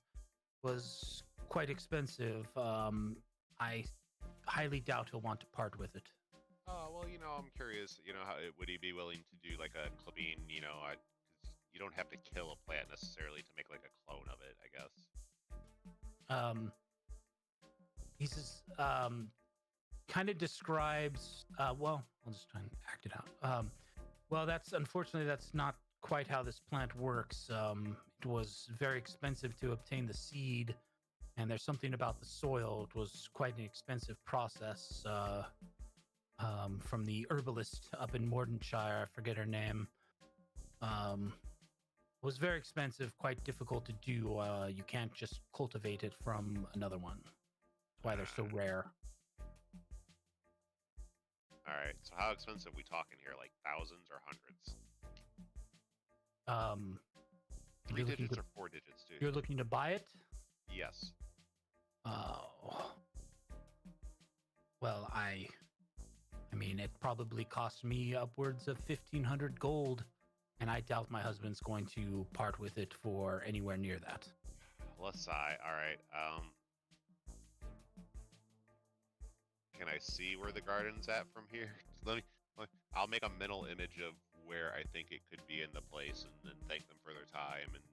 Speaker 2: Was quite expensive. I highly doubt he'll want to part with it.
Speaker 4: Oh, well, I'm curious, how would he be willing to do like a clipping, 'cause you don't have to kill a plant necessarily to make like a clone of it, I guess.
Speaker 2: He says, kind of describes, well, I'll just try and act it out. Well, unfortunately, that's not quite how this plant works. It was very expensive to obtain the seed, and there's something about the soil. It was quite an expensive process. From the herbalist up in Mordenshire, I forget her name. Was very expensive, quite difficult to do. You can't just cultivate it from another one. That's why they're so rare.
Speaker 4: All right, so how expensive are we talking here? Like thousands or hundreds? 3 digits or 4 digits, dude?
Speaker 2: You're looking to buy it?
Speaker 4: Yes.
Speaker 2: Oh. Well, I mean, it probably cost me upwards of 1,500 gold, and I doubt my husband's going to part with it for anywhere near that.
Speaker 4: Let's sigh. All right. Can I see where the garden's at from here? I'll make a mental image of where I think it could be in the place, and then thank them for their time and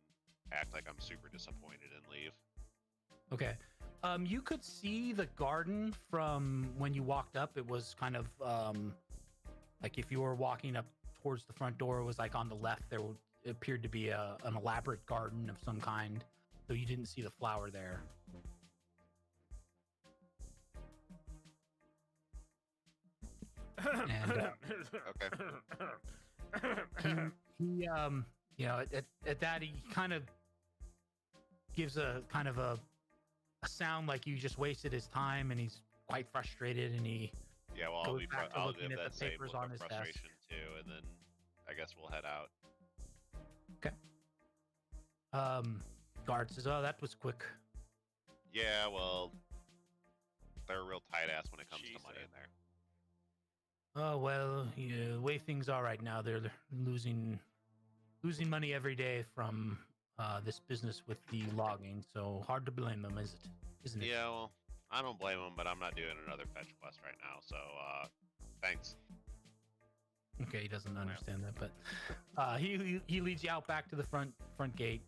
Speaker 4: act like I'm super disappointed and leave.
Speaker 2: Okay. You could see the garden from when you walked up. It was kind of like if you were walking up towards the front door, it was like on the left. There appeared to be an elaborate garden of some kind, so you didn't see the flower there. And
Speaker 4: Okay.
Speaker 2: he at that he kind of gives a kind of a sound like you just wasted his time, and he's quite frustrated, and he
Speaker 4: Yeah, well,
Speaker 2: goes back to
Speaker 4: I'll
Speaker 2: looking
Speaker 4: give
Speaker 2: at
Speaker 4: that
Speaker 2: the
Speaker 4: same
Speaker 2: papers
Speaker 4: look
Speaker 2: on
Speaker 4: of
Speaker 2: his desk.
Speaker 4: frustration too, and then I guess we'll head out.
Speaker 2: Guard says, "Oh, that was quick."
Speaker 4: Yeah, well, they're real tight ass when it comes to money in there.
Speaker 2: Oh well, the way things are right now, they're losing money every day from this business with the logging. So hard to blame them, isn't it?
Speaker 4: Yeah, well, I don't blame them, but I'm not doing another fetch quest right now, so thanks.
Speaker 2: Okay, he doesn't understand that, but he leads you out back to the front gate.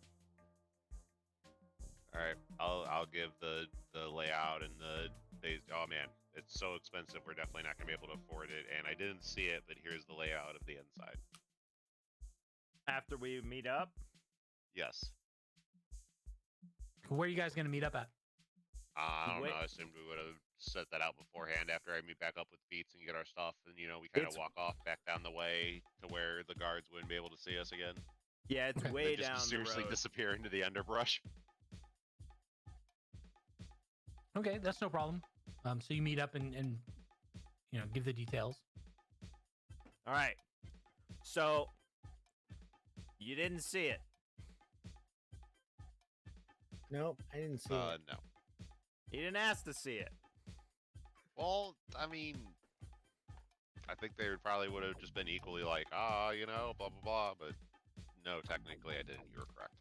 Speaker 4: All right, I'll give the layout and oh man, it's so expensive. We're definitely not gonna be able to afford it, and I didn't see it, but here's the layout of the inside.
Speaker 1: After we meet up?
Speaker 4: Yes.
Speaker 2: Where are you guys gonna meet up at?
Speaker 6: I don't
Speaker 1: Wait.
Speaker 6: know. I assumed we would have set that out beforehand after I meet back up with Beats and get our stuff, and we kind of
Speaker 1: It's-
Speaker 6: walk off back down the way to where the guards wouldn't be able to see us again.
Speaker 1: Yeah, it's
Speaker 2: Okay.
Speaker 1: way
Speaker 6: Then just
Speaker 1: down the
Speaker 6: mysteriously
Speaker 1: road.
Speaker 6: disappear into the underbrush.
Speaker 2: Okay, that's no problem. So you meet up and give the details.
Speaker 1: All right. So you didn't see it.
Speaker 3: Nope, I didn't see it.
Speaker 6: No.
Speaker 1: You didn't ask to see it.
Speaker 6: Well, I mean, I think they probably would have just been equally like, blah blah blah. But no, technically, I didn't. You were correct.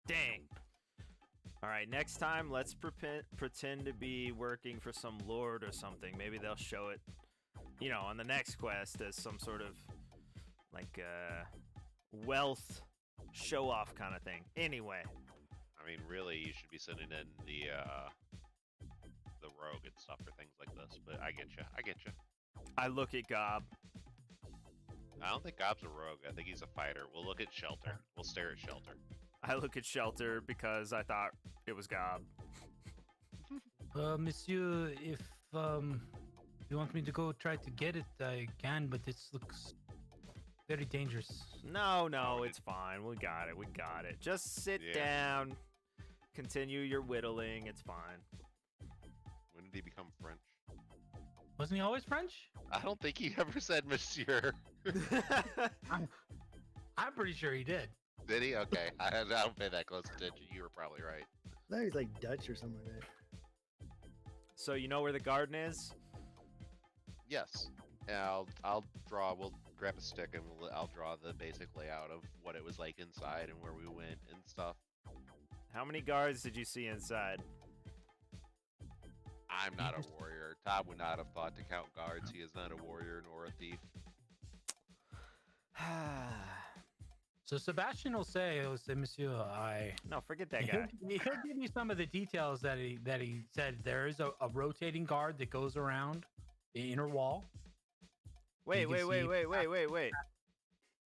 Speaker 1: Dang. All right, next time, let's pretend to be working for some lord or something. Maybe they'll show it, on the next quest as some sort of, wealth show-off kind of thing. Anyway.
Speaker 6: I mean, really, you should be sending in the rogue and stuff for things like this. But I get you.
Speaker 1: I look at Gob.
Speaker 6: I don't think Gob's a rogue. I think he's a fighter. We'll look at Shelter. We'll stare at Shelter.
Speaker 1: I look at Shelter because I thought it was Gob.
Speaker 2: Monsieur, if you want me to go try to get it, I can, but this looks very dangerous.
Speaker 1: No,
Speaker 6: Oh,
Speaker 1: it's fine. We got it. Just sit
Speaker 6: Yeah.
Speaker 1: down. Continue your whittling. It's fine.
Speaker 6: When did he become French?
Speaker 2: Wasn't he always French?
Speaker 6: I don't think he ever said Monsieur.
Speaker 2: I'm pretty sure he did.
Speaker 6: Did he? Okay. I don't pay that close attention. You were probably right.
Speaker 3: I thought he's like Dutch or something like that.
Speaker 1: So you know where the garden is?
Speaker 6: Yes. Yeah, I'll draw. We'll grab a stick and I'll draw the basic layout of what it was like inside and where we went and stuff.
Speaker 1: How many guards did you see inside?
Speaker 6: I'm not a warrior. Todd would not have thought to count guards. He is not a warrior nor a thief.
Speaker 2: So Sebastian will say, Monsieur,
Speaker 1: No, forget that guy.
Speaker 2: He'll give you some of the details that he said. There is a rotating guard that goes around the inner wall.
Speaker 1: Wait.
Speaker 2: You can see-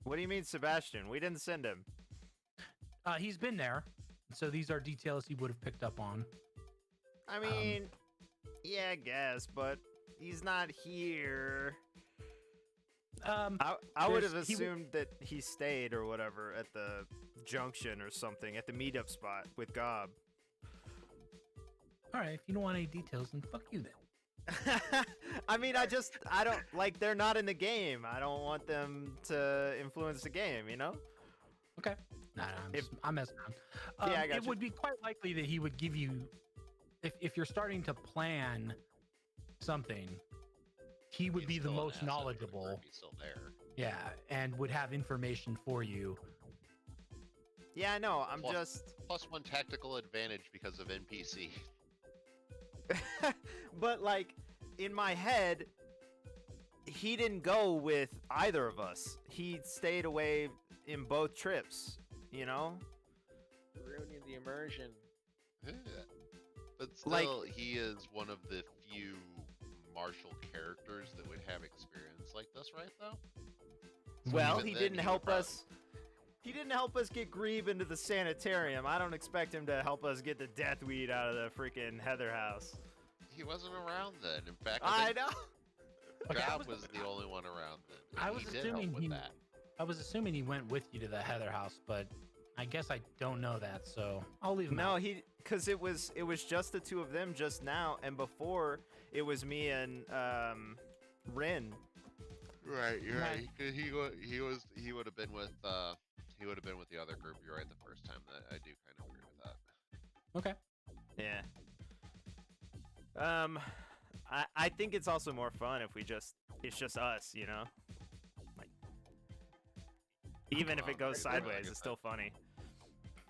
Speaker 1: What do you mean, Sebastian? We didn't send him.
Speaker 2: He's been there, so these are details he would have picked up on.
Speaker 1: I mean, yeah, I guess, but he's not here. I would have
Speaker 2: There's- he
Speaker 1: assumed that he stayed or whatever at the junction or something, at the meetup spot with Gob.
Speaker 2: All right, if you don't want any details, then fuck you then.
Speaker 1: I mean, I don't, like, they're not in the game. I don't want them to influence the game,
Speaker 2: Okay. Nah, I'm messing around.
Speaker 1: Yeah, I
Speaker 2: It
Speaker 1: gotcha.
Speaker 2: would be quite likely that he would give you, if you're starting to plan something, he would
Speaker 6: He's
Speaker 2: be the
Speaker 6: still an
Speaker 2: most
Speaker 6: asset for the
Speaker 2: knowledgeable.
Speaker 6: group. He's still there.
Speaker 2: Yeah, and would have information for you.
Speaker 1: Yeah, I know. I'm
Speaker 6: Plus-
Speaker 1: just.
Speaker 6: Plus one tactical advantage because of NPC.
Speaker 1: But, like, in my head, he didn't go with either of us. He stayed away in both trips,
Speaker 5: Ruining the immersion.
Speaker 6: Yeah. But still,
Speaker 1: Like-
Speaker 6: he is one of the few martial characters that would have experience like this, right? Though.
Speaker 1: Well,
Speaker 6: even
Speaker 1: he
Speaker 6: then,
Speaker 1: didn't
Speaker 6: he would
Speaker 1: help
Speaker 6: probably-
Speaker 1: us. He didn't help us get Grieve into the sanitarium. I don't expect him to help us get the deathweed out of the freaking Heather house.
Speaker 6: He wasn't around then. In fact,
Speaker 1: I
Speaker 6: think
Speaker 1: know.
Speaker 2: Okay, I
Speaker 6: Gob was the only one around then. and
Speaker 2: I was
Speaker 6: he did help
Speaker 2: assuming
Speaker 6: with
Speaker 2: he-
Speaker 6: that.
Speaker 2: I was assuming he went with you to the Heather house, but I guess I don't know that, so I'll leave him
Speaker 1: No,
Speaker 2: out.
Speaker 1: because it was just the two of them just now, and before it was me and Rin.
Speaker 6: Right, you're
Speaker 2: Right.
Speaker 6: right. He would have been with the other group. You're right the first time. That I do kind of agree with that.
Speaker 2: Okay.
Speaker 1: Yeah. I think it's also more fun if it's just us, Like, even if it goes
Speaker 6: Right, I
Speaker 1: sideways,
Speaker 6: get
Speaker 1: it's still funny.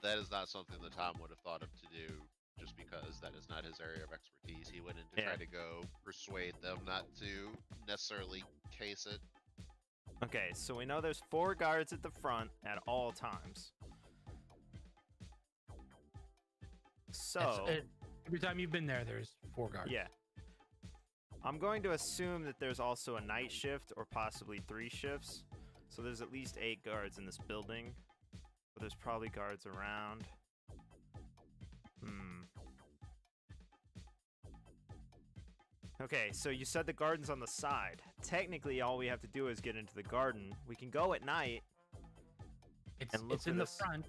Speaker 6: That is not something that Tom would have thought of to do, just because that is not his area of expertise. He went in to
Speaker 1: Yeah.
Speaker 6: try to go persuade them not to necessarily case it.
Speaker 1: Okay, so we know there's 4 guards at the front at all times. So,
Speaker 2: Every time you've been there, there's 4 guards.
Speaker 1: yeah. I'm going to assume that there's also a night shift or possibly 3 shifts. So there's at least 8 guards in this building. But there's probably guards around. Okay, so you said the garden's on the side. Technically, all we have to do is get into the garden. We can go at night.
Speaker 2: It's
Speaker 1: And look
Speaker 2: it's
Speaker 1: for
Speaker 2: in the
Speaker 1: this.
Speaker 2: front.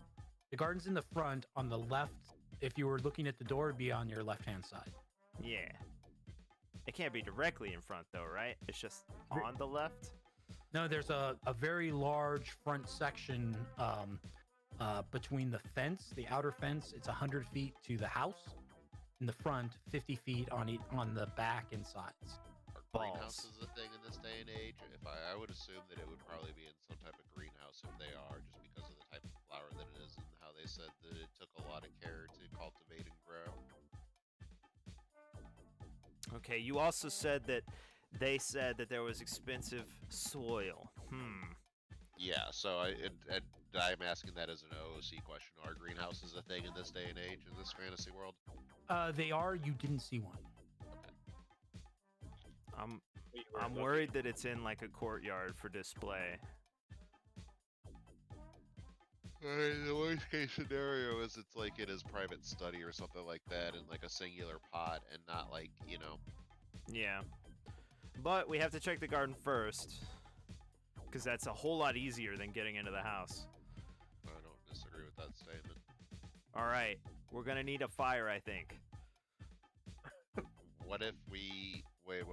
Speaker 2: The garden's in the front on the left. If you were looking at the door, it'd be on your left-hand side.
Speaker 1: Yeah. It can't be directly in front, though, right? It's just
Speaker 2: Re-
Speaker 1: on the left?
Speaker 2: No, there's a very large front section between the fence, the outer fence. It's 100 feet to the house. In the front, 50 feet on the back and sides.
Speaker 6: Are
Speaker 1: Balls.
Speaker 6: greenhouses a thing in this day and age? If I would assume that it would probably be in some type of greenhouse if they are, just because of the type of flower that it is and how they said that it took a lot of care to cultivate and grow.
Speaker 1: Okay, you also said that they said that there was expensive soil.
Speaker 6: Yeah, so I'm asking that as an OOC question. Are greenhouses a thing in this day and age in this fantasy world?
Speaker 2: They are. You didn't see one.
Speaker 1: I'm worried that it's in like a courtyard for display.
Speaker 6: The worst case scenario is it's like in his private study or something like that in like a singular pot and not like, you know.
Speaker 1: Yeah. But we have to check the garden first. Because that's a whole lot easier than getting into the house.
Speaker 6: I don't disagree with that statement.
Speaker 1: Alright. We're gonna need a fire, I think.
Speaker 6: What if we wait.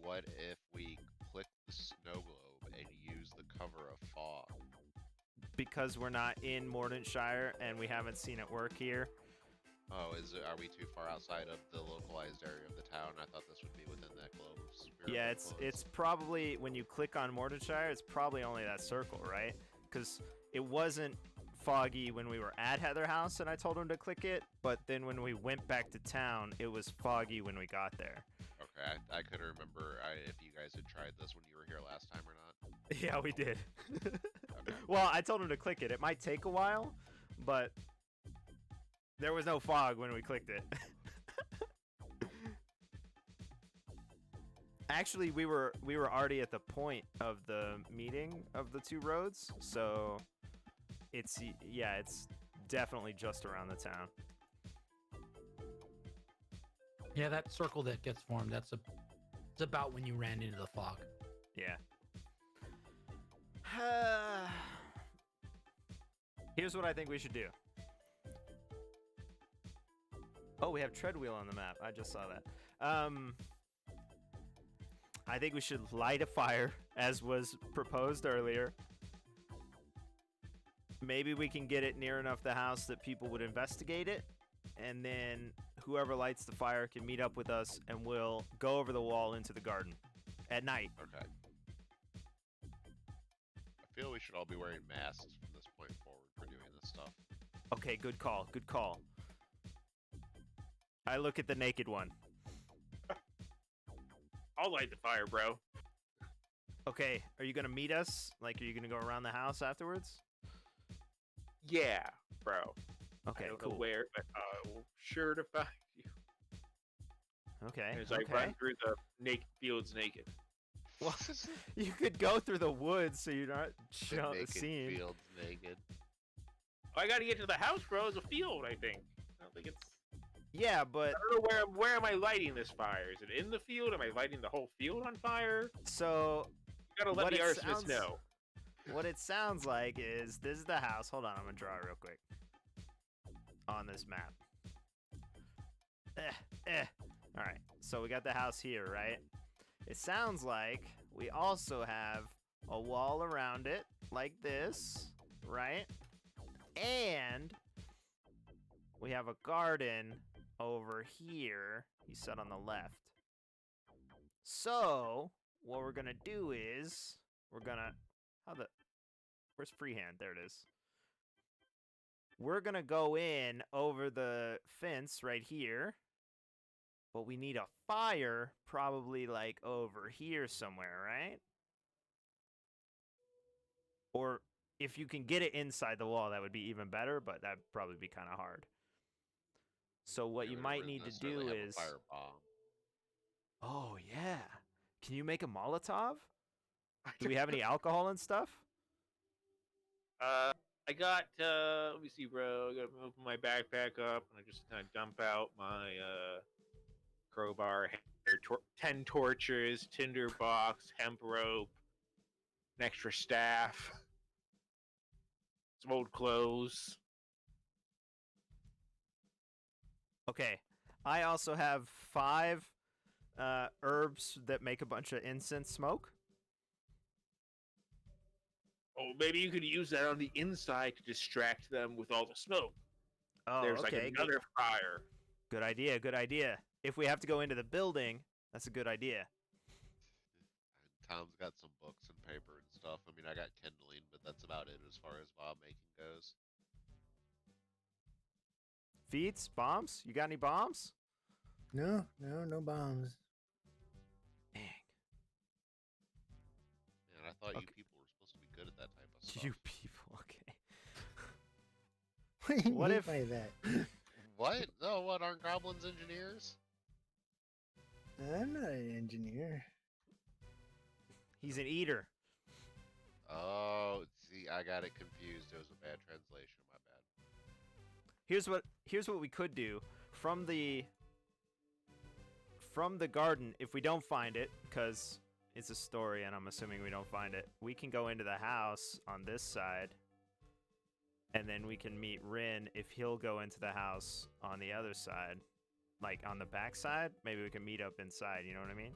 Speaker 6: What if we click the snow globe and use the cover of fog?
Speaker 1: Because we're not in Mordenshire and we haven't seen it work here.
Speaker 6: Oh, are we too far outside of the localized area of the town? I thought this would be within that globe.
Speaker 1: Yeah, it's probably, when you click on Mordenshire, it's probably only that circle, right? Because it wasn't foggy when we were at Heather House and I told him to click it, but then when we went back to town, it was foggy when we got there.
Speaker 6: Okay, I couldn't remember if you guys had tried this when you were here last time or not.
Speaker 1: Yeah, we did.
Speaker 6: Okay.
Speaker 1: Well, I told him to click it. It might take a while, but there was no fog when we clicked it. Actually, we were already at the point of the meeting of the two roads, so it's definitely just around the town.
Speaker 2: Yeah, that circle that gets formed, it's about when you ran into the fog.
Speaker 1: Yeah. Here's what I think we should do. Oh, we have Treadwheel on the map. I just saw that. I think we should light a fire, as was proposed earlier. Maybe we can get it near enough the house that people would investigate it, and then whoever lights the fire can meet up with us, and we'll go over the wall into the garden at night.
Speaker 6: Okay. I feel we should all be wearing masks from this point forward for doing this stuff.
Speaker 1: Okay, good call. Good call. I look at the naked one.
Speaker 5: I'll light the fire, bro.
Speaker 1: Okay, are you gonna meet us? Like, are you gonna go around the house afterwards?
Speaker 5: Yeah, bro.
Speaker 1: Okay,
Speaker 5: I don't
Speaker 1: cool.
Speaker 5: know where, but I'll sure to find you.
Speaker 1: Okay.
Speaker 5: As I
Speaker 1: Okay.
Speaker 5: run through the naked fields naked.
Speaker 1: Well, you could go through the woods so you're not
Speaker 6: The naked
Speaker 1: seen.
Speaker 6: fields naked.
Speaker 5: I gotta get to the house, bro. It's a field, I think. I don't think it's.
Speaker 1: Yeah, but
Speaker 5: I don't know where am I lighting this fire? Is it in the field? Am I lighting the whole field on fire?
Speaker 1: so
Speaker 5: You gotta let
Speaker 1: What
Speaker 5: the
Speaker 1: it
Speaker 5: arsonists
Speaker 1: sounds-
Speaker 5: know.
Speaker 1: what it sounds like is this is the house. Hold on, I'm gonna draw it real quick on this map. All right, so we got the house here, right? It sounds like we also have a wall around it, like this, right? And we have a garden over here. You said on the left. So what we're gonna do is where's freehand? There it is. We're gonna go in over the fence right here, but we need a fire probably like over here somewhere, right? Or if you can get it inside the wall, that would be even better, but that'd probably be kind of hard. So what
Speaker 6: Yeah,
Speaker 1: you
Speaker 6: we
Speaker 1: might
Speaker 6: wouldn't
Speaker 1: need to
Speaker 6: necessarily
Speaker 1: do
Speaker 6: have a
Speaker 1: is,
Speaker 6: fire bomb.
Speaker 1: oh yeah, can you make a Molotov? Do we have any alcohol and stuff?
Speaker 5: I got, let me see, bro. I gotta open my backpack up and I just kind of dump out my, crowbar, 10 torches, tinder box, hemp rope, an extra staff, some old clothes.
Speaker 1: Okay. I also have 5 herbs that make a bunch of incense smoke.
Speaker 5: Oh, maybe you could use that on the inside to distract them with all the smoke.
Speaker 1: Oh,
Speaker 5: There's
Speaker 1: okay.
Speaker 5: like another fire.
Speaker 1: Good idea. Good idea. If we have to go into the building, that's a good idea.
Speaker 6: And Tom's got some books and paper and stuff. I mean, I got kindling, but that's about it as far as bomb making goes.
Speaker 1: Feats, bombs? You got any bombs?
Speaker 3: No bombs.
Speaker 1: Dang.
Speaker 6: Man, I thought
Speaker 1: Okay.
Speaker 6: you people were supposed to be good at that type of stuff.
Speaker 1: You people, okay.
Speaker 3: What do you
Speaker 1: What
Speaker 3: mean
Speaker 1: if-
Speaker 3: by that?
Speaker 6: What? No, what? Aren't goblins engineers?
Speaker 3: I'm not an engineer.
Speaker 1: He's an eater.
Speaker 6: Oh, see, I got it confused. It was a bad translation. My bad.
Speaker 1: Here's what we could do from the garden. If we don't find it, because it's a story, and I'm assuming we don't find it, we can go into the house on this side, and then we can meet Rin if he'll go into the house on the other side, like on the back side. Maybe we can meet up inside. You know what I mean?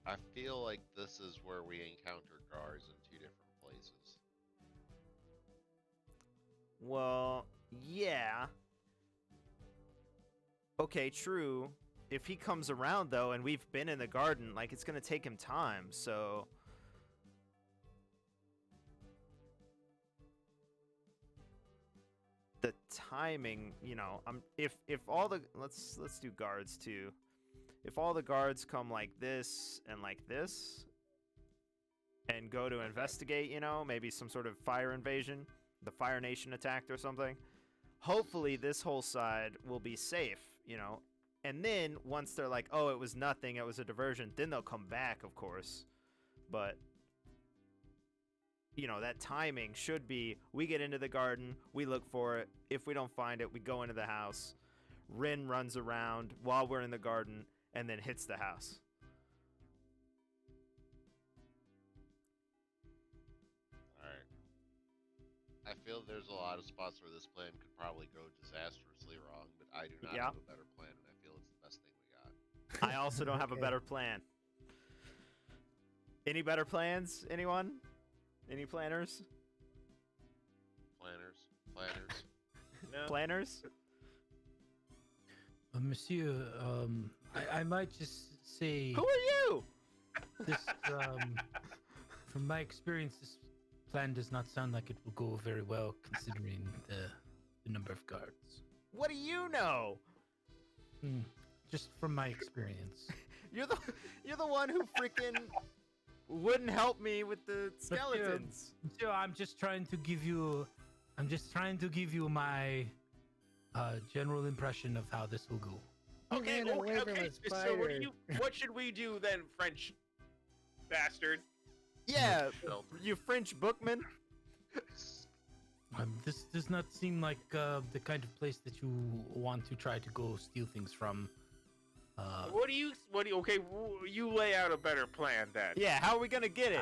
Speaker 6: I feel like this is where we encounter guards in 2 different places.
Speaker 1: Well, yeah. Okay, true. If he comes around, though, and we've been in the garden, like, it's going to take him time, so... The timing, you know, if all the... Let's do guards, too. If all the guards come like this, and go to investigate, you know, maybe some sort of fire invasion, the Fire Nation attacked or something, hopefully this whole side will be safe, you know. And then once they're like, oh, it was nothing, it was a diversion, then they'll come back, of course. But, you know, that timing should be, we get into the garden, we look for it. If we don't find it, we go into the house. Rin runs around while we're in the garden and then hits the house.
Speaker 6: Alright. I feel there's a lot of spots where this plan could probably go disastrously wrong, but I do not
Speaker 1: Yeah.
Speaker 6: have a better plan, and I feel it's the best thing we got.
Speaker 1: I also don't have a
Speaker 3: Okay.
Speaker 1: better plan. Any better plans? Anyone? Any planners?
Speaker 6: Planners.
Speaker 5: No.
Speaker 1: Planners?
Speaker 2: Monsieur, I might just say
Speaker 1: Who are you?
Speaker 2: this, from my experience, this plan does not sound like it will go very well considering the number of guards.
Speaker 1: What do you know?
Speaker 2: Just from my experience.
Speaker 1: You're the one who freaking wouldn't help me with the skeletons.
Speaker 2: Monsieur, I'm just trying to give you my general impression of how this will go.
Speaker 5: Okay,
Speaker 3: Ran away from
Speaker 5: okay.
Speaker 3: a
Speaker 5: So
Speaker 3: spider.
Speaker 5: what should we do then, French bastard?
Speaker 1: Yeah,
Speaker 6: Shelter.
Speaker 1: you French bookman.
Speaker 2: This does not seem like the kind of place that you want to try to go steal things from.
Speaker 5: Okay, you lay out a better plan then.
Speaker 1: Yeah, how are we gonna get it?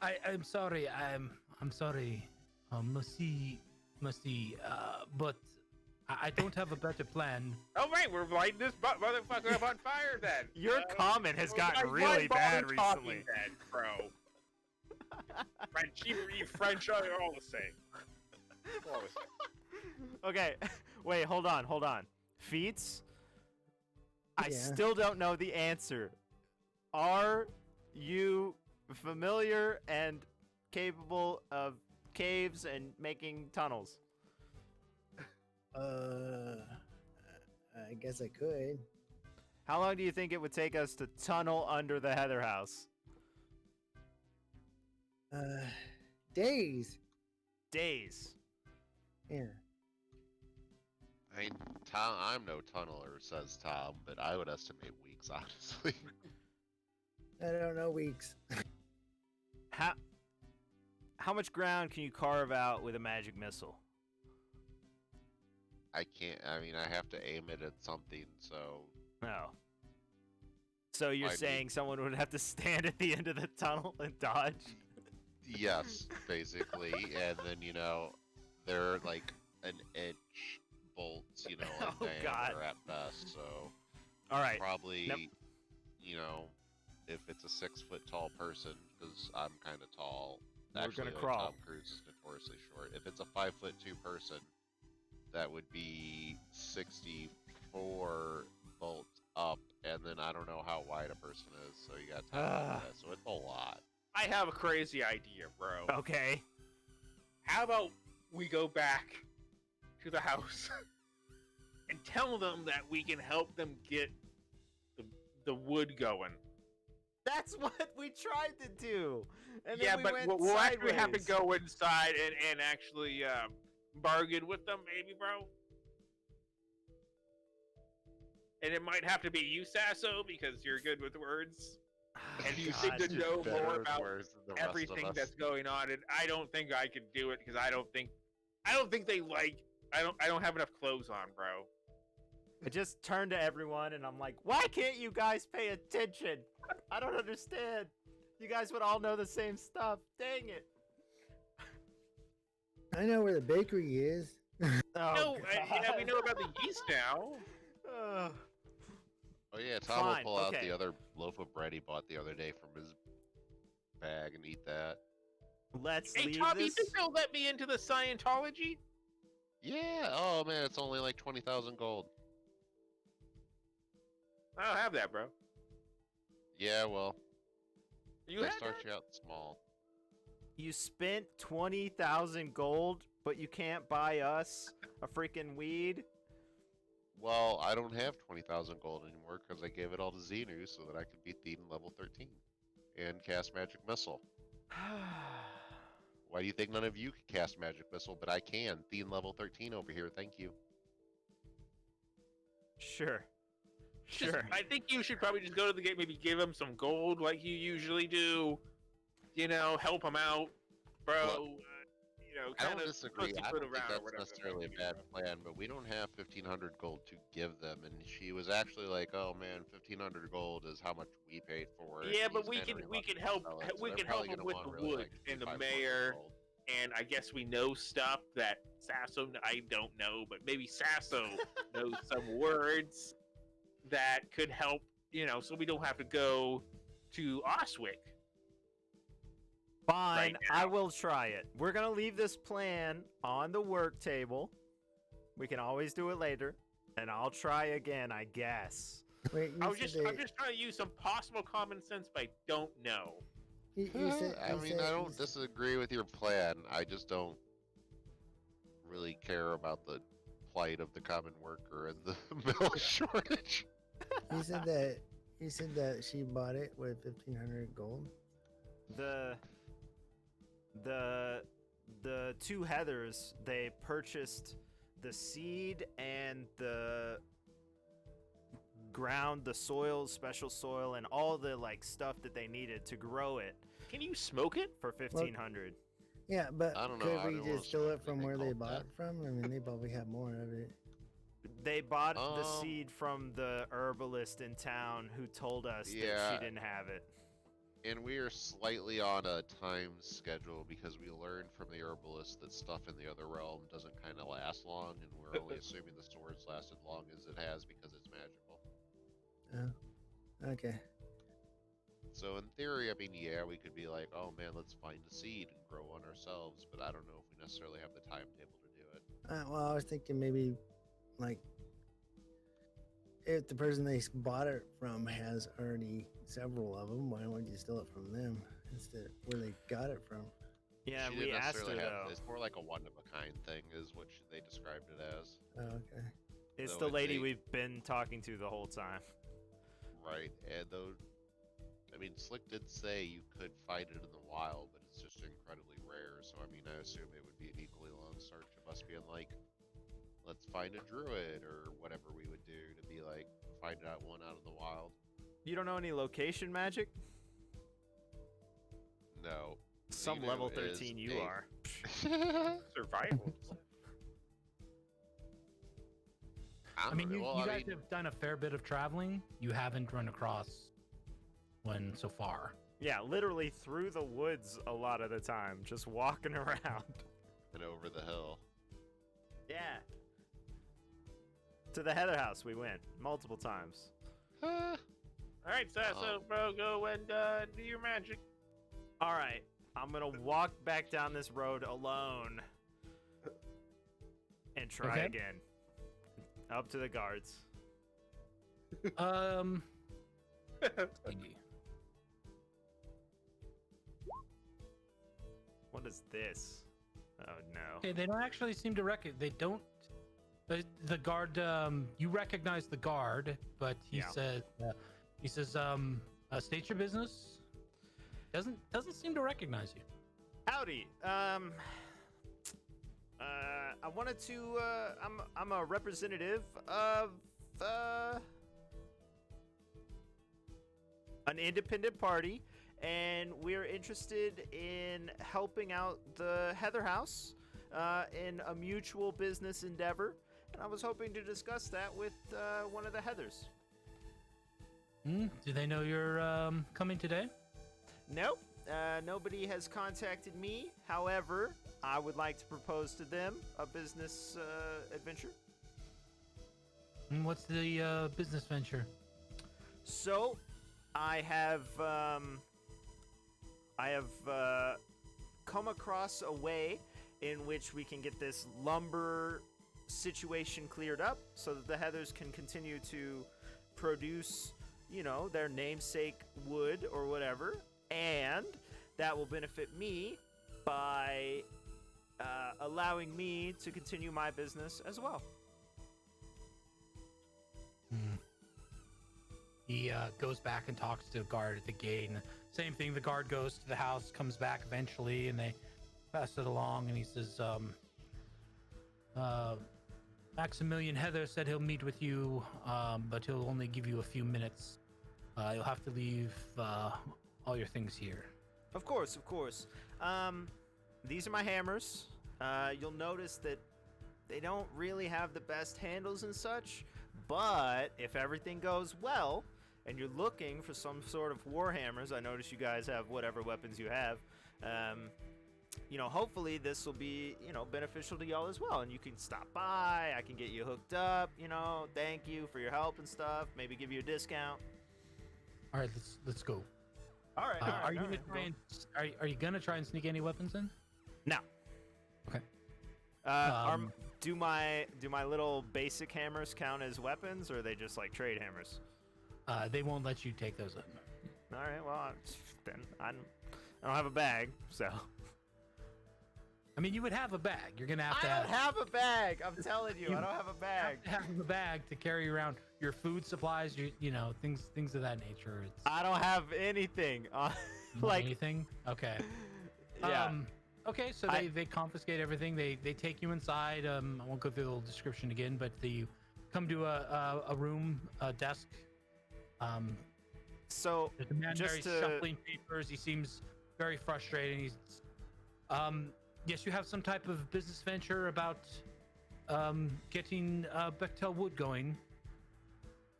Speaker 2: I'm sorry. I'm sorry, Merci, but I don't have a better plan.
Speaker 5: All right, we're lighting this motherfucker up on fire then.
Speaker 1: Your comment has gotten
Speaker 5: Why
Speaker 1: really bad
Speaker 5: bother talking
Speaker 1: recently.
Speaker 5: Then, bro. French, you French are all the same. All the same.
Speaker 1: Okay, wait, hold on. Feats? I
Speaker 3: Yeah.
Speaker 1: still don't know the answer. Are you familiar and capable of caves and making tunnels?
Speaker 3: I guess I could.
Speaker 1: How long do you think it would take us to tunnel under the Heather House?
Speaker 3: Days.
Speaker 1: Days.
Speaker 3: Yeah.
Speaker 6: I mean, Tom, I'm no tunneler, says Tom, but I would estimate weeks, honestly.
Speaker 3: I don't know, weeks.
Speaker 1: How much ground can you carve out with a magic missile?
Speaker 6: I can't, I mean, I have to aim it at something, so
Speaker 1: Oh. So you're
Speaker 6: I mean-
Speaker 1: saying someone would have to stand at the end of the tunnel and dodge?
Speaker 6: Yes, basically, and then they're like an inch bolts, in
Speaker 1: Oh,
Speaker 6: diameter
Speaker 1: God.
Speaker 6: at best. So
Speaker 1: All right.
Speaker 6: probably,
Speaker 1: Nope.
Speaker 6: if it's a 6 foot tall person, because I'm kind of tall.
Speaker 1: We're
Speaker 6: Actually,
Speaker 1: gonna
Speaker 6: like,
Speaker 1: crawl.
Speaker 6: Tom Cruise is notoriously short. If it's a 5'2" person, that would be 64 bolts up, and then I don't know how wide a person is, so you got time
Speaker 1: Ah.
Speaker 6: for that. So it's a lot.
Speaker 5: I have a crazy idea, bro.
Speaker 1: Okay.
Speaker 5: How about we go back to the house and tell them that we can help them get the wood going?
Speaker 1: That's what we tried to do. And then
Speaker 5: Yeah,
Speaker 1: we
Speaker 5: but
Speaker 1: went
Speaker 5: we'll actually have to
Speaker 1: sideways.
Speaker 5: go inside and actually bargain with them, maybe, bro. And it might have to be you, Sasso, because you're good with words. And you seem to
Speaker 6: Just
Speaker 5: know
Speaker 6: better
Speaker 5: more
Speaker 6: with
Speaker 5: about
Speaker 6: words than the rest of
Speaker 5: everything
Speaker 6: us.
Speaker 5: that's going on, and I don't think I could do it because I don't think they like. I don't have enough clothes on, bro.
Speaker 1: I just turned to everyone and I'm like, why can't you guys pay attention? I don't understand. You guys would all know the same stuff. Dang it.
Speaker 3: I know where the bakery is.
Speaker 1: Oh,
Speaker 5: No, yeah, we
Speaker 1: God.
Speaker 5: know about the yeast now.
Speaker 1: Ugh.
Speaker 6: Oh yeah, Tom
Speaker 1: Fine,
Speaker 6: will pull out
Speaker 1: okay.
Speaker 6: the other loaf of bread he bought the other day from his bag and eat that.
Speaker 1: Let's
Speaker 5: Hey,
Speaker 1: leave
Speaker 5: Tom, you
Speaker 1: this.
Speaker 5: think they'll let me into the Scientology?
Speaker 6: Yeah. Oh man, it's only like 20,000 gold.
Speaker 5: I don't have that, bro.
Speaker 6: Yeah, well,
Speaker 5: You
Speaker 6: they
Speaker 5: have
Speaker 6: start
Speaker 5: that?
Speaker 6: you out small.
Speaker 1: You spent 20,000 gold, but you can't buy us a freaking weed?
Speaker 6: Well, I don't have 20,000 gold anymore because I gave it all to Xenu so that I could beat Thetan level 13 and cast Magic Missile. Why do you think none of you can cast Magic Missile, but I can? Thetan level 13 over here, thank you.
Speaker 1: Sure.
Speaker 5: Just-
Speaker 1: Sure.
Speaker 5: I think you should probably just go to the gate, maybe give him some gold like you usually do. Help him out, bro.
Speaker 6: I
Speaker 5: kind
Speaker 6: don't
Speaker 5: of
Speaker 6: disagree. I don't think
Speaker 5: around or
Speaker 6: that's
Speaker 5: whatever.
Speaker 6: necessarily a bad plan, but we don't have 1,500 gold to give them, and she was actually like, "Oh man, 1,500 gold is how much we paid for it."
Speaker 5: Yeah,
Speaker 6: and
Speaker 5: but
Speaker 6: he's
Speaker 5: we
Speaker 6: kinda
Speaker 5: can
Speaker 6: reluctant to
Speaker 5: help
Speaker 6: sell it, so
Speaker 5: we
Speaker 6: they're
Speaker 5: can help
Speaker 6: probably
Speaker 5: him
Speaker 6: gonna
Speaker 5: with
Speaker 6: want
Speaker 5: the
Speaker 6: really,
Speaker 5: wood
Speaker 6: like,
Speaker 5: and the
Speaker 6: 2,500
Speaker 5: mayor.
Speaker 6: gold.
Speaker 5: And I guess we know stuff that Sasso, I don't know, but maybe Sasso knows some words that could help, so we don't have to go to Oswick.
Speaker 1: Fine,
Speaker 5: Right
Speaker 1: I will try it. We're gonna leave this plan on the work table. We can always do it later, and I'll try again, I guess.
Speaker 3: Wait, you
Speaker 5: I'm
Speaker 3: said
Speaker 5: just
Speaker 3: they-
Speaker 5: trying to use some possible common sense, but I don't know.
Speaker 3: you said,
Speaker 6: I
Speaker 3: you
Speaker 6: mean,
Speaker 3: said-
Speaker 6: I
Speaker 3: you
Speaker 6: don't
Speaker 3: said-
Speaker 6: disagree with your plan. I just don't really care about the plight of the common worker and the mill shortage.
Speaker 3: You said that she bought it with 1,500 gold.
Speaker 1: The two Heathers, they purchased the seed and the ground, the soil, special soil, and all the stuff that they needed to grow it
Speaker 5: Can you smoke it?
Speaker 1: for 1,500.
Speaker 3: Yeah, but
Speaker 6: I don't know,
Speaker 3: could
Speaker 6: I
Speaker 3: we
Speaker 6: didn't wanna
Speaker 3: just steal
Speaker 6: smoke
Speaker 3: it from
Speaker 6: anything
Speaker 3: where they
Speaker 6: called
Speaker 3: bought
Speaker 6: that.
Speaker 3: it from? I mean, they probably have more of it.
Speaker 1: They bought the
Speaker 6: Um,
Speaker 1: seed from the herbalist in town who told us that
Speaker 6: Yeah.
Speaker 1: she didn't have it.
Speaker 6: And we are slightly on a time schedule because we learned from the herbalist that stuff in the other realm doesn't kind of last long, and we're only assuming the swords lasted long as it has because it's magical.
Speaker 3: Okay.
Speaker 6: So in theory, I mean, yeah, we could be like, oh man, let's find a seed and grow one ourselves, but I don't know if we necessarily have the timetable to do it.
Speaker 3: Well, I was thinking maybe, if the person they bought it from has already several of them, why don't you steal it from them instead where they got it from?
Speaker 1: Yeah,
Speaker 6: She
Speaker 1: we
Speaker 6: didn't
Speaker 1: asked her
Speaker 6: necessarily
Speaker 1: though.
Speaker 6: It's more like a one-of-a-kind thing, is what they described it as.
Speaker 3: Oh, okay.
Speaker 1: It's
Speaker 6: So
Speaker 1: the
Speaker 6: it's
Speaker 1: lady
Speaker 6: a-
Speaker 1: we've been talking to the whole time.
Speaker 6: Right, and though, I mean, Slick did say you could find it in the wild, but it's just incredibly rare. So I mean, I assume it would be an equally long search of us being like, let's find a druid or whatever we would do to be like, find out one out in the wild.
Speaker 1: You don't know any location magic?
Speaker 6: No.
Speaker 1: Some
Speaker 6: Xenu
Speaker 1: level
Speaker 6: is
Speaker 1: 13 you
Speaker 6: a-
Speaker 1: are.
Speaker 5: Survival.
Speaker 2: I mean, you
Speaker 6: well,
Speaker 2: guys have done a fair bit of traveling. You haven't run across one so far.
Speaker 1: Yeah, literally through the woods a lot of the time, just walking around.
Speaker 6: and over the hill.
Speaker 1: Yeah. To the Heather house we went multiple times.
Speaker 5: All right, so bro, go and do your magic.
Speaker 1: All right, I'm gonna walk back down this road alone and try
Speaker 2: Okay.
Speaker 1: again. Up to the guards. What is this? Oh no.
Speaker 2: Okay, they don't actually seem to They don't. The guard. You recognize the guard, but he
Speaker 1: Yeah.
Speaker 2: says. He says. State your business. Doesn't seem to recognize you.
Speaker 1: Howdy. I wanted to. I'm a representative of an independent party, and we're interested in helping out the Heather House in a mutual business endeavor. And I was hoping to discuss that with one of the Heathers.
Speaker 2: Do they know you're coming today?
Speaker 1: Nope. Nobody has contacted me. However, I would like to propose to them a business adventure.
Speaker 2: What's the business venture?
Speaker 1: So, I have come across a way in which we can get this lumber situation cleared up, so that the Heathers can continue to produce, their namesake wood or whatever, and that will benefit me by allowing me to continue my business as well.
Speaker 2: He goes back and talks to the guard at the gate, and same thing. The guard goes to the house, comes back eventually, and they pass it along. And he says, Maximilian Heather said he'll meet with you, but he'll only give you a few minutes. You'll have to leave all your things here.
Speaker 1: Of course. These are my hammers. You'll notice that they don't really have the best handles and such, but if everything goes well and you're looking for some sort of war hammers, I notice you guys have whatever weapons you have. Hopefully this will be, beneficial to y'all as well, and you can stop by. I can get you hooked up. Thank you for your help and stuff. Maybe give you a discount.
Speaker 2: All right, let's go.
Speaker 1: All right.
Speaker 2: Are you gonna try and sneak any weapons in?
Speaker 1: No.
Speaker 2: Okay.
Speaker 1: Do my little basic hammers count as weapons, or are they just like trade hammers?
Speaker 2: They won't let you take those in.
Speaker 1: All right. Well, then I don't have a bag, so.
Speaker 2: I mean, you would have a bag. You're gonna have to.
Speaker 1: I don't have a bag. I'm telling you, I don't have a bag.
Speaker 2: Have a bag to carry around your food supplies, things of that nature.
Speaker 1: I don't have anything.
Speaker 2: Anything? Okay.
Speaker 1: Yeah.
Speaker 2: Okay, so they confiscate everything. They take you inside. I won't go through the little description again, but you come to a room, a desk.
Speaker 1: So
Speaker 2: there's a man
Speaker 1: just
Speaker 2: very shuffling papers. He seems very frustrated. He's yes, you have some type of business venture about getting Bechtel wood going.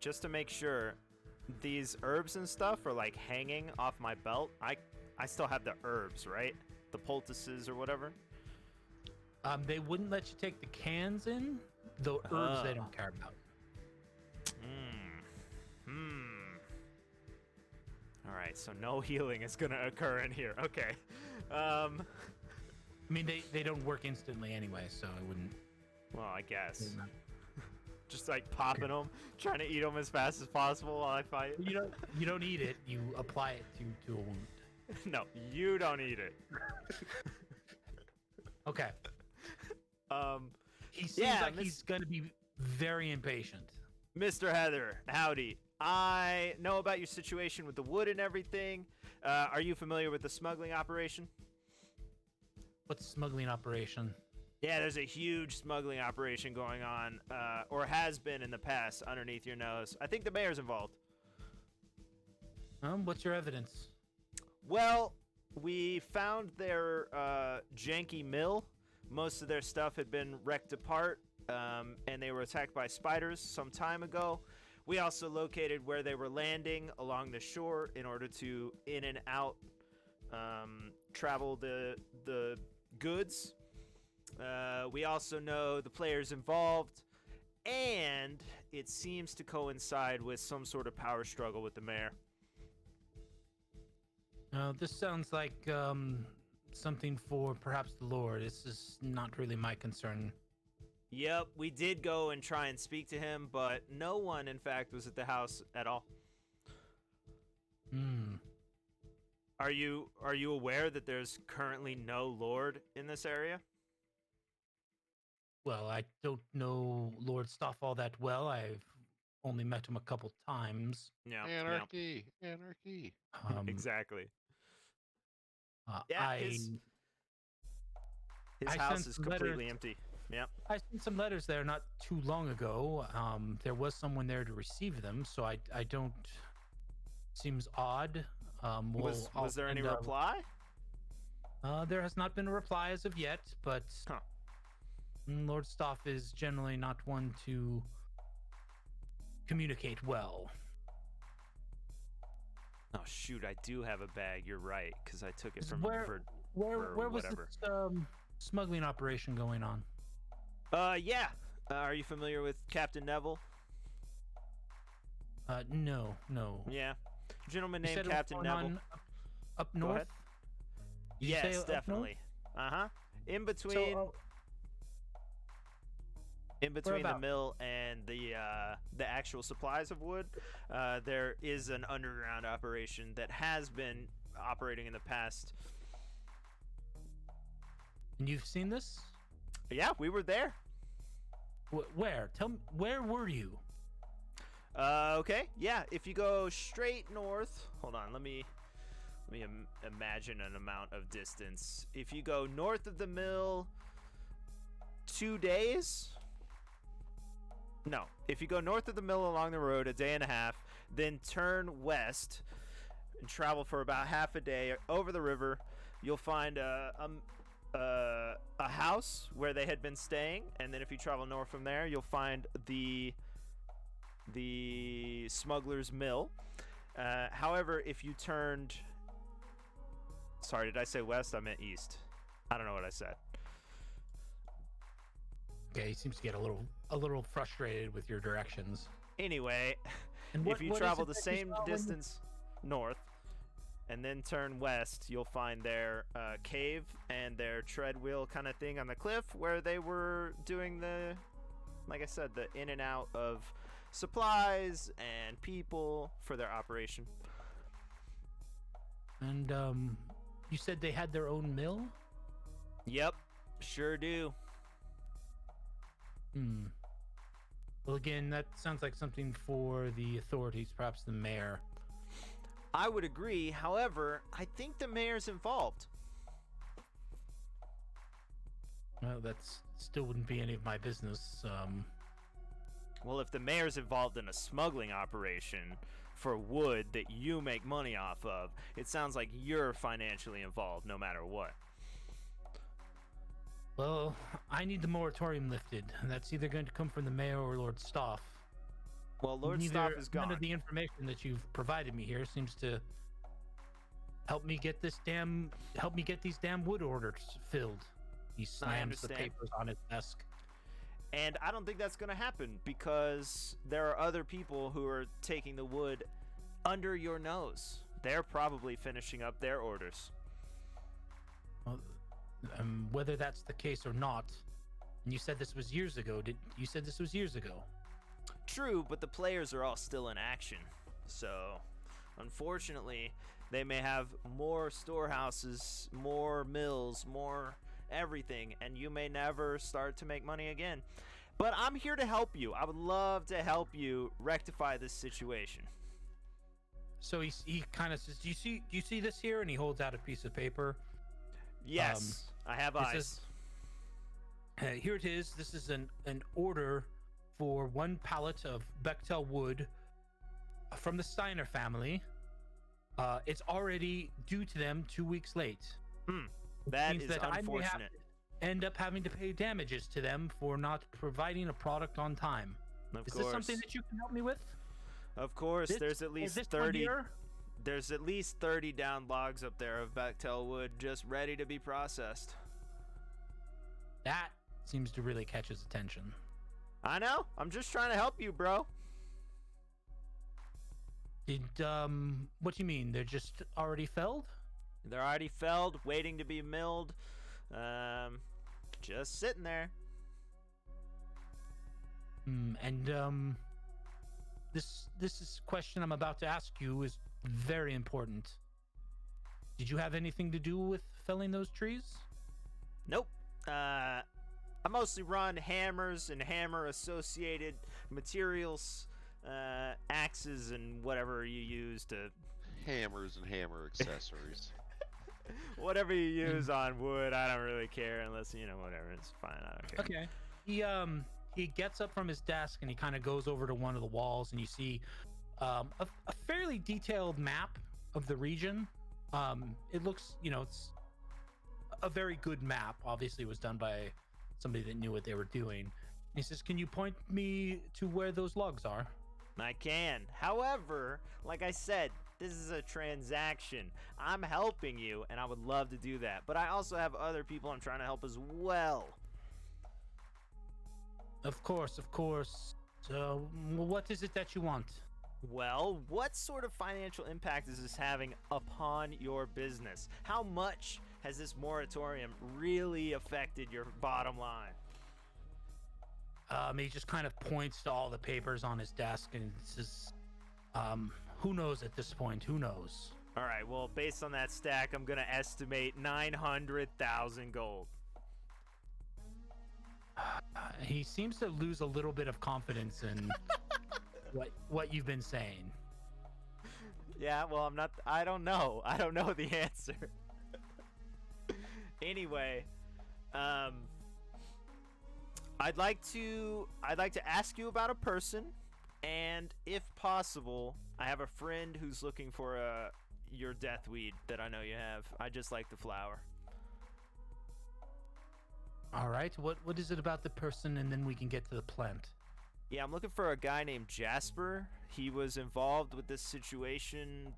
Speaker 1: just to make sure, these herbs and stuff are like hanging off my belt. I still have the herbs, right? The poultices or whatever.
Speaker 2: They wouldn't let you take the cans in. The herbs they don't care about.
Speaker 1: All right, so no healing is gonna occur in here. Okay.
Speaker 2: I mean, they don't work instantly anyway, so I wouldn't.
Speaker 1: Well, I guess. Just like popping them, trying to eat them as fast as possible while I fight.
Speaker 2: You don't eat it. You apply it to a wound.
Speaker 1: No, you don't eat it.
Speaker 2: Okay. He seems like he's gonna be very impatient.
Speaker 1: Mr. Heather, howdy. I know about your situation with the wood and everything. Are you familiar with the smuggling operation?
Speaker 2: What's smuggling operation?
Speaker 1: Yeah, there's a huge smuggling operation going on, or has been in the past, underneath your nose. I think the mayor's involved.
Speaker 2: What's your evidence?
Speaker 1: Well, we found their janky mill. Most of their stuff had been wrecked apart, and they were attacked by spiders some time ago. We also located where they were landing along the shore in order to in and out travel the goods. We also know the players involved, and it seems to coincide with some sort of power struggle with the mayor.
Speaker 2: This sounds like something for perhaps the Lord. This is not really my concern.
Speaker 1: Yep, we did go and try and speak to him, but no one, in fact, was at the house at all.
Speaker 2: Hmm.
Speaker 1: Are you aware that there's currently no Lord in this area?
Speaker 2: Well, I don't know Lord Stoff all that well. I've only met him a couple times.
Speaker 1: Yeah.
Speaker 6: Anarchy, anarchy.
Speaker 1: Exactly.
Speaker 2: Yeah,
Speaker 1: his
Speaker 2: I
Speaker 1: house
Speaker 2: sent
Speaker 1: is
Speaker 2: some
Speaker 1: completely
Speaker 2: letters.
Speaker 1: empty. Yep.
Speaker 2: I sent some letters there not too long ago. There was someone there to receive them, so I don't. Seems odd.
Speaker 1: Was there any reply?
Speaker 2: There has not been a reply as of yet, but
Speaker 1: Huh.
Speaker 2: Lord Stoff is generally not one to communicate well.
Speaker 1: Oh shoot! I do have a bag. You're right, because I took it from
Speaker 2: Where
Speaker 1: for
Speaker 2: was
Speaker 1: whatever.
Speaker 2: this smuggling operation going on?
Speaker 1: Yeah. Are you familiar with Captain Neville?
Speaker 2: No.
Speaker 1: Yeah. Gentleman
Speaker 2: You
Speaker 1: named
Speaker 2: said it was
Speaker 1: Captain
Speaker 2: going
Speaker 1: Neville.
Speaker 2: on up
Speaker 1: Go
Speaker 2: north.
Speaker 1: ahead.
Speaker 2: Did you say
Speaker 1: Yes,
Speaker 2: up north?
Speaker 1: definitely. In between
Speaker 2: So,
Speaker 1: in between the
Speaker 2: whereabout?
Speaker 1: mill and the actual supplies of wood, there is an underground operation that has been operating in the past.
Speaker 2: and you've seen this?
Speaker 1: Yeah, we were there.
Speaker 2: Where? Tell me, where were you?
Speaker 1: Okay. Yeah, if you go straight north, hold on, let me imagine an amount of distance. If you go north of the mill 2 days, no, if you go north of the mill along the road a day and a half, then turn west and travel for about half a day over the river, you'll find a house where they had been staying, and then if you travel north from there, you'll find the smuggler's mill. However, if you turned, sorry, did I say west? I meant east. I don't know what I said.
Speaker 2: Okay, he seems to get a little frustrated with your directions.
Speaker 1: Anyway,
Speaker 2: And
Speaker 1: if you
Speaker 2: what is
Speaker 1: travel
Speaker 2: it
Speaker 1: the
Speaker 2: that you
Speaker 1: same
Speaker 2: saw when you-
Speaker 1: distance north and then turn west, you'll find their cave and their tread wheel kind of thing on the cliff where they were doing the, like I said, the in and out of supplies and people for their operation.
Speaker 2: And you said they had their own mill?
Speaker 1: Yep, sure do.
Speaker 2: Well, again, that sounds like something for the authorities, perhaps the mayor.
Speaker 1: I would agree. However, I think the mayor's involved.
Speaker 2: Well, that still wouldn't be any of my business.
Speaker 1: Well, if the mayor's involved in a smuggling operation for wood that you make money off of, it sounds like you're financially involved no matter what.
Speaker 2: Well, I need the moratorium lifted, and that's either going to come from the mayor or Lord Stoff.
Speaker 1: Well, Lord
Speaker 2: Neither-
Speaker 1: Stoff is
Speaker 2: None
Speaker 1: gone.
Speaker 2: of the information that you've provided me here seems to help me get these damn wood orders filled. He slams the
Speaker 1: understand.
Speaker 2: papers on his desk.
Speaker 1: And I don't think that's going to happen because there are other people who are taking the wood under your nose. They're probably finishing up their orders.
Speaker 2: Well, whether that's the case or not, and you said this was years ago. You said this was years ago?
Speaker 1: True, but the players are all still in action. So, unfortunately, they may have more storehouses, more mills, more everything, and you may never start to make money again. But I'm here to help you. I would love to help you rectify this situation.
Speaker 2: So he kind of says, "Do you see this here?" And he holds out a piece of paper.
Speaker 1: Yes, I have
Speaker 2: it
Speaker 1: eyes.
Speaker 2: says, here it is. This is an order for 1 pallet of Bechtel wood from the Steiner family. It's already due to them 2 weeks late.
Speaker 1: That
Speaker 2: means
Speaker 1: is
Speaker 2: that I may have
Speaker 1: unfortunate.
Speaker 2: end up having to pay damages to them for not providing a product on time.
Speaker 1: Of
Speaker 2: Is
Speaker 1: course.
Speaker 2: this something that you can help me with?
Speaker 1: Of course,
Speaker 2: This-
Speaker 1: there's at
Speaker 2: or
Speaker 1: least
Speaker 2: this one
Speaker 1: 30.
Speaker 2: here?
Speaker 1: There's at least 30 down logs up there of Bechtel wood just ready to be processed.
Speaker 2: That seems to really catch his attention.
Speaker 1: I know. I'm just trying to help you, bro.
Speaker 2: Did what do you mean? They're just already felled?
Speaker 1: They're already felled, waiting to be milled. Just sitting there.
Speaker 2: This is question I'm about to ask you is very important. Did you have anything to do with felling those trees?
Speaker 1: Nope. I mostly run hammers and hammer associated materials, axes and whatever you use to
Speaker 6: Hammers and hammer accessories.
Speaker 1: whatever you use on wood. I don't really care unless whatever. It's fine. I don't care.
Speaker 2: Okay. He gets up from his desk and he kind of goes over to one of the walls and you see a fairly detailed map of the region. It looks, it's a very good map. Obviously, it was done by somebody that knew what they were doing. He says, "Can you point me to where those logs are?"
Speaker 1: I can. However, like I said, this is a transaction. I'm helping you, and I would love to do that. But I also have other people I'm trying to help as well.
Speaker 2: Of course, of course. So, what is it that you want?
Speaker 1: Well, what sort of financial impact is this having upon your business? How much has this moratorium really affected your bottom line?
Speaker 2: He just kind of points to all the papers on his desk and says, who knows at this point? Who knows?
Speaker 1: All right, well, based on that stack, I'm going to estimate 900,000 gold.
Speaker 2: He seems to lose a little bit of confidence in what you've been saying.
Speaker 1: Yeah, well, I don't know. I don't know the answer. Anyway, I'd like to ask you about a person, and if possible, I have a friend who's looking for your deathweed that I know you have. I just like the flower.
Speaker 2: All right. What is it about the person, and then we can get to the plant.
Speaker 1: Yeah, I'm looking for a guy named Jasper. He was involved with this situation.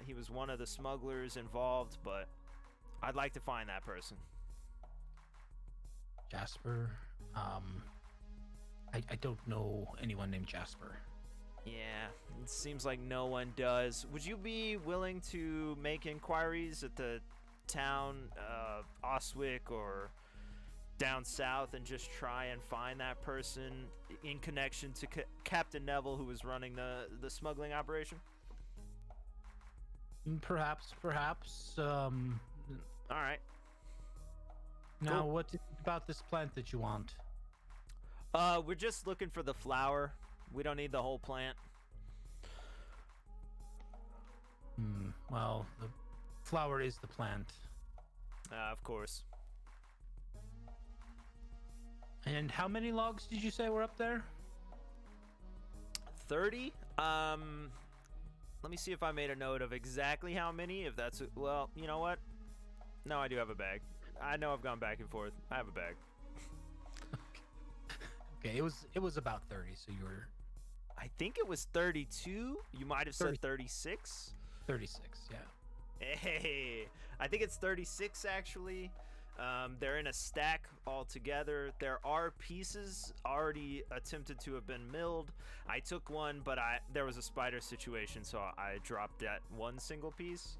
Speaker 1: He was one of the smugglers involved, but I'd like to find that person.
Speaker 2: Jasper. I don't know anyone named Jasper.
Speaker 1: Yeah, it seems like no one does. Would you be willing to make inquiries at the town of Oswick or down south and just try and find that person in connection to Captain Neville, who was running the smuggling operation?
Speaker 2: Perhaps.
Speaker 1: All right.
Speaker 2: Now,
Speaker 1: Cool.
Speaker 2: what is it about this plant that you want?
Speaker 1: We're just looking for the flower. We don't need the whole plant.
Speaker 2: Well, the flower is the plant.
Speaker 1: Of course.
Speaker 2: And how many logs did you say were up there?
Speaker 1: 30. Let me see if I made a note of exactly how many. If that's well, you know what? No, I do have a bag. I know I've gone back and forth. I have a bag.
Speaker 2: Okay, it was about 30. So you were
Speaker 1: I think it was 32. You might have said 36.
Speaker 2: 36. Yeah.
Speaker 1: Hey, I think it's 36 actually. They're in a stack all together. There are pieces already attempted to have been milled. I took one, but there was a spider situation, so I dropped that one single piece.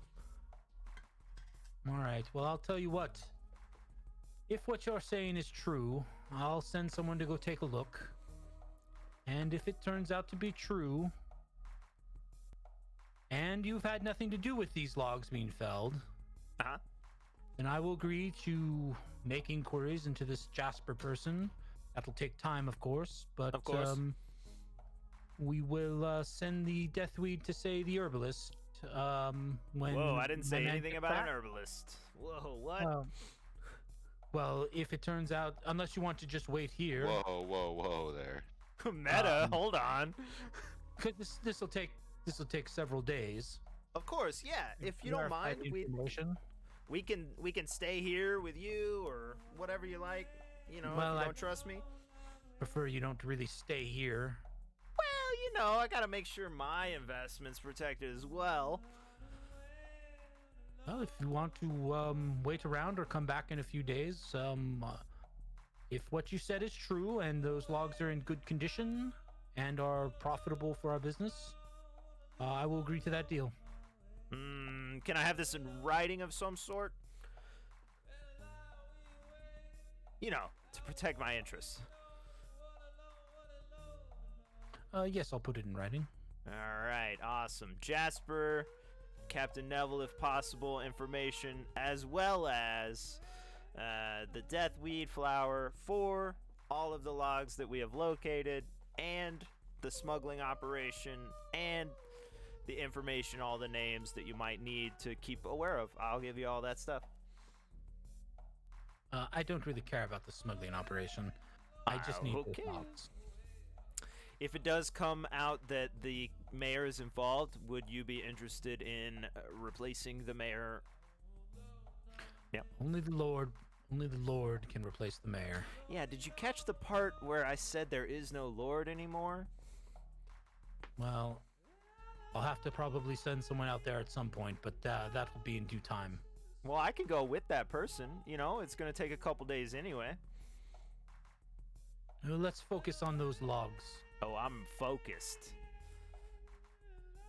Speaker 2: All right. Well, I'll tell you what. If what you're saying is true, I'll send someone to go take a look. And if it turns out to be true, and you've had nothing to do with these logs being felled, then I will agree to make inquiries into this Jasper person. That'll take time, of course, but
Speaker 1: Of course.
Speaker 2: We will send the deathweed to, say, the herbalist. When
Speaker 1: Whoa, I didn't say
Speaker 2: when
Speaker 1: anything
Speaker 2: get
Speaker 1: about
Speaker 2: back.
Speaker 1: an herbalist. Whoa, what?
Speaker 2: Well, if it turns out, unless you want to just wait here,
Speaker 6: Whoa there.
Speaker 1: Meta, hold on.
Speaker 2: because this will take several days.
Speaker 1: Of course, yeah. If you don't
Speaker 2: Verify
Speaker 1: mind,
Speaker 2: the information.
Speaker 1: we can stay here with you or whatever you like. You know,
Speaker 2: Well,
Speaker 1: if you
Speaker 2: I
Speaker 1: don't trust me.
Speaker 2: prefer you don't really stay here.
Speaker 1: Well, you know, I gotta make sure my investment's protected as well.
Speaker 2: Well, if you want to wait around or come back in a few days, if what you said is true and those logs are in good condition and are profitable for our business, I will agree to that deal.
Speaker 1: Can I have this in writing of some sort? You know, to protect my interests.
Speaker 2: Yes, I'll put it in writing.
Speaker 1: All right, awesome. Jasper, Captain Neville, if possible, information, as well as the deathweed flower for all of the logs that we have located, and the smuggling operation, and the information, all the names that you might need to keep aware of. I'll give you all that stuff.
Speaker 2: I don't really care about the smuggling operation. I just need
Speaker 1: Okay.
Speaker 2: the logs.
Speaker 1: If it does come out that the mayor is involved, would you be interested in replacing the mayor?
Speaker 2: Only the Lord can replace the mayor.
Speaker 1: Yeah, did you catch the part where I said there is no lord anymore?
Speaker 2: Well, I'll have to probably send someone out there at some point, but that will be in due time.
Speaker 1: Well, I can go with that person. You know, it's going to take a couple days anyway.
Speaker 2: Let's focus on those logs.
Speaker 1: Oh, I'm focused.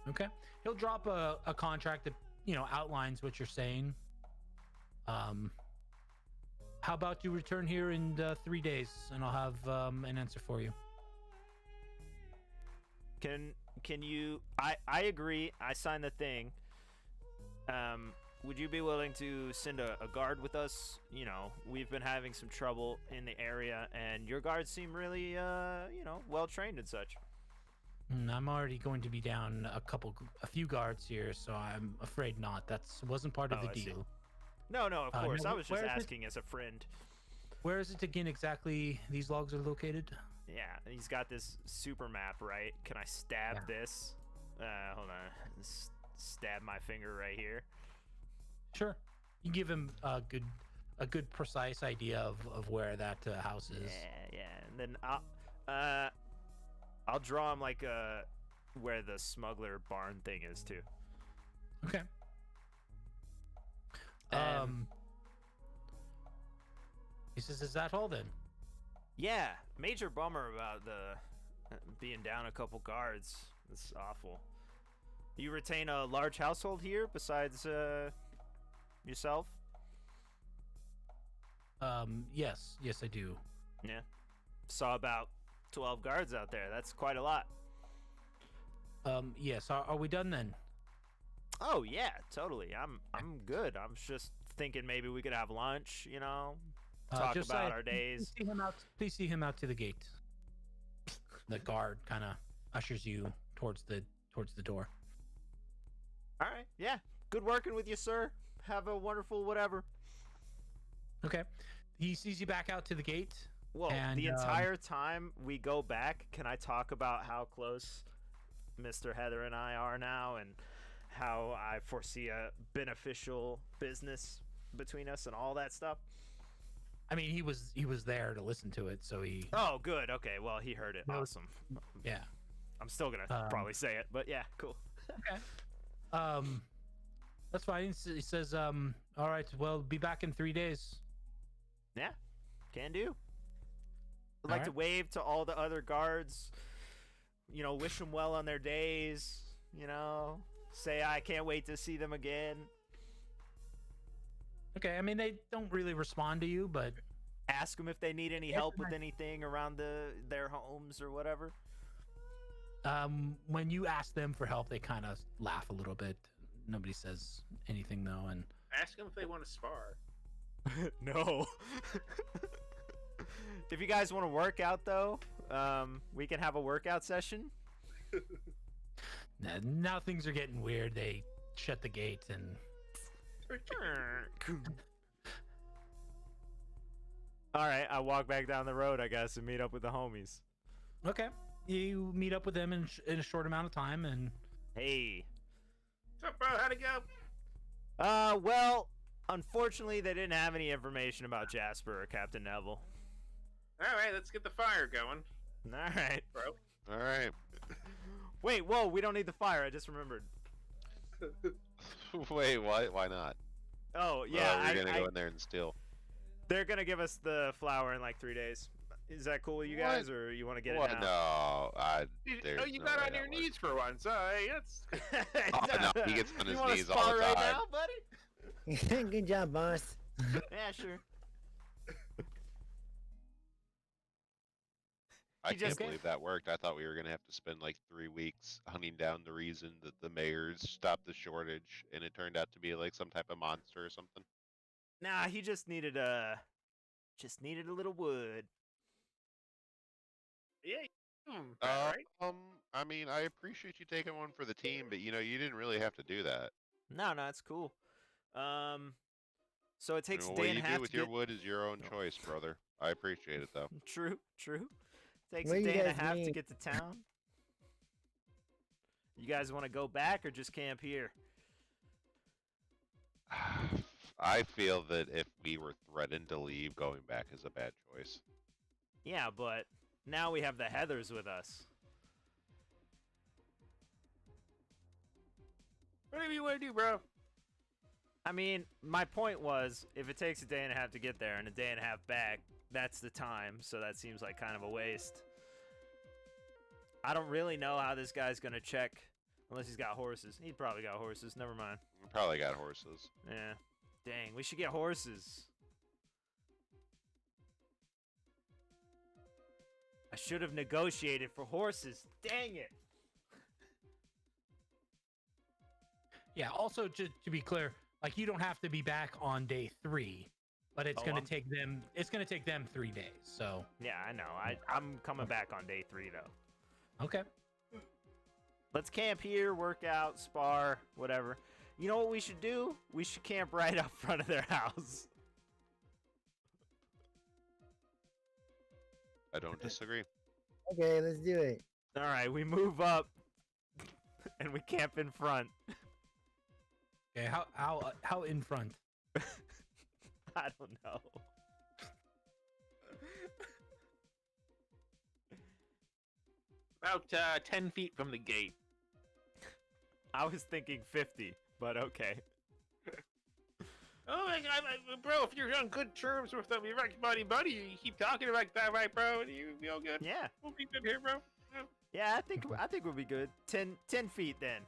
Speaker 2: Okay. He'll drop a contract that, outlines what you're saying. How about you return here in 3 days, and I'll have an answer for you.
Speaker 1: Can you... I agree. I signed the thing. Would you be willing to send a guard with us? You know, we've been having some trouble in the area, and your guards seem really, well-trained and such.
Speaker 2: I'm already going to be down a few guards here, so I'm afraid not. That wasn't part of
Speaker 1: Oh,
Speaker 2: the
Speaker 1: I see.
Speaker 2: deal.
Speaker 1: No, of course.
Speaker 2: no,
Speaker 1: I was just
Speaker 2: where is it?
Speaker 1: asking as a friend.
Speaker 2: Where is it again exactly these logs are located?
Speaker 1: Yeah, he's got this super map, right? Can I stab
Speaker 2: Yeah.
Speaker 1: this? Hold on. Stab my finger right here.
Speaker 2: Sure. You give him a good precise idea of where that house is.
Speaker 1: Yeah. And then I'll draw him like where the smuggler barn thing is too.
Speaker 2: Okay. He says, "Is that all then?"
Speaker 1: Yeah, major bummer about the being down a couple guards. It's awful. You retain a large household here besides yourself?
Speaker 2: Yes, I do.
Speaker 1: Yeah. Saw about 12 guards out there. That's quite a lot.
Speaker 2: Yes. Are we done then?
Speaker 1: Oh yeah, totally. I'm good. I'm just thinking maybe we could have lunch, talk
Speaker 2: Josiah,
Speaker 1: about our days.
Speaker 2: Please see him out to the gate. The guard kind of ushers you towards the door.
Speaker 1: All right. Yeah. Good working with you, sir. Have a wonderful whatever.
Speaker 2: Okay. He sees you back out to the gate.
Speaker 1: Whoa,
Speaker 2: And,
Speaker 1: the entire time we go back, can I talk about how close Mr. Heather and I are now and how I foresee a beneficial business between us and all that stuff?
Speaker 2: I mean, he was there to listen to it, so he.
Speaker 1: Oh, good. Okay, well, he heard it.
Speaker 2: No.
Speaker 1: Awesome.
Speaker 2: Yeah.
Speaker 1: I'm still going to probably say it, but yeah, cool.
Speaker 2: Okay. That's fine. He says, all right, well, be back in 3 days.
Speaker 1: Yeah, can do. I'd
Speaker 2: All
Speaker 1: like to
Speaker 2: right.
Speaker 1: wave to all the other guards, wish them well on their days, say I can't wait to see them again.
Speaker 2: Okay. I mean, they don't really respond to you, but
Speaker 1: Ask them if they need any help with anything around their homes or whatever.
Speaker 2: when you ask them for help, they kind of laugh a little bit. Nobody says anything though, and
Speaker 5: Ask them if they want to spar.
Speaker 1: No. If you guys want to work out, though, we can have a workout session.
Speaker 2: now things are getting weird. They shut the gate and
Speaker 1: All right, I walk back down the road, I guess, and meet up with the homies.
Speaker 2: okay, you meet up with them in a short amount of time, and
Speaker 1: Hey.
Speaker 5: What's up, bro? How'd it go?
Speaker 1: Well, Unfortunately, they didn't have any information about Jasper or Captain Neville.
Speaker 5: All right, let's get the fire going,
Speaker 1: All right.
Speaker 5: bro.
Speaker 6: All right.
Speaker 1: Wait, whoa, we don't need the fire. I just remembered.
Speaker 6: Wait, what? Why not?
Speaker 1: Oh, yeah.
Speaker 6: We're gonna go in there and steal.
Speaker 1: They're going to give us the flour in like 3 days. Is that cool with you guys, or you want to get
Speaker 6: What?
Speaker 1: it now?
Speaker 6: No,
Speaker 5: Oh, you got on your knees for once. Hey, that's
Speaker 6: Oh, no, he gets on his
Speaker 1: you wanna
Speaker 6: knees all
Speaker 1: spar
Speaker 6: the
Speaker 1: right
Speaker 6: time.
Speaker 1: now, buddy?
Speaker 3: Good job, boss.
Speaker 1: Yeah, sure.
Speaker 6: I
Speaker 1: He
Speaker 6: can't
Speaker 1: just-
Speaker 6: believe that worked. I thought we were gonna have to spend like 3 weeks hunting down the reason that the mayors stopped the shortage, and it turned out to be like some type of monster or something.
Speaker 1: Nah, he just needed a little wood.
Speaker 5: yeah. Right.
Speaker 6: I mean, I appreciate you taking one for the team, but you know, you didn't really have to do that.
Speaker 1: No, it's cool. So it takes
Speaker 6: You know,
Speaker 1: a day
Speaker 6: what
Speaker 1: and a
Speaker 6: you
Speaker 1: half
Speaker 6: do with
Speaker 1: to
Speaker 6: your
Speaker 1: get...
Speaker 6: wood is your own choice, brother. I appreciate it though.
Speaker 1: True. Takes
Speaker 3: What
Speaker 1: a
Speaker 3: do you
Speaker 1: day and a
Speaker 3: guys
Speaker 1: half to
Speaker 3: need?
Speaker 1: get to town. You guys want to go back or just camp here?
Speaker 6: I feel that if we were threatened to leave, going back is a bad choice.
Speaker 1: Yeah, but now we have the Heathers with us.
Speaker 5: Whatever you want to do, bro.
Speaker 1: I mean, my point was, if it takes a day and a half to get there and a day and a half back, that's the time, so that seems like kind of a waste. I don't really know how this guy's gonna check, unless he's got horses. He probably got horses, never mind.
Speaker 6: We probably got horses.
Speaker 1: Yeah. Dang, we should get horses. I should have negotiated for horses. Dang it.
Speaker 2: Yeah. Also, to be clear, like you don't have to be back on day 3, but it's
Speaker 1: Oh,
Speaker 2: gonna
Speaker 1: I'm-
Speaker 2: take them. It's gonna take them 3 days. So
Speaker 1: Yeah, I know. I'm coming back on day 3, though.
Speaker 2: okay.
Speaker 1: Let's camp here, work out, spar, whatever. You know what we should do? We should camp right up front of their house.
Speaker 6: I don't disagree.
Speaker 3: Okay, let's do it.
Speaker 1: All right, we move up, and we camp in front.
Speaker 2: Okay. How in front?
Speaker 1: I don't know.
Speaker 5: About 10 feet from the gate.
Speaker 1: I was thinking 50, but okay.
Speaker 5: Oh, bro, if you're on good terms with them, you're like buddy, you keep talking like that, right, bro? You feel good?
Speaker 1: Yeah,
Speaker 5: We'll be good here, bro.
Speaker 1: yeah. I think we'll be good. 10 feet then.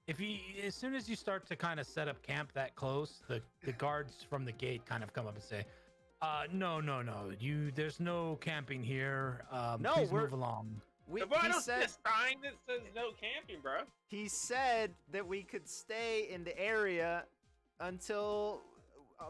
Speaker 2: If you, as soon as you start to kind of set up camp that close, the guards from the gate kind of come up and say, no, there's no camping here.
Speaker 1: No,
Speaker 2: please
Speaker 1: we're-
Speaker 2: move along.
Speaker 1: We,
Speaker 5: But I
Speaker 1: he
Speaker 5: don't see
Speaker 1: said
Speaker 5: a sign that says no camping, bro.
Speaker 1: he said that we could stay in the area until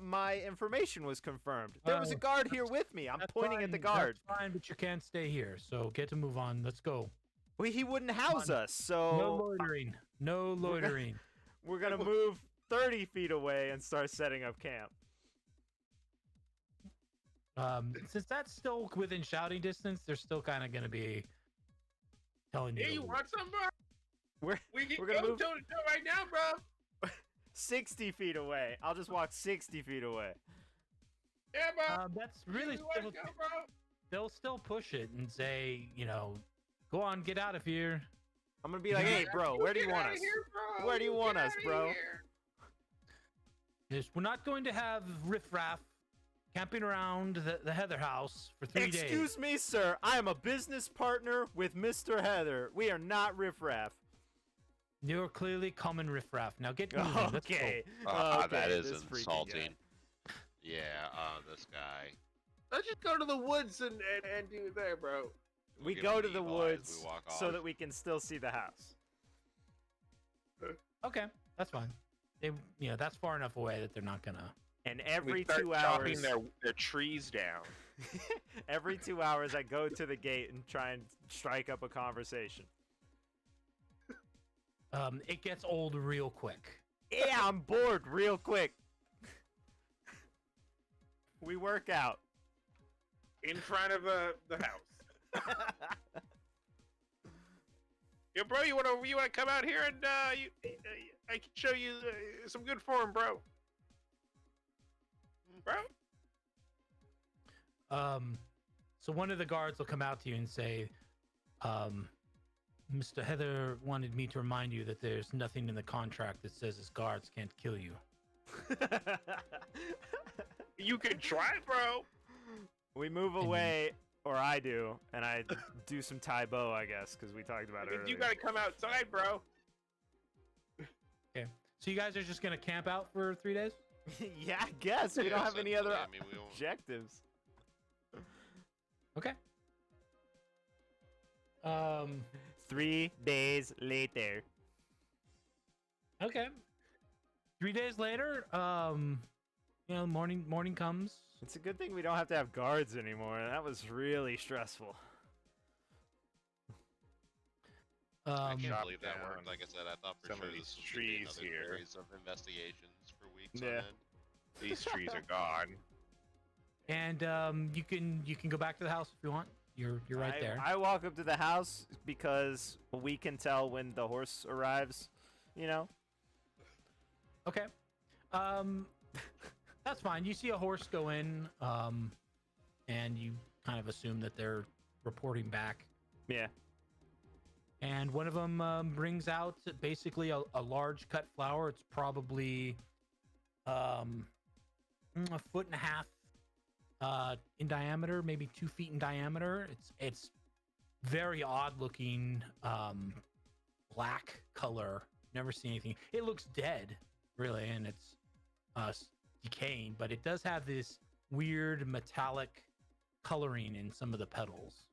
Speaker 1: my information was confirmed. There was a
Speaker 2: Oh,
Speaker 1: guard here with me. I'm
Speaker 2: That's
Speaker 1: pointing at the
Speaker 2: fine,
Speaker 1: guard.
Speaker 2: That's fine, but you can't stay here. So get to move on. Let's go.
Speaker 1: Well, he wouldn't house
Speaker 2: on.
Speaker 1: us, so
Speaker 2: No loitering. No loitering.
Speaker 1: we're gonna move 30 feet away and start setting up camp.
Speaker 2: Since that's still within shouting distance, they're still kind of gonna be telling you.
Speaker 5: Hey,
Speaker 2: to
Speaker 5: you
Speaker 2: leave.
Speaker 5: want some, bro? We can
Speaker 1: we're gonna
Speaker 5: go
Speaker 1: move-
Speaker 5: toe to toe right now, bro.
Speaker 1: 60 feet away. I'll just walk 60 feet away.
Speaker 5: Yeah, bro.
Speaker 2: That's really
Speaker 5: You wanna
Speaker 2: still,
Speaker 5: go, bro?
Speaker 2: they'll still push it and say, go on, get out of here.
Speaker 1: I'm gonna be like, hey, bro, where do you
Speaker 5: Get
Speaker 1: want
Speaker 5: outta
Speaker 1: us?
Speaker 5: here, bro.
Speaker 1: Where do you want
Speaker 5: Get
Speaker 1: us,
Speaker 5: outta
Speaker 1: bro?
Speaker 5: here.
Speaker 2: We're not going to have riffraff camping around the Heather house for 3 days.
Speaker 1: Excuse me, sir. I am a business partner with Mr. Heather. We are not riffraff.
Speaker 2: You're clearly common riffraff. Now get moving. Let's go.
Speaker 1: Okay.
Speaker 6: That is
Speaker 1: this freaking guy.
Speaker 6: insulting. Yeah, this guy.
Speaker 5: Let's just go to the woods and do it there, bro.
Speaker 1: We
Speaker 6: Give
Speaker 1: go
Speaker 6: him
Speaker 1: to
Speaker 6: the
Speaker 1: the
Speaker 6: evil eyes as
Speaker 1: woods
Speaker 6: we walk
Speaker 1: so
Speaker 6: off.
Speaker 1: that we can still see the house.
Speaker 2: Okay, that's fine. That's far enough away that they're not gonna.
Speaker 1: And
Speaker 5: We
Speaker 1: every
Speaker 5: start
Speaker 1: 2
Speaker 5: chopping
Speaker 1: hours,
Speaker 5: their trees down.
Speaker 1: every 2 hours, I go to the gate and try and strike up a conversation.
Speaker 2: It gets old real quick.
Speaker 1: Yeah, I'm bored real quick. We work out.
Speaker 5: In front of the house. Yo, bro, you wanna come out here and I can show you some good form, bro. bro.
Speaker 2: So one of the guards will come out to you and say, Mr. Heather wanted me to remind you that there's nothing in the contract that says his guards can't kill you.
Speaker 5: You can try, bro.
Speaker 1: We move away, or I do, and I do some Tai Bo, I guess, because we talked about it earlier.
Speaker 5: You gotta come outside, bro.
Speaker 2: Okay. So you guys are just gonna camp out for 3 days?
Speaker 1: Yeah, I guess. We don't have any other
Speaker 6: I mean, we won't.
Speaker 1: objectives.
Speaker 2: Okay.
Speaker 1: 3 days later.
Speaker 2: Okay. 3 days later, morning comes.
Speaker 1: It's a good thing we don't have to have guards anymore. That was really stressful.
Speaker 6: I can't
Speaker 5: Chop
Speaker 6: believe that
Speaker 5: down
Speaker 6: worked. Like I said, I thought for
Speaker 5: some
Speaker 6: sure
Speaker 5: of
Speaker 6: this
Speaker 5: these
Speaker 6: was gonna be
Speaker 5: trees
Speaker 6: another
Speaker 5: here.
Speaker 6: series of investigations for weeks
Speaker 1: Yeah.
Speaker 6: on end.
Speaker 5: These trees are gone.
Speaker 2: And you can go back to the house if you want. You're right there.
Speaker 1: I walk up to the house because we can tell when the horse arrives, you know?
Speaker 2: Okay. That's fine. You see a horse go in, and you kind of assume that they're reporting back.
Speaker 1: Yeah.
Speaker 2: And one of them brings out basically a large cut flower. It's probably a 1.5 foot in diameter, maybe 2 feet in diameter. It's very odd looking, black color. Never seen anything. It looks dead, really, and it's decaying, but it does have this weird metallic coloring in some of the petals.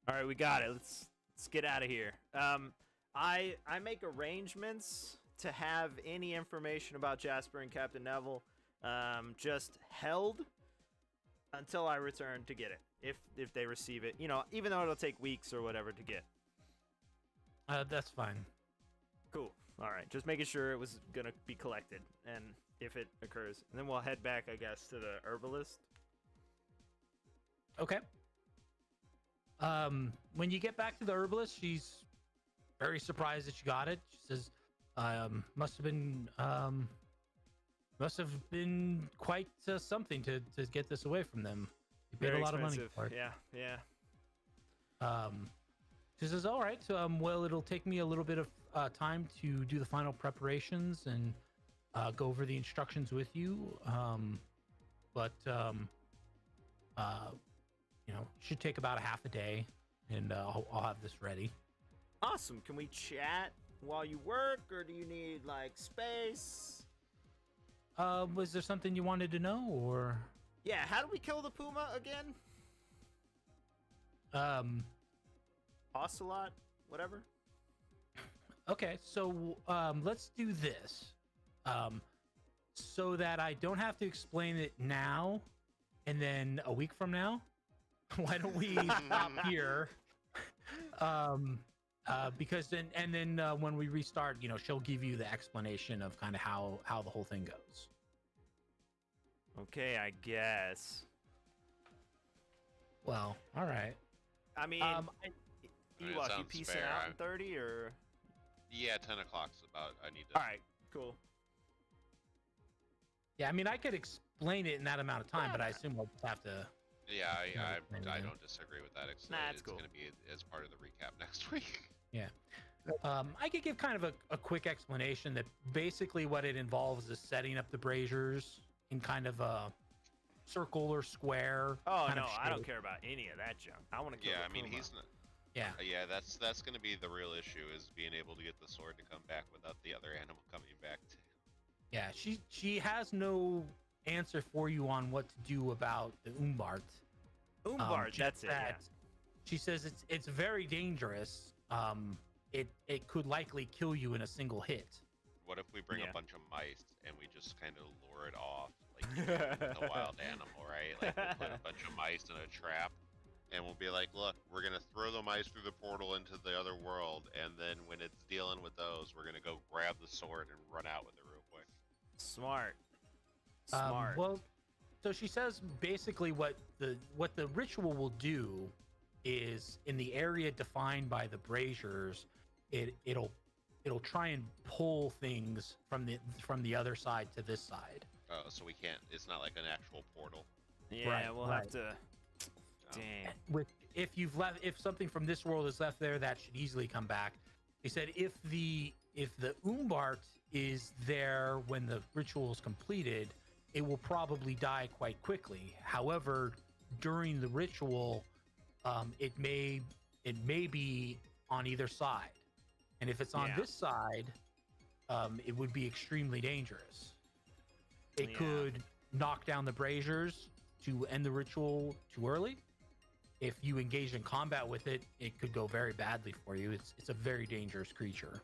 Speaker 1: All right, we got it. Let's get out of here. I make arrangements to have any information about Jasper and Captain Neville just held until I return to get it. If they receive it, you know, even though it'll take weeks or whatever to get.
Speaker 2: That's fine.
Speaker 1: Cool. All right, just making sure it was gonna be collected, and if it occurs, and then we'll head back, I guess, to the herbalist.
Speaker 2: Okay. When you get back to the herbalist, she's very surprised that you got it. She says, must have been quite something to get this away from them. You paid
Speaker 1: Very
Speaker 2: a lot
Speaker 1: expensive.
Speaker 2: of money for it.
Speaker 1: Yeah.
Speaker 2: She says, all right, well, it'll take me a little bit of time to do the final preparations and go over the instructions with you. But should take about a half a day, and I'll have this ready.
Speaker 1: Awesome. Can we chat while you work, or do you need like space?
Speaker 2: Was there something you wanted to know, or?
Speaker 1: Yeah. How do we kill the puma again? Ocelot, whatever.
Speaker 2: Okay, so let's do this, so that I don't have to explain it now, and then a week from now. Why don't we stop here? Because then when we restart, she'll give you the explanation of kind of how the whole thing goes.
Speaker 1: Okay, I guess.
Speaker 2: Well, all right.
Speaker 1: I mean,
Speaker 6: it
Speaker 1: you
Speaker 6: sounds
Speaker 1: piecing
Speaker 6: fair.
Speaker 1: out in 30 or?
Speaker 6: Yeah, 10 o'clock's about. I need to.
Speaker 1: All right, cool.
Speaker 2: Yeah, I mean, I could explain it in that amount of time, but I assume we'll just have to.
Speaker 6: Yeah, I don't disagree with that. It's
Speaker 1: cool.
Speaker 6: going to be as part of the recap next week.
Speaker 2: Yeah. I could give kind of a quick explanation that basically what it involves is setting up the braziers in kind of a circle or square.
Speaker 1: Oh
Speaker 2: kind
Speaker 1: no,
Speaker 2: of
Speaker 1: I don't
Speaker 2: shape.
Speaker 1: care about any of that junk. I want to kill
Speaker 6: Yeah,
Speaker 1: the
Speaker 6: I mean
Speaker 1: puma.
Speaker 6: he's not.
Speaker 2: Yeah.
Speaker 6: Yeah, that's going to be the real issue is being able to get the sword to come back without the other animal coming back.
Speaker 2: Yeah, she has no answer for you on what to do about the Umbart.
Speaker 1: Umbart,
Speaker 2: Just
Speaker 1: that's it. Yeah.
Speaker 2: that She says it's very dangerous. It could likely kill you in a single hit.
Speaker 6: What if we bring
Speaker 1: Yeah.
Speaker 6: a bunch of mice and we just kind of lure it off, like you do with a wild animal, right? Like we'll put a bunch of mice in a trap, and we'll be like, look, we're gonna throw the mice through the portal into the other world, and then when it's dealing with those, we're gonna go grab the sword and run out with it real quick.
Speaker 1: Smart. Smart.
Speaker 2: Well, so she says basically what the ritual will do is in the area defined by the braziers, it'll it'll try and pull things from the other side to this side.
Speaker 6: Oh, so we can't. It's not like an actual portal.
Speaker 1: Yeah,
Speaker 2: Right,
Speaker 1: we'll
Speaker 2: right.
Speaker 1: have to. Dang.
Speaker 2: With if something from this world is left there, that should easily come back. They said if the Umbart is there when the ritual is completed, it will probably die quite quickly. However, during the ritual, it may be on either side, and if it's on
Speaker 1: Yeah.
Speaker 2: this side, it would be extremely dangerous. It
Speaker 1: Yeah.
Speaker 2: could knock down the braziers to end the ritual too early. If you engage in combat with it, it could go very badly for you. It's a very dangerous creature.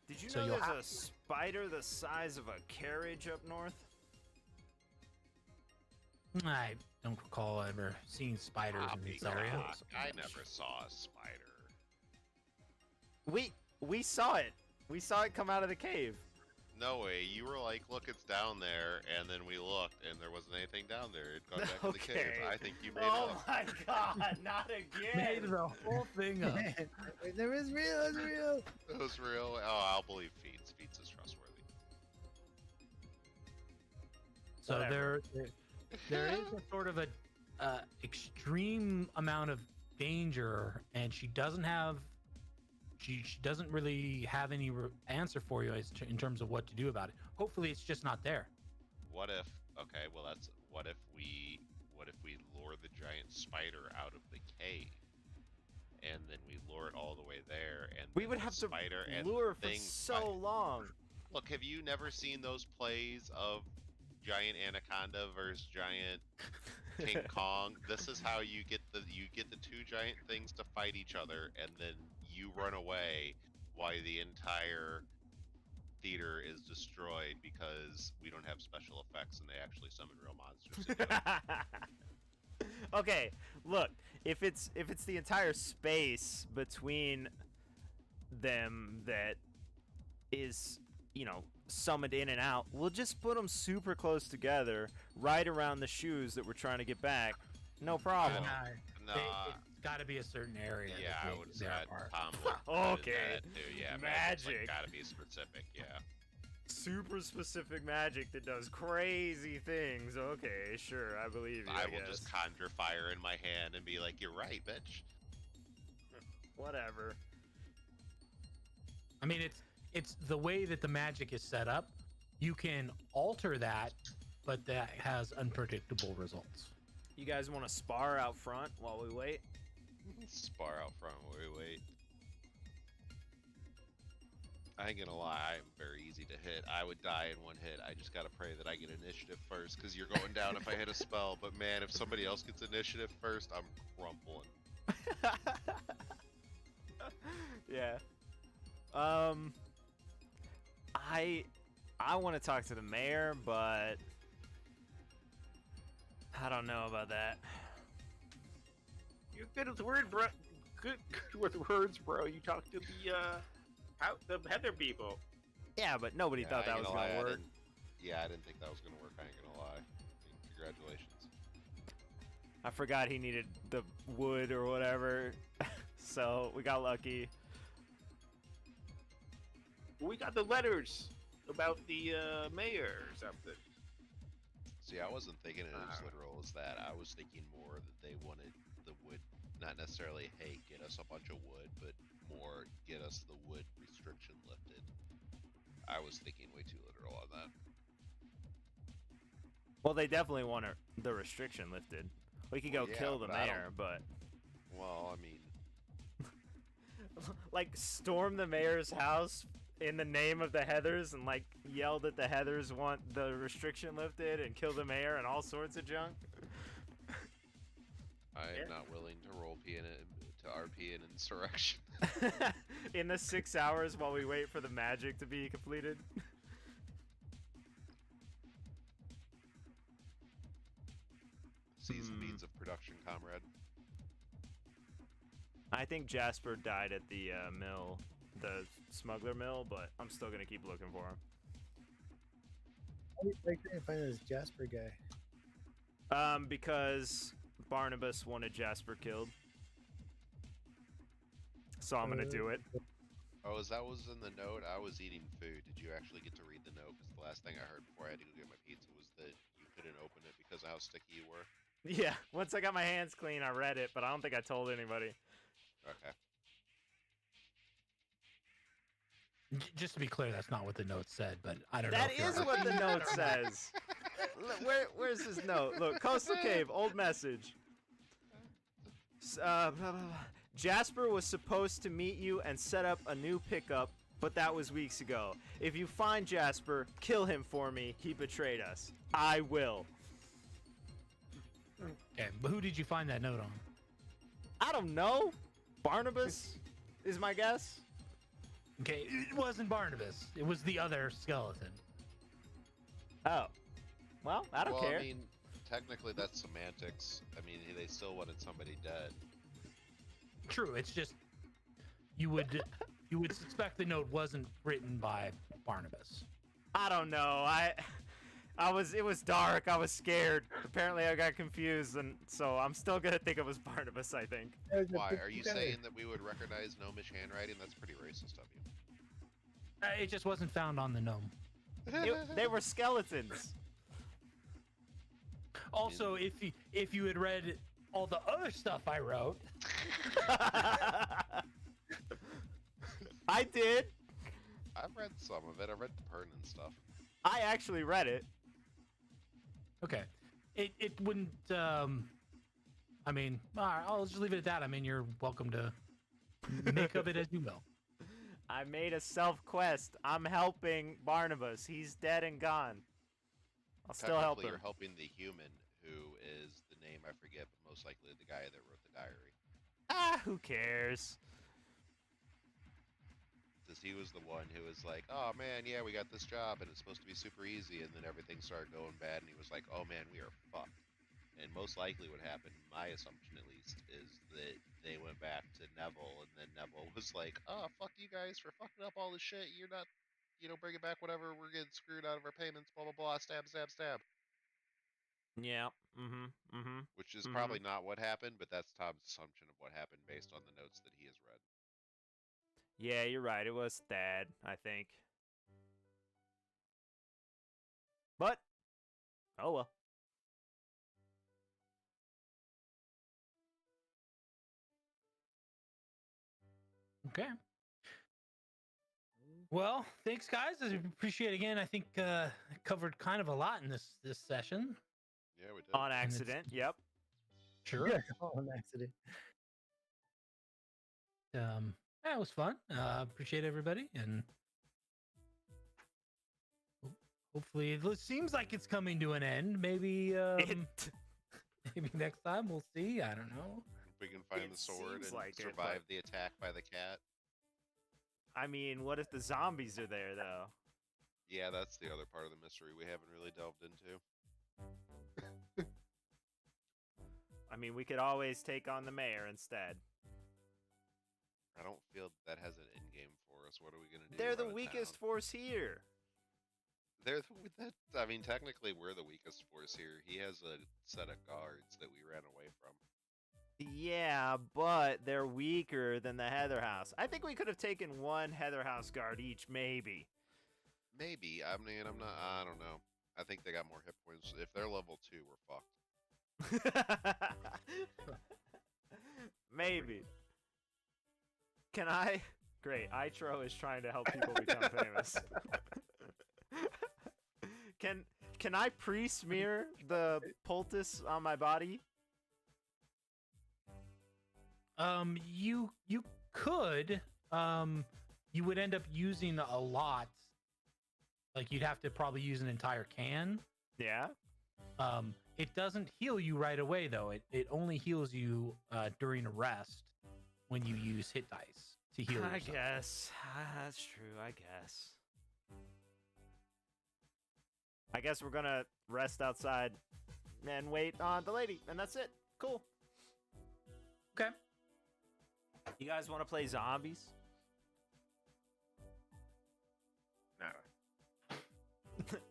Speaker 1: Did you
Speaker 2: So
Speaker 1: know
Speaker 2: you'll
Speaker 1: there's
Speaker 2: have
Speaker 1: a spider the size of a carriage up north?
Speaker 2: I don't recall ever seeing spiders in this area.
Speaker 6: Poppycock. I never saw a spider.
Speaker 1: We saw it. We saw it come out of the cave.
Speaker 6: No way. You were like, look, it's down there, and then we looked, and there wasn't anything down there. It'd gone back to the cave.
Speaker 1: Okay.
Speaker 6: I think you made
Speaker 1: Oh
Speaker 6: it up.
Speaker 1: my god, not
Speaker 2: Made
Speaker 1: again.
Speaker 2: the whole thing up.
Speaker 3: There was real. It's real.
Speaker 6: It was real. Oh, I'll believe Feats. Feats is trustworthy.
Speaker 2: So
Speaker 1: Whatever.
Speaker 2: there is a sort of a extreme amount of danger, and she doesn't really have any answer for you in terms of what to do about it. Hopefully, it's just not there.
Speaker 6: What if? Okay, well that's. What if we lure the giant spider out of the cave, and then we lure it all the way there, and
Speaker 1: We
Speaker 6: then
Speaker 1: would
Speaker 6: the
Speaker 1: have to
Speaker 6: spider and
Speaker 1: lure for
Speaker 6: thing
Speaker 1: so
Speaker 6: fight-
Speaker 1: long.
Speaker 6: Look, have you never seen those plays of giant anaconda versus giant King Kong? This is how you get the two giant things to fight each other, and then you run away while the entire theater is destroyed because we don't have special effects and they actually summon real monsters. to do it.
Speaker 1: Okay, look, if it's the entire space between them that is, summoned in and out, we'll just put them super close together, right around the shoes that we're trying to get back. No problem.
Speaker 6: Nah,
Speaker 2: It's got to be a certain area.
Speaker 6: yeah,
Speaker 2: that
Speaker 6: I
Speaker 2: they-
Speaker 6: would
Speaker 2: they're
Speaker 6: say
Speaker 2: apart.
Speaker 6: Tom would
Speaker 1: Okay.
Speaker 6: that too. Yeah, magic's, like,
Speaker 1: Magic.
Speaker 6: gotta be specific. Yeah.
Speaker 1: Super specific magic that does crazy things. Okay, sure, I believe you.
Speaker 6: I
Speaker 1: I
Speaker 6: will
Speaker 1: guess.
Speaker 6: just conjure fire in my hand and be like, "You're right, bitch."
Speaker 1: Whatever.
Speaker 2: I mean, it's the way that the magic is set up. You can alter that, but that has unpredictable results.
Speaker 1: You guys want to spar out front while we wait?
Speaker 6: Spar out front while we wait. I ain't gonna lie, I'm very easy to hit. I would die in one hit. I just gotta pray that I get initiative first, because you're going down if I hit a spell. But man, if somebody else gets initiative first, I'm crumpling.
Speaker 1: Yeah. I want to talk to the mayor, but I don't know about that.
Speaker 5: You're good with words, bro. Good with words, bro. You talk to the Heather people.
Speaker 1: Yeah, but nobody
Speaker 6: Yeah,
Speaker 1: thought
Speaker 6: I
Speaker 1: that
Speaker 6: ain't
Speaker 1: was
Speaker 6: gonna
Speaker 1: gonna
Speaker 6: lie,
Speaker 1: work.
Speaker 6: I didn't think that was gonna work. I ain't gonna lie. Congratulations.
Speaker 1: I forgot he needed the wood or whatever, so we got lucky.
Speaker 5: We got the letters about the mayor or something.
Speaker 6: See, I wasn't thinking it as
Speaker 5: Ah.
Speaker 6: literal as that. I was thinking more that they wanted the wood, not necessarily, hey, get us a bunch of wood, but more, get us the wood restriction lifted. I was thinking way too literal on that.
Speaker 1: Well, they definitely want the restriction lifted. We could go
Speaker 6: Well, yeah,
Speaker 1: kill the
Speaker 6: but I don't-
Speaker 1: mayor, but
Speaker 6: Well, I mean,
Speaker 1: like storm the mayor's house in the name of the Heathers and like yell that the Heathers want the restriction lifted and kill the mayor and all sorts of junk.
Speaker 6: I am
Speaker 5: Yeah.
Speaker 6: not willing to role P in it to RP an insurrection.
Speaker 1: In the 6 hours while we wait for the magic to be completed.
Speaker 6: Seize the means of production, comrade.
Speaker 1: I think Jasper died at the mill, the smuggler mill, but I'm still gonna keep looking for him.
Speaker 3: I couldn't find this Jasper guy.
Speaker 1: Because Barnabas wanted Jasper killed. so I'm gonna do it.
Speaker 6: Oh, as that was in the note, I was eating food. Did you actually get to read the note? Because the last thing I heard before I had to go get my pizza was that you couldn't open it because of how sticky you were.
Speaker 1: Yeah, once I got my hands clean, I read it, but I don't think I told anybody.
Speaker 6: Okay.
Speaker 2: Just to be clear, that's not what the note said, but I don't know.
Speaker 1: That
Speaker 2: if you're
Speaker 1: is what the note says. Where's his note? Look, Coastal Cave, old message. Blah, blah, blah. Jasper was supposed to meet you and set up a new pickup, but that was weeks ago. If you find Jasper, kill him for me. He betrayed us. I will.
Speaker 2: Okay, but who did you find that note on?
Speaker 1: I don't know. Barnabas is my guess.
Speaker 2: Okay, it wasn't Barnabas. It was the other skeleton.
Speaker 1: Oh. Well, I don't care.
Speaker 6: I mean, technically that's semantics. I mean, they still wanted somebody dead.
Speaker 2: True, it's just you would suspect the note wasn't written by Barnabas.
Speaker 1: I don't know. It was dark. I was scared. Apparently I got confused, and so I'm still gonna think it was Barnabas, I think.
Speaker 6: Why? Are you saying that we would recognize gnomish handwriting? That's pretty racist of you.
Speaker 2: It just wasn't found on the gnome.
Speaker 1: They were skeletons.
Speaker 2: Also, if you had read all the other stuff I wrote,
Speaker 1: I did.
Speaker 6: I've read some of it. I read the pertinent stuff.
Speaker 1: I actually read it.
Speaker 2: okay, it wouldn't. I mean, all right, I'll just leave it at that. I mean, you're welcome to make of it as you will.
Speaker 1: I made a self quest. I'm helping Barnabas. He's dead and gone. I'll still help
Speaker 6: Technically,
Speaker 1: him.
Speaker 6: you're helping the human who is the name I forget, but most likely the guy that wrote the diary.
Speaker 1: Ah, who cares?
Speaker 6: Because he was the one who was like, oh man, yeah, we got this job and it's supposed to be super easy, and then everything started going bad, and he was like, oh man, we are fucked. And most likely what happened, my assumption at least, is that they went back to Neville, and then Neville was like, oh, fuck you guys for fucking up all this shit. You're not, bringing back whatever. We're getting screwed out of our payments, blah, blah, blah, stab, stab, stab.
Speaker 1: Yeah. Mm-hmm.
Speaker 6: Which is probably not what happened, but that's Tom's assumption of what happened based on the notes that he has read.
Speaker 1: Yeah, you're right. It was Thad, I think. But, oh well.
Speaker 2: Okay. Well, thanks, guys. I appreciate it again. I think covered kind of a lot in this session.
Speaker 6: Yeah, we did.
Speaker 1: On accident, yep.
Speaker 2: Sure.
Speaker 3: Yeah, on accident.
Speaker 2: Yeah, it was fun. Appreciate everybody, and hopefully it seems like it's coming to an end. Maybe maybe next time we'll see. I don't know.
Speaker 6: We can find
Speaker 1: It
Speaker 6: the sword
Speaker 1: seems
Speaker 6: and
Speaker 1: like it,
Speaker 6: survive
Speaker 1: but-
Speaker 6: the attack by the cat.
Speaker 1: I mean, what if the zombies are there, though?
Speaker 6: Yeah, that's the other part of the mystery we haven't really delved into.
Speaker 1: I mean, we could always take on the mayor instead.
Speaker 6: I don't feel that has an end game for us. What are we gonna do?
Speaker 1: They're the
Speaker 6: Run a
Speaker 1: weakest
Speaker 6: town?
Speaker 1: force here.
Speaker 6: I mean, technically, we're the weakest force here. He has a set of guards that we ran away from.
Speaker 1: Yeah, but they're weaker than the Heather House. I think we could have taken one Heather House guard each, maybe.
Speaker 6: Maybe. I mean, I don't know. I think they got more hit points. If they're level 2, we're fucked.
Speaker 1: Maybe. Can I? Great. Itro is trying to help people become famous. Can I pre-smear the poultice on my body?
Speaker 2: You could. You would end up using a lot. Like you'd have to probably use an entire can.
Speaker 1: Yeah.
Speaker 2: It doesn't heal you right away though. It only heals you during a rest when you use hit dice to heal yourself.
Speaker 1: I guess. That's true, I guess. I guess we're gonna rest outside and wait on the lady, and that's it. Cool.
Speaker 2: Okay.
Speaker 1: You guys want to play zombies?
Speaker 5: No.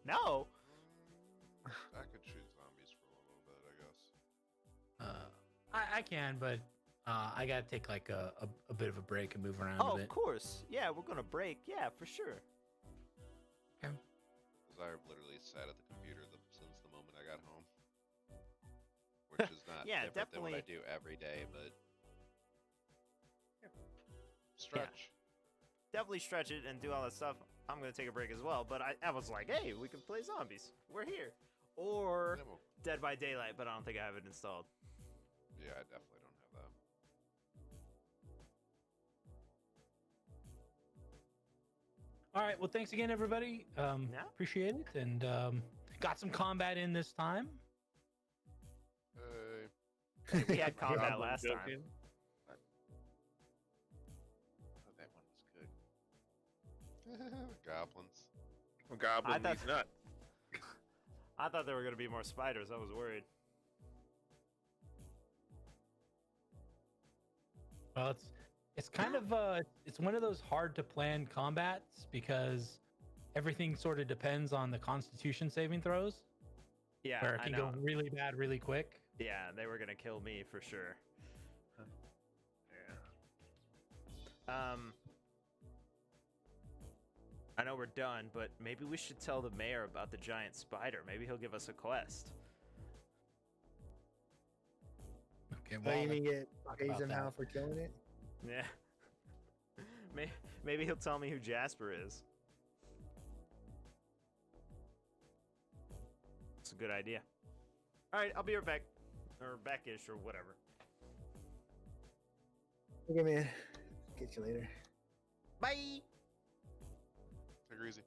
Speaker 1: No.
Speaker 6: I could shoot zombies for a little bit, I guess.
Speaker 2: I can, but I gotta take like a bit of a break and move around
Speaker 1: Oh,
Speaker 2: a
Speaker 1: of
Speaker 2: bit.
Speaker 1: course. Yeah, we're gonna break. Yeah, for sure.
Speaker 6: Because I've literally sat at the computer since the moment I got home. Which is not
Speaker 1: Yeah,
Speaker 6: different than what I
Speaker 1: definitely.
Speaker 6: do every day, but... Stretch.
Speaker 1: Definitely stretch it and do all that stuff. I'm gonna take a break as well, but I was like, hey, we can play zombies. We're here. Or
Speaker 6: Yeah, well,
Speaker 1: Dead by Daylight, but I don't think I have it installed.
Speaker 6: yeah, I definitely don't have that.
Speaker 2: All right. Well, thanks again, everybody.
Speaker 1: Yeah.
Speaker 2: Appreciate it, and got some combat in this time.
Speaker 1: We had combat
Speaker 5: Goblin
Speaker 1: last time.
Speaker 5: joking.
Speaker 6: Oh, that one was good. Goblins.
Speaker 5: Goblin
Speaker 1: I thought-
Speaker 5: these nuts.
Speaker 1: I thought there were gonna be more spiders. I was worried.
Speaker 2: Well, it's kind of it's one of those hard to plan combats because everything sort of depends on the Constitution saving throws,
Speaker 1: Yeah,
Speaker 2: where it
Speaker 1: I
Speaker 2: can
Speaker 1: know.
Speaker 2: go really bad really quick.
Speaker 1: Yeah, they were gonna kill me for sure.
Speaker 5: Yeah.
Speaker 1: I know we're done, but maybe we should tell the mayor about the giant spider. Maybe he'll give us a quest.
Speaker 2: Okay,
Speaker 3: Oh, you mean get
Speaker 2: talk
Speaker 3: paid
Speaker 2: about
Speaker 3: somehow
Speaker 2: that.
Speaker 3: for killing it?
Speaker 1: Yeah. Maybe he'll tell me who Jasper is. It's a good idea. All right, I'll be right back, or back-ish, or whatever.
Speaker 3: Okay, man. Get you later.
Speaker 1: Bye.
Speaker 6: Take her easy.